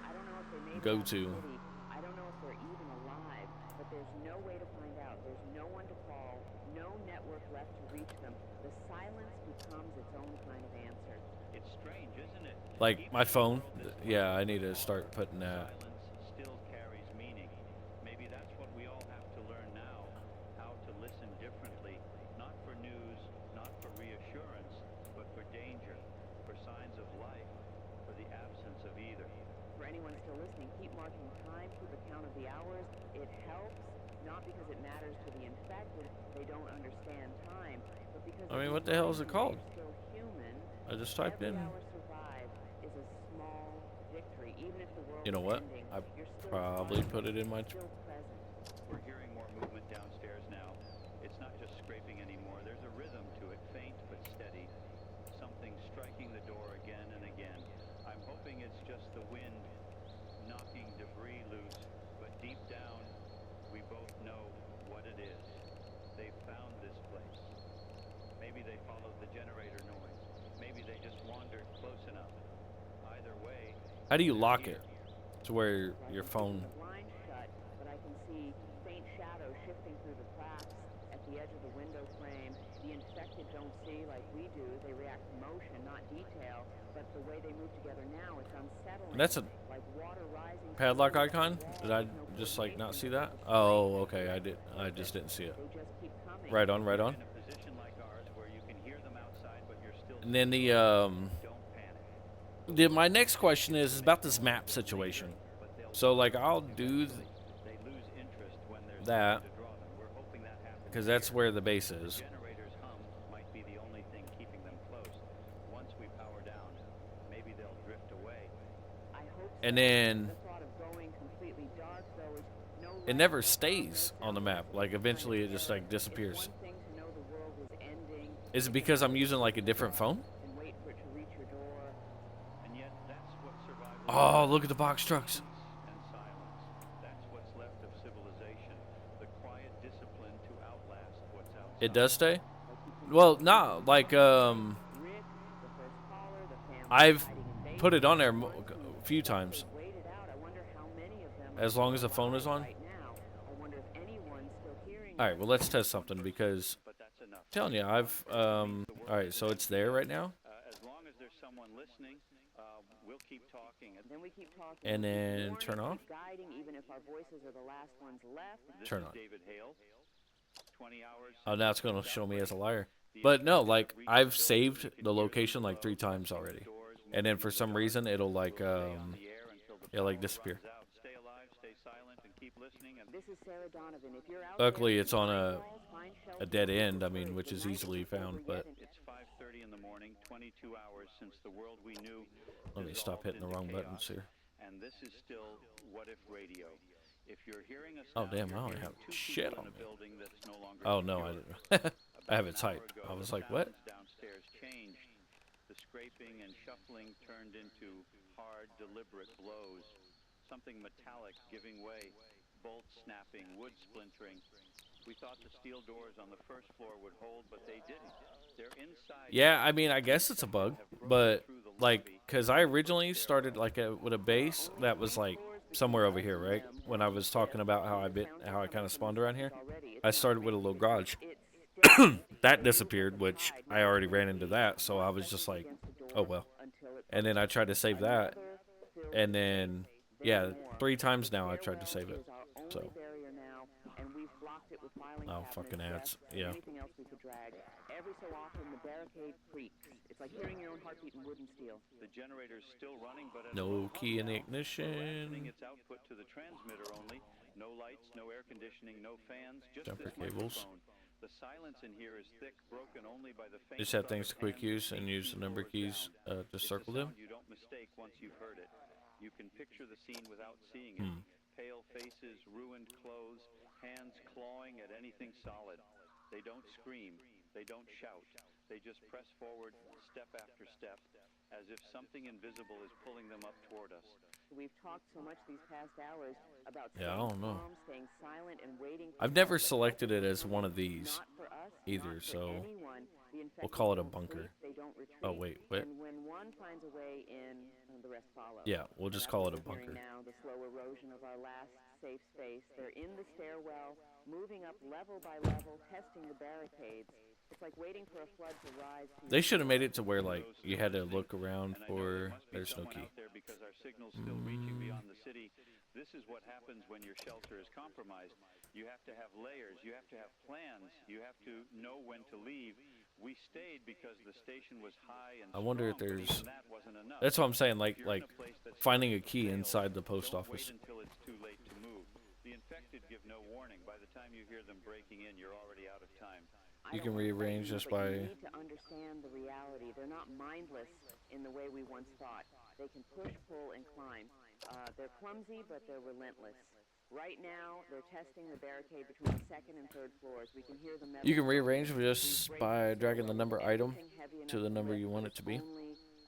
Speaker 2: I don't know if they made
Speaker 4: go-to.
Speaker 2: it out of the city. I don't know if they're even alive, but there's no way to find out. There's no one to call, no network left to reach them. The silence becomes its own kind of answer.
Speaker 1: It's strange, isn't it?
Speaker 4: like my phone. Yeah, I need to start putting that.
Speaker 1: Silence still carries meaning. Maybe that's what we all have to learn now, how to listen differently, not for news, not for reassurance, but for danger, for signs of life, for the absence of either.
Speaker 2: For anyone still listening, keep marking time, keep a count of the hours. It helps, not because it matters to the infected, they don't understand time, but because
Speaker 4: I mean, what the hell is it called?
Speaker 2: they're still human.
Speaker 4: I just typed
Speaker 2: Every
Speaker 4: in.
Speaker 2: hour survived is a small victory, even if the world
Speaker 4: You know
Speaker 2: is
Speaker 4: what?
Speaker 2: ending,
Speaker 4: I
Speaker 2: you're still
Speaker 4: probably
Speaker 2: alive,
Speaker 4: put it in my.
Speaker 2: still present.
Speaker 1: We're hearing more movement downstairs now. It's not just scraping anymore. There's a rhythm to it, faint but steady. Something striking the door again and again. I'm hoping it's just the wind knocking debris loose, but deep down, we both know what it is. They found this place. Maybe they followed the generator noise. Maybe they just wandered close enough. Either way,
Speaker 4: How do you lock it to where your phone?
Speaker 2: The blind shut, but I can see faint shadows shifting through the cracks at the edge of the window frame. The infected don't see like we do. They react to motion, not detail. But the way they move together now, it's unsettling.
Speaker 4: That's a
Speaker 2: like water rising.
Speaker 4: padlock
Speaker 2: from
Speaker 4: icon.
Speaker 2: the
Speaker 4: Did I
Speaker 2: walls, no
Speaker 4: just like not see
Speaker 2: communication.
Speaker 4: that? Oh, okay. I did. I just didn't see it.
Speaker 2: They just keep coming.
Speaker 4: Right on. Right on.
Speaker 1: in a position like ours where you can hear them outside, but you're still
Speaker 4: And then the
Speaker 1: don't panic.
Speaker 4: my next question is about this map situation. So like I'll do
Speaker 1: They lose interest when there's
Speaker 4: that
Speaker 1: nothing to draw them. We're hoping that happens.
Speaker 4: because that's where the base is.
Speaker 1: Generators hum might be the only thing keeping them close. Once we power down, maybe they'll drift away.
Speaker 2: I hope
Speaker 4: And
Speaker 2: so.
Speaker 4: then
Speaker 2: The thought of going completely dark, though, is no
Speaker 4: it
Speaker 2: less
Speaker 4: never
Speaker 2: than
Speaker 4: stays on the map. Like eventually it just like
Speaker 2: It's
Speaker 4: disappears.
Speaker 2: one thing to know the world is ending
Speaker 4: Is it because I'm using like a different phone?
Speaker 2: and wait for it to reach your door.
Speaker 1: And yet, that's what survival
Speaker 4: Oh, look at the box trucks.
Speaker 1: and silence. That's what's left of civilization. The quiet discipline to outlast what's outside.
Speaker 4: It does stay. Well, no, like
Speaker 2: Rick, the first caller, the family
Speaker 4: I've
Speaker 2: hiding in
Speaker 4: put it on there a few times.
Speaker 2: Wait it out. I wonder how many of them
Speaker 4: As long as the phone is on.
Speaker 2: right now. I wonder if anyone's still hearing.
Speaker 4: All right, well, let's test something because
Speaker 1: But that's enough.
Speaker 4: I'm telling you, I've all right, so it's there right now,
Speaker 1: As long as there's someone listening, we'll keep talking.
Speaker 2: Then we keep talking.
Speaker 4: and
Speaker 2: keep
Speaker 4: then
Speaker 2: warning,
Speaker 4: turn off.
Speaker 2: keep guiding, even if our voices are the last ones left.
Speaker 1: This
Speaker 4: Turn
Speaker 1: is
Speaker 4: on.
Speaker 1: David Hale. 20 hours.
Speaker 4: Oh, now it's gonna show me as a liar. But no, like I've saved the location like 3 times already, and then for some reason it'll like disappear.
Speaker 1: Stay alive, stay silent, and keep listening. And
Speaker 2: This is Sarah Donovan. If you're out
Speaker 4: Luckily,
Speaker 2: there,
Speaker 4: it's on
Speaker 2: find
Speaker 4: a
Speaker 2: walls, find shelter,
Speaker 4: dead end. I
Speaker 2: find
Speaker 4: mean,
Speaker 2: courage.
Speaker 4: which
Speaker 2: The
Speaker 4: is
Speaker 2: night
Speaker 4: easily
Speaker 2: isn't over
Speaker 4: found.
Speaker 2: yet,
Speaker 4: But
Speaker 2: and
Speaker 1: it's 5:30 in the morning, 22 hours since the world we knew
Speaker 4: let me stop
Speaker 1: dissolved
Speaker 4: hitting the
Speaker 1: into
Speaker 4: wrong
Speaker 1: chaos.
Speaker 4: buttons here.
Speaker 1: And this is still What If Radio. If you're hearing us
Speaker 4: Oh
Speaker 1: now,
Speaker 4: damn,
Speaker 1: you're
Speaker 4: I don't
Speaker 1: hearing
Speaker 4: have
Speaker 1: two
Speaker 4: shit
Speaker 1: people
Speaker 4: on
Speaker 1: in a
Speaker 4: me.
Speaker 1: building that's no longer
Speaker 4: Oh no, I
Speaker 1: secure.
Speaker 4: didn't. I have it
Speaker 1: About an hour
Speaker 4: typed.
Speaker 1: ago,
Speaker 4: I was
Speaker 1: the
Speaker 4: like, what?
Speaker 1: sounds downstairs changed. The scraping and shuffling turned into hard, deliberate blows. Something metallic giving way, bolts snapping, wood splintering. We thought the steel doors on the first floor would hold, but they didn't. They're inside.
Speaker 4: Yeah, I mean, I guess it's a bug, but like, cause I originally started like with a base that was like somewhere over here, right? When I was talking about how I kind of spawned around here, I started with a little garage. That disappeared, which I already ran into that, so I was just like, oh well. And then I tried to save that, and then yeah, 3 times now I tried to save it. So. Oh, fucking ads. Yeah.
Speaker 2: Anything else we could drag. Every so often, the barricade creaks. It's like hearing your own heartbeat in wood and steel.
Speaker 1: The generator's still running, but at
Speaker 4: No key in the
Speaker 1: rationing
Speaker 4: ignition.
Speaker 1: its output to the transmitter only. No lights, no air conditioning, no fans, just
Speaker 4: Jumper
Speaker 1: this
Speaker 4: cables.
Speaker 1: microphone. The silence in here is thick, broken only by the faint
Speaker 4: Just set
Speaker 1: thud
Speaker 4: things
Speaker 1: of
Speaker 4: to quick
Speaker 1: hands
Speaker 4: use and use the number
Speaker 1: doors
Speaker 4: keys
Speaker 1: down.
Speaker 4: to
Speaker 1: It's
Speaker 4: circle
Speaker 1: a
Speaker 4: them.
Speaker 1: sound you don't mistake once you've heard it. You can picture the scene without seeing it. Pale faces, ruined clothes, hands clawing at anything solid. They don't scream. They don't shout. They just press forward step after step, as if something invisible is pulling them up toward us.
Speaker 2: We've talked so much these past hours about
Speaker 4: Yeah, I
Speaker 2: staying
Speaker 4: don't know.
Speaker 2: calm, staying silent, and waiting.
Speaker 4: I've never selected it as one of these
Speaker 2: Not for us,
Speaker 4: either,
Speaker 2: not for
Speaker 4: so
Speaker 2: anyone. The
Speaker 4: we'll
Speaker 2: infected
Speaker 4: call it a
Speaker 2: don't
Speaker 4: bunker.
Speaker 2: sleep, they don't retreat,
Speaker 4: Oh, wait, what?
Speaker 2: And when one finds a way in, the rest follow.
Speaker 4: Yeah, we'll just
Speaker 2: That's
Speaker 4: call
Speaker 2: what
Speaker 4: it a
Speaker 2: we're hearing
Speaker 4: bunker.
Speaker 2: Now, the slow erosion of our last safe space. They're in the stairwell, moving up level by level, testing the barricades. It's like waiting for a flood to rise.
Speaker 4: They should have made it to where like you had to look around
Speaker 1: And I know
Speaker 4: for.
Speaker 1: there must be
Speaker 4: There's no
Speaker 1: someone
Speaker 4: key.
Speaker 1: out there because our signal's still reaching beyond the city. This is what happens when your shelter is compromised. You have to have layers. You have to have plans. You have to know when to leave. We stayed because the station was high and
Speaker 4: I wonder if
Speaker 1: strong, but
Speaker 4: there's.
Speaker 1: even that wasn't enough.
Speaker 4: That's what I'm saying. Like
Speaker 1: If you're in
Speaker 4: like
Speaker 1: a place that's
Speaker 4: finding a key
Speaker 1: failed,
Speaker 4: inside the post
Speaker 1: don't
Speaker 4: office.
Speaker 1: Wait until it's too late to move. The infected give no warning. By the time you hear them breaking in, you're already out of time.
Speaker 4: You can rearrange this
Speaker 2: But
Speaker 4: by.
Speaker 2: you need to understand the reality. They're not mindless in the way we once thought. They can push, pull, and climb. They're clumsy, but they're relentless. Right now, they're testing the barricade between the second and third floors. We can hear the metal.
Speaker 4: You can rearrange just by dragging the number item to the number you want it to be.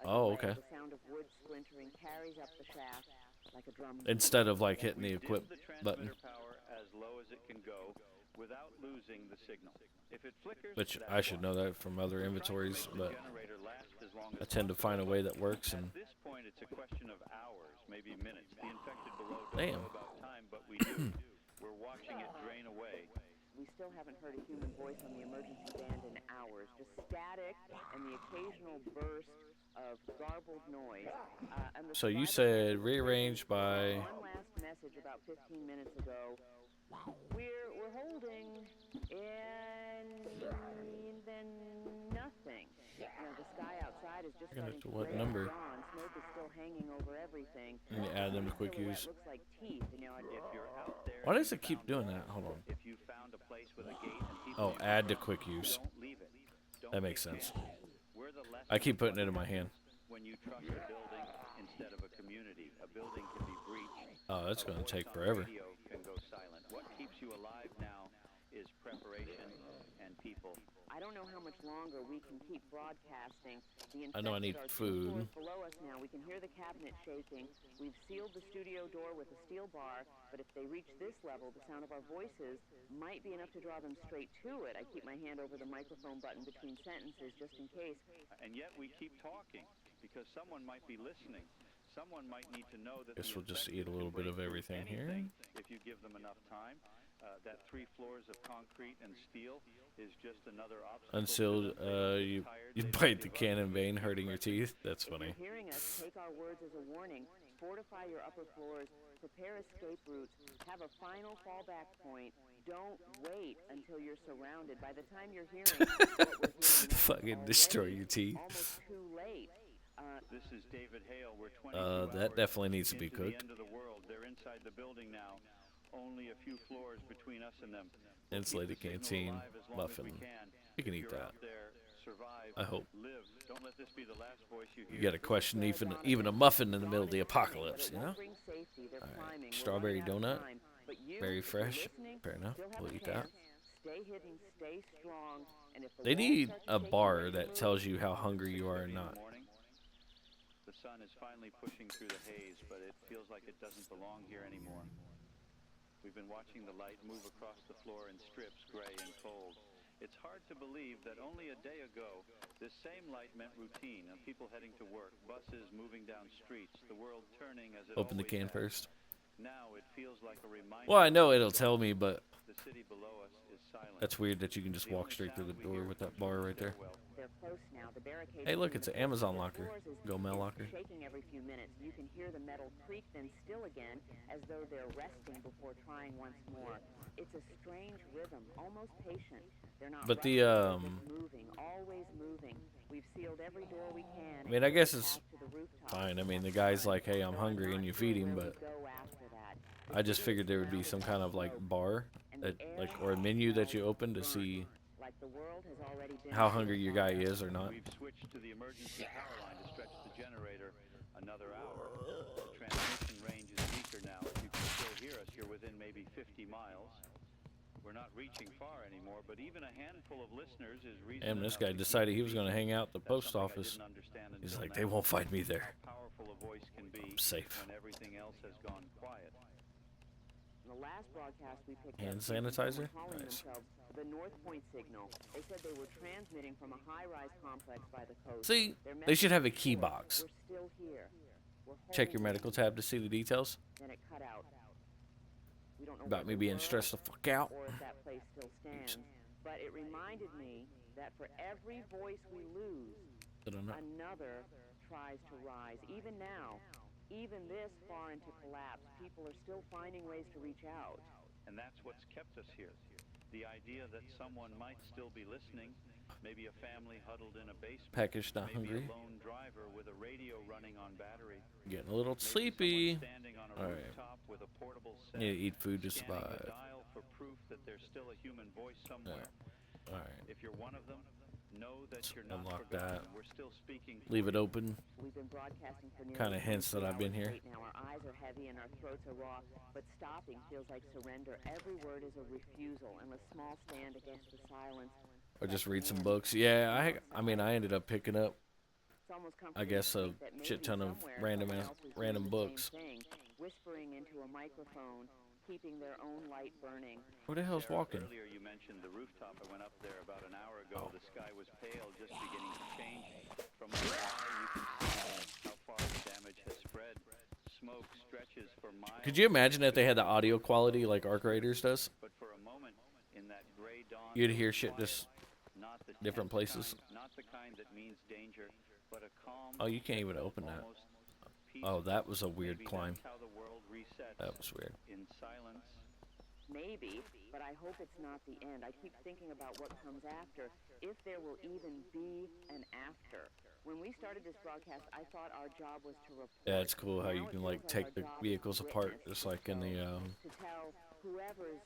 Speaker 4: Oh, okay.
Speaker 2: The sound of wood splintering carries up the shaft like a drum.
Speaker 4: Instead of like hitting the equip
Speaker 1: The
Speaker 4: button,
Speaker 1: transmitter power as low as it can go without losing the signal. If it flickers,
Speaker 4: which
Speaker 1: that's
Speaker 4: I should
Speaker 1: why.
Speaker 4: know that from other inventories,
Speaker 1: The
Speaker 4: but
Speaker 1: generator lasts as long
Speaker 4: I
Speaker 1: as
Speaker 4: tend to find a way that works. And
Speaker 1: At this point, it's a question of hours, maybe minutes. The infected below don't
Speaker 4: Damn.
Speaker 1: know about time, but we do. We're watching it drain away.
Speaker 2: We still haven't heard a human voice on the emergency band in hours. Just static and the occasional burst of garbled noise. And the
Speaker 4: so you
Speaker 2: survivors
Speaker 4: said rearrange by.
Speaker 2: one last message about 15 minutes ago. We're holding, and then nothing. You know, the sky outside is just
Speaker 4: Looking
Speaker 2: starting
Speaker 4: at
Speaker 2: to
Speaker 4: what
Speaker 2: gray
Speaker 4: number?
Speaker 2: dawn. Smoke is still hanging over everything.
Speaker 4: And you add them to quick
Speaker 2: Silhouette
Speaker 4: use.
Speaker 2: looks like teeth. You know,
Speaker 1: If you're out there,
Speaker 4: Why does it keep doing that? Hold on.
Speaker 1: if you found a place with a gate and people
Speaker 4: Oh, add to quick use.
Speaker 1: don't leave it. Don't
Speaker 4: That makes
Speaker 1: take
Speaker 4: sense.
Speaker 1: chances. We're the less
Speaker 4: I keep putting it in my hand.
Speaker 1: when you trust a building instead of a community. A building can be breached.
Speaker 4: Oh, that's
Speaker 1: A
Speaker 4: gonna
Speaker 1: voice
Speaker 4: take
Speaker 1: on
Speaker 4: forever.
Speaker 1: Radio can go silent. What keeps you alive now is preparation and people.
Speaker 2: I don't know how much longer we can keep broadcasting. The
Speaker 4: I know I
Speaker 2: infected
Speaker 4: need
Speaker 2: are 2
Speaker 4: food.
Speaker 2: floors below us now. We can hear the cabinet shaking. We've sealed the studio door with a steel bar, but if they reach this level, the sound of our voices might be enough to draw them straight to it. I keep my hand over the microphone button between sentences just in case.
Speaker 1: And yet we keep talking. because someone might be listening. Someone might need to know that
Speaker 4: Guess
Speaker 1: the
Speaker 4: we'll just
Speaker 1: inspectors
Speaker 4: eat a
Speaker 1: can
Speaker 4: little bit
Speaker 1: break
Speaker 4: of
Speaker 1: through
Speaker 4: everything here.
Speaker 1: anything if you give them enough time. That 3 floors of concrete and steel is just another obstacle.
Speaker 4: Unsealed, you bite the can in vain, hurting your teeth. That's
Speaker 2: If
Speaker 4: funny.
Speaker 2: you're hearing us, take our words as a warning. Fortify your upper floors. Prepare escape routes. Have a final fallback point. Don't wait until you're surrounded. By the time you're hearing what we're hearing now,
Speaker 4: Fucking destroy your teeth.
Speaker 2: almost too late.
Speaker 1: This is David Hale. We're 22
Speaker 4: That
Speaker 1: hours
Speaker 4: definitely needs to be
Speaker 1: into
Speaker 4: cooked.
Speaker 1: the end of the world. They're inside the building now. Only a few floors between us and them.
Speaker 4: Insulated canteen, muffin. You can eat that. I hope.
Speaker 1: Live. Don't let this be the last voice you hear.
Speaker 4: You got to question even a muffin in the middle of the apocalypse, you know? Alright, strawberry donut, very fresh. Fair enough. We'll eat that.
Speaker 2: Stay hidden, stay strong, and if the
Speaker 4: They
Speaker 2: walls
Speaker 4: need
Speaker 2: start
Speaker 4: a
Speaker 2: to shake
Speaker 4: bar
Speaker 2: and
Speaker 4: that
Speaker 2: move,
Speaker 4: tells you how hungry you are or not.
Speaker 1: The sun is finally pushing through the haze, but it feels like it doesn't belong here anymore. We've been watching the light move across the floor in strips, gray and cold. It's hard to believe that only a day ago, this same light meant routine of people heading to work, buses moving down streets, the world turning as it
Speaker 4: Open the
Speaker 1: always
Speaker 4: can
Speaker 1: has.
Speaker 4: first.
Speaker 1: Now it feels like a reminder.
Speaker 4: Well, I know it'll tell me, but
Speaker 1: the city below us is silent.
Speaker 4: that's weird that you can just walk straight through the door with that bar right there.
Speaker 2: they're close now. The barricade
Speaker 4: Hey, look,
Speaker 2: between
Speaker 4: it's
Speaker 2: the
Speaker 4: an Amazon
Speaker 2: floors
Speaker 4: locker.
Speaker 2: is-
Speaker 4: Go mail
Speaker 2: is
Speaker 4: locker.
Speaker 2: shaking every few minutes. You can hear the metal creak, then still again, as though they're resting before trying once more. It's a strange rhythm, almost patient. They're not
Speaker 4: But the,
Speaker 2: rushing, they're just moving, always moving. We've sealed every door we can.
Speaker 4: I mean, I guess
Speaker 2: and
Speaker 4: it's
Speaker 2: path to the rooftops.
Speaker 4: fine. I mean, the guy's like, hey, I'm
Speaker 2: So
Speaker 4: hungry,
Speaker 2: not
Speaker 4: and you
Speaker 2: sure
Speaker 4: feed him,
Speaker 2: where we
Speaker 4: but
Speaker 2: go after that. The
Speaker 4: I just
Speaker 2: city is
Speaker 4: figured there would be
Speaker 2: surrounded
Speaker 4: some
Speaker 2: by
Speaker 4: kind of like
Speaker 2: smoke,
Speaker 4: bar
Speaker 2: and
Speaker 4: that,
Speaker 2: the air
Speaker 4: like, or a menu that you open to
Speaker 2: burnt,
Speaker 4: see
Speaker 2: like the world has already been
Speaker 4: how hungry your guy
Speaker 2: purified.
Speaker 4: is or not.
Speaker 1: We've switched to the emergency power line to stretch the generator another hour. The transmission range is weaker now. If you can still hear us, you're within maybe 50 miles. We're not reaching far anymore, but even a handful of listeners is reason
Speaker 4: And this
Speaker 1: enough
Speaker 4: guy
Speaker 1: to keep
Speaker 4: decided he
Speaker 1: the
Speaker 4: was going to
Speaker 1: beat.
Speaker 4: hang out at the
Speaker 1: That's
Speaker 4: post
Speaker 1: something I
Speaker 4: office.
Speaker 1: didn't understand
Speaker 4: He's
Speaker 1: until
Speaker 4: like, they
Speaker 1: now.
Speaker 4: won't find me there.
Speaker 1: How powerful a voice can be
Speaker 4: I'm safe.
Speaker 1: when everything else has gone quiet.
Speaker 2: In the last broadcast we picked
Speaker 4: Hand
Speaker 2: up, people
Speaker 4: sanitizer?
Speaker 2: were calling
Speaker 4: Nice.
Speaker 2: themselves the North Point Signal. They said they were transmitting from a high-rise complex by the coast.
Speaker 4: See,
Speaker 2: Their
Speaker 4: they should have a
Speaker 2: message
Speaker 4: key
Speaker 2: was,
Speaker 4: box.
Speaker 2: We're still here. We're
Speaker 4: Check your
Speaker 2: holding
Speaker 4: medical tab to see the details
Speaker 2: Then it cut out. We don't know
Speaker 4: about
Speaker 2: what
Speaker 4: me
Speaker 2: they
Speaker 4: being
Speaker 2: were
Speaker 4: stressed the fuck out.
Speaker 2: or if that place still stands. But it reminded me that for every voice we lose,
Speaker 4: I don't know.
Speaker 2: another tries to rise. Even now, even this far into collapse, people are still finding ways to reach out.
Speaker 1: And that's what's kept us here. The idea that someone might still be listening, maybe a family huddled in a basement,
Speaker 4: Package not
Speaker 1: maybe
Speaker 4: hungry.
Speaker 1: a lone driver with a radio running on battery,
Speaker 4: Getting a little
Speaker 1: maybe
Speaker 4: sleepy.
Speaker 1: someone standing on a
Speaker 4: Alright.
Speaker 1: rooftop with a portable set,
Speaker 4: Need to eat food to
Speaker 1: scanning the
Speaker 4: survive.
Speaker 1: dial for proof that there's still a human voice somewhere.
Speaker 4: Alright.
Speaker 1: If you're one of them, know that
Speaker 4: Let's
Speaker 1: you're not
Speaker 4: unlock
Speaker 1: forgotten.
Speaker 4: that.
Speaker 1: We're still speaking for
Speaker 4: Leave it
Speaker 1: you.
Speaker 4: open.
Speaker 2: We've been broadcasting for nearly
Speaker 4: Kinda hints that
Speaker 2: 23
Speaker 4: I've been
Speaker 2: hours
Speaker 4: here.
Speaker 2: straight now. Our eyes are heavy and our throats are raw, but stopping feels like surrender. Every word is a refusal and a small stand against the silence.
Speaker 4: Or just read some books. Yeah, I mean, I ended up picking up,
Speaker 2: It's almost
Speaker 4: I guess, a
Speaker 2: comforting to think that maybe
Speaker 4: shit ton of
Speaker 2: somewhere
Speaker 4: random
Speaker 2: someone
Speaker 4: ass-
Speaker 2: else is doing
Speaker 4: random
Speaker 2: the
Speaker 4: books.
Speaker 2: same thing, whispering into a microphone, keeping their own light burning.
Speaker 4: Who the hell's
Speaker 1: Sarah,
Speaker 4: walking?
Speaker 1: Earlier you mentioned the rooftop. I went up there about an hour ago. The sky was pale, just beginning to change. From up high, you can see how far the damage has spread. Smoke stretches for miles.
Speaker 4: Could you imagine if they had the audio quality like Arc Raiders does?
Speaker 1: But for a moment, in that gray dawn,
Speaker 4: You'd hear shit
Speaker 1: quiet,
Speaker 4: just
Speaker 1: not the
Speaker 4: different
Speaker 1: tense
Speaker 4: places.
Speaker 1: kind, not the kind that means danger, but a calm.
Speaker 4: Oh, you can't even open that.
Speaker 1: almost
Speaker 4: Oh,
Speaker 1: peaceful.
Speaker 4: that was a weird
Speaker 1: Maybe
Speaker 4: climb.
Speaker 1: That's how the world resets.
Speaker 4: That was weird.
Speaker 1: In silence.
Speaker 2: Maybe, but I hope it's not the end. I keep thinking about what comes after, if there will even be an after. When we started this broadcast, I thought our job was to report.
Speaker 4: Yeah, it's cool how you
Speaker 2: Now it
Speaker 4: can
Speaker 2: feels
Speaker 4: like
Speaker 2: our
Speaker 4: take the
Speaker 2: job is to
Speaker 4: vehicles apart,
Speaker 2: witness,
Speaker 4: just like in the
Speaker 2: to tell whoever's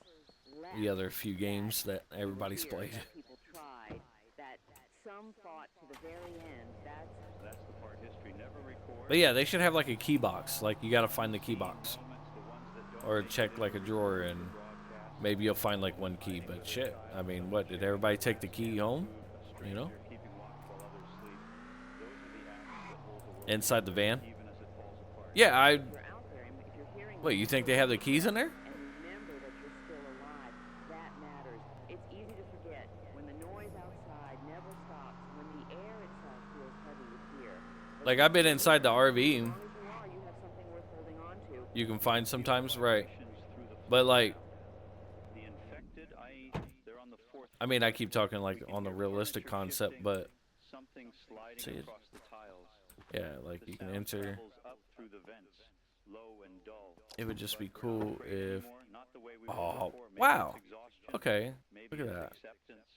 Speaker 2: left
Speaker 4: the other few games that
Speaker 2: we were
Speaker 4: everybody's
Speaker 2: here,
Speaker 4: played.
Speaker 2: that people tried, that some fought to the very end.
Speaker 1: That's the part history never records.
Speaker 4: But yeah, they should have like a key box. Like you gotta find the key box,
Speaker 1: Moments, the ones that don't
Speaker 4: or
Speaker 1: make
Speaker 4: check
Speaker 1: it
Speaker 4: like a drawer and
Speaker 1: broadcast.
Speaker 4: maybe you'll find like one key. But shit, I mean, what did everybody take the key home? You know,
Speaker 1: You're keeping watch while others sleep. Those are the acts that hold the world
Speaker 4: inside the van.
Speaker 1: even as it falls apart.
Speaker 4: Yeah, I.
Speaker 2: You're out there, and if you're hearing
Speaker 4: Wait, you think they have the keys in there?
Speaker 2: and remember that you're still alive. That matters. It's easy to forget when the noise outside never stops, when the air itself feels heavy with fear.
Speaker 4: Like, I've been inside the RV.
Speaker 2: As long as you are, you have something worth holding on to.
Speaker 4: You can find sometimes, right?
Speaker 1: Through the
Speaker 4: But, like,
Speaker 1: the infected, they're on the fourth.
Speaker 4: I mean, I keep talking, like, on the realistic concept, but,
Speaker 1: Something sliding
Speaker 4: see,
Speaker 1: across the tiles.
Speaker 4: yeah, like,
Speaker 1: The
Speaker 4: you can
Speaker 1: sound
Speaker 4: enter.
Speaker 1: travels up through the vents, low and dull.
Speaker 4: It would just be
Speaker 1: But we're not
Speaker 4: cool
Speaker 1: afraid
Speaker 4: if.
Speaker 1: anymore, not the way we were
Speaker 4: Oh,
Speaker 1: before. Maybe
Speaker 4: wow.
Speaker 1: it's exhaustion,
Speaker 4: Okay.
Speaker 1: maybe
Speaker 4: Look at
Speaker 1: it's
Speaker 4: that.
Speaker 1: acceptance,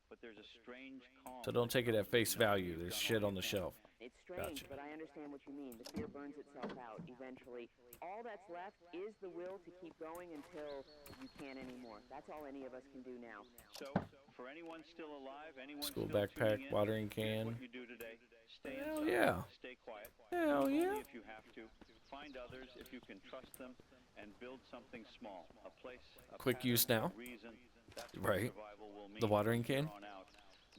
Speaker 1: but there's a strange calm.
Speaker 4: So don't take it at face value. There's shit on the shelf.
Speaker 2: It's strange,
Speaker 4: Gotcha.
Speaker 2: but I understand what you mean. The fear burns itself out eventually. All that's left is the will to keep going until you can't anymore. That's all any of us can do now.
Speaker 1: So, for anyone still alive, anyone
Speaker 4: School
Speaker 1: still
Speaker 4: backpack,
Speaker 1: tuning in,
Speaker 4: watering
Speaker 1: here's
Speaker 4: can.
Speaker 1: what you do today. Stay
Speaker 4: Hell
Speaker 1: inside,
Speaker 4: yeah.
Speaker 1: stay quiet.
Speaker 4: Hell
Speaker 1: Only
Speaker 4: yeah.
Speaker 1: if you have to. Find others if you can trust them, and build something small. A place, a
Speaker 4: Quick
Speaker 1: pattern,
Speaker 4: use now.
Speaker 1: a reason. That's what
Speaker 4: Right.
Speaker 1: survival will mean
Speaker 4: The watering
Speaker 1: from here
Speaker 4: can.
Speaker 1: on out.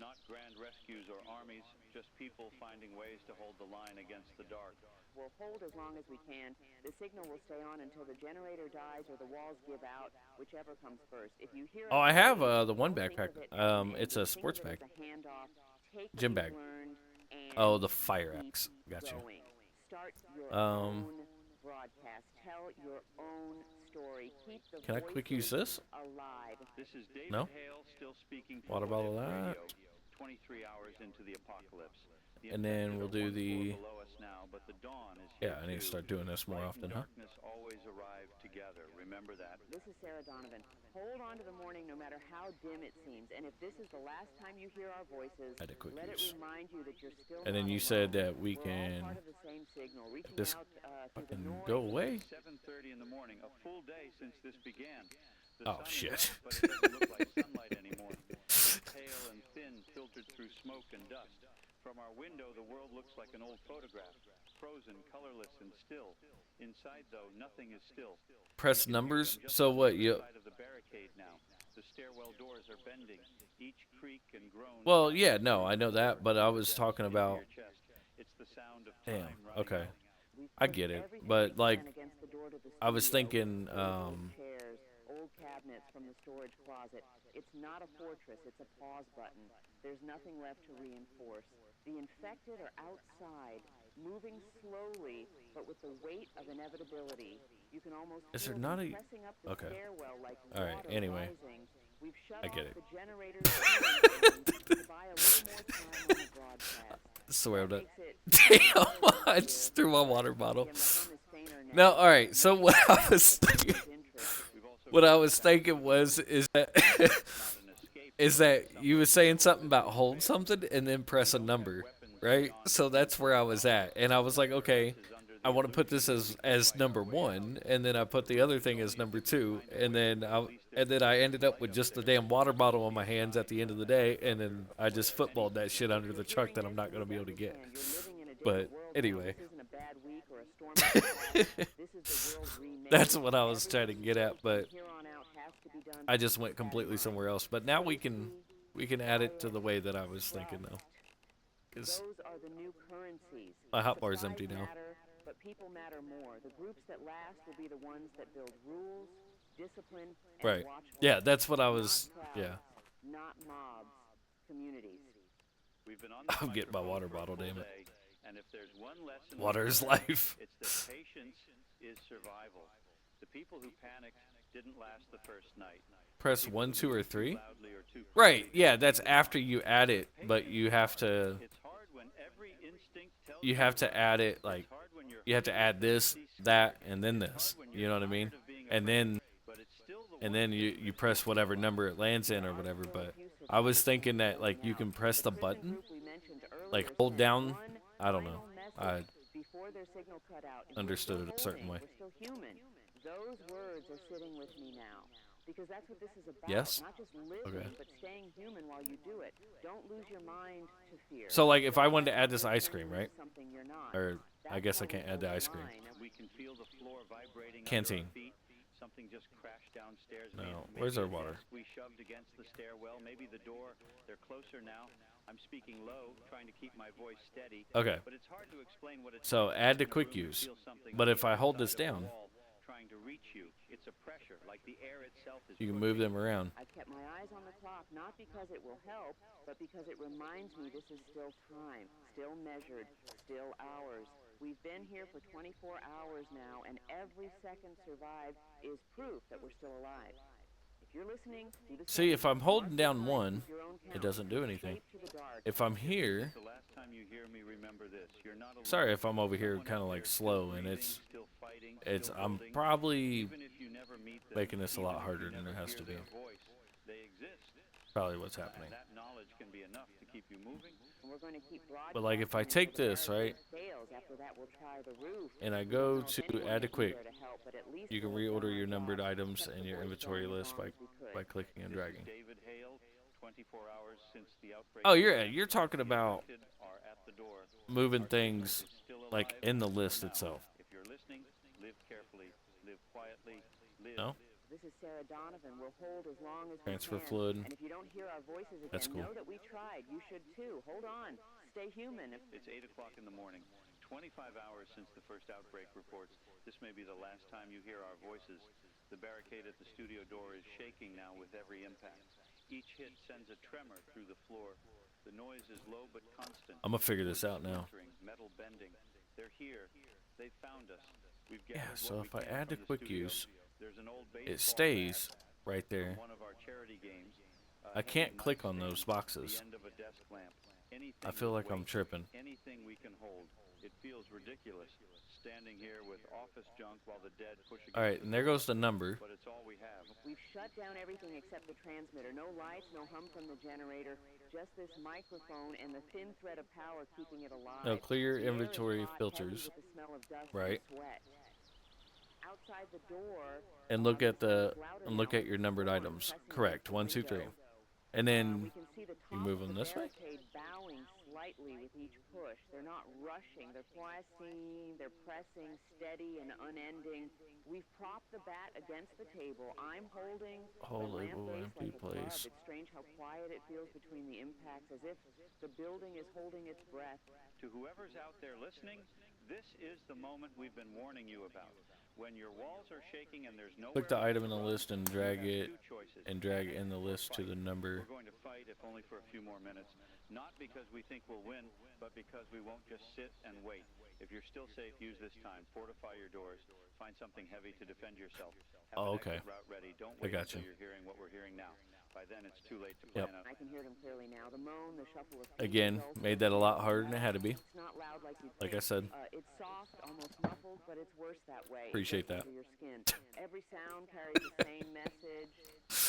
Speaker 1: Not grand rescues or armies, just people finding ways to hold the line against the dark.
Speaker 2: We'll hold as long as we can. The signal will stay on until the generator dies or the walls give out, whichever comes first. If you hear
Speaker 4: Oh, I
Speaker 2: us
Speaker 4: have
Speaker 2: scream,
Speaker 4: the one
Speaker 2: don't think
Speaker 4: backpack.
Speaker 2: of it as an
Speaker 4: It's a
Speaker 2: exit.
Speaker 4: sports
Speaker 2: Think of
Speaker 4: bag.
Speaker 2: it as a handoff. Take what
Speaker 4: Gym
Speaker 2: you've
Speaker 4: bag.
Speaker 2: learned and
Speaker 4: Oh, the fire
Speaker 2: keep
Speaker 4: axe. Gotcha.
Speaker 2: going. Start your
Speaker 4: Um,
Speaker 2: own broadcast. Tell your own story. Keep the
Speaker 4: Can I quick use
Speaker 2: voices
Speaker 4: this?
Speaker 2: alive.
Speaker 1: This is David
Speaker 4: No?
Speaker 1: Hale still speaking for
Speaker 4: Water bottle
Speaker 1: What If
Speaker 4: that.
Speaker 1: Radio, 23 hours into the apocalypse. The
Speaker 4: And then
Speaker 1: infected
Speaker 4: we'll
Speaker 1: are
Speaker 4: do
Speaker 1: one floor
Speaker 4: the.
Speaker 1: below us now, but the dawn is
Speaker 4: Yeah,
Speaker 1: here
Speaker 4: I need to
Speaker 1: too.
Speaker 4: start doing this more
Speaker 1: Light
Speaker 4: often,
Speaker 1: and
Speaker 4: huh?
Speaker 1: darkness always arrive together. Remember that.
Speaker 2: This is Sarah Donovan. Hold on to the morning no matter how dim it seems. And if this is the last time you hear our voices,
Speaker 4: Had a quick
Speaker 2: let
Speaker 4: use.
Speaker 2: it remind you that you're still
Speaker 4: And then
Speaker 2: not
Speaker 4: you said
Speaker 2: alone.
Speaker 4: that we
Speaker 2: We're all
Speaker 4: can
Speaker 2: part of the same signal, reaching
Speaker 4: just
Speaker 2: out through the
Speaker 4: fucking
Speaker 2: noise.
Speaker 4: go away.
Speaker 1: 7:30 in the morning, a full day since this began. The
Speaker 4: Oh,
Speaker 1: sun is
Speaker 4: shit.
Speaker 1: up, but it doesn't look like sunlight anymore. It's pale and thin, filtered through smoke and dust. From our window, the world looks like an old photograph, frozen, colorless, and still. Inside, though, nothing is still.
Speaker 4: Press numbers. So what? You.
Speaker 1: Side of the barricade now. The stairwell doors are bending. Each creak and groan.
Speaker 4: Well, yeah, no, I know that, but I was talking
Speaker 1: into
Speaker 4: about.
Speaker 1: your chest. It's the sound of
Speaker 4: Damn.
Speaker 1: time running
Speaker 4: Okay.
Speaker 1: out.
Speaker 2: We've
Speaker 4: I
Speaker 2: pushed
Speaker 4: get it,
Speaker 2: everything
Speaker 4: but,
Speaker 2: we
Speaker 4: like,
Speaker 2: can against the door to the
Speaker 4: I was
Speaker 2: studio.
Speaker 4: thinking,
Speaker 2: Old chairs, old cabinets from the storage closet. It's not a fortress, it's a pause button. There's nothing left to reinforce. The infected are outside, moving slowly, but with the weight of inevitability. You can almost
Speaker 4: Is
Speaker 2: feel
Speaker 4: there not
Speaker 2: them
Speaker 4: a-
Speaker 2: pressing up the
Speaker 4: okay.
Speaker 2: stairwell like
Speaker 4: All right,
Speaker 2: water
Speaker 4: anyway.
Speaker 2: rising. We've shut
Speaker 4: I get
Speaker 2: off
Speaker 4: it.
Speaker 2: the generators to buy a little more time on the broadcast.
Speaker 4: Swear that.
Speaker 2: Makes it
Speaker 4: Damn, I just threw my water bottle.
Speaker 2: Again, the phone is fainter
Speaker 4: No,
Speaker 2: now.
Speaker 4: all right. So what I was thinking,
Speaker 2: Interest.
Speaker 4: what I was thinking was, is that is that you was saying something about hold something and then press a number, right? So that's where I was at, and I was like, okay, I want to put this as number one, and then I put the other thing as number two, and then I ended up with just the damn water bottle on my hands at the end of the day, and then I just footballed that shit under the truck that I'm not gonna be able to get. But anyway,
Speaker 2: This isn't a bad week or a storm. This is the world remade.
Speaker 4: that's what I was trying to get at, but
Speaker 2: Here on out has to be done.
Speaker 4: I just went completely somewhere else. But now we can add it to the way that I was thinking though, because
Speaker 2: Those are the new currencies.
Speaker 4: my hot bar's
Speaker 2: Supplies
Speaker 4: empty now.
Speaker 2: matter, but people matter more. The groups that last will be the ones that build rules, discipline, and
Speaker 4: Right.
Speaker 2: watch
Speaker 4: Yeah,
Speaker 2: over.
Speaker 4: that's what I was.
Speaker 2: Not crowds,
Speaker 4: Yeah.
Speaker 2: Not mobs, communities.
Speaker 1: We've been on the
Speaker 4: I'm getting my
Speaker 1: microphone
Speaker 4: water
Speaker 1: for a
Speaker 4: bottle,
Speaker 1: full
Speaker 4: damn it.
Speaker 1: day, and if there's one lesson we
Speaker 4: Water is
Speaker 1: learned,
Speaker 4: life.
Speaker 1: it's that patience is survival. The people who panicked didn't last the first night.
Speaker 4: Press 1, 2, or 3.
Speaker 1: Loudly or too
Speaker 4: Right.
Speaker 1: quickly.
Speaker 4: Yeah, that's after you add it, but you have to
Speaker 1: It's hard when every instinct tells
Speaker 4: you have to add it like
Speaker 1: it's hard when you're
Speaker 4: you have to add this, that, and then this. You know what I mean? And then
Speaker 1: but it's still the
Speaker 4: and then you press whatever number it lands in or whatever. But I was thinking that like you can press the button,
Speaker 2: Group we mentioned earlier
Speaker 4: like hold
Speaker 2: sent
Speaker 4: down.
Speaker 2: one
Speaker 4: I don't know.
Speaker 2: final
Speaker 4: I
Speaker 2: message before their signal cut out. And we're
Speaker 4: understood
Speaker 2: still
Speaker 4: it a certain
Speaker 2: holding.
Speaker 4: way.
Speaker 2: We're still human. Those words are sitting with me now. Because that's what this is about.
Speaker 4: Yes?
Speaker 2: Not just living,
Speaker 4: Okay.
Speaker 2: but staying human while you do it. Don't lose your mind to fear.
Speaker 4: So like if I wanted to add this ice cream, right?
Speaker 2: Something you're not.
Speaker 4: Or I
Speaker 2: That's
Speaker 4: guess
Speaker 2: how
Speaker 4: I can't
Speaker 2: we
Speaker 4: add the
Speaker 2: hold
Speaker 4: ice cream.
Speaker 2: line.
Speaker 1: We can feel the floor vibrating
Speaker 4: Canteen.
Speaker 1: under our feet. Something just crashed downstairs.
Speaker 4: No,
Speaker 1: Maybe
Speaker 4: where's
Speaker 1: a
Speaker 4: our water?
Speaker 1: desk we shoved against the stairwell. Maybe the door. They're closer now. I'm speaking low, trying to keep my voice steady.
Speaker 4: Okay.
Speaker 1: But it's hard to explain what it's
Speaker 4: So
Speaker 1: like
Speaker 4: add to
Speaker 1: in a
Speaker 4: quick
Speaker 1: room to
Speaker 4: use.
Speaker 1: feel something
Speaker 4: But
Speaker 1: on
Speaker 4: if
Speaker 1: the
Speaker 4: I hold
Speaker 1: other
Speaker 4: this
Speaker 1: side of the
Speaker 4: down,
Speaker 1: wall. trying to reach you. It's a pressure, like the air itself is.
Speaker 4: You can move them around.
Speaker 2: I've kept my eyes on the clock, not because it will help, but because it reminds me this is still time, still measured, still hours. We've been here for 24 hours now, and every second survived is proof that we're still alive. If you're listening, do the
Speaker 4: See,
Speaker 2: same.
Speaker 4: if I'm holding down one,
Speaker 2: Keep your own
Speaker 4: it
Speaker 2: count.
Speaker 4: doesn't do anything.
Speaker 2: Escape to the dark.
Speaker 4: If I'm here,
Speaker 1: The last time you hear me, remember this. You're not alone.
Speaker 4: sorry if I'm over here
Speaker 1: Someone
Speaker 4: kind of
Speaker 1: out
Speaker 4: like
Speaker 1: there still
Speaker 4: slow, and
Speaker 1: breathing, still fighting, still
Speaker 4: I'm
Speaker 1: building.
Speaker 4: probably
Speaker 1: Even if you never meet them,
Speaker 4: making this a lot
Speaker 1: even if
Speaker 4: harder
Speaker 1: you
Speaker 4: than
Speaker 1: never
Speaker 4: it has
Speaker 1: hear
Speaker 4: to be.
Speaker 1: their voice, they exist.
Speaker 4: Probably what's happening.
Speaker 1: That knowledge can be enough to keep you moving.
Speaker 2: And we're going to keep
Speaker 4: But like if I
Speaker 2: broadcasting
Speaker 4: take
Speaker 2: until the
Speaker 4: this, right,
Speaker 2: barricade fails. After that, we'll try the roof.
Speaker 4: and I
Speaker 2: We don't
Speaker 4: go
Speaker 2: know if
Speaker 4: to
Speaker 2: anyone
Speaker 4: add a
Speaker 2: will be
Speaker 4: quick,
Speaker 2: there to help, but at least
Speaker 4: you can
Speaker 2: we'll have
Speaker 4: reorder
Speaker 2: done
Speaker 4: your
Speaker 2: our
Speaker 4: numbered
Speaker 2: job.
Speaker 4: items
Speaker 2: Kept
Speaker 4: in
Speaker 2: the
Speaker 4: your
Speaker 2: voice
Speaker 4: inventory
Speaker 2: going as
Speaker 4: list
Speaker 2: long
Speaker 4: by
Speaker 2: as we could.
Speaker 4: by clicking and
Speaker 1: This is
Speaker 4: dragging.
Speaker 1: David Hale, 24 hours since the outbreak.
Speaker 4: Oh, you're talking about
Speaker 1: Infected are at the door.
Speaker 4: moving
Speaker 1: Our
Speaker 4: things
Speaker 1: system is still
Speaker 4: like
Speaker 1: alive
Speaker 4: in the
Speaker 1: for
Speaker 4: list
Speaker 1: now.
Speaker 4: itself.
Speaker 1: If you're listening, live carefully, live quietly, live.
Speaker 4: No?
Speaker 2: This is Sarah Donovan. We'll hold as long as
Speaker 4: Transfer
Speaker 2: we can.
Speaker 4: fluid.
Speaker 2: And if you don't hear our voices again,
Speaker 4: That's cool.
Speaker 2: know that we tried. You should too. Hold on. Stay human.
Speaker 1: It's 8 o'clock in the morning. 25 hours since the first outbreak reports. This may be the last time you hear our voices. The barricade at the studio door is shaking now with every impact. Each hit sends a tremor through the floor. The noise is low but constant.
Speaker 4: I'm gonna figure this out now.
Speaker 1: Splintering, metal bending. They're here. They found us. We've
Speaker 4: Yeah,
Speaker 1: gathered
Speaker 4: so
Speaker 1: what
Speaker 4: if
Speaker 1: we
Speaker 4: I
Speaker 1: can
Speaker 4: add
Speaker 1: from
Speaker 4: to
Speaker 1: the
Speaker 4: quick
Speaker 1: studio.
Speaker 4: use,
Speaker 1: There's an old
Speaker 4: it
Speaker 1: baseball
Speaker 4: stays
Speaker 1: bat
Speaker 4: right
Speaker 1: from
Speaker 4: there.
Speaker 1: one of our charity games.
Speaker 4: I can't click on those boxes.
Speaker 1: The end of a desk lamp. Anything
Speaker 4: I feel
Speaker 1: with
Speaker 4: like I'm
Speaker 1: weight,
Speaker 4: tripping.
Speaker 1: anything we can hold. It feels ridiculous standing here with office junk while the dead push against
Speaker 4: All right,
Speaker 1: the
Speaker 4: and there
Speaker 1: door,
Speaker 4: goes the number.
Speaker 1: but it's all we have.
Speaker 2: We've shut down everything except the transmitter. No lights, no hum from the generator. Just this microphone and the thin thread of power keeping it alive.
Speaker 4: No, clear
Speaker 2: The air is
Speaker 4: inventory
Speaker 2: hot,
Speaker 4: filters.
Speaker 2: heavy with the smell of dust
Speaker 4: Right.
Speaker 2: and sweat. Outside the door,
Speaker 4: And look at the
Speaker 2: louder
Speaker 4: and look
Speaker 2: now
Speaker 4: at your
Speaker 2: with
Speaker 4: numbered
Speaker 2: horn
Speaker 4: items.
Speaker 2: pressing
Speaker 4: Correct.
Speaker 2: against the
Speaker 4: 1, 2, 3.
Speaker 2: window.
Speaker 4: And
Speaker 2: We
Speaker 4: then
Speaker 2: can see the
Speaker 4: you
Speaker 2: top
Speaker 4: move
Speaker 2: of
Speaker 4: them
Speaker 2: the
Speaker 4: this way.
Speaker 2: barricade bowing slightly with each push. They're not rushing. They're pressing. They're pressing, steady and unending. We've propped the bat against the table. I'm holding
Speaker 4: Hold
Speaker 2: the
Speaker 4: label,
Speaker 2: lamp base
Speaker 4: empty
Speaker 2: like a club.
Speaker 4: place.
Speaker 2: It's strange how quiet it feels between the impacts, as if the building is holding its breath.
Speaker 1: To whoever's out there listening, this is the moment we've been warning you about. When your walls are shaking and there's no
Speaker 4: click the item in the list and drag it and drag in the list to the number.
Speaker 1: We're going to fight, if only for a few more minutes. Not because we think we'll win, but because we won't just sit and wait. If you're still safe, use this time. Fortify your doors. Find something heavy to defend yourself. Have
Speaker 4: Oh,
Speaker 1: an
Speaker 4: okay.
Speaker 1: exit route ready. Don't
Speaker 4: I
Speaker 1: wait
Speaker 4: got
Speaker 1: until
Speaker 4: you.
Speaker 1: you're hearing what we're hearing now. By then, it's too late to
Speaker 4: Yep.
Speaker 1: plan out.
Speaker 2: I can hear them clearly now. The moan, the shuffle of feet,
Speaker 4: Again,
Speaker 2: the dull
Speaker 4: made that a lot harder than it had to be.
Speaker 2: It's not loud like you'd
Speaker 4: Like I
Speaker 2: think.
Speaker 4: said.
Speaker 2: It's soft, almost muffled, but it's worse that way. It
Speaker 4: Appreciate
Speaker 2: goes
Speaker 4: that.
Speaker 2: under your skin. Every sound carries the same message.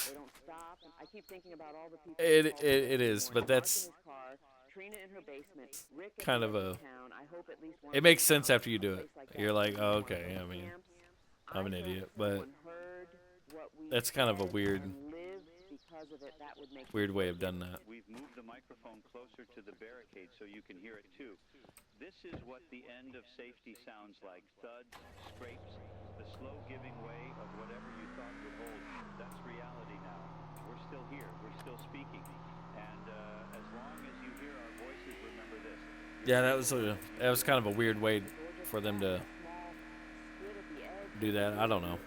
Speaker 2: They don't stop. I keep thinking about all the people.
Speaker 4: It-
Speaker 2: who called
Speaker 4: it-
Speaker 2: me
Speaker 4: it
Speaker 2: this
Speaker 4: is,
Speaker 2: morning.
Speaker 4: but
Speaker 2: Mark
Speaker 4: that's
Speaker 2: in his car, Trina in her basement, Rick at
Speaker 4: kind
Speaker 2: the
Speaker 4: of
Speaker 2: edge
Speaker 4: a-
Speaker 2: town. I hope at least one
Speaker 4: It
Speaker 2: of
Speaker 4: makes
Speaker 2: them
Speaker 4: sense
Speaker 2: found
Speaker 4: after you
Speaker 2: a
Speaker 4: do
Speaker 2: place
Speaker 4: it.
Speaker 2: like that
Speaker 4: You're like,
Speaker 2: in
Speaker 4: oh,
Speaker 2: one of
Speaker 4: okay,
Speaker 2: those
Speaker 4: I mean,
Speaker 2: camps.
Speaker 4: I'm an
Speaker 2: I hope
Speaker 4: idiot, but
Speaker 2: someone heard what we
Speaker 4: that's kind of a
Speaker 2: said
Speaker 4: weird-
Speaker 2: and lived because of it. That would make
Speaker 4: weird way of done that.
Speaker 1: We've moved the microphone closer to the barricade so you can hear it too. This is what the end of safety sounds like. Thuds, scrapes, the slow giving way of whatever you thought would hold. That's reality now. We're still here. We're still speaking. And as long as you hear our voices, remember this.
Speaker 4: Yeah, that was kind of a weird way for them to do that. I don't know.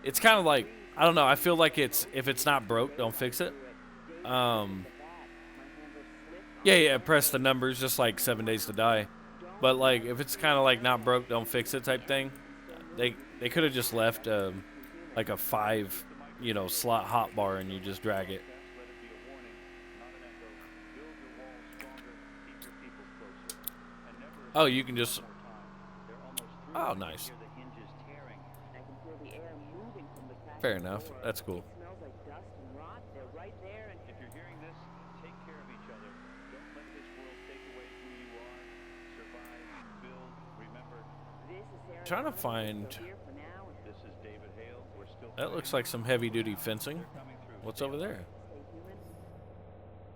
Speaker 4: It's kind of like, I don't know. I feel like it's, if it's not broke, don't fix it. Yeah, press the numbers just like 7 Days to Die. But like, if it's kind of like not broke, don't fix it type thing. They could have just left like a 5, slot hot bar and you just drag it. Oh, you can just. Oh, nice. Fair enough. That's cool.
Speaker 2: It smells like dust and rot. They're right there, and
Speaker 1: If you're hearing this, take care of each other. Don't let this world take away who you are. Survive, build, remember.
Speaker 2: this is Sarah
Speaker 4: Trying to
Speaker 2: Donovan,
Speaker 4: find.
Speaker 2: so here for now, and
Speaker 1: This is David Hale. We're still
Speaker 4: That looks like some heavy duty fencing.
Speaker 1: coming through.
Speaker 4: What's over there?
Speaker 2: stay human.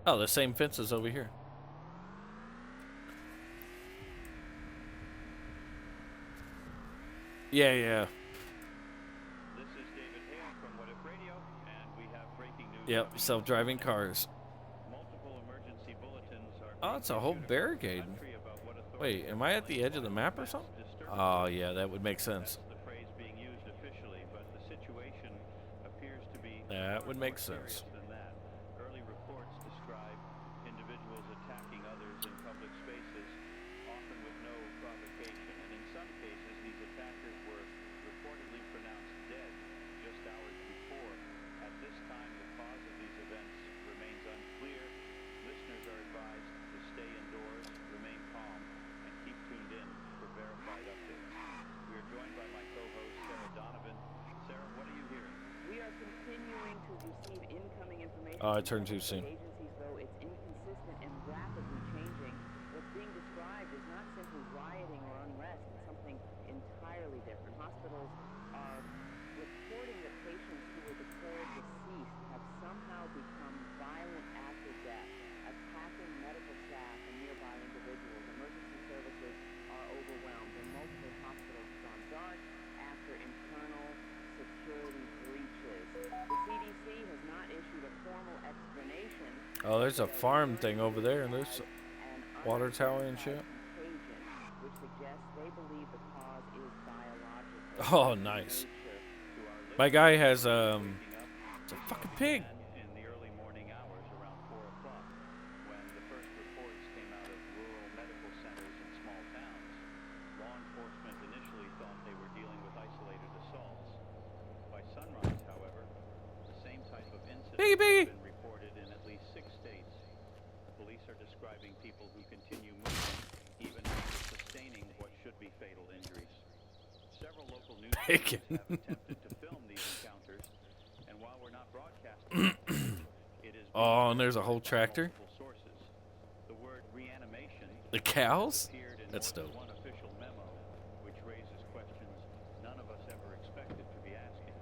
Speaker 4: Oh, the same fence is over here. Yeah.
Speaker 1: This is David Hale from What If Radio, and we have breaking news.
Speaker 4: Yep,
Speaker 1: coming.
Speaker 4: self-driving cars.
Speaker 1: Multiple emergency bulletins are
Speaker 4: Oh, it's a whole
Speaker 1: being issued across the
Speaker 4: barricade.
Speaker 1: country about what
Speaker 4: Wait, am I at the edge of the map or something?
Speaker 1: disturbance.
Speaker 4: Oh, yeah, that would make sense.
Speaker 1: That's the phrase being used
Speaker 4: That would make sense.
Speaker 1: Than that. Early reports describe individuals attacking others in public spaces, often with no provocation. And in some cases, these attackers were reportedly pronounced dead just hours before. At this time, the cause of these events remains unclear. Listeners are advised to stay indoors, remain calm, and keep tuned in for verified updates. We are joined by my co-host, Sarah Donovan. Sarah, what are you hearing?
Speaker 2: We are continuing to receive incoming information.
Speaker 4: Oh, I turned too soon.
Speaker 2: Agencies, though it's inconsistent and rapidly changing. What's being described is not simply rioting or unrest. It's something entirely different. Hospitals are reporting that patients who were declared deceased have somehow become violent after death, attacking medical staff and nearby individuals. Emergency services are overwhelmed, and multiple hospitals have gone dark after internal security breaches. The CDC has not issued a formal explanation.
Speaker 4: Oh, there's a farm thing over there, and there's water tower and shit.
Speaker 2: Which suggests they believe the cause is biological.
Speaker 4: Oh, nice. My guy has it's a fucking pig.
Speaker 1: In the early morning hours around 4 o'clock, when the first reports came out of rural medical centers in small towns, law enforcement initially thought they were dealing with isolated assaults. By sunrise, however, the same type of incident has been reported in at least 6 states. Police are describing people who continue moving even after sustaining what should be fatal injuries. Several local news stations have attempted to film these encounters, and while we're not broadcasting, it is
Speaker 4: Oh, and there's a whole tractor.
Speaker 1: sources. The word reanimation
Speaker 4: The cows?
Speaker 1: appeared in
Speaker 4: That's
Speaker 1: more
Speaker 4: dope.
Speaker 1: than one official memo, which raises questions none of us ever expected to be asking.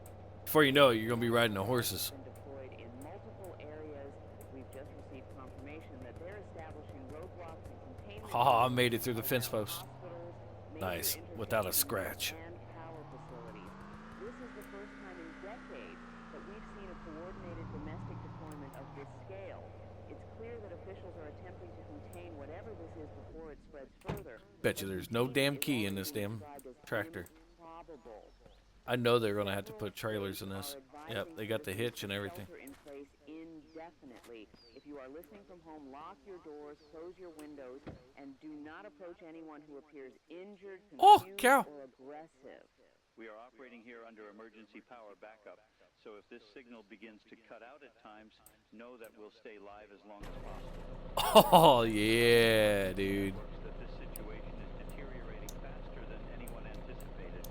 Speaker 4: Before you know it, you're gonna be riding the horses.
Speaker 2: Been deployed in multiple areas. We've just received confirmation that they're establishing roadblocks and containment.
Speaker 4: Oh, I made it through the fence post.
Speaker 2: Hospitals,
Speaker 4: Nice,
Speaker 2: major
Speaker 4: without a
Speaker 2: entertainment
Speaker 4: scratch.
Speaker 2: and power facilities. This is the first time in decades that we've seen a coordinated domestic deployment of this scale. It's clear that officials are attempting to contain whatever this is before it spreads further.
Speaker 4: Bet you there's no damn key in this damn tractor. I know they're gonna have to put trailers in this. Yep, they got the hitch and everything.
Speaker 2: Shelter in place indefinitely. If you are listening from home, lock your doors, close your windows, and do not approach anyone who appears injured,
Speaker 4: Oh,
Speaker 2: confused,
Speaker 4: cow.
Speaker 2: or aggressive.
Speaker 1: We are operating here under emergency power backup, so if this signal begins to cut out at times, know that we'll stay live as long as possible.
Speaker 4: Oh yeah, dude.
Speaker 1: That this situation is deteriorating faster than anyone anticipated.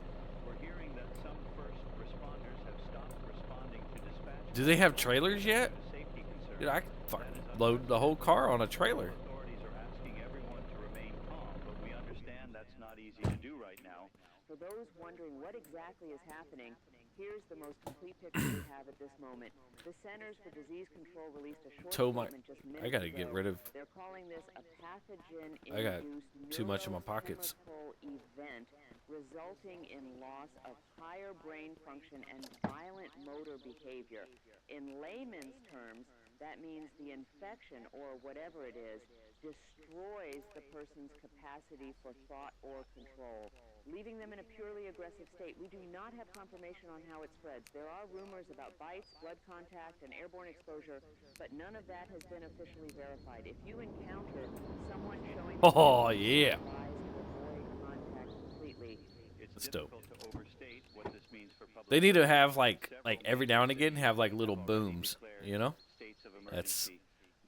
Speaker 1: We're hearing that some first responders have stopped responding to dispatch.
Speaker 4: Do they have trailers yet?
Speaker 1: Safety concerns.
Speaker 4: Dude, I could fucking load the whole car on a trailer.
Speaker 1: Authorities are asking everyone to remain calm, but we understand that's not easy to do right now.
Speaker 2: For those wondering what exactly is happening, here's the most complete picture we have at this moment. The Centers for Disease Control released a short statement just minutes
Speaker 4: I gotta
Speaker 2: ago.
Speaker 4: get rid of.
Speaker 2: They're calling this a pathogen-induced
Speaker 4: I got too much in my pockets.
Speaker 2: neurochemical event resulting in loss of higher brain function and violent motor behavior. In layman's terms, that means the infection, or whatever it is, destroys the person's capacity for thought or control, leaving them in a purely aggressive state. We do not have confirmation on how it spreads. There are rumors about bites, blood contact, and airborne exposure, but none of that has been officially verified. If you encounter someone showing
Speaker 4: Oh yeah.
Speaker 2: advise to avoid contact completely.
Speaker 1: It's
Speaker 4: That's dope.
Speaker 1: difficult to overstate what this means for public
Speaker 4: They need to
Speaker 1: health.
Speaker 4: have like every now and again have like little booms, you know?
Speaker 1: States of
Speaker 4: That's-
Speaker 1: emergency.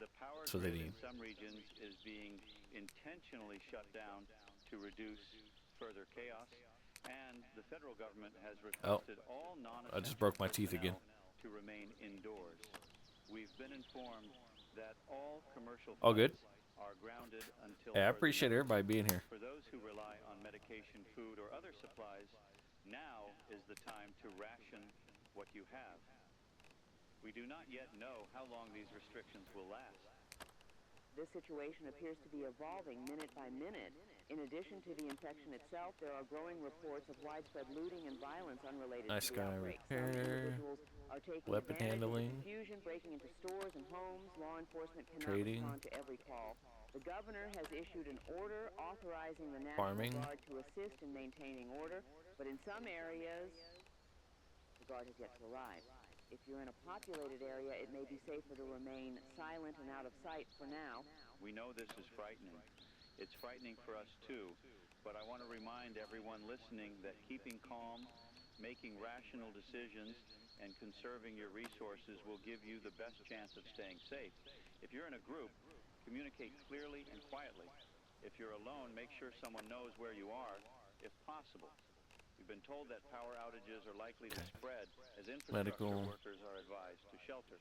Speaker 1: The power
Speaker 4: that's what they
Speaker 1: grid
Speaker 4: need.
Speaker 1: in some regions is being intentionally shut down to reduce further chaos, and the federal government has requested all non-essential
Speaker 4: I just broke my teeth again.
Speaker 1: personnel to remain indoors. We've been informed that all commercial
Speaker 4: All good?
Speaker 1: flights are grounded until
Speaker 4: Yeah, I
Speaker 1: further
Speaker 4: appreciate
Speaker 1: notice.
Speaker 4: everybody being here.
Speaker 1: For those who rely on medication, food, or other supplies, now is the time to ration what you have. We do not yet know how long these restrictions will last.
Speaker 2: This situation appears to be evolving minute by minute. In addition to the infection itself, there are growing reports of widespread looting and violence unrelated
Speaker 4: Nice
Speaker 2: to the
Speaker 4: guy
Speaker 2: outbreak.
Speaker 4: repair,
Speaker 2: Some individuals are taking
Speaker 4: weapon
Speaker 2: advantage of the
Speaker 4: handling,
Speaker 2: confusion, breaking into stores and homes. Law enforcement cannot
Speaker 4: trading,
Speaker 2: respond to every call. The governor has issued an order authorizing the National
Speaker 4: farming.
Speaker 2: Guard to assist in maintaining order, but in some areas, the Guard has yet to arrive. If you're in a populated area, it may be safer to remain silent and out of sight for now.
Speaker 1: We know this is frightening. It's frightening for us too, but I want to remind everyone listening that keeping calm, making rational decisions, and conserving your resources will give you the best chance of staying safe. If you're in a group, communicate clearly and quietly. If you're alone, make sure someone knows where you are, if possible. We've been told that power outages are likely to spread as infrastructure workers are advised to shelter.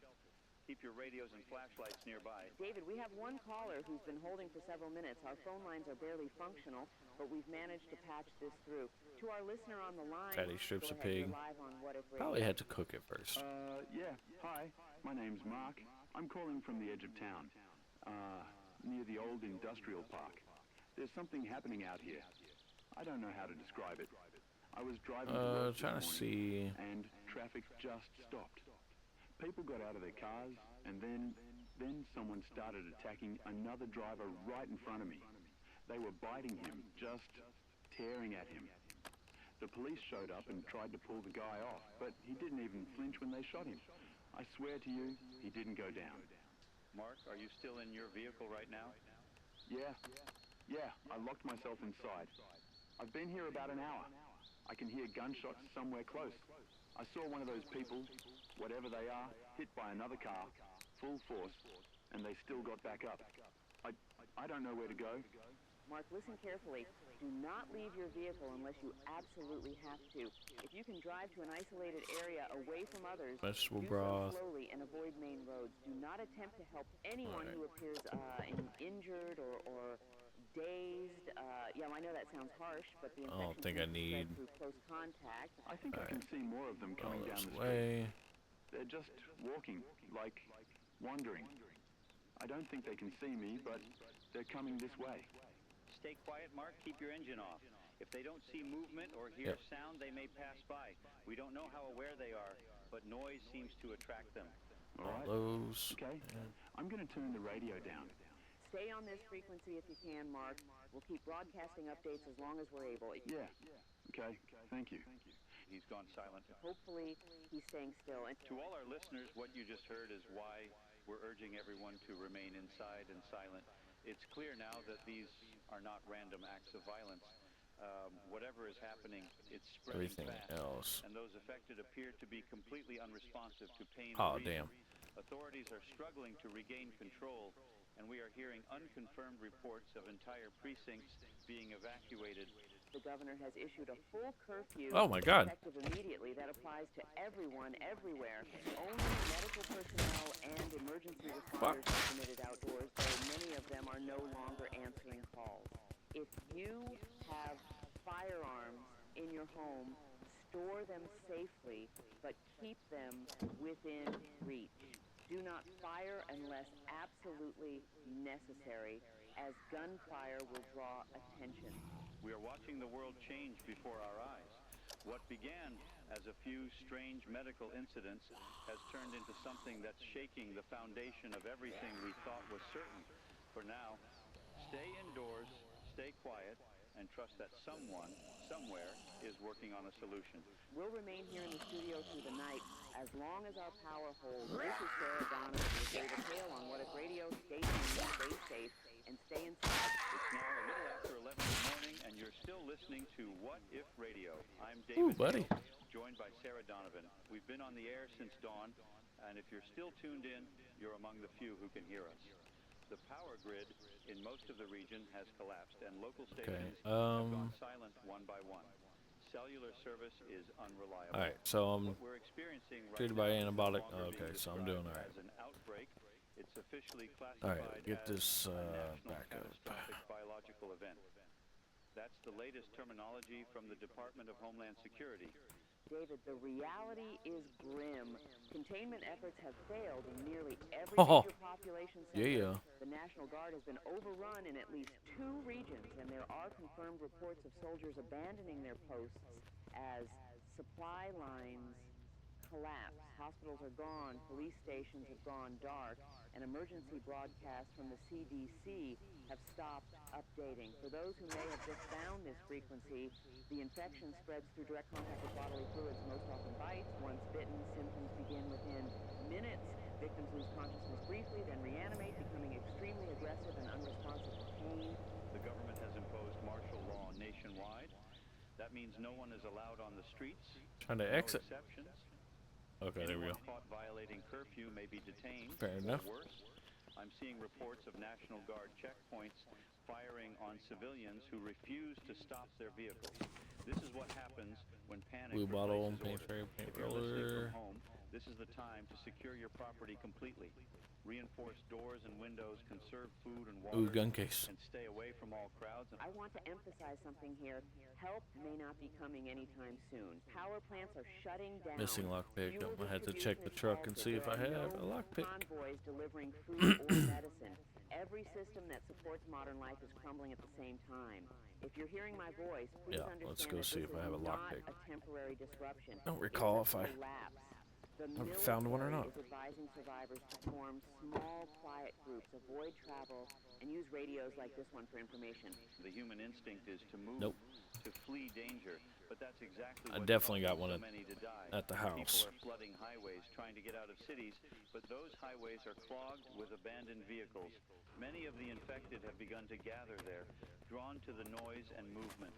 Speaker 1: Keep your radios and flashlights nearby.
Speaker 2: David, we have one caller who's been holding for several minutes. Our phone lines are barely functional, but we've managed to patch this through. To our listener on the line,
Speaker 4: Fatty strips
Speaker 2: go
Speaker 4: of
Speaker 2: ahead,
Speaker 4: pig.
Speaker 2: you're live on What If Radio.
Speaker 4: Probably had to cook it first.
Speaker 3: Yeah, hi, my name's Mark. I'm calling from the edge of town, near the old industrial park. There's something happening out here. I don't know how to describe it. I was driving to work
Speaker 4: Trying to
Speaker 3: this morning,
Speaker 4: see.
Speaker 3: and traffic just stopped. People got out of their cars, and then someone started attacking another driver right in front of me. They were biting him, just tearing at him. The police showed up and tried to pull the guy off, but he didn't even flinch when they shot him. I swear to you, he didn't go down.
Speaker 1: Mark, are you still in your vehicle right now?
Speaker 3: Yeah, I locked myself inside. I've been here about an hour. I can hear gunshots somewhere close. I saw one of those people, whatever they are, hit by another car, full force, and they still got back up. I don't know where to go.
Speaker 2: Mark, listen carefully. Do not leave your vehicle unless you absolutely have to. If you can drive to an isolated area away from others,
Speaker 4: Vegetable
Speaker 2: do
Speaker 4: broth.
Speaker 2: so slowly and avoid main roads. Do not attempt to help anyone who appears injured or dazed. Yeah, I know that sounds harsh, but the
Speaker 4: I don't
Speaker 2: infection
Speaker 4: think I
Speaker 2: can
Speaker 4: need.
Speaker 2: spread through close contact.
Speaker 3: I think I can see more of them coming down
Speaker 4: This
Speaker 3: the street.
Speaker 4: way.
Speaker 3: They're just walking, like wandering. I don't think they can see me, but they're coming this way.
Speaker 1: Stay quiet, Mark. Keep your engine off. If they don't see movement or hear sound, they may pass by. We don't know how aware they are, but noise seems to attract them.
Speaker 3: All right.
Speaker 4: Those.
Speaker 3: Okay. I'm going to turn the radio down.
Speaker 2: Stay on this frequency if you can, Mark. We'll keep broadcasting updates as long as we're able.
Speaker 3: Yeah. Okay. Thank you.
Speaker 1: He's gone silent.
Speaker 2: Hopefully, he's staying still. And
Speaker 1: To all our listeners, what you just heard is why we're urging everyone to remain inside and silent. It's clear now that these are not random acts of violence. Whatever is happening, it's spreading
Speaker 4: Everything
Speaker 1: fast,
Speaker 4: else.
Speaker 1: and those affected appear to be completely unresponsive to pain.
Speaker 4: Oh,
Speaker 1: or reason.
Speaker 4: damn.
Speaker 1: Authorities are struggling to regain control, and we are hearing unconfirmed reports of entire precincts being evacuated.
Speaker 2: the governor has issued a full curfew.
Speaker 4: Oh, my God.
Speaker 2: Effective immediately. That applies to everyone, everywhere. Only medical personnel and emergency responders are permitted outdoors, though many of them are no longer answering calls. If you have firearms in your home, store them safely, but keep them within reach. Do not fire unless absolutely necessary, as gunfire will draw attention.
Speaker 1: We are watching the world change before our eyes. What began as a few strange medical incidents has turned into something that's shaking the foundation of everything we thought was certain. For now, stay indoors, stay quiet, and trust that someone, somewhere, is working on a solution.
Speaker 2: We'll remain here in the studio through the night as long as our power holds. This is Sarah Donovan with David Hale on What If Radio. Stay tuned, stay safe, and stay inside.
Speaker 1: It's now a little after 11 in the morning, and you're still listening to What If Radio. I'm David
Speaker 4: buddy.
Speaker 1: Hale, joined by Sarah Donovan. We've been on the air since dawn, and if you're still tuned in, you're among the few who can hear us. The power grid in most of the region has collapsed, and local stations have gone silent one by one. Cellular service is unreliable.
Speaker 4: All right, so
Speaker 1: What we're experiencing right
Speaker 4: treated
Speaker 1: now
Speaker 4: by
Speaker 1: is no
Speaker 4: antibiotic.
Speaker 1: longer
Speaker 4: Okay,
Speaker 1: being
Speaker 4: so I'm doing
Speaker 1: described
Speaker 4: all right.
Speaker 1: as an outbreak. It's officially
Speaker 4: All
Speaker 1: classified
Speaker 4: right, get
Speaker 1: as
Speaker 4: this
Speaker 1: a national
Speaker 4: back up.
Speaker 1: catastrophic biological event. That's the latest terminology from the Department of Homeland Security.
Speaker 2: David, the reality is grim. Containment efforts have failed in nearly every
Speaker 4: Oh,
Speaker 2: major population center.
Speaker 4: yeah.
Speaker 2: The National Guard has been overrun in at least 2 regions, and there are confirmed reports of soldiers abandoning their posts as supply lines collapse. Hospitals are gone, police stations have gone dark. and emergency broadcasts from the CDC have stopped updating. For those who may have just found this frequency, the infection spreads through direct contact with bodily fluids, most often bites. Once bitten, symptoms begin within minutes. Victims lose consciousness briefly, then reanimate, becoming extremely aggressive and unresponsive to pain.
Speaker 1: The government has imposed martial law nationwide. That means no one is allowed on the streets.
Speaker 4: Trying to
Speaker 1: No
Speaker 4: exit.
Speaker 1: exceptions.
Speaker 4: Okay, there we
Speaker 1: Anyone
Speaker 4: go.
Speaker 1: caught violating curfew may be detained.
Speaker 4: Fair enough.
Speaker 1: Or worse, I'm seeing reports of National Guard checkpoints firing on civilians who refuse to stop their vehicles. This is what happens when panic
Speaker 4: Blue bottle,
Speaker 1: replaces
Speaker 4: paint
Speaker 1: order.
Speaker 4: spray, paint
Speaker 1: If you're listening
Speaker 4: roller.
Speaker 1: from home, this is the time to secure your property completely. Reinforce doors and windows, conserve food and water,
Speaker 4: Ooh, gun case.
Speaker 1: and stay away from all crowds.
Speaker 2: I want to emphasize something here. Help may not be coming anytime soon. Power plants are shutting down.
Speaker 4: Missing lockpick.
Speaker 2: Fuel
Speaker 4: I had to
Speaker 2: distribution
Speaker 4: check the
Speaker 2: is
Speaker 4: truck and
Speaker 2: halted.
Speaker 4: see if I
Speaker 2: There are
Speaker 4: have a
Speaker 2: no
Speaker 4: lockpick.
Speaker 2: convoys delivering food or medicine. Every system that supports modern life is crumbling at the same time. If you're hearing my voice, please
Speaker 4: Yeah,
Speaker 2: understand
Speaker 4: let's go
Speaker 2: that
Speaker 4: see
Speaker 2: this
Speaker 4: if I have a
Speaker 2: is not
Speaker 4: lockpick.
Speaker 2: a temporary disruption.
Speaker 4: Don't recall
Speaker 2: It's
Speaker 4: if
Speaker 2: a
Speaker 4: I
Speaker 2: collapse. The
Speaker 4: ever found one or not.
Speaker 2: military is advising survivors to form small, quiet groups, avoid travel, and use radios like this one for information.
Speaker 1: The human instinct is to move,
Speaker 4: Nope.
Speaker 1: to flee danger, but that's exactly
Speaker 4: I
Speaker 1: what
Speaker 4: definitely got
Speaker 1: causes
Speaker 4: one
Speaker 1: so many to die.
Speaker 4: at the house.
Speaker 1: People are flooding highways trying to get out of cities, but those highways are clogged with abandoned vehicles. Many of the infected have begun to gather there, drawn to the noise and movement.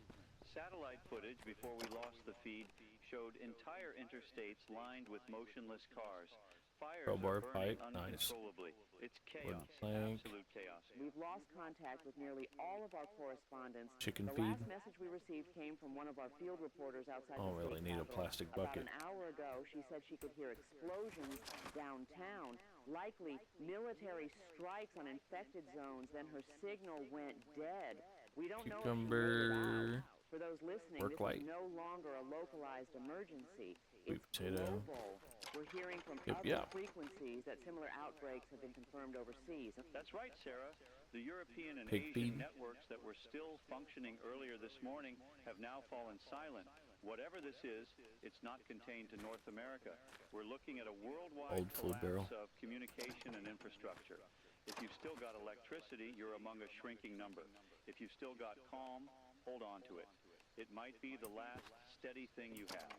Speaker 1: Satellite footage before we lost the feed showed entire interstates lined with motionless cars. Fires
Speaker 4: Crowbar
Speaker 1: are burning
Speaker 4: pipe, nice.
Speaker 1: uncontrollably. It's chaos,
Speaker 4: Wooden plank.
Speaker 1: absolute chaos.
Speaker 2: We've lost contact with nearly all of our correspondents.
Speaker 4: Chicken
Speaker 2: The
Speaker 4: feed.
Speaker 2: last message we received came from one of our field reporters outside
Speaker 4: I don't
Speaker 2: the
Speaker 4: really
Speaker 2: state
Speaker 4: need a
Speaker 2: capitol.
Speaker 4: plastic bucket.
Speaker 2: About an hour ago, she said she could hear explosions downtown, likely military strikes on infected zones. Then her signal went dead. We don't know if she made it
Speaker 4: Cucumber.
Speaker 2: out. For those listening,
Speaker 4: Work
Speaker 2: this
Speaker 4: light.
Speaker 2: is no longer a localized emergency.
Speaker 4: Sweet
Speaker 2: It's
Speaker 4: potato.
Speaker 2: global. We're hearing from
Speaker 4: Yep,
Speaker 2: other
Speaker 4: yep.
Speaker 2: frequencies that similar outbreaks have been confirmed overseas.
Speaker 1: That's right, Sarah. The European and
Speaker 4: Pig
Speaker 1: Asian
Speaker 4: feed.
Speaker 1: networks that were still functioning earlier this morning have now fallen silent. Whatever this is, it's not contained to North America. We're looking at a worldwide
Speaker 4: Old food barrel.
Speaker 1: collapse of communication and infrastructure. If you've still got electricity, you're among a shrinking number. If you've still got calm, hold on to it. It might be the last steady thing you have.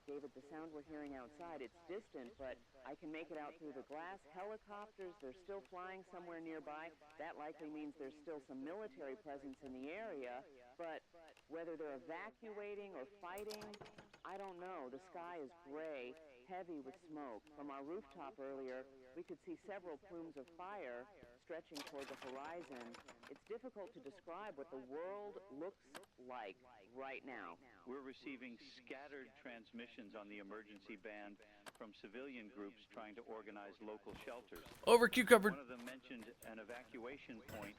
Speaker 2: David, the sound we're hearing outside, it's distant, but I can make it out through the glass. Helicopters, they're still flying somewhere nearby. That likely means there's still some military presence in the area, but whether they're evacuating or fighting, I don't know. The sky is gray, heavy with smoke. From our rooftop earlier, we could see several plumes of fire stretching toward the horizon. It's difficult to describe what the world looks like right now.
Speaker 1: We're receiving scattered transmissions on the emergency band from civilian groups trying to organize local shelters.
Speaker 4: Over cucumber.
Speaker 1: One of them mentioned an evacuation point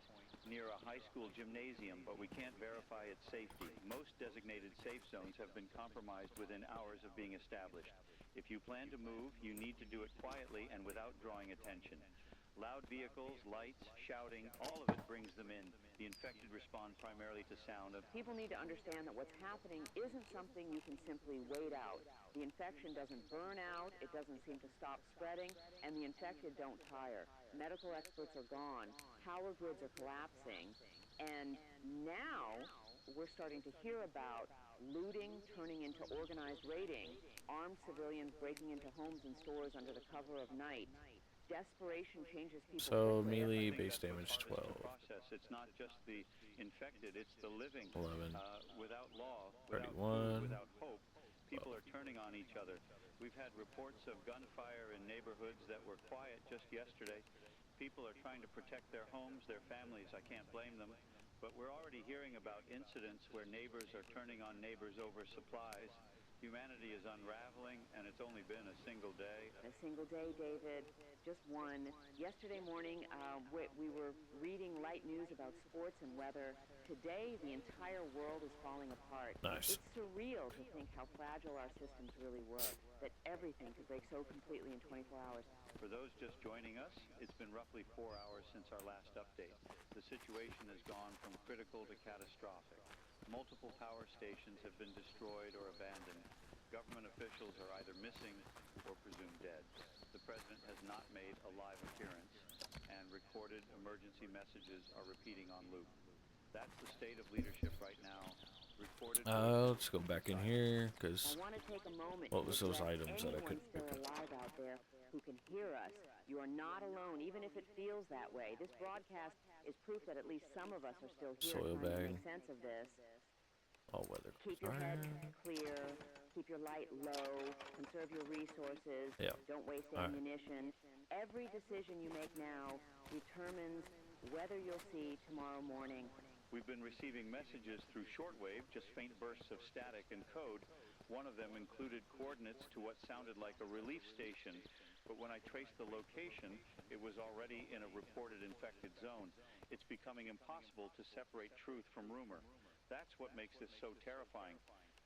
Speaker 1: near a high school gymnasium, but we can't verify its safety. Most designated safe zones have been compromised within hours of being established. If you plan to move, you need to do it quietly and without drawing attention. Loud vehicles, lights, shouting, all of it brings them in. The infected respond primarily to sound.
Speaker 2: People need to understand that what's happening isn't something you can simply wait out. The infection doesn't burn out, it doesn't seem to stop spreading, and the infected don't tire. Medical experts are gone, power grids are collapsing, and now we're starting to hear about looting turning into organized raiding, armed civilians breaking into homes and stores under the cover of night. Desperation changes people.
Speaker 4: So
Speaker 2: quickly.
Speaker 4: melee
Speaker 1: I think
Speaker 4: base
Speaker 1: that's
Speaker 4: damage
Speaker 1: the hardest
Speaker 4: 12.
Speaker 1: process. It's not just the infected, it's the living.
Speaker 4: 11.
Speaker 1: Without law, without
Speaker 4: 31.
Speaker 1: food, without hope, people are turning on each other. We've had reports of gunfire in neighborhoods that were quiet just yesterday. People are trying to protect their homes, their families. I can't blame them. But we're already hearing about incidents where neighbors are turning on neighbors over supplies. Humanity is unraveling, and it's only been a single day.
Speaker 2: A single day, David. Just one. Yesterday morning, we were reading light news about sports and weather. Today, the entire world is falling apart.
Speaker 4: Nice.
Speaker 2: It's surreal to think how fragile our systems really were, that everything could break so completely in 24 hours.
Speaker 1: For those just joining us, it's been roughly 4 hours since our last update. The situation has gone from critical to catastrophic. Multiple power stations have been destroyed or abandoned. Government officials are either missing or presumed dead. The president has not made a live appearance. and recorded emergency messages are repeating on loop. That's the state of leadership right now. Recorded.
Speaker 4: Let's go back in here, because
Speaker 2: I want to take a moment
Speaker 4: what
Speaker 2: to
Speaker 4: was those
Speaker 2: address
Speaker 4: items that I
Speaker 2: anyone
Speaker 4: couldn't
Speaker 2: still
Speaker 4: pick up?
Speaker 2: alive out there who can hear us. You are not alone, even if it feels that way. This broadcast is proof that at least some of us are still here
Speaker 4: Soil
Speaker 2: trying to
Speaker 4: bag.
Speaker 2: make sense of this.
Speaker 4: All weather.
Speaker 2: Keep your head clear, keep your light low, conserve your resources,
Speaker 4: Yeah.
Speaker 2: don't waste
Speaker 4: All right.
Speaker 2: ammunition. Every decision you make now determines whether you'll see tomorrow morning.
Speaker 1: We've been receiving messages through shortwave, just faint bursts of static and code. One of them included coordinates to what sounded like a relief station, but when I traced the location, it was already in a reported infected zone. It's becoming impossible to separate truth from rumor. That's what makes this so terrifying.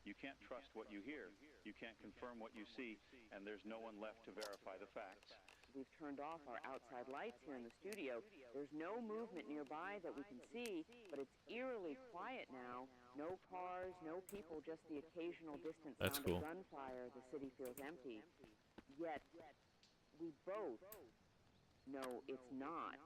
Speaker 1: You can't trust what you hear, you can't confirm what you see, and there's no one left to verify the facts.
Speaker 2: We've turned off our outside lights here in the studio. There's no movement nearby that we can see, but it's eerily quiet now. No cars, no people, just the occasional distant
Speaker 4: That's
Speaker 2: sound
Speaker 4: cool.
Speaker 2: of gunfire. The city feels empty. Yet, we both know it's not.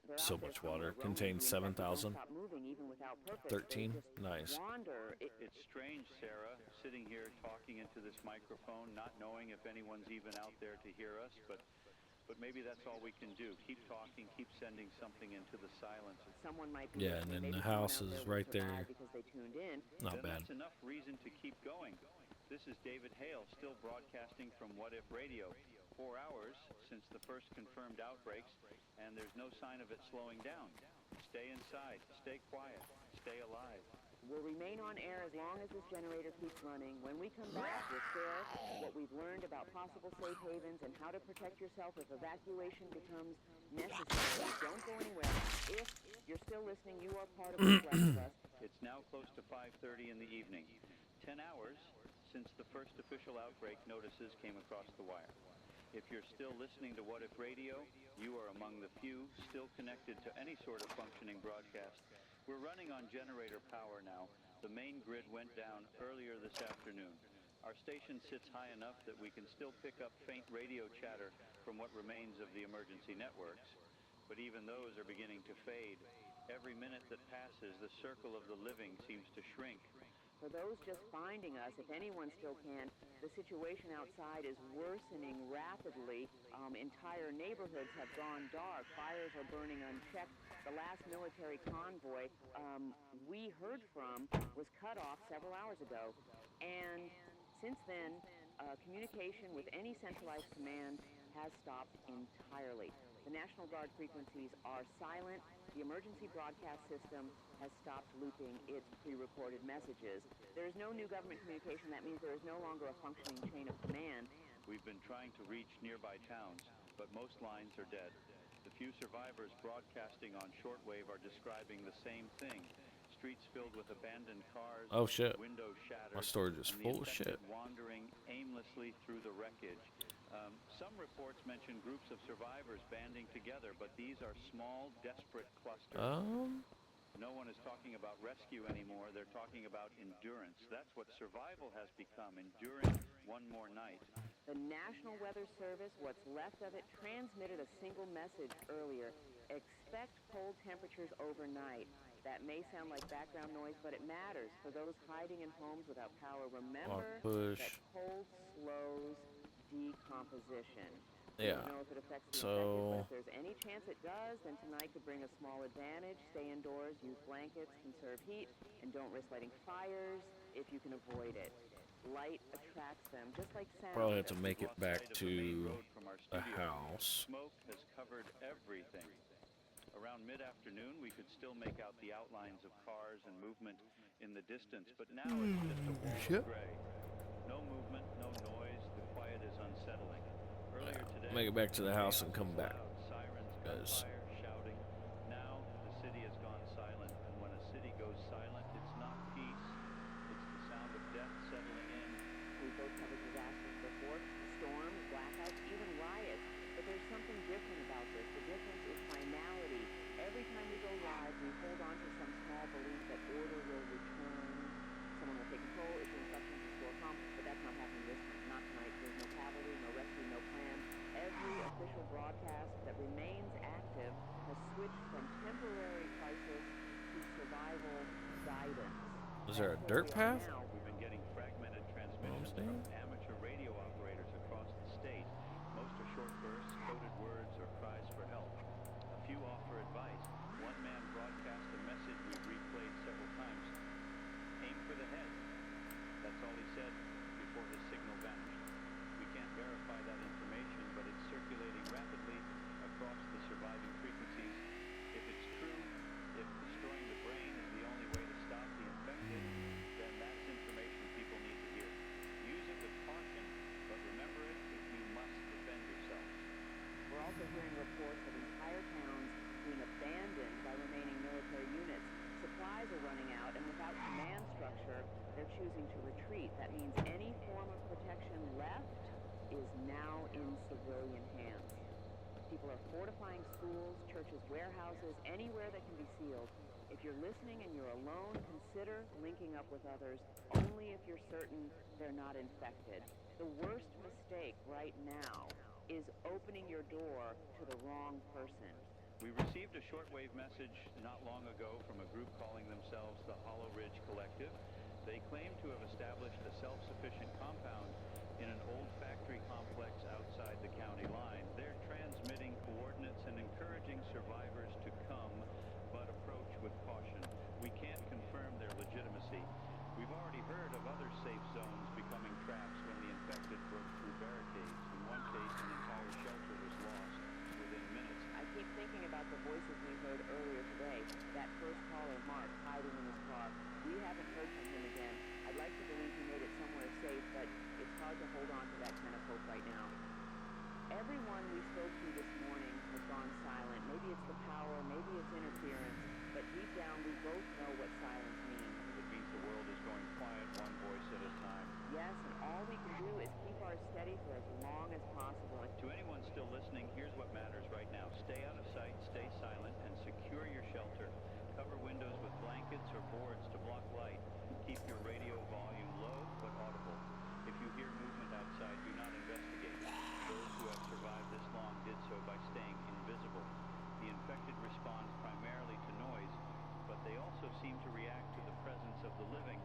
Speaker 2: They're
Speaker 4: So
Speaker 2: out there
Speaker 4: much
Speaker 2: somewhere
Speaker 4: water.
Speaker 2: roaming.
Speaker 4: Contains
Speaker 2: The infected don't
Speaker 4: 7,000.
Speaker 2: stop moving even without purpose.
Speaker 4: 13.
Speaker 2: They just
Speaker 4: Nice.
Speaker 2: wander.
Speaker 1: It's strange, Sarah, sitting here talking into this microphone, not knowing if anyone's even out there to hear us, but maybe that's all we can do. Keep talking, keep sending something into the silence.
Speaker 2: Someone might be
Speaker 4: Yeah, and
Speaker 2: listening.
Speaker 4: then
Speaker 2: Maybe
Speaker 4: the
Speaker 2: someone
Speaker 4: house
Speaker 2: out
Speaker 4: is
Speaker 2: there will
Speaker 4: right there.
Speaker 2: survive because they tuned in.
Speaker 4: Not
Speaker 1: Then
Speaker 4: bad.
Speaker 1: that's enough reason to keep going. This is David Hale, still broadcasting from What If Radio. 4 hours since the first confirmed outbreaks, and there's no sign of it slowing down. Stay inside, stay quiet, stay alive.
Speaker 2: We'll remain on air as long as this generator keeps running. When we come back, we'll share what we've learned about possible safe havens and how to protect yourself if evacuation becomes necessary. Don't go anywhere. If you're still listening, you are part of what's left of us.
Speaker 1: It's now close to 5:30 in the evening. 10 hours since the first official outbreak notices came across the wire. If you're still listening to What If Radio, you are among the few still connected to any sort of functioning broadcast. We're running on generator power now. The main grid went down earlier this afternoon. Our station sits high enough that we can still pick up faint radio chatter from what remains of the emergency networks. But even those are beginning to fade. Every minute that passes, the circle of the living seems to shrink.
Speaker 2: For those just finding us, if anyone still can, the situation outside is worsening rapidly. Entire neighborhoods have gone dark. Fires are burning unchecked. The last military convoy we heard from was cut off several hours ago. And since then, communication with any centralized command has stopped entirely. The National Guard frequencies are silent. The emergency broadcast system has stopped looping its pre-recorded messages. There is no new government communication. That means there is no longer a functioning chain of command.
Speaker 1: We've been trying to reach nearby towns, but most lines are dead. The few survivors broadcasting on shortwave are describing the same thing. Streets filled with abandoned cars,
Speaker 4: Oh, shit.
Speaker 1: windows shattered,
Speaker 4: My storage is
Speaker 1: and the
Speaker 4: full of
Speaker 1: infected
Speaker 4: shit.
Speaker 1: wandering aimlessly through the wreckage. Some reports mention groups of survivors banding together, but these are small, desperate clusters. No one is talking about rescue anymore. They're talking about endurance. That's what survival has become, enduring one more night.
Speaker 2: The National Weather Service, what's left of it, transmitted a single message earlier. Expect cold temperatures overnight. That may sound like background noise, but it matters. For those hiding in homes without power, remember
Speaker 4: push.
Speaker 2: that cold slows decomposition.
Speaker 4: Yeah.
Speaker 2: We don't know if it affects the
Speaker 4: So-
Speaker 2: infected, but if there's any chance it does, then tonight could bring a small advantage. Stay indoors, use blankets, conserve heat, and don't risk lighting fires if you can avoid it. Light attracts them, just like sound.
Speaker 4: Probably have to make it
Speaker 1: Lost
Speaker 4: back
Speaker 1: sight of the main
Speaker 4: to
Speaker 1: road from our
Speaker 4: the
Speaker 1: studio.
Speaker 4: house.
Speaker 1: Smoke has covered everything. Around mid-afternoon, we could still make out the outlines of cars and movement in the distance, but now it's just a wall of gray. No movement, no noise. The quiet is unsettling. Earlier today,
Speaker 4: Make it back to the house and come back.
Speaker 1: loud sirens,
Speaker 4: 'Cause-
Speaker 1: gunfire, shouting. Now the city has gone silent, and when a city goes silent, it's not peace. It's the sound of death settling in.
Speaker 2: We both covered disasters before, storms, blackouts, even riots. But there's something different about this. The difference is finality. Every time we go live, we hold on to some small belief that order will return. Someone will take control, issue instructions, restore calm, but that's not happening this time. Not tonight. There's no cavalry, no rescue, no plan. Every official broadcast that remains as switched from temporary crisis to survival guidance.
Speaker 4: Is there a
Speaker 2: That's
Speaker 4: dirt
Speaker 2: where we are
Speaker 4: path?
Speaker 2: now.
Speaker 1: We've been getting fragmented transmissions from amateur radio operators across the state. Most are short bursts, coded words, or cries for help. A few offer advice. One man broadcast a message we've replayed several times. Aim for the head. That's all he said before his signal vanished. We can't verify that information, but it's circulating rapidly across the surviving frequencies. If it's true, if destroying the brain is the only way to stop the infected, then that's information people need to hear. Use it with caution, but remember it if you must defend yourself.
Speaker 2: We're also hearing reports of entire towns being abandoned by remaining military units. Supplies are running out, and without command structure, they're choosing to retreat. That means any form of protection left is now in civilian hands. People are fortifying schools, churches, warehouses, anywhere that can be sealed. If you're listening and you're alone, consider linking up with others only if you're certain they're not infected. The worst mistake right now is opening your door to the wrong person.
Speaker 1: We received a shortwave message not long ago from a group calling themselves the Hollow Ridge Collective. They claim to have established a self-sufficient compound in an old factory complex outside the county line. They're transmitting coordinates and encouraging survivors to come, but approach with caution. We can't confirm their legitimacy. We've already heard of other safe zones becoming traps when the infected broke through barricades. In one case, an entire shelter was lost within minutes.
Speaker 2: I keep thinking about the voices we heard earlier today. That first caller, Mark, hiding in his car. We haven't heard from him again. I'd like to believe he made it somewhere safe, but it's hard to hold on to that kind of hope right now. Everyone we spoke to this morning has gone silent. Maybe it's the power, maybe it's interference, but deep down we both know what silence means.
Speaker 1: It means the world is going quiet, one voice at a time.
Speaker 2: Yes, and all we can do is keep ours steady for as long as possible.
Speaker 1: To anyone still listening, here's what matters right now. Stay out of sight, stay silent, and secure your shelter. Cover windows with blankets or boards to block light. Keep your radio volume low but audible. If you hear movement outside, do not investigate. Those who have survived this long did so by staying invisible. The infected respond primarily to noise, but they also seem to react to the presence of the living.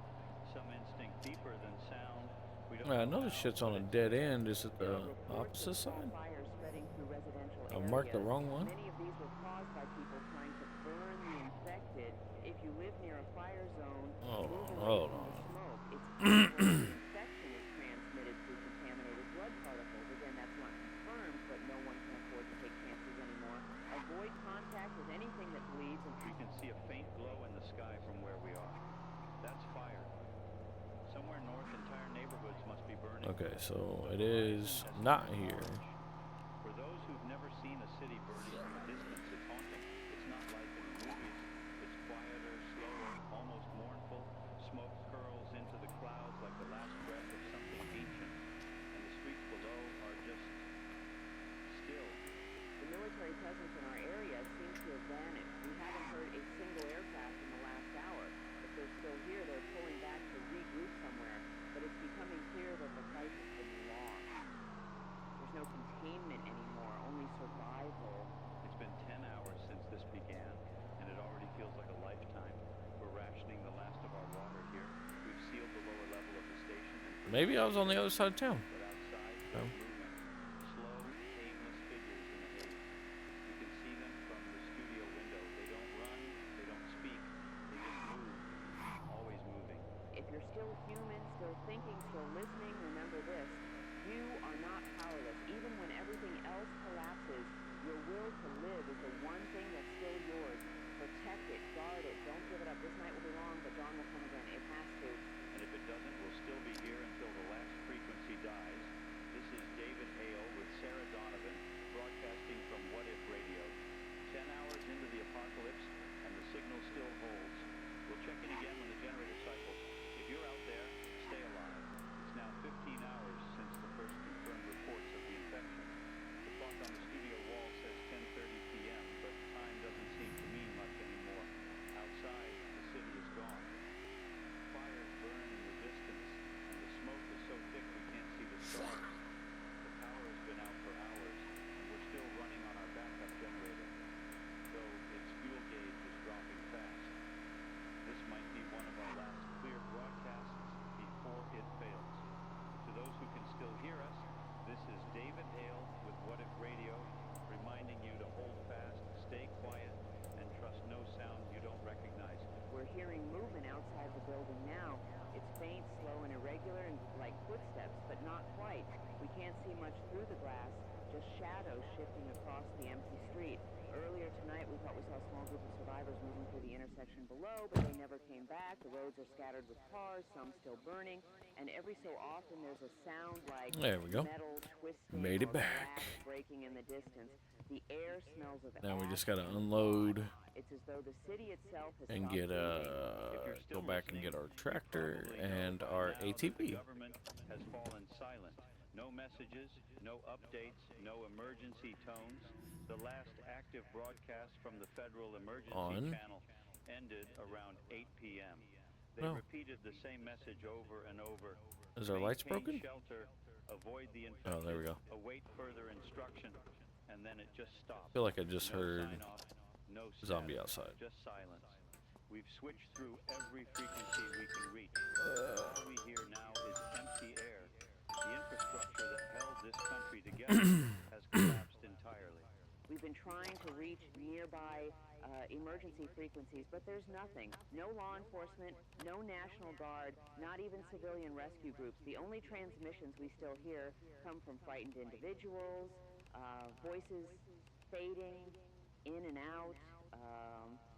Speaker 1: Some instinct deeper than sound. We don't
Speaker 4: I
Speaker 1: know
Speaker 4: know this
Speaker 1: how,
Speaker 4: shit's on a
Speaker 1: but
Speaker 4: dead end. Is it the
Speaker 2: Reports
Speaker 4: opposite
Speaker 2: of small
Speaker 4: side?
Speaker 2: fires spreading through residential
Speaker 4: I
Speaker 2: areas.
Speaker 4: marked the wrong one.
Speaker 2: Many of these were caused by people trying to burn the infected. If you live near a fire zone,
Speaker 4: Hold
Speaker 2: move
Speaker 4: on,
Speaker 2: away
Speaker 4: hold
Speaker 2: from
Speaker 4: on.
Speaker 2: the smoke. It's possible the infection is transmitted through contaminated blood particles. Again, that's not confirmed, but no one can afford to take chances anymore. Avoid contact with anything that bleeds. And
Speaker 1: we can see a faint glow in the sky from where we are. That's fire. Somewhere north, entire neighborhoods must be burning.
Speaker 4: Okay, so it is not here.
Speaker 1: For those who've never seen a city burning from a distance, it's haunting. It's not like in the movies. It's quieter, slower, almost mournful. Smoke curls into the clouds like the last breath of something ancient. And the streets below are just still.
Speaker 2: the military presence in our area seems to have vanished. We haven't heard a single aircraft in the last hour. If they're still here, they're pulling back to regroup somewhere. But it's becoming clear that the fight has been lost. There's no containment anymore, only survival.
Speaker 1: It's been 10 hours since this began, and it already feels like a lifetime. We're rationing the last of our water here. We've sealed the lower level of the station. And
Speaker 4: Maybe I was on the other side of town.
Speaker 1: but outside,
Speaker 4: No.
Speaker 1: there's movement. Slow, aimless figures in the haze. You can see them from the studio window. They don't run, they don't speak, they just move. Always moving.
Speaker 2: If you're still human, still thinking, still listening, remember this. You are not powerless. Even when everything else collapses, your will to live is the one thing that's still yours. Protect it, guard it, don't give it up. This night will be long, but dawn will come again. It has to.
Speaker 1: And if it doesn't, we'll still be here until the last frequency dies. This is David Hale with Sarah Donovan, broadcasting from What If Radio. 10 hours into the apocalypse, and the signal still holds. We'll check in again when the generator cycles. If you're out there, stay alive. It's now 15 hours since the first confirmed reports of the infection. The clock on the studio wall says 10:30 p.m., but time doesn't
Speaker 2: just shadows shifting across the empty street. Earlier tonight, we thought we saw a small group of survivors moving through the intersection below, but they never came back. The roads are scattered with cars, some still burning, and every so often there's a sound like
Speaker 4: There we go.
Speaker 2: metal twisting
Speaker 4: Made it
Speaker 2: or
Speaker 4: back.
Speaker 2: glass breaking in the distance. The air smells of
Speaker 4: Now we
Speaker 2: ash
Speaker 4: just gotta
Speaker 2: and
Speaker 4: unload
Speaker 2: fog. It's as though the city itself has
Speaker 4: and
Speaker 2: stopped
Speaker 4: get
Speaker 2: breathing.
Speaker 4: go back and get our tractor and our ATV.
Speaker 1: The government has fallen silent. No messages, no updates, no emergency tones. The last active broadcast from the Federal Emergency Channel ended around 8 p.m. They repeated the same message over and over.
Speaker 4: Is our lights
Speaker 1: Maintain
Speaker 4: broken?
Speaker 1: Shelter, avoid the infected,
Speaker 4: Oh, there we go.
Speaker 1: await further instruction, and then it just stopped.
Speaker 4: I feel like I just
Speaker 1: No
Speaker 4: heard
Speaker 1: sign-off, no
Speaker 4: zombie
Speaker 1: status,
Speaker 4: outside.
Speaker 1: just silence. We've switched through every frequency we can reach. All we hear now is empty air. The infrastructure that held this country together has collapsed entirely.
Speaker 2: We've been trying to reach nearby emergency frequencies, but there's nothing. No law enforcement, no National Guard, not even civilian rescue groups. The only transmissions we still hear come from frightened individuals, voices fading in and out,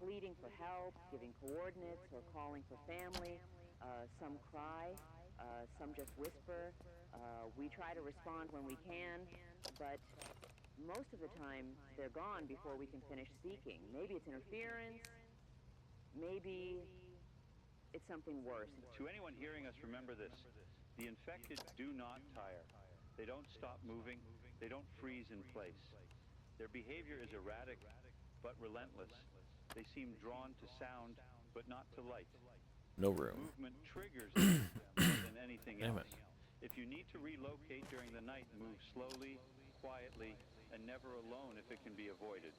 Speaker 2: pleading for help, giving coordinates or calling for family. Some cry, some just whisper. We try to respond when we can, but most of the time they're gone before we can finish speaking. Maybe it's interference, maybe it's something worse.
Speaker 1: To anyone hearing us, remember this. The infected do not tire. They don't stop moving. They don't freeze in place. Their behavior is erratic but relentless. They seem drawn to sound but not to light.
Speaker 4: No room.
Speaker 1: Movement triggers them more than anything
Speaker 4: Damn
Speaker 1: else.
Speaker 4: it.
Speaker 1: If you need to relocate during the night, move slowly, quietly, and never alone if it can be avoided.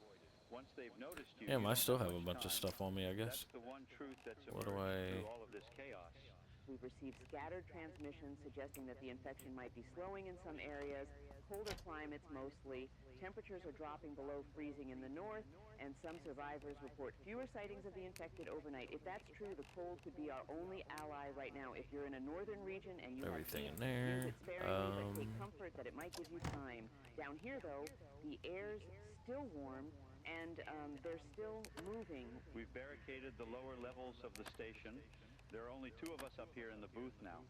Speaker 1: Once they've noticed you,
Speaker 4: Damn,
Speaker 1: you
Speaker 4: I
Speaker 1: don't
Speaker 4: still
Speaker 1: have
Speaker 4: have a
Speaker 1: much
Speaker 4: bunch of
Speaker 1: time.
Speaker 4: stuff on me, I guess.
Speaker 1: That's the one truth that's
Speaker 4: What
Speaker 1: emerged
Speaker 4: do I-
Speaker 1: through all of this chaos.
Speaker 2: We've received scattered transmissions suggesting that the infection might be slowing in some areas, colder climates mostly, temperatures are dropping below freezing in the north, and some survivors report fewer sightings of the infected overnight. If that's true, the cold could be our only ally right now. If you're in a northern region and you
Speaker 4: Everything
Speaker 2: have
Speaker 4: in there.
Speaker 2: use it sparingly, but take comfort that it might give you time. Down here, though, the air's still warm, and they're still moving.
Speaker 1: We've barricaded the lower levels of the station. There are only two of us up here in the booth now.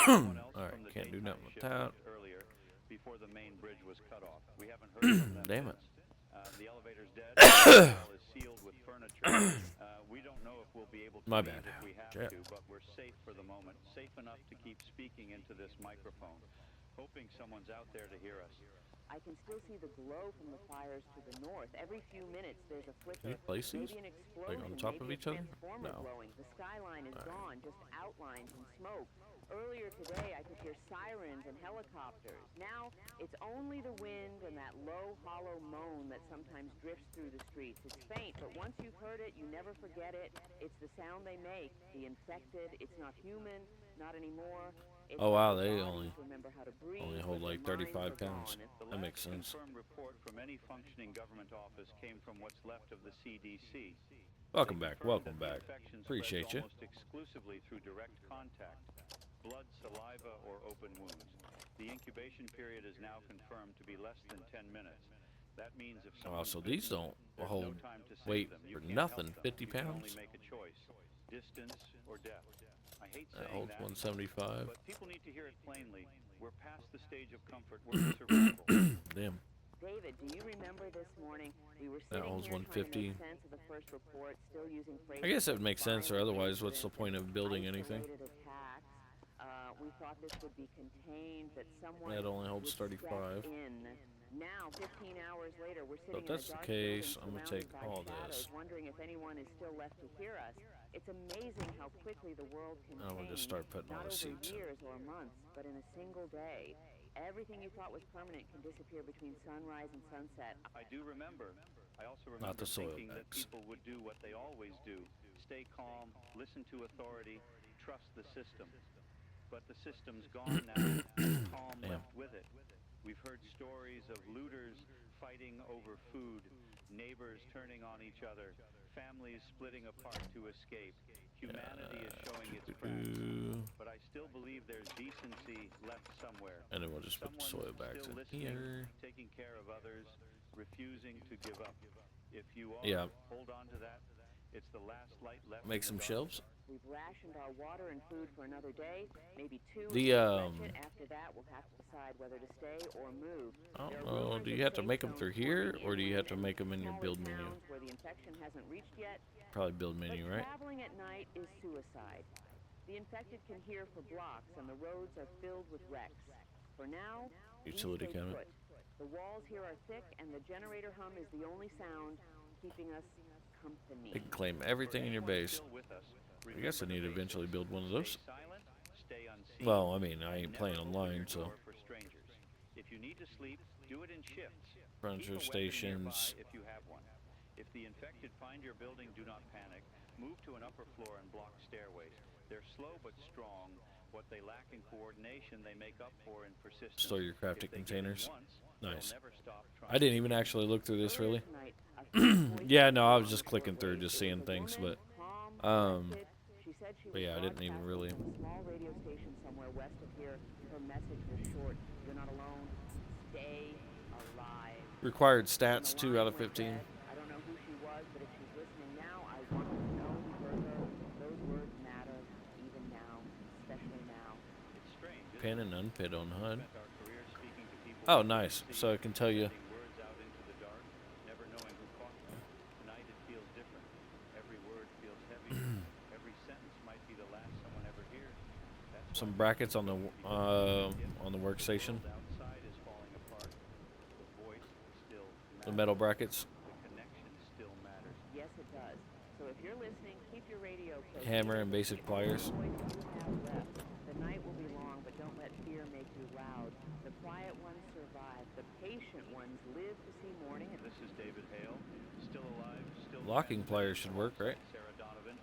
Speaker 1: Someone else
Speaker 4: Alright,
Speaker 1: from the
Speaker 4: can't do
Speaker 1: daytime
Speaker 4: nothing with
Speaker 1: shift
Speaker 4: that.
Speaker 1: left earlier before the main bridge was cut off. We haven't heard from them
Speaker 4: Damn it.
Speaker 1: since. The elevator's dead. The hall is sealed with furniture. We don't know if we'll be able to
Speaker 4: My
Speaker 1: leave
Speaker 4: bad.
Speaker 1: if we have
Speaker 4: Shit.
Speaker 1: to, but we're safe for the moment. Safe enough to keep speaking into this microphone, hoping someone's out there to hear us.
Speaker 2: I can still see the glow from the fires to the north. Every few minutes, there's a flicker,
Speaker 4: you place these?
Speaker 2: maybe an explosion,
Speaker 4: Like on top of
Speaker 2: maybe
Speaker 4: each
Speaker 2: a
Speaker 4: other?
Speaker 2: transformer
Speaker 4: No.
Speaker 2: glowing. The skyline is gone, just outlines and smoke. Earlier today, I could hear sirens and helicopters. Now, it's only the wind and that low, hollow moan that sometimes drifts through the streets. It's faint, but once you've heard it, you never forget it. It's the sound they make. The infected, it's not human, not anymore. It's
Speaker 4: Oh, wow,
Speaker 2: their
Speaker 4: they
Speaker 2: bodies remember how to breathe,
Speaker 4: only
Speaker 2: but
Speaker 4: hold
Speaker 2: their
Speaker 4: like
Speaker 2: minds
Speaker 4: 35
Speaker 2: are
Speaker 4: pounds.
Speaker 2: gone.
Speaker 1: The
Speaker 4: That makes
Speaker 1: last
Speaker 4: sense.
Speaker 1: confirmed report from any functioning government office came from what's left of the CDC.
Speaker 4: Welcome
Speaker 1: They
Speaker 4: back,
Speaker 1: confirmed
Speaker 4: welcome
Speaker 1: that the
Speaker 4: back.
Speaker 1: infection
Speaker 4: Appreciate
Speaker 1: spreads
Speaker 4: you.
Speaker 1: almost exclusively through direct contact, blood, saliva, or open wounds. The incubation period is now confirmed to be less than 10 minutes. That means if
Speaker 4: Wow,
Speaker 1: someone's
Speaker 4: so these
Speaker 1: bitten,
Speaker 4: don't
Speaker 1: there's
Speaker 4: hold
Speaker 1: no time to save
Speaker 4: weight
Speaker 1: them. You
Speaker 4: for
Speaker 1: can't
Speaker 4: nothing,
Speaker 1: help them.
Speaker 4: 50
Speaker 1: You can only
Speaker 4: pounds?
Speaker 1: make a choice, distance or death. I hate
Speaker 4: That
Speaker 1: saying
Speaker 4: holds
Speaker 1: that,
Speaker 4: 175.
Speaker 1: but people need to hear it plainly. We're past the stage of comfort. We're in survival.
Speaker 4: Damn.
Speaker 2: David, do you remember this morning? We were
Speaker 4: That
Speaker 2: sitting
Speaker 4: holds
Speaker 2: here trying to
Speaker 4: 150.
Speaker 2: make sense of the first report, still using
Speaker 4: I guess that would make sense, or
Speaker 2: violent
Speaker 4: otherwise, what's the point of building anything?
Speaker 2: isolated attacks. We thought this would be contained, that someone
Speaker 4: That only holds
Speaker 2: would step
Speaker 4: 35.
Speaker 2: in. Now, 15 hours later, we're sitting
Speaker 4: if that's
Speaker 2: in a
Speaker 4: the
Speaker 2: dark
Speaker 4: case,
Speaker 2: building
Speaker 4: I'm gonna
Speaker 2: surrounded
Speaker 4: take
Speaker 2: by
Speaker 4: all
Speaker 2: shadows,
Speaker 4: this.
Speaker 2: wondering if anyone is still left to hear us. It's amazing how quickly the world can
Speaker 4: I'm gonna just
Speaker 2: change,
Speaker 4: start putting all
Speaker 2: not
Speaker 4: the
Speaker 2: over
Speaker 4: seats in.
Speaker 2: years or months, but in a single day. Everything you thought was permanent can disappear between sunrise and sunset.
Speaker 1: I do remember. I also
Speaker 4: Not
Speaker 1: remember
Speaker 4: the soil
Speaker 1: thinking that
Speaker 4: bags.
Speaker 1: people would do what they always do. Stay calm, listen to authority, trust the system. But the system's gone now, and calm
Speaker 4: Damn.
Speaker 1: left with it. We've heard stories of looters fighting over food, neighbors turning on each other, families splitting apart to escape. Humanity is showing its cracks, but I still believe there's decency left somewhere.
Speaker 4: And then we'll just put the soil back
Speaker 1: Still
Speaker 4: in
Speaker 1: listening,
Speaker 4: here.
Speaker 1: taking care of others, refusing to give up. If you are, hold on to that. It's the last light left.
Speaker 4: Make some shelves.
Speaker 2: We've rationed our water and food for another day, maybe two. After that, we'll have to decide whether to stay or move.
Speaker 4: I don't know. Do you have to make them through here, or do you have to make them in your build menu?
Speaker 2: Where the infection hasn't reached yet.
Speaker 4: Probably build menu, right?
Speaker 2: Traveling at night is suicide. The infected can hear for blocks, and the roads are filled with wrecks. For now,
Speaker 4: Utility cabinet.
Speaker 2: The walls here are thick, and the generator hum is the only sound keeping us company.
Speaker 4: They can claim everything in your base. I guess I need to eventually build one of those. Well, I mean, I ain't playing online, so.
Speaker 1: If you need to sleep, do it in shifts.
Speaker 4: Furniture stations.
Speaker 1: If you have one. If the infected find your building, do not panic. Move to an upper floor and block stairways. They're slow but strong. What they lack in coordination, they make up for in persistence.
Speaker 4: Store your crafting containers.
Speaker 1: Nice.
Speaker 4: I didn't even actually look through this, really. Yeah, no, I was just clicking through, just seeing things, but yeah, I didn't even really.
Speaker 2: Small radio station somewhere west of here. Her message was short. You're not alone. Stay alive.
Speaker 4: Required stats 2 out of 15.
Speaker 2: I don't know who she was, but if she's listening now, I want her to know we heard her. Those words matter, even now, especially now.
Speaker 1: It's strange.
Speaker 4: Pin and unpin on HUD. Oh, nice. So I can tell you.
Speaker 1: Words out into the dark, never knowing who caught them. Tonight it feels different. Every word feels heavy. Every sentence might be the last someone ever hears.
Speaker 4: Some brackets on the workstation.
Speaker 1: Outside is falling apart. The voice still matters.
Speaker 4: The metal brackets.
Speaker 1: The connection still matters.
Speaker 2: Yes, it does. So if you're listening, keep your radio close.
Speaker 4: Hammer and basic pliers.
Speaker 2: The night will be long, but don't let fear make you loud. The quiet ones survive. The patient ones live to see morning.
Speaker 1: This is David Hale, still alive, still
Speaker 4: Locking pliers should work, right?
Speaker 1: Sarah Donovan,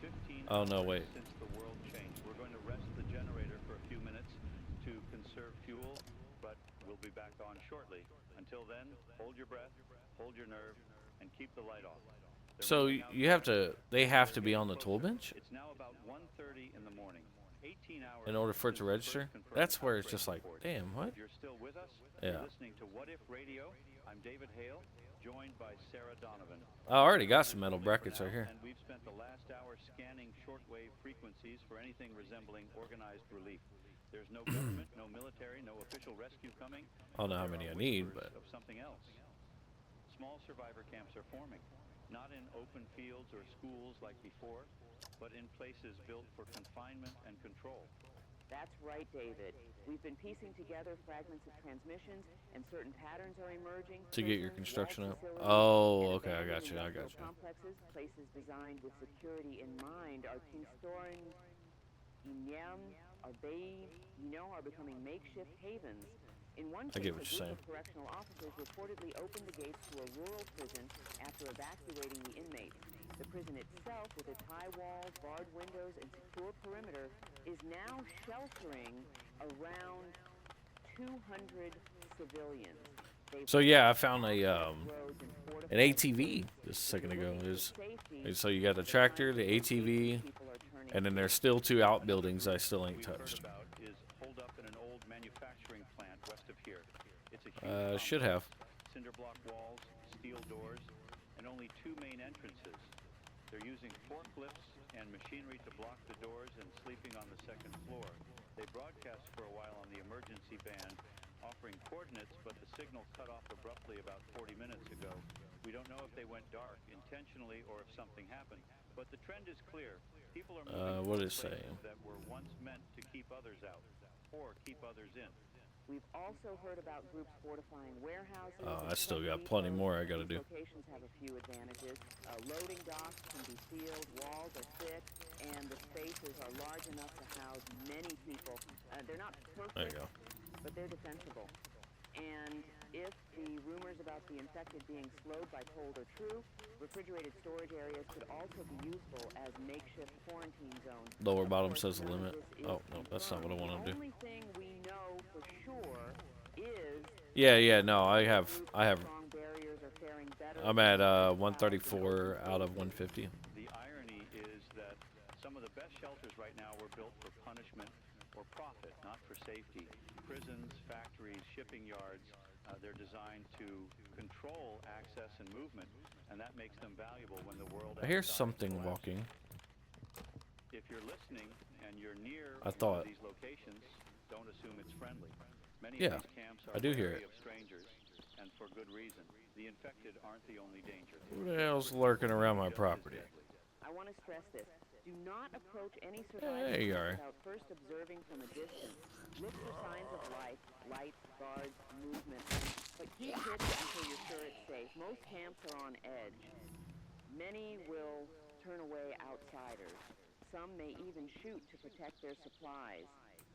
Speaker 1: 15
Speaker 4: Oh, no, wait.
Speaker 1: since the world changed. We're going to rest the generator for a few minutes to conserve fuel, but we'll be back on shortly. Until then, hold your breath, hold your nerve, and keep the light off.
Speaker 4: So you have to, they have to be on the tool bench
Speaker 1: It's now about 1:30 in the morning. 18 hours
Speaker 4: in order for it to
Speaker 1: since the
Speaker 4: register?
Speaker 1: first confirmed
Speaker 4: That's where it's just like,
Speaker 1: outbreak report.
Speaker 4: damn, what?
Speaker 1: If you're still with us,
Speaker 4: Yeah.
Speaker 1: you're listening to What If Radio. I'm David Hale, joined by Sarah Donovan.
Speaker 4: I already got some metal brackets right here.
Speaker 1: And we've spent the last hour scanning shortwave frequencies for anything resembling organized relief. There's no government, no military, no official rescue coming.
Speaker 4: I don't know how many I need, but
Speaker 1: Of something else. Small survivor camps are forming, not in open fields or schools like before, but in places built for confinement and control.
Speaker 2: That's right, David. We've been piecing together fragments of transmissions, and certain patterns are emerging.
Speaker 4: to get your
Speaker 2: Prisons,
Speaker 4: construction
Speaker 2: vault
Speaker 4: up.
Speaker 2: facilities,
Speaker 4: Oh,
Speaker 2: and
Speaker 4: okay, I got
Speaker 2: abandoned
Speaker 4: you, I
Speaker 2: industrial
Speaker 4: got you.
Speaker 2: Complexes, places designed with security in mind, are Kingstoren, Inyam, Arbey, are becoming makeshift havens. In one
Speaker 4: I
Speaker 2: case,
Speaker 4: get what
Speaker 2: a
Speaker 4: you're
Speaker 2: group
Speaker 4: saying.
Speaker 2: of correctional officers reportedly opened the gates to a rural prison after evacuating the inmates. The prison itself, with its high walls, barred windows, and secure perimeter, is now sheltering around 200 civilians. They've
Speaker 4: So yeah, I found a
Speaker 2: roads and
Speaker 4: an
Speaker 2: fortified
Speaker 4: ATV just a second ago. So you got the tractor, the ATV,
Speaker 2: people are turning
Speaker 4: and then there's still 2 outbuildings I still ain't
Speaker 1: We've heard
Speaker 4: touched.
Speaker 1: about is holed up in an old manufacturing plant west of here. It's a huge
Speaker 4: Should have.
Speaker 1: cinder block walls, steel doors, and only 2 main entrances. They're using forklifts and machinery to block the doors and sleeping on the second floor. They broadcast for a while on the emergency band, offering coordinates, but the signal cut off abruptly about 40 minutes ago. We don't know if they went dark intentionally or if something happened, but the trend is clear. People are moving
Speaker 4: What
Speaker 1: to
Speaker 4: is
Speaker 1: places
Speaker 4: saying?
Speaker 1: that were once meant to keep others out or keep others in.
Speaker 2: We've also heard about groups fortifying warehouses.
Speaker 4: Oh,
Speaker 2: and
Speaker 4: I still got
Speaker 2: truck
Speaker 4: plenty
Speaker 2: depots.
Speaker 4: more I gotta do.
Speaker 2: These locations have a few advantages. Loading docks can be sealed, walls are thick, and the spaces are large enough to house many people. They're not perfect,
Speaker 4: There you go.
Speaker 2: but they're defensible. And if the rumors about the infected being slowed by cold are true, refrigerated storage areas could also be useful as makeshift quarantine zones.
Speaker 4: Lower
Speaker 2: Of
Speaker 4: bottom
Speaker 2: course,
Speaker 4: says the
Speaker 2: none of
Speaker 4: limit.
Speaker 2: this is
Speaker 4: Oh, no, that's not what I
Speaker 2: confirmed.
Speaker 4: want to do.
Speaker 2: The only thing we know for sure is
Speaker 4: Yeah, no, I have
Speaker 2: strong barriers are faring better
Speaker 4: I'm at 134 out of 150.
Speaker 1: The irony is that some of the best shelters right now were built for punishment or profit, not for safety. Prisons, factories, shipping yards, they're designed to control access and movement, and that makes them valuable when the world
Speaker 4: I hear
Speaker 1: outside
Speaker 4: something
Speaker 1: collapses.
Speaker 4: walking.
Speaker 1: If you're listening and you're near
Speaker 4: I
Speaker 1: one
Speaker 4: thought.
Speaker 1: of these locations, don't assume it's friendly. Many
Speaker 4: Yeah,
Speaker 1: of these camps
Speaker 4: I
Speaker 1: are
Speaker 4: do hear
Speaker 1: wary
Speaker 4: it.
Speaker 1: of strangers, and for good reason. The infected aren't the only danger.
Speaker 4: Who the hell's lurking around my
Speaker 1: Just as
Speaker 4: property?
Speaker 1: deadly.
Speaker 2: I want to stress this. Do not approach any
Speaker 4: There you are.
Speaker 2: survivors without first observing from a distance. Look for signs of life, lights, guards, movement, but keep hidden until you're sure it's safe. Most camps are on edge. Many will turn away outsiders. Some may even shoot to protect their supplies.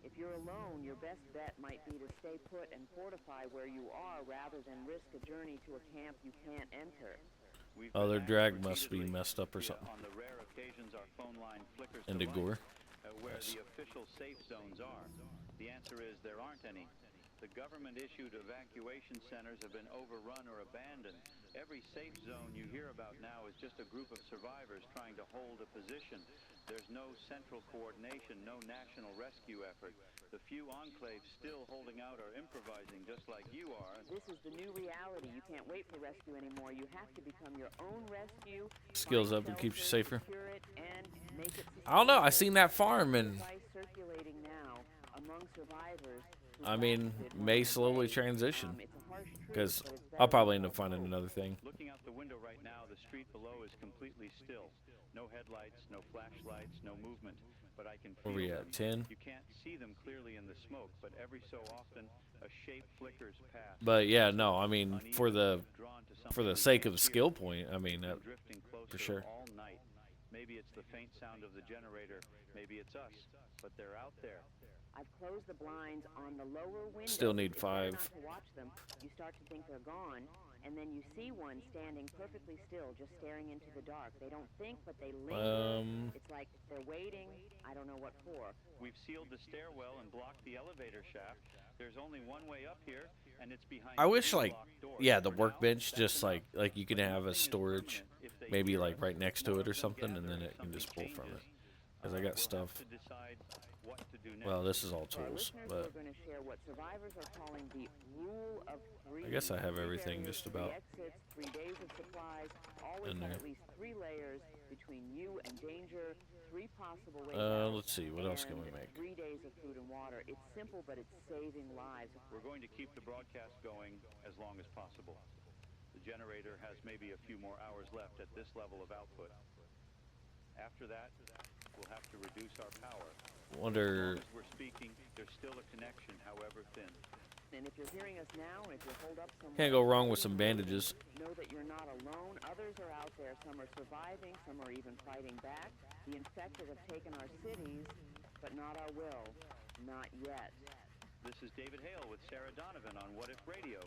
Speaker 2: If you're alone, your best bet might be to stay put and fortify where you are rather than risk a journey to a camp you can't enter.
Speaker 1: We've
Speaker 4: Oh,
Speaker 1: been
Speaker 4: their
Speaker 1: asked
Speaker 4: drag must be
Speaker 1: repeatedly,
Speaker 4: messed up or
Speaker 1: yeah,
Speaker 4: something.
Speaker 1: on the rare occasions our phone line flickers
Speaker 4: Into
Speaker 1: to
Speaker 4: gore.
Speaker 1: life, where
Speaker 4: Yes.
Speaker 1: the official safe zones are. The answer is there aren't any. The government-issued evacuation centers have been overrun or abandoned. Every safe zone you hear about now is just a group of survivors trying to hold a position. There's no central coordination, no national rescue effort. The few enclaves still holding out are improvising just like you are.
Speaker 2: This is the new reality. You can't wait for rescue anymore. You have to become your own rescue.
Speaker 4: Skills
Speaker 2: find
Speaker 4: up and keeps you
Speaker 2: shelter,
Speaker 4: safer.
Speaker 2: secure it, and make it
Speaker 4: I don't know. I
Speaker 2: sustainable.
Speaker 4: seen that farm and
Speaker 2: Advice circulating now among survivors who
Speaker 4: I mean,
Speaker 2: lasted
Speaker 4: may
Speaker 2: one
Speaker 4: slowly
Speaker 2: day.
Speaker 4: transition
Speaker 2: It's a harsh truth,
Speaker 4: because
Speaker 2: but it's
Speaker 4: I'll
Speaker 2: better
Speaker 4: probably
Speaker 2: than
Speaker 4: end up finding
Speaker 2: hope.
Speaker 4: another thing.
Speaker 1: Looking out the window right now, the street below is completely still. No headlights, no flashlights, no movement. But I can
Speaker 4: Where
Speaker 1: feel
Speaker 4: we
Speaker 1: them.
Speaker 4: at? 10.
Speaker 1: You can't see them clearly in the smoke, but every so often a shape flickers past.
Speaker 4: But yeah, no. I mean,
Speaker 1: Uneasy,
Speaker 4: for the
Speaker 1: drawn to
Speaker 4: for
Speaker 1: something
Speaker 4: the
Speaker 1: we
Speaker 4: sake
Speaker 1: can't
Speaker 4: of
Speaker 1: hear.
Speaker 4: skill point, I mean,
Speaker 1: Been drifting closer
Speaker 4: sure.
Speaker 1: all night. Maybe it's the faint sound of the generator. Maybe it's us. But they're out there.
Speaker 2: I've closed the blinds on the lower window.
Speaker 4: Still need
Speaker 2: It's better
Speaker 4: 5.
Speaker 2: not to watch them. You start to think they're gone, and then you see one standing perfectly still, just staring into the dark. They don't think, but they linger. It's like they're waiting. I don't know what for.
Speaker 1: We've sealed the stairwell and blocked the elevator shaft. There's only one way up here, and it's behind
Speaker 4: I wish,
Speaker 1: three
Speaker 4: like,
Speaker 1: locked doors.
Speaker 4: yeah, the
Speaker 1: For now,
Speaker 4: workbench
Speaker 1: that's
Speaker 4: just
Speaker 1: enough.
Speaker 4: like you can
Speaker 1: But
Speaker 4: have a
Speaker 1: nothing is
Speaker 4: storage,
Speaker 1: permanent. If they
Speaker 4: maybe
Speaker 1: hear
Speaker 4: like
Speaker 1: us,
Speaker 4: right next to
Speaker 1: more
Speaker 4: it or
Speaker 1: of them
Speaker 4: something, and
Speaker 1: gather
Speaker 4: then
Speaker 1: if
Speaker 4: it can just pull
Speaker 1: something
Speaker 4: from it.
Speaker 1: changes.
Speaker 4: Because I got
Speaker 1: We'll
Speaker 4: stuff.
Speaker 1: have to decide what to do next.
Speaker 4: Well, this is all
Speaker 2: For our
Speaker 4: tools,
Speaker 2: listeners,
Speaker 4: but
Speaker 2: we're going to share what survivors are calling the rule of 3.
Speaker 4: I guess I have
Speaker 2: 3
Speaker 4: everything
Speaker 2: areas,
Speaker 4: just
Speaker 2: 3
Speaker 4: about
Speaker 2: exits, 3 days of supplies. Always
Speaker 4: in
Speaker 2: have
Speaker 4: there.
Speaker 2: at least 3 layers between you and danger. 3 possible ways out.
Speaker 4: let's see, what else can we
Speaker 2: and
Speaker 4: make?
Speaker 2: 3 days of food and water. It's simple, but it's saving lives.
Speaker 1: We're going to keep the broadcast going as long as possible. The generator has maybe a few more hours left at this level of output. After that, we'll have to reduce our power. As
Speaker 4: Wonder.
Speaker 1: long as we're speaking, there's still a connection, however thin.
Speaker 2: And if you're hearing us now, and if you're holed up somewhere,
Speaker 4: Can't go wrong with some bandages.
Speaker 2: know that you're not alone. Others are out there. Some are surviving. Some are even fighting back. The infected have taken our cities, but not our will. Not yet.
Speaker 1: This is David Hale with Sarah Donovan on What If Radio.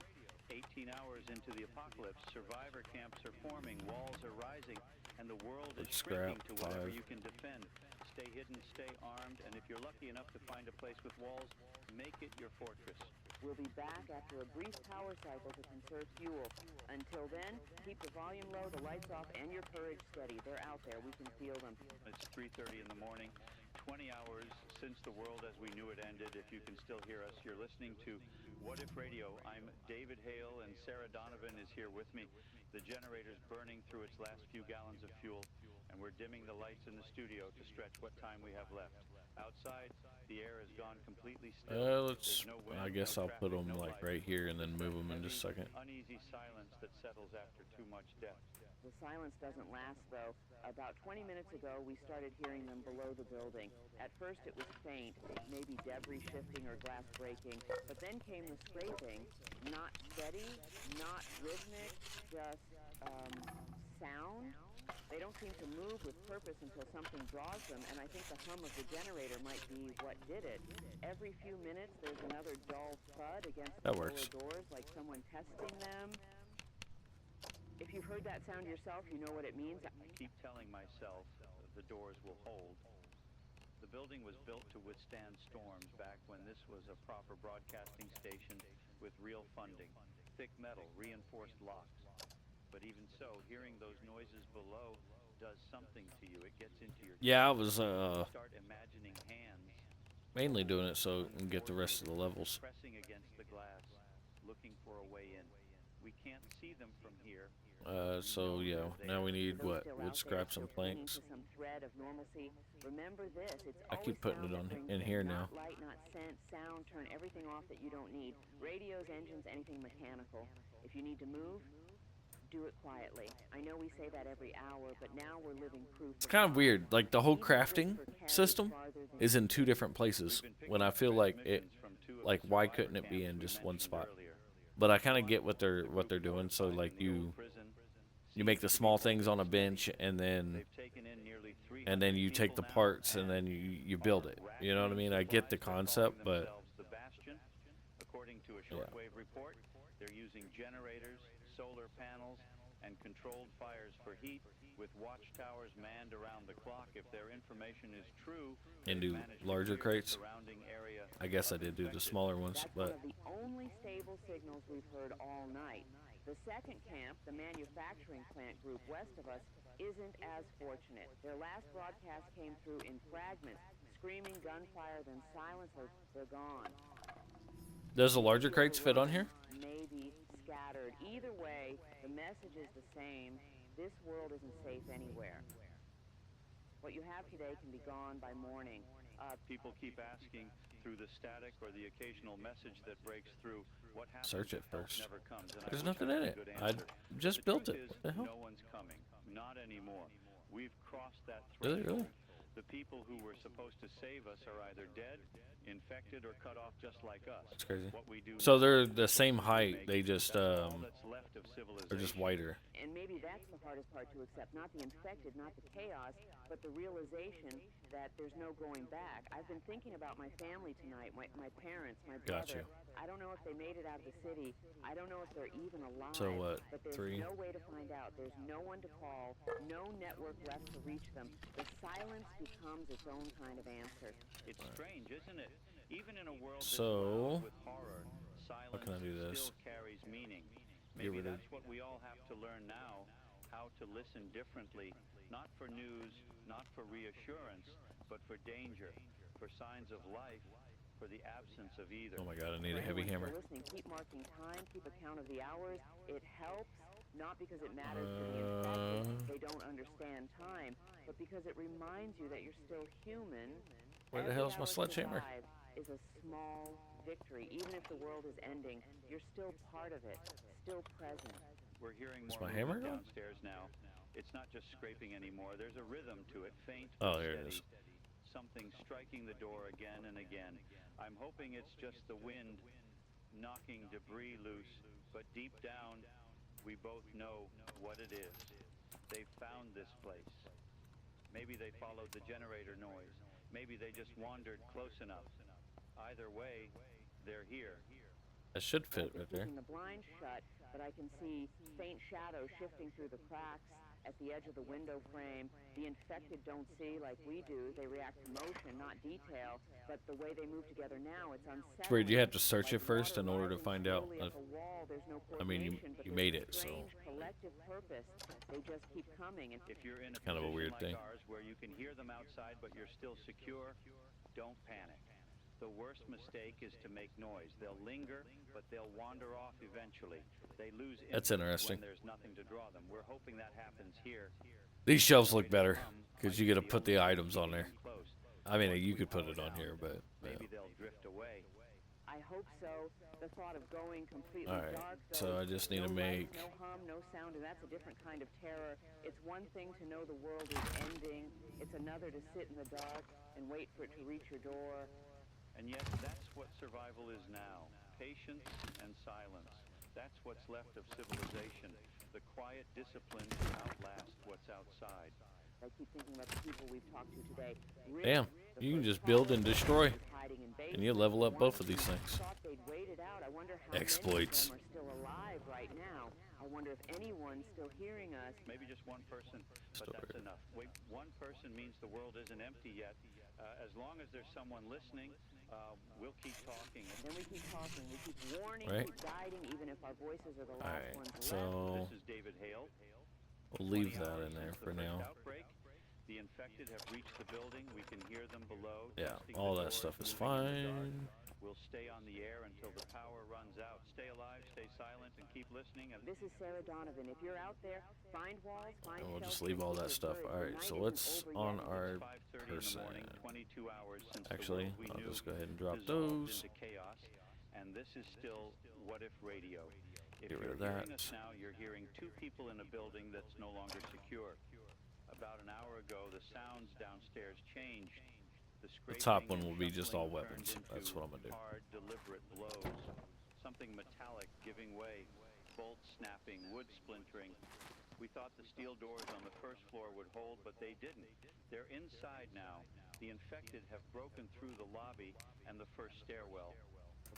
Speaker 1: 18 hours into the apocalypse, survivor camps are forming, walls are rising, and the world is
Speaker 4: Let's
Speaker 1: shrinking
Speaker 4: scrap
Speaker 1: to whatever
Speaker 4: 5.
Speaker 1: you can defend. Stay hidden, stay armed, and if you're lucky enough to find a place with walls, make it your fortress.
Speaker 2: We'll be back after a brief power cycle to conserve fuel. Until then, keep the volume low, the lights off, and your courage steady. They're out there. We can feel them.
Speaker 1: It's 3:30 in the morning, 20 hours since the world as we knew it ended. If you can still hear us, you're listening to What If Radio. I'm David Hale, and Sarah Donovan is here with me. The generator's burning through its last few gallons of fuel, and we're dimming the lights in the studio to stretch what time we have left. Outside, the air has gone completely still.
Speaker 4: Let's.
Speaker 1: There's no wind,
Speaker 4: I guess
Speaker 1: no
Speaker 4: I'll put
Speaker 1: traffic,
Speaker 4: them
Speaker 1: no
Speaker 4: like
Speaker 1: life.
Speaker 4: right here and then move them in just a
Speaker 1: Heavy,
Speaker 4: second.
Speaker 1: uneasy silence that settles after too much death.
Speaker 2: The silence doesn't last, though. About 20 minutes ago, we started hearing them below the building. At first, it was faint, maybe debris shifting or glass breaking, but then came the scraping. Not steady, not rhythmic, just sound. They don't seem to move with purpose until something draws them, and I think the hum of the generator might be what did it. Every few minutes, there's another dull thud against the
Speaker 4: That
Speaker 2: lower
Speaker 4: works.
Speaker 2: doors, like someone testing them. If you've heard that sound yourself, you know what it means.
Speaker 1: I keep telling myself the doors will hold. The building was built to withstand storms back when this was a proper broadcasting station with real funding. Thick metal, reinforced locks. But even so, hearing those noises below does something to you. It gets into your
Speaker 4: Yeah, I
Speaker 1: chest.
Speaker 4: was
Speaker 1: Start imagining hands
Speaker 4: mainly doing it so
Speaker 1: on
Speaker 4: we
Speaker 1: the
Speaker 4: can get the
Speaker 1: quarters,
Speaker 4: rest of the levels.
Speaker 1: pressing against the glass, looking for a way in. We can't see them from here.
Speaker 4: So yeah, now we need
Speaker 2: For those
Speaker 4: what?
Speaker 2: still
Speaker 4: Wood
Speaker 2: out there,
Speaker 4: scraps and
Speaker 2: still clinging
Speaker 4: planks.
Speaker 2: to some thread of normalcy, remember this: it's
Speaker 4: I
Speaker 2: always
Speaker 4: keep putting
Speaker 2: sound
Speaker 4: it
Speaker 2: that
Speaker 4: on
Speaker 2: brings
Speaker 4: in
Speaker 2: them,
Speaker 4: here
Speaker 2: not
Speaker 4: now.
Speaker 2: light, not scent. Sound, turn everything off that you don't need. Radios, engines, anything mechanical. If you need to move, do it quietly. I know we say that every hour, but now we're living proof.
Speaker 4: It's kind of weird. Like the whole
Speaker 2: Even
Speaker 4: crafting
Speaker 2: whisper carries
Speaker 4: system
Speaker 2: farther than
Speaker 4: is
Speaker 2: you
Speaker 4: in two different places.
Speaker 1: We've been picking
Speaker 4: When I
Speaker 1: up
Speaker 4: feel like it,
Speaker 1: transmissions from two of
Speaker 4: like
Speaker 1: the
Speaker 4: why
Speaker 1: survivor
Speaker 4: couldn't it be
Speaker 1: camps
Speaker 4: in
Speaker 1: we
Speaker 4: just one
Speaker 1: mentioned
Speaker 4: spot?
Speaker 1: earlier.
Speaker 4: But I kind of
Speaker 1: One,
Speaker 4: get what
Speaker 1: the
Speaker 4: they're
Speaker 1: group
Speaker 4: doing. So
Speaker 1: notified
Speaker 4: like
Speaker 1: in the old
Speaker 4: you
Speaker 1: prison
Speaker 4: make the
Speaker 1: seems to be
Speaker 4: small
Speaker 1: working
Speaker 4: things on a
Speaker 1: steady.
Speaker 4: bench and then
Speaker 1: They've taken in nearly 300
Speaker 4: and then you take the
Speaker 1: people now
Speaker 4: parts and
Speaker 1: and
Speaker 4: then you build
Speaker 1: are
Speaker 4: it. You know what I
Speaker 1: rationing
Speaker 4: mean? I get the
Speaker 1: supplies. They're calling
Speaker 4: concept, but
Speaker 1: themselves the Bastion. According to a
Speaker 4: yeah.
Speaker 1: shortwave report, they're using generators, solar panels, and controlled fires for heat, with watchtowers manned around the clock. If their information is true, they've
Speaker 4: Into
Speaker 1: managed to
Speaker 4: larger
Speaker 1: clear the
Speaker 4: crates.
Speaker 1: surrounding area
Speaker 4: I guess I
Speaker 1: of
Speaker 4: did do the
Speaker 1: infected.
Speaker 4: smaller ones,
Speaker 2: That's one
Speaker 4: but
Speaker 2: of the only stable signals we've heard all night. The second camp, the manufacturing plant group west of us, isn't as fortunate. Their last broadcast came through in fragments, screaming gunfire, then silence. They're gone.
Speaker 4: does the larger
Speaker 2: Maybe
Speaker 4: crates fit on
Speaker 2: overrun,
Speaker 4: here?
Speaker 2: maybe scattered. Either way, the message is the same. This world isn't safe anywhere. What you have today can be gone by morning.
Speaker 1: People keep asking through the static or the occasional message that breaks through, what happens
Speaker 4: Search it
Speaker 1: if help
Speaker 4: first.
Speaker 1: never comes? And I
Speaker 4: There's
Speaker 1: wish
Speaker 4: nothing
Speaker 1: I
Speaker 4: in
Speaker 1: had a
Speaker 4: it.
Speaker 1: good
Speaker 4: I
Speaker 1: answer.
Speaker 4: just
Speaker 1: The
Speaker 4: built
Speaker 1: truth
Speaker 4: it.
Speaker 1: is,
Speaker 4: What the hell?
Speaker 1: no one's coming. Not anymore. We've crossed that
Speaker 4: Really,
Speaker 1: threshold.
Speaker 4: really?
Speaker 1: The people who were supposed to save us are either dead, infected, or cut off just like us.
Speaker 4: That's crazy.
Speaker 1: What we do
Speaker 4: So
Speaker 1: now
Speaker 4: they're
Speaker 1: is
Speaker 4: the same
Speaker 1: decisions we
Speaker 4: height.
Speaker 1: make.
Speaker 4: They just
Speaker 1: That's all that's left of
Speaker 4: they're
Speaker 1: civilization.
Speaker 4: just wider.
Speaker 2: And maybe that's the hardest part to accept. Not the infected, not the chaos, but the realization that there's no going back. I've been thinking about my family tonight, my parents, my
Speaker 4: Got
Speaker 2: brother.
Speaker 4: you.
Speaker 2: I don't know if they made it out of the city. I don't know if they're even alive.
Speaker 4: So what?
Speaker 2: But there's
Speaker 4: 3?
Speaker 2: no way to find out. There's no one to call, no network left to reach them. The silence becomes its own kind of answer.
Speaker 1: It's strange, isn't it? Even in a world
Speaker 4: So,
Speaker 1: with horror, silence
Speaker 4: can I do this?
Speaker 1: still carries meaning.
Speaker 4: Get
Speaker 1: Maybe
Speaker 4: rid of-
Speaker 1: that's what we all have to learn now, how to listen differently, not for news, not for reassurance, but for danger, for signs of life, for the absence of either.
Speaker 4: Oh my God! I need
Speaker 2: For
Speaker 4: a heavy
Speaker 2: anyone
Speaker 4: hammer.
Speaker 2: still listening, keep marking time, keep account of the hours. It helps, not because it matters to the infected, they don't understand time, but because it reminds you that you're still human.
Speaker 4: Where the
Speaker 2: Every
Speaker 4: hell's my
Speaker 2: hour
Speaker 4: sledgehammer?
Speaker 2: survived is a small victory. Even if the world is ending, you're still part of it, still present.
Speaker 1: We're hearing
Speaker 4: Is
Speaker 1: more
Speaker 4: my hammer
Speaker 1: movement
Speaker 4: gone?
Speaker 1: downstairs now. It's not just scraping anymore. There's a rhythm to it, faint
Speaker 4: Oh,
Speaker 1: but
Speaker 4: here it
Speaker 1: steady.
Speaker 4: is.
Speaker 1: Something striking the door again and again. I'm hoping it's just the wind knocking debris loose, but deep down, we both know what it is. They've found this place. Maybe they followed the generator noise. Maybe they just wandered close enough. Either way, they're here.
Speaker 4: That should
Speaker 2: I've
Speaker 4: fit
Speaker 2: been
Speaker 4: right there.
Speaker 2: keeping the blinds shut, but I can see faint shadows shifting through the cracks at the edge of the window frame. The infected don't see like we do. They react to motion, not detail. But the way they move together now, it's unsettling.
Speaker 4: Where you have to search
Speaker 2: Like
Speaker 4: it first
Speaker 2: water
Speaker 4: in order to
Speaker 2: rising
Speaker 4: find out
Speaker 2: slowly
Speaker 4: if,
Speaker 2: up a wall. There's no
Speaker 4: I mean,
Speaker 2: coordination, but
Speaker 4: you
Speaker 2: there's
Speaker 4: made
Speaker 2: a
Speaker 4: it, so
Speaker 2: strange collective purpose. They just keep coming. And
Speaker 1: If you're in a
Speaker 4: kind of a
Speaker 1: position
Speaker 4: weird
Speaker 1: like
Speaker 4: thing.
Speaker 1: ours where you can hear them outside but you're still secure, don't panic. The worst mistake is to make noise. They'll linger, but they'll wander off eventually. They lose
Speaker 4: That's
Speaker 1: interest
Speaker 4: interesting.
Speaker 1: when there's nothing to draw them. We're hoping that happens here.
Speaker 4: These shelves look better because you got to put the items on there.
Speaker 1: Close.
Speaker 4: I mean, you could put it on here, but
Speaker 1: Maybe they'll drift away.
Speaker 2: I hope so. The thought of going completely
Speaker 4: All right,
Speaker 2: dark,
Speaker 4: so
Speaker 2: though,
Speaker 4: I just need
Speaker 2: no
Speaker 4: to
Speaker 2: light,
Speaker 4: make-
Speaker 2: no hum, no sound, and that's a different kind of terror. It's one thing to know the world is ending. It's another to sit in the dark and wait for it to reach your door.
Speaker 1: And yet, that's what survival is now. Patience and silence. That's what's left of civilization. The quiet discipline to outlast what's outside.
Speaker 2: I keep thinking about the people we've talked to today. Rick,
Speaker 4: damn,
Speaker 2: the
Speaker 4: you can
Speaker 2: first
Speaker 4: just build
Speaker 2: caller,
Speaker 4: and destroy,
Speaker 2: is hiding in
Speaker 4: and you level up both of these things.
Speaker 2: Thought they'd wait it out. I wonder how
Speaker 4: Exploits.
Speaker 2: many of them are still alive right now. I wonder if anyone's still hearing us.
Speaker 1: Maybe just one person, but
Speaker 4: Still
Speaker 1: that's
Speaker 4: weird.
Speaker 1: enough. Wait, one person means the world isn't empty yet. As long as there's someone listening, We'll keep talking.
Speaker 2: Then we keep talking. We keep warning,
Speaker 4: Right.
Speaker 2: keep guiding, even if our voices are the last
Speaker 4: Alright,
Speaker 2: ones left.
Speaker 4: so
Speaker 1: This is David Hale.
Speaker 4: we'll leave
Speaker 1: 20
Speaker 4: that
Speaker 1: hours
Speaker 4: in there
Speaker 1: since
Speaker 4: for
Speaker 1: the first
Speaker 4: now.
Speaker 1: outbreak. The infected have reached the building. We can hear them below.
Speaker 4: Yeah,
Speaker 1: testing
Speaker 4: all
Speaker 1: the
Speaker 4: that
Speaker 1: doors,
Speaker 4: stuff is
Speaker 1: moving in the dark.
Speaker 4: fine.
Speaker 1: We'll stay on the air until the power runs out. Stay alive, stay silent, and keep listening. And
Speaker 2: This is Sarah Donovan. If you're out there, find walls, find
Speaker 4: And we'll just
Speaker 2: shelter,
Speaker 4: leave
Speaker 2: and
Speaker 4: all
Speaker 2: keep
Speaker 4: that
Speaker 2: your
Speaker 4: stuff.
Speaker 2: courage. The
Speaker 4: Alright,
Speaker 2: night
Speaker 4: so
Speaker 2: isn't
Speaker 4: what's
Speaker 2: over
Speaker 4: on
Speaker 2: yet.
Speaker 4: our
Speaker 1: it's 5:30 in the
Speaker 4: person?
Speaker 1: morning, 22 hours since
Speaker 4: Actually,
Speaker 1: the world we
Speaker 4: I'll
Speaker 1: knew
Speaker 4: just go ahead and drop
Speaker 1: dissolved
Speaker 4: those.
Speaker 1: into chaos. And this is still What If Radio. If
Speaker 4: Get rid
Speaker 1: you're
Speaker 4: of that.
Speaker 1: hearing us now, you're hearing two people in a building that's no longer secure. About an hour ago, the sounds downstairs changed.
Speaker 4: The top
Speaker 1: scraping
Speaker 4: one
Speaker 1: and
Speaker 4: will be just all
Speaker 1: shuffling
Speaker 4: weapons.
Speaker 1: turned
Speaker 4: That's
Speaker 1: into
Speaker 4: what I'm gonna do.
Speaker 1: hard, deliberate blows. Something metallic giving way. Bolts snapping, wood splintering. We thought the steel doors on the first floor would hold, but they didn't. They're inside now. The infected have broken through the lobby and the first stairwell.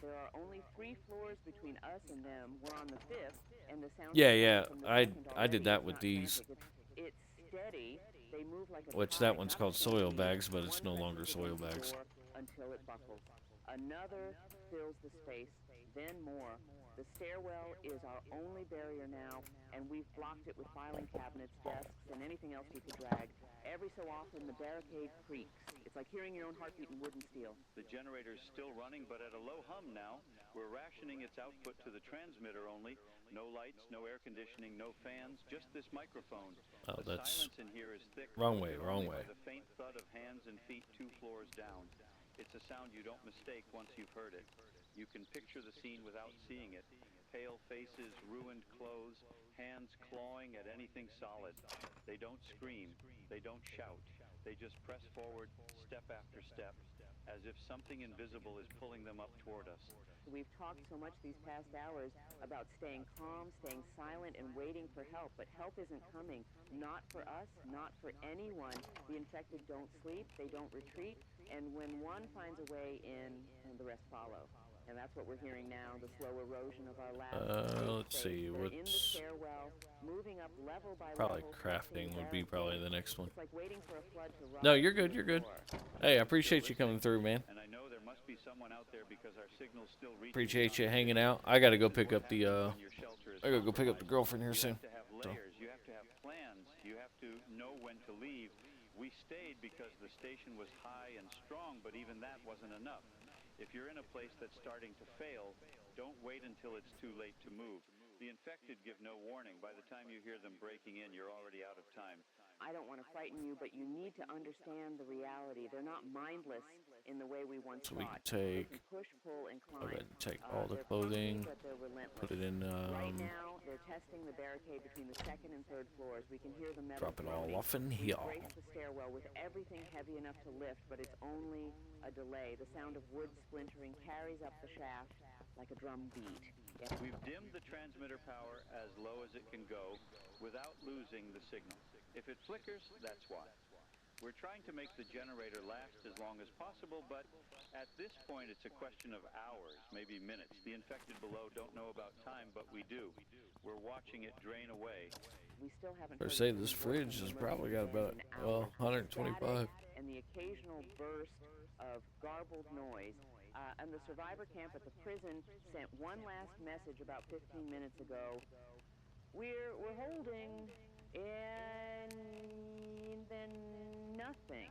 Speaker 2: There are only 3 floors between us and them. We're on the 5th, and the sound
Speaker 4: Yeah,
Speaker 2: from the
Speaker 4: I
Speaker 2: second
Speaker 4: did
Speaker 2: already
Speaker 4: that
Speaker 2: is
Speaker 4: with
Speaker 2: not
Speaker 4: these.
Speaker 2: frantic. It's steady. They move like a
Speaker 4: Which
Speaker 2: tide
Speaker 4: that one's
Speaker 2: up
Speaker 4: called
Speaker 2: the
Speaker 4: soil
Speaker 2: beam,
Speaker 4: bags, but it's
Speaker 2: one
Speaker 4: no longer
Speaker 2: presses
Speaker 4: soil
Speaker 2: against the
Speaker 4: bags.
Speaker 2: door until it buckles. Another fills the space, then more. The stairwell is our only barrier now, and we've blocked it with filing cabinets, desks, and anything else we could drag. Every so often, the barricade creaks. It's like hearing your own heartbeat in wood and steel.
Speaker 1: The generator's still running, but at a low hum now. We're rationing its output to the transmitter only. No lights, no air conditioning, no fans, just this microphone.
Speaker 4: Oh,
Speaker 1: The
Speaker 4: that's
Speaker 1: silence in here is thick.
Speaker 4: wrong way,
Speaker 1: filtered
Speaker 4: wrong
Speaker 1: only
Speaker 4: way.
Speaker 1: By the faint thud of hands and feet 2 floors down. It's a sound you don't mistake once you've heard it. You can picture the scene without seeing it. Pale faces, ruined clothes, hands clawing at anything solid. They don't scream. They don't shout. They just press forward, step after step, as if something invisible is pulling them up toward us.
Speaker 2: We've talked so much these past hours about staying calm, staying silent, and waiting for help, but help isn't coming. Not for us, not for anyone. The infected don't sleep, they don't retreat, and when one finds a way in, and the rest follow. And that's what we're hearing now, the slow erosion of our last safe
Speaker 4: Let's
Speaker 2: space.
Speaker 4: see,
Speaker 2: They're in the
Speaker 4: what's
Speaker 2: stairwell, moving up level by
Speaker 4: probably
Speaker 2: level.
Speaker 4: crafting would be probably the next one.
Speaker 2: It's like waiting for a flood to
Speaker 4: No,
Speaker 2: rise
Speaker 4: you're
Speaker 2: to
Speaker 4: good,
Speaker 2: the
Speaker 4: you're good.
Speaker 2: floor.
Speaker 4: Hey, I appreciate you coming through, man.
Speaker 1: And I know there must be someone out there because our signal's still reaching.
Speaker 4: Appreciate you hanging out. I gotta go pick up the
Speaker 1: When your shelter is
Speaker 4: I gotta go pick up the
Speaker 1: compromised.
Speaker 4: girlfriend here soon.
Speaker 1: You have to have layers. You have to have plans. You have to know when to leave. We stayed because the station was high and strong, but even that wasn't enough. If you're in a place that's starting to fail, don't wait until it's too late to move. The infected give no warning. By the time you hear them breaking in, you're already out of time.
Speaker 2: I don't want to frighten you, but you need to understand the reality. They're not mindless in the way we once
Speaker 4: So we
Speaker 2: thought.
Speaker 4: can
Speaker 2: They
Speaker 4: take,
Speaker 2: can push, pull, and
Speaker 4: I'll
Speaker 2: climb.
Speaker 4: go ahead and take all the
Speaker 2: They're clumsy,
Speaker 4: clothing,
Speaker 2: but they're relentless.
Speaker 4: put it in,
Speaker 2: Right now, they're testing the barricade between the second and third floors. We can hear the metal
Speaker 4: drop it all
Speaker 2: groaning.
Speaker 4: off in
Speaker 2: We
Speaker 4: here.
Speaker 2: brace the stairwell with everything heavy enough to lift, but it's only a delay. The sound of wood splintering carries up the shaft like a drum beat. Yes.
Speaker 1: We've dimmed the transmitter power as low as it can go without losing the signal. If it flickers, that's why. We're trying to make the generator last as long as possible, but at this point it's a question of hours, maybe minutes. The infected below don't know about time, but we do. We're watching it drain away.
Speaker 2: We still haven't
Speaker 4: Or
Speaker 2: heard
Speaker 4: say
Speaker 2: from
Speaker 4: this
Speaker 2: the
Speaker 4: fridge has
Speaker 2: emergency
Speaker 4: probably
Speaker 2: man
Speaker 4: got about,
Speaker 2: in
Speaker 4: well,
Speaker 2: hours.
Speaker 4: 125.
Speaker 2: Static and the occasional burst of garbled noise. And the survivor camp at the prison sent one last message about 15 minutes ago. We're holding, and then nothing.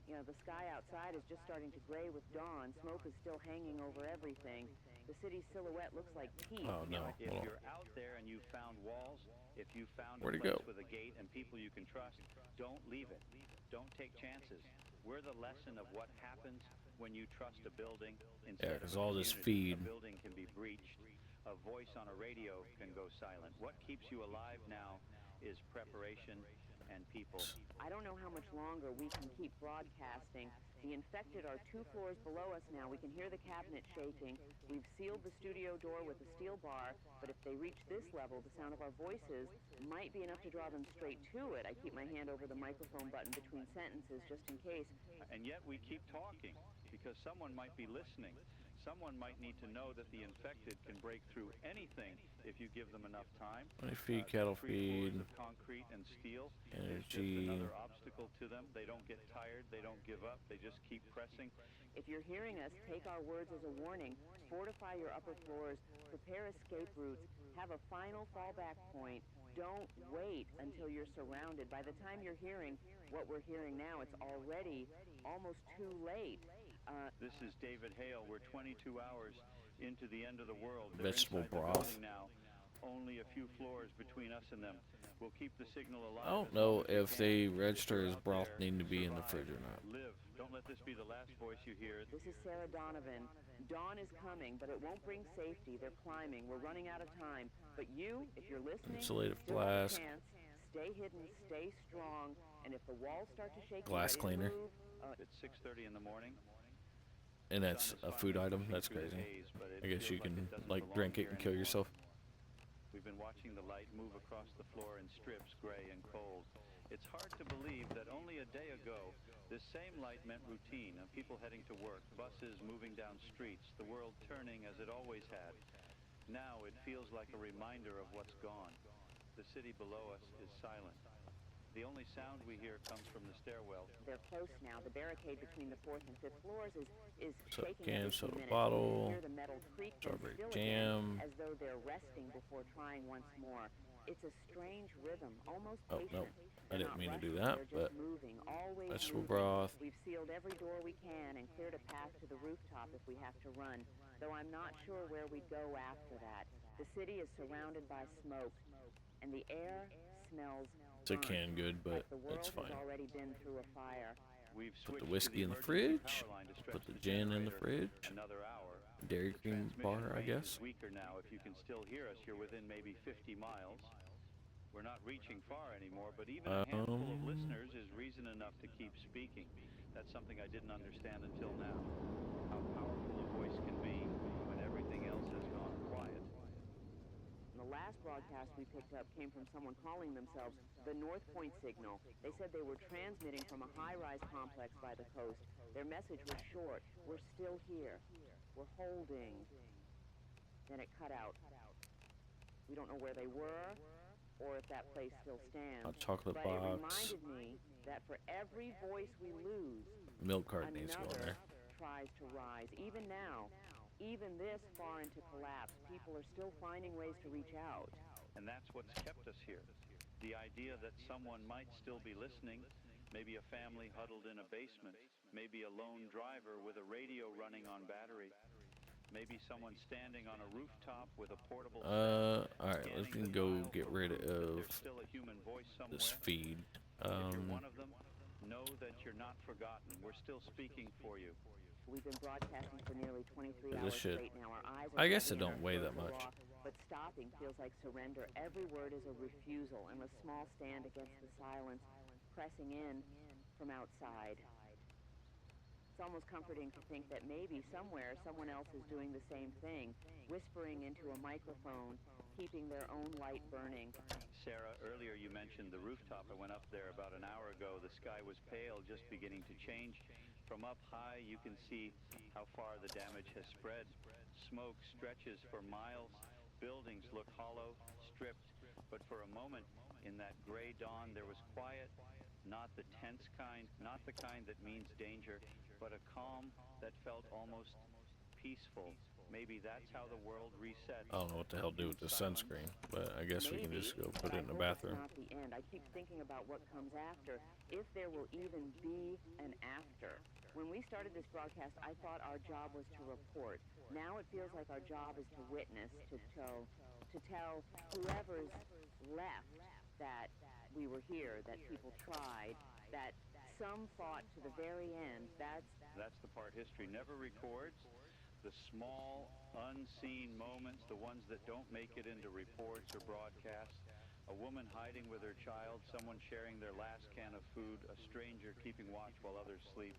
Speaker 2: You know, the sky outside is just starting to gray with dawn. Smoke is still hanging over everything. The city's silhouette looks like teeth.
Speaker 4: Oh no,
Speaker 1: If
Speaker 4: hold on.
Speaker 1: you're out there and you found walls, if you found
Speaker 4: Where'd
Speaker 1: a
Speaker 4: it
Speaker 1: place
Speaker 4: go?
Speaker 1: with a gate and people you can trust, don't leave it. Don't take chances. We're the lesson of what happens when you trust a building instead of
Speaker 4: 'cause
Speaker 1: a
Speaker 4: all this
Speaker 1: community.
Speaker 4: feed-
Speaker 1: A building can be breached. A voice on a radio can go silent. What keeps you alive now is preparation and people.
Speaker 2: I don't know how much longer we can keep broadcasting. The infected are 2 floors below us now. We can hear the cabinet shaking. We've sealed the studio door with a steel bar, but if they reach this level, the sound of our voices might be enough to draw them straight to it. I keep my hand over the microphone button between sentences just in case.
Speaker 1: And yet we keep talking because someone might be listening. Someone might need to know that the infected can break through anything if you give them enough time.
Speaker 4: 20 feet, cattle
Speaker 1: 3 floors
Speaker 4: feed,
Speaker 1: of concrete and steel is just
Speaker 4: energy.
Speaker 1: another obstacle to them. They don't get tired. They don't give up. They just keep pressing.
Speaker 2: If you're hearing us, take our words as a warning. Fortify your upper floors. Prepare escape routes. Have a final fallback point. Don't wait until you're surrounded. By the time you're hearing what we're hearing now, it's already almost too late.
Speaker 1: This is David Hale. We're 22 hours into the end of the world. They're
Speaker 4: Vegetable
Speaker 1: inside the
Speaker 4: broth.
Speaker 1: building now. Only a few floors between us and them. We'll keep the signal alive.
Speaker 4: I don't
Speaker 1: as
Speaker 4: know
Speaker 1: long as we
Speaker 4: if
Speaker 1: can.
Speaker 4: they
Speaker 1: If
Speaker 4: register
Speaker 1: you're
Speaker 4: as
Speaker 1: out
Speaker 4: broth
Speaker 1: there,
Speaker 4: need to be in the
Speaker 1: survive,
Speaker 4: fridge or not.
Speaker 1: Live. Don't let this be the last voice you hear.
Speaker 2: This is Sarah Donovan. Dawn is coming, but it won't bring safety. They're climbing. We're running out of time. But you, if you're listening,
Speaker 4: Insulated
Speaker 2: still have a
Speaker 4: flask.
Speaker 2: chance. Stay hidden, stay strong, and if the walls start to shake,
Speaker 4: Glass
Speaker 2: you're ready to
Speaker 4: cleaner.
Speaker 2: move,
Speaker 1: It's 6:30 in the morning.
Speaker 4: And that's a food item. That's crazy. I guess you can like drink it and kill yourself.
Speaker 1: We've been watching the light move across the floor in strips, gray and cold. It's hard to believe that only a day ago, this same light meant routine, and people heading to work, buses moving down streets, the world turning as it always had. Now it feels like a reminder of what's gone. The city below us is silent. The only sound we hear comes from the stairwell.
Speaker 2: they're close now. The barricade between the 4th and 5th floors is
Speaker 4: Soda
Speaker 2: shaking
Speaker 4: can,
Speaker 2: every few
Speaker 4: soda
Speaker 2: minutes.
Speaker 4: bottle,
Speaker 2: You hear the metal creak and
Speaker 4: strawberry
Speaker 2: still
Speaker 4: jam.
Speaker 2: again, as though they're resting before trying once more. It's a strange rhythm, almost
Speaker 4: Oh,
Speaker 2: patient.
Speaker 4: no. I
Speaker 2: They're
Speaker 4: didn't
Speaker 2: not
Speaker 4: mean to do
Speaker 2: rushing,
Speaker 4: that,
Speaker 2: they're
Speaker 4: but
Speaker 2: just moving, always
Speaker 4: vegetable
Speaker 2: moving.
Speaker 4: broth.
Speaker 2: We've sealed every door we can and cleared a path to the rooftop if we have to run, though I'm not sure where we'd go after that. The city is surrounded by smoke, and the air smells
Speaker 4: It's a
Speaker 2: burnt,
Speaker 4: canned good, but
Speaker 2: like the world
Speaker 4: it's fine.
Speaker 2: has already been through a fire.
Speaker 1: We've
Speaker 4: Put the
Speaker 1: switched
Speaker 4: whiskey
Speaker 1: to
Speaker 4: in the
Speaker 1: emergency
Speaker 4: fridge.
Speaker 1: power line to stretch
Speaker 4: Put the
Speaker 1: the
Speaker 4: gin in the
Speaker 1: generator
Speaker 4: fridge.
Speaker 1: another hour.
Speaker 4: Dairy
Speaker 1: The
Speaker 4: cream
Speaker 1: transmission
Speaker 4: bar, I
Speaker 1: range
Speaker 4: guess.
Speaker 1: is weaker now. If you can still hear us, you're within maybe 50 miles. We're not reaching far anymore, but even a handful of listeners is reason enough to keep speaking. That's something I didn't understand until now. How powerful a voice can be when everything else has gone quiet.
Speaker 2: The last broadcast we picked up came from someone calling themselves the North Point Signal. They said they were transmitting from a high-rise complex by the coast. Their message was short: we're still here. We're holding. Then it cut out. We don't know where they were or if that place still stands.
Speaker 4: A chocolate
Speaker 2: but it
Speaker 4: box.
Speaker 2: reminded me that for every voice we lose,
Speaker 4: Milk cart needs to go in
Speaker 2: another
Speaker 4: there.
Speaker 2: tries to rise. Even now, even this far into collapse, people are still finding ways to reach out.
Speaker 1: And that's what's kept us here. The idea that someone might still be listening, maybe a family huddled in a basement, maybe a lone driver with a radio running on battery, maybe someone standing on a rooftop with a portable
Speaker 4: Alright, let's
Speaker 1: scanning the
Speaker 4: go
Speaker 1: dial
Speaker 4: get
Speaker 1: for
Speaker 4: rid
Speaker 1: proof that
Speaker 4: of
Speaker 1: there's still a human voice somewhere.
Speaker 4: this feed.
Speaker 1: If you're one of them, know that you're not forgotten. We're still speaking for you.
Speaker 2: We've been broadcasting for nearly 23
Speaker 4: This
Speaker 2: hours
Speaker 4: should-
Speaker 2: straight now. Our eyes
Speaker 4: I
Speaker 2: are
Speaker 4: guess
Speaker 2: heavy
Speaker 4: it
Speaker 2: and
Speaker 4: don't
Speaker 2: our
Speaker 4: weigh
Speaker 2: throats
Speaker 4: that
Speaker 2: are
Speaker 4: much.
Speaker 2: raw, but stopping feels like surrender. Every word is a refusal, and a small stand against the silence, pressing in from outside. It's almost comforting to think that maybe somewhere someone else is doing the same thing, whispering into a microphone, keeping their own light burning.
Speaker 1: Sarah, earlier you mentioned the rooftop. I went up there about an hour ago. The sky was pale, just beginning to change. From up high, you can see how far the damage has spread. Smoke stretches for miles. Buildings look hollow, stripped. But for a moment, in that gray dawn, there was quiet, not the tense kind, not the kind that means danger, but a calm that felt almost peaceful. Maybe that's how the world resets.
Speaker 4: I don't know what the hell to do with the sunscreen, but I guess we can just go put it in the
Speaker 2: but I
Speaker 4: bathroom.
Speaker 2: hope it's not the end. I keep thinking about what comes after, if there will even be an after. When we started this broadcast, I thought our job was to report. Now it feels like our job is to witness, to tell whoever's left that we were here, that people tried, that some fought to the very end.
Speaker 1: That's the part history never records. The small, unseen moments, the ones that don't make it into reports or broadcasts. A woman hiding with her child, someone sharing their last can of food, a stranger keeping watch while others sleep.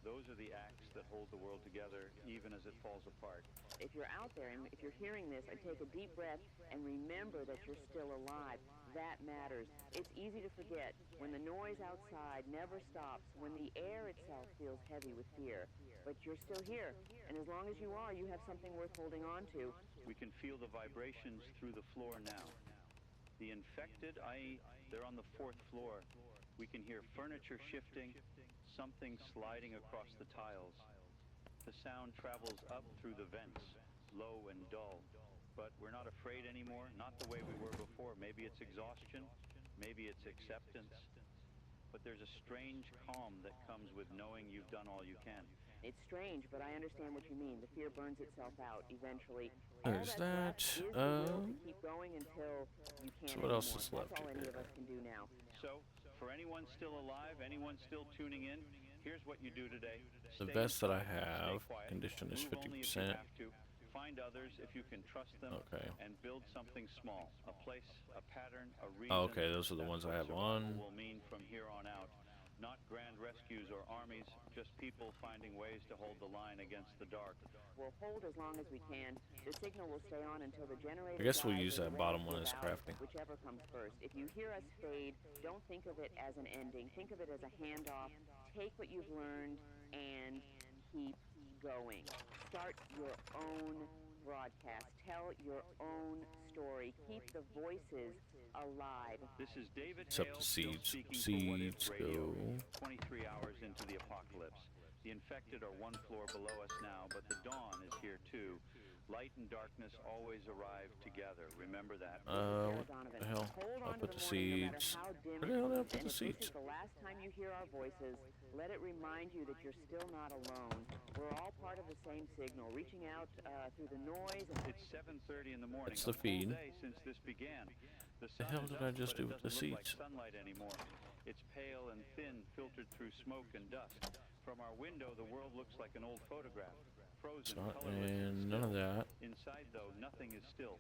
Speaker 1: Those are the acts that hold the world together, even as it falls apart.
Speaker 2: If you're out there and if you're hearing this, I take a deep breath and remember that you're still alive. That matters. It's easy to forget when the noise outside never stops, when the air itself feels heavy with fear. But you're still here, and as long as you are, you have something worth holding on to.
Speaker 1: We can feel the vibrations through the floor now. The infected, i.e., they're on the 4th floor. We can hear furniture shifting, something sliding across the tiles. The sound travels up through the vents, low and dull. But we're not afraid anymore, not the way we were before. Maybe it's exhaustion, maybe it's acceptance. But there's a strange calm that comes with knowing you've done all you can.
Speaker 2: It's strange, but I understand what you mean. The fear burns itself out eventually.
Speaker 4: There's that.
Speaker 2: Is the will to keep going until you can't
Speaker 4: So what else
Speaker 2: anymore.
Speaker 4: is left
Speaker 2: That's all any
Speaker 4: here?
Speaker 2: of us can do now.
Speaker 1: So, for anyone still alive, anyone still tuning in, here's what you do today.
Speaker 4: The
Speaker 1: Stay
Speaker 4: vest that I
Speaker 1: inside, stay
Speaker 4: have,
Speaker 1: quiet,
Speaker 4: condition is
Speaker 1: move only if you
Speaker 4: 50%.
Speaker 1: have to. Find others if you can trust them,
Speaker 4: Okay.
Speaker 1: and build something small. A place, a pattern, a reason.
Speaker 4: Oh, okay, those are the ones I have on.
Speaker 1: Will mean from here on out. Not grand rescues or armies, just people finding ways to hold the line against the dark.
Speaker 2: We'll hold as long as we can. The signal will stay on until the generator
Speaker 4: I guess we'll
Speaker 2: dies
Speaker 4: use
Speaker 2: or
Speaker 4: that
Speaker 2: the
Speaker 4: bottom
Speaker 2: walls
Speaker 4: one as
Speaker 2: give out,
Speaker 4: crafting.
Speaker 2: whichever comes first. If you hear us fade, don't think of it as an ending. Think of it as a handoff. Take what you've learned and keep going. Start your own broadcast. Tell your own story. Keep the voices alive.
Speaker 1: This is David
Speaker 4: It's up
Speaker 1: Hale,
Speaker 4: to
Speaker 1: still
Speaker 4: seeds.
Speaker 1: speaking for What If
Speaker 4: Seeds
Speaker 1: Radio,
Speaker 4: go.
Speaker 1: 23 hours into the apocalypse. The infected are one floor below us now, but the dawn is here too. Light and darkness always arrive together. Remember that.
Speaker 4: What the hell?
Speaker 2: Hold
Speaker 4: I'll
Speaker 2: on to
Speaker 4: put
Speaker 2: the
Speaker 4: the
Speaker 2: morning, no matter
Speaker 4: seeds.
Speaker 2: how dim
Speaker 4: Where
Speaker 2: it
Speaker 4: the hell did I
Speaker 2: seems.
Speaker 4: put
Speaker 2: And
Speaker 4: the
Speaker 2: if this
Speaker 4: seeds?
Speaker 2: is the last time you hear our voices, let it remind you that you're still not alone. We're all part of the same signal, reaching out through the noise. And
Speaker 1: It's 7:30 in the morning.
Speaker 4: That's the
Speaker 1: a full
Speaker 4: feed.
Speaker 1: day since this began. The
Speaker 4: The
Speaker 1: sun
Speaker 4: hell
Speaker 1: is
Speaker 4: did
Speaker 1: up,
Speaker 4: I just
Speaker 1: but
Speaker 4: do
Speaker 1: it
Speaker 4: with the
Speaker 1: doesn't look like
Speaker 4: seeds?
Speaker 1: sunlight anymore. It's pale and thin, filtered through smoke and dust. From our window, the world looks like an old photograph.
Speaker 4: It's
Speaker 1: Frozen,
Speaker 4: not,
Speaker 1: colorless,
Speaker 4: and none of
Speaker 1: still.
Speaker 4: that.
Speaker 1: Inside, though, nothing is still.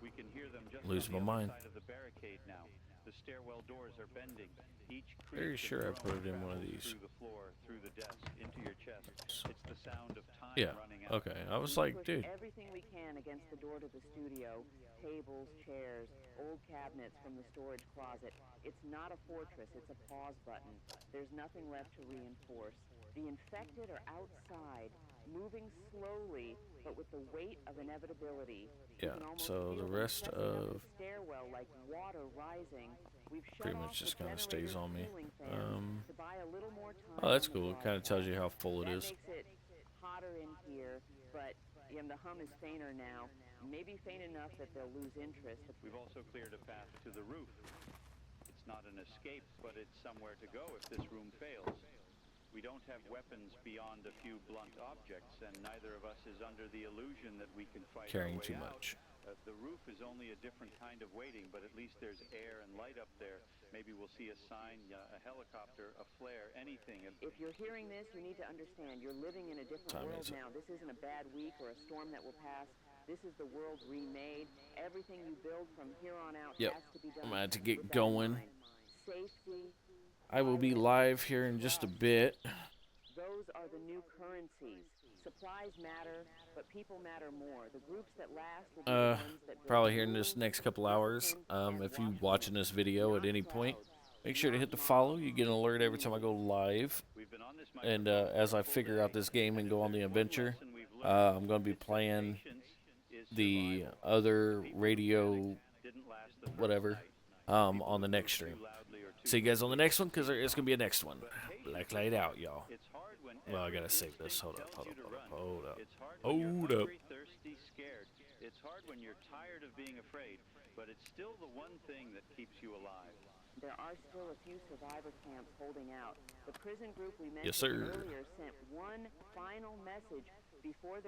Speaker 1: We can hear them just
Speaker 4: Losing
Speaker 1: on the
Speaker 4: my
Speaker 1: other
Speaker 4: mind.
Speaker 1: side of the barricade now. The stairwell doors are bending. Each
Speaker 4: Very
Speaker 1: creak
Speaker 4: sure I
Speaker 1: and
Speaker 4: put it
Speaker 1: groan
Speaker 4: in one of
Speaker 1: travels
Speaker 4: these.
Speaker 1: through the floor, through the desk, into your chest. It's the sound of time
Speaker 4: Yeah.
Speaker 1: running out.
Speaker 4: Okay. I was
Speaker 2: we
Speaker 4: like,
Speaker 2: push
Speaker 4: dude.
Speaker 2: everything we can against the door to the studio. Tables, chairs, old cabinets from the storage closet. It's not a fortress, it's a pause button. There's nothing left to reinforce. The infected are outside, moving slowly, but with the weight of inevitability. You
Speaker 4: Yeah.
Speaker 2: can almost
Speaker 4: So the
Speaker 2: feel them
Speaker 4: rest
Speaker 2: stepping up
Speaker 4: of
Speaker 2: the stairwell like water rising. We've shut
Speaker 4: pretty
Speaker 2: off
Speaker 4: much
Speaker 2: the
Speaker 4: just kind of stays
Speaker 2: generator's
Speaker 4: on me.
Speaker 2: cooling fans to buy a little more time
Speaker 4: Oh, that's
Speaker 2: on the
Speaker 4: cool. It kind of tells you how full it
Speaker 2: that
Speaker 4: is.
Speaker 2: makes it hotter in here, but the hum is fainter now. Maybe faint enough that they'll lose interest.
Speaker 1: We've also cleared a path to the roof. It's not an escape, but it's somewhere to go if this room fails. We don't have weapons beyond a few blunt objects, and neither of us is under the illusion that we can fight
Speaker 4: Carrying
Speaker 1: our way
Speaker 4: too
Speaker 1: out.
Speaker 4: much.
Speaker 1: The roof is only a different kind of waiting, but at least there's air and light up there. Maybe we'll see a sign, a helicopter, a flare, anything.
Speaker 2: If you're hearing this, you need to understand you're living in a different
Speaker 4: Time
Speaker 2: world
Speaker 4: is it?
Speaker 2: now. This isn't a bad week or a storm that will pass. This is the world remade. Everything you build from here on out
Speaker 4: Yep.
Speaker 2: has to be done.
Speaker 4: I'm gonna have to
Speaker 2: with
Speaker 4: get
Speaker 2: that in
Speaker 4: going.
Speaker 2: mind. Safety,
Speaker 4: I will be live here in just a bit.
Speaker 2: those are the new currencies. Supplies matter, but people matter more. The groups that last will be the ones that build
Speaker 4: Probably here in this
Speaker 2: rules,
Speaker 4: next couple hours.
Speaker 2: discipline, and
Speaker 4: If you
Speaker 2: watch
Speaker 4: watching this video at any point, make sure to hit the follow. You get an alert every time I go live.
Speaker 1: We've been on this
Speaker 4: And
Speaker 1: microphone
Speaker 4: as I
Speaker 1: for a full
Speaker 4: figure out
Speaker 1: day,
Speaker 4: this game and go on the
Speaker 1: there's one
Speaker 4: adventure,
Speaker 1: lesson we've learned.
Speaker 4: I'm going to be playing
Speaker 1: Patience is
Speaker 4: the
Speaker 1: survival.
Speaker 4: other
Speaker 1: People who
Speaker 4: radio
Speaker 1: panicked didn't last the first
Speaker 4: whatever
Speaker 1: night. People
Speaker 4: on the
Speaker 1: who
Speaker 4: next
Speaker 1: moved
Speaker 4: stream.
Speaker 1: too loudly or too
Speaker 4: See you guys on the
Speaker 1: quickly
Speaker 4: next one because
Speaker 1: didn't
Speaker 4: it's going to be a next one.
Speaker 1: But patience
Speaker 4: Black light out, y'all.
Speaker 1: It's hard when
Speaker 4: Well, I
Speaker 1: every
Speaker 4: gotta save this.
Speaker 1: instinct
Speaker 4: Hold up,
Speaker 1: tells
Speaker 4: hold
Speaker 1: you
Speaker 4: up,
Speaker 1: to
Speaker 4: hold up,
Speaker 1: run.
Speaker 4: hold up.
Speaker 1: It's hard when you're
Speaker 4: Hold up.
Speaker 1: hungry, thirsty, scared. It's hard when you're tired of being afraid, but it's still the one thing that keeps you alive.
Speaker 2: There are still a few survivor camps holding out. The prison group we mentioned
Speaker 4: Yes, sir.
Speaker 2: earlier sent one final message before their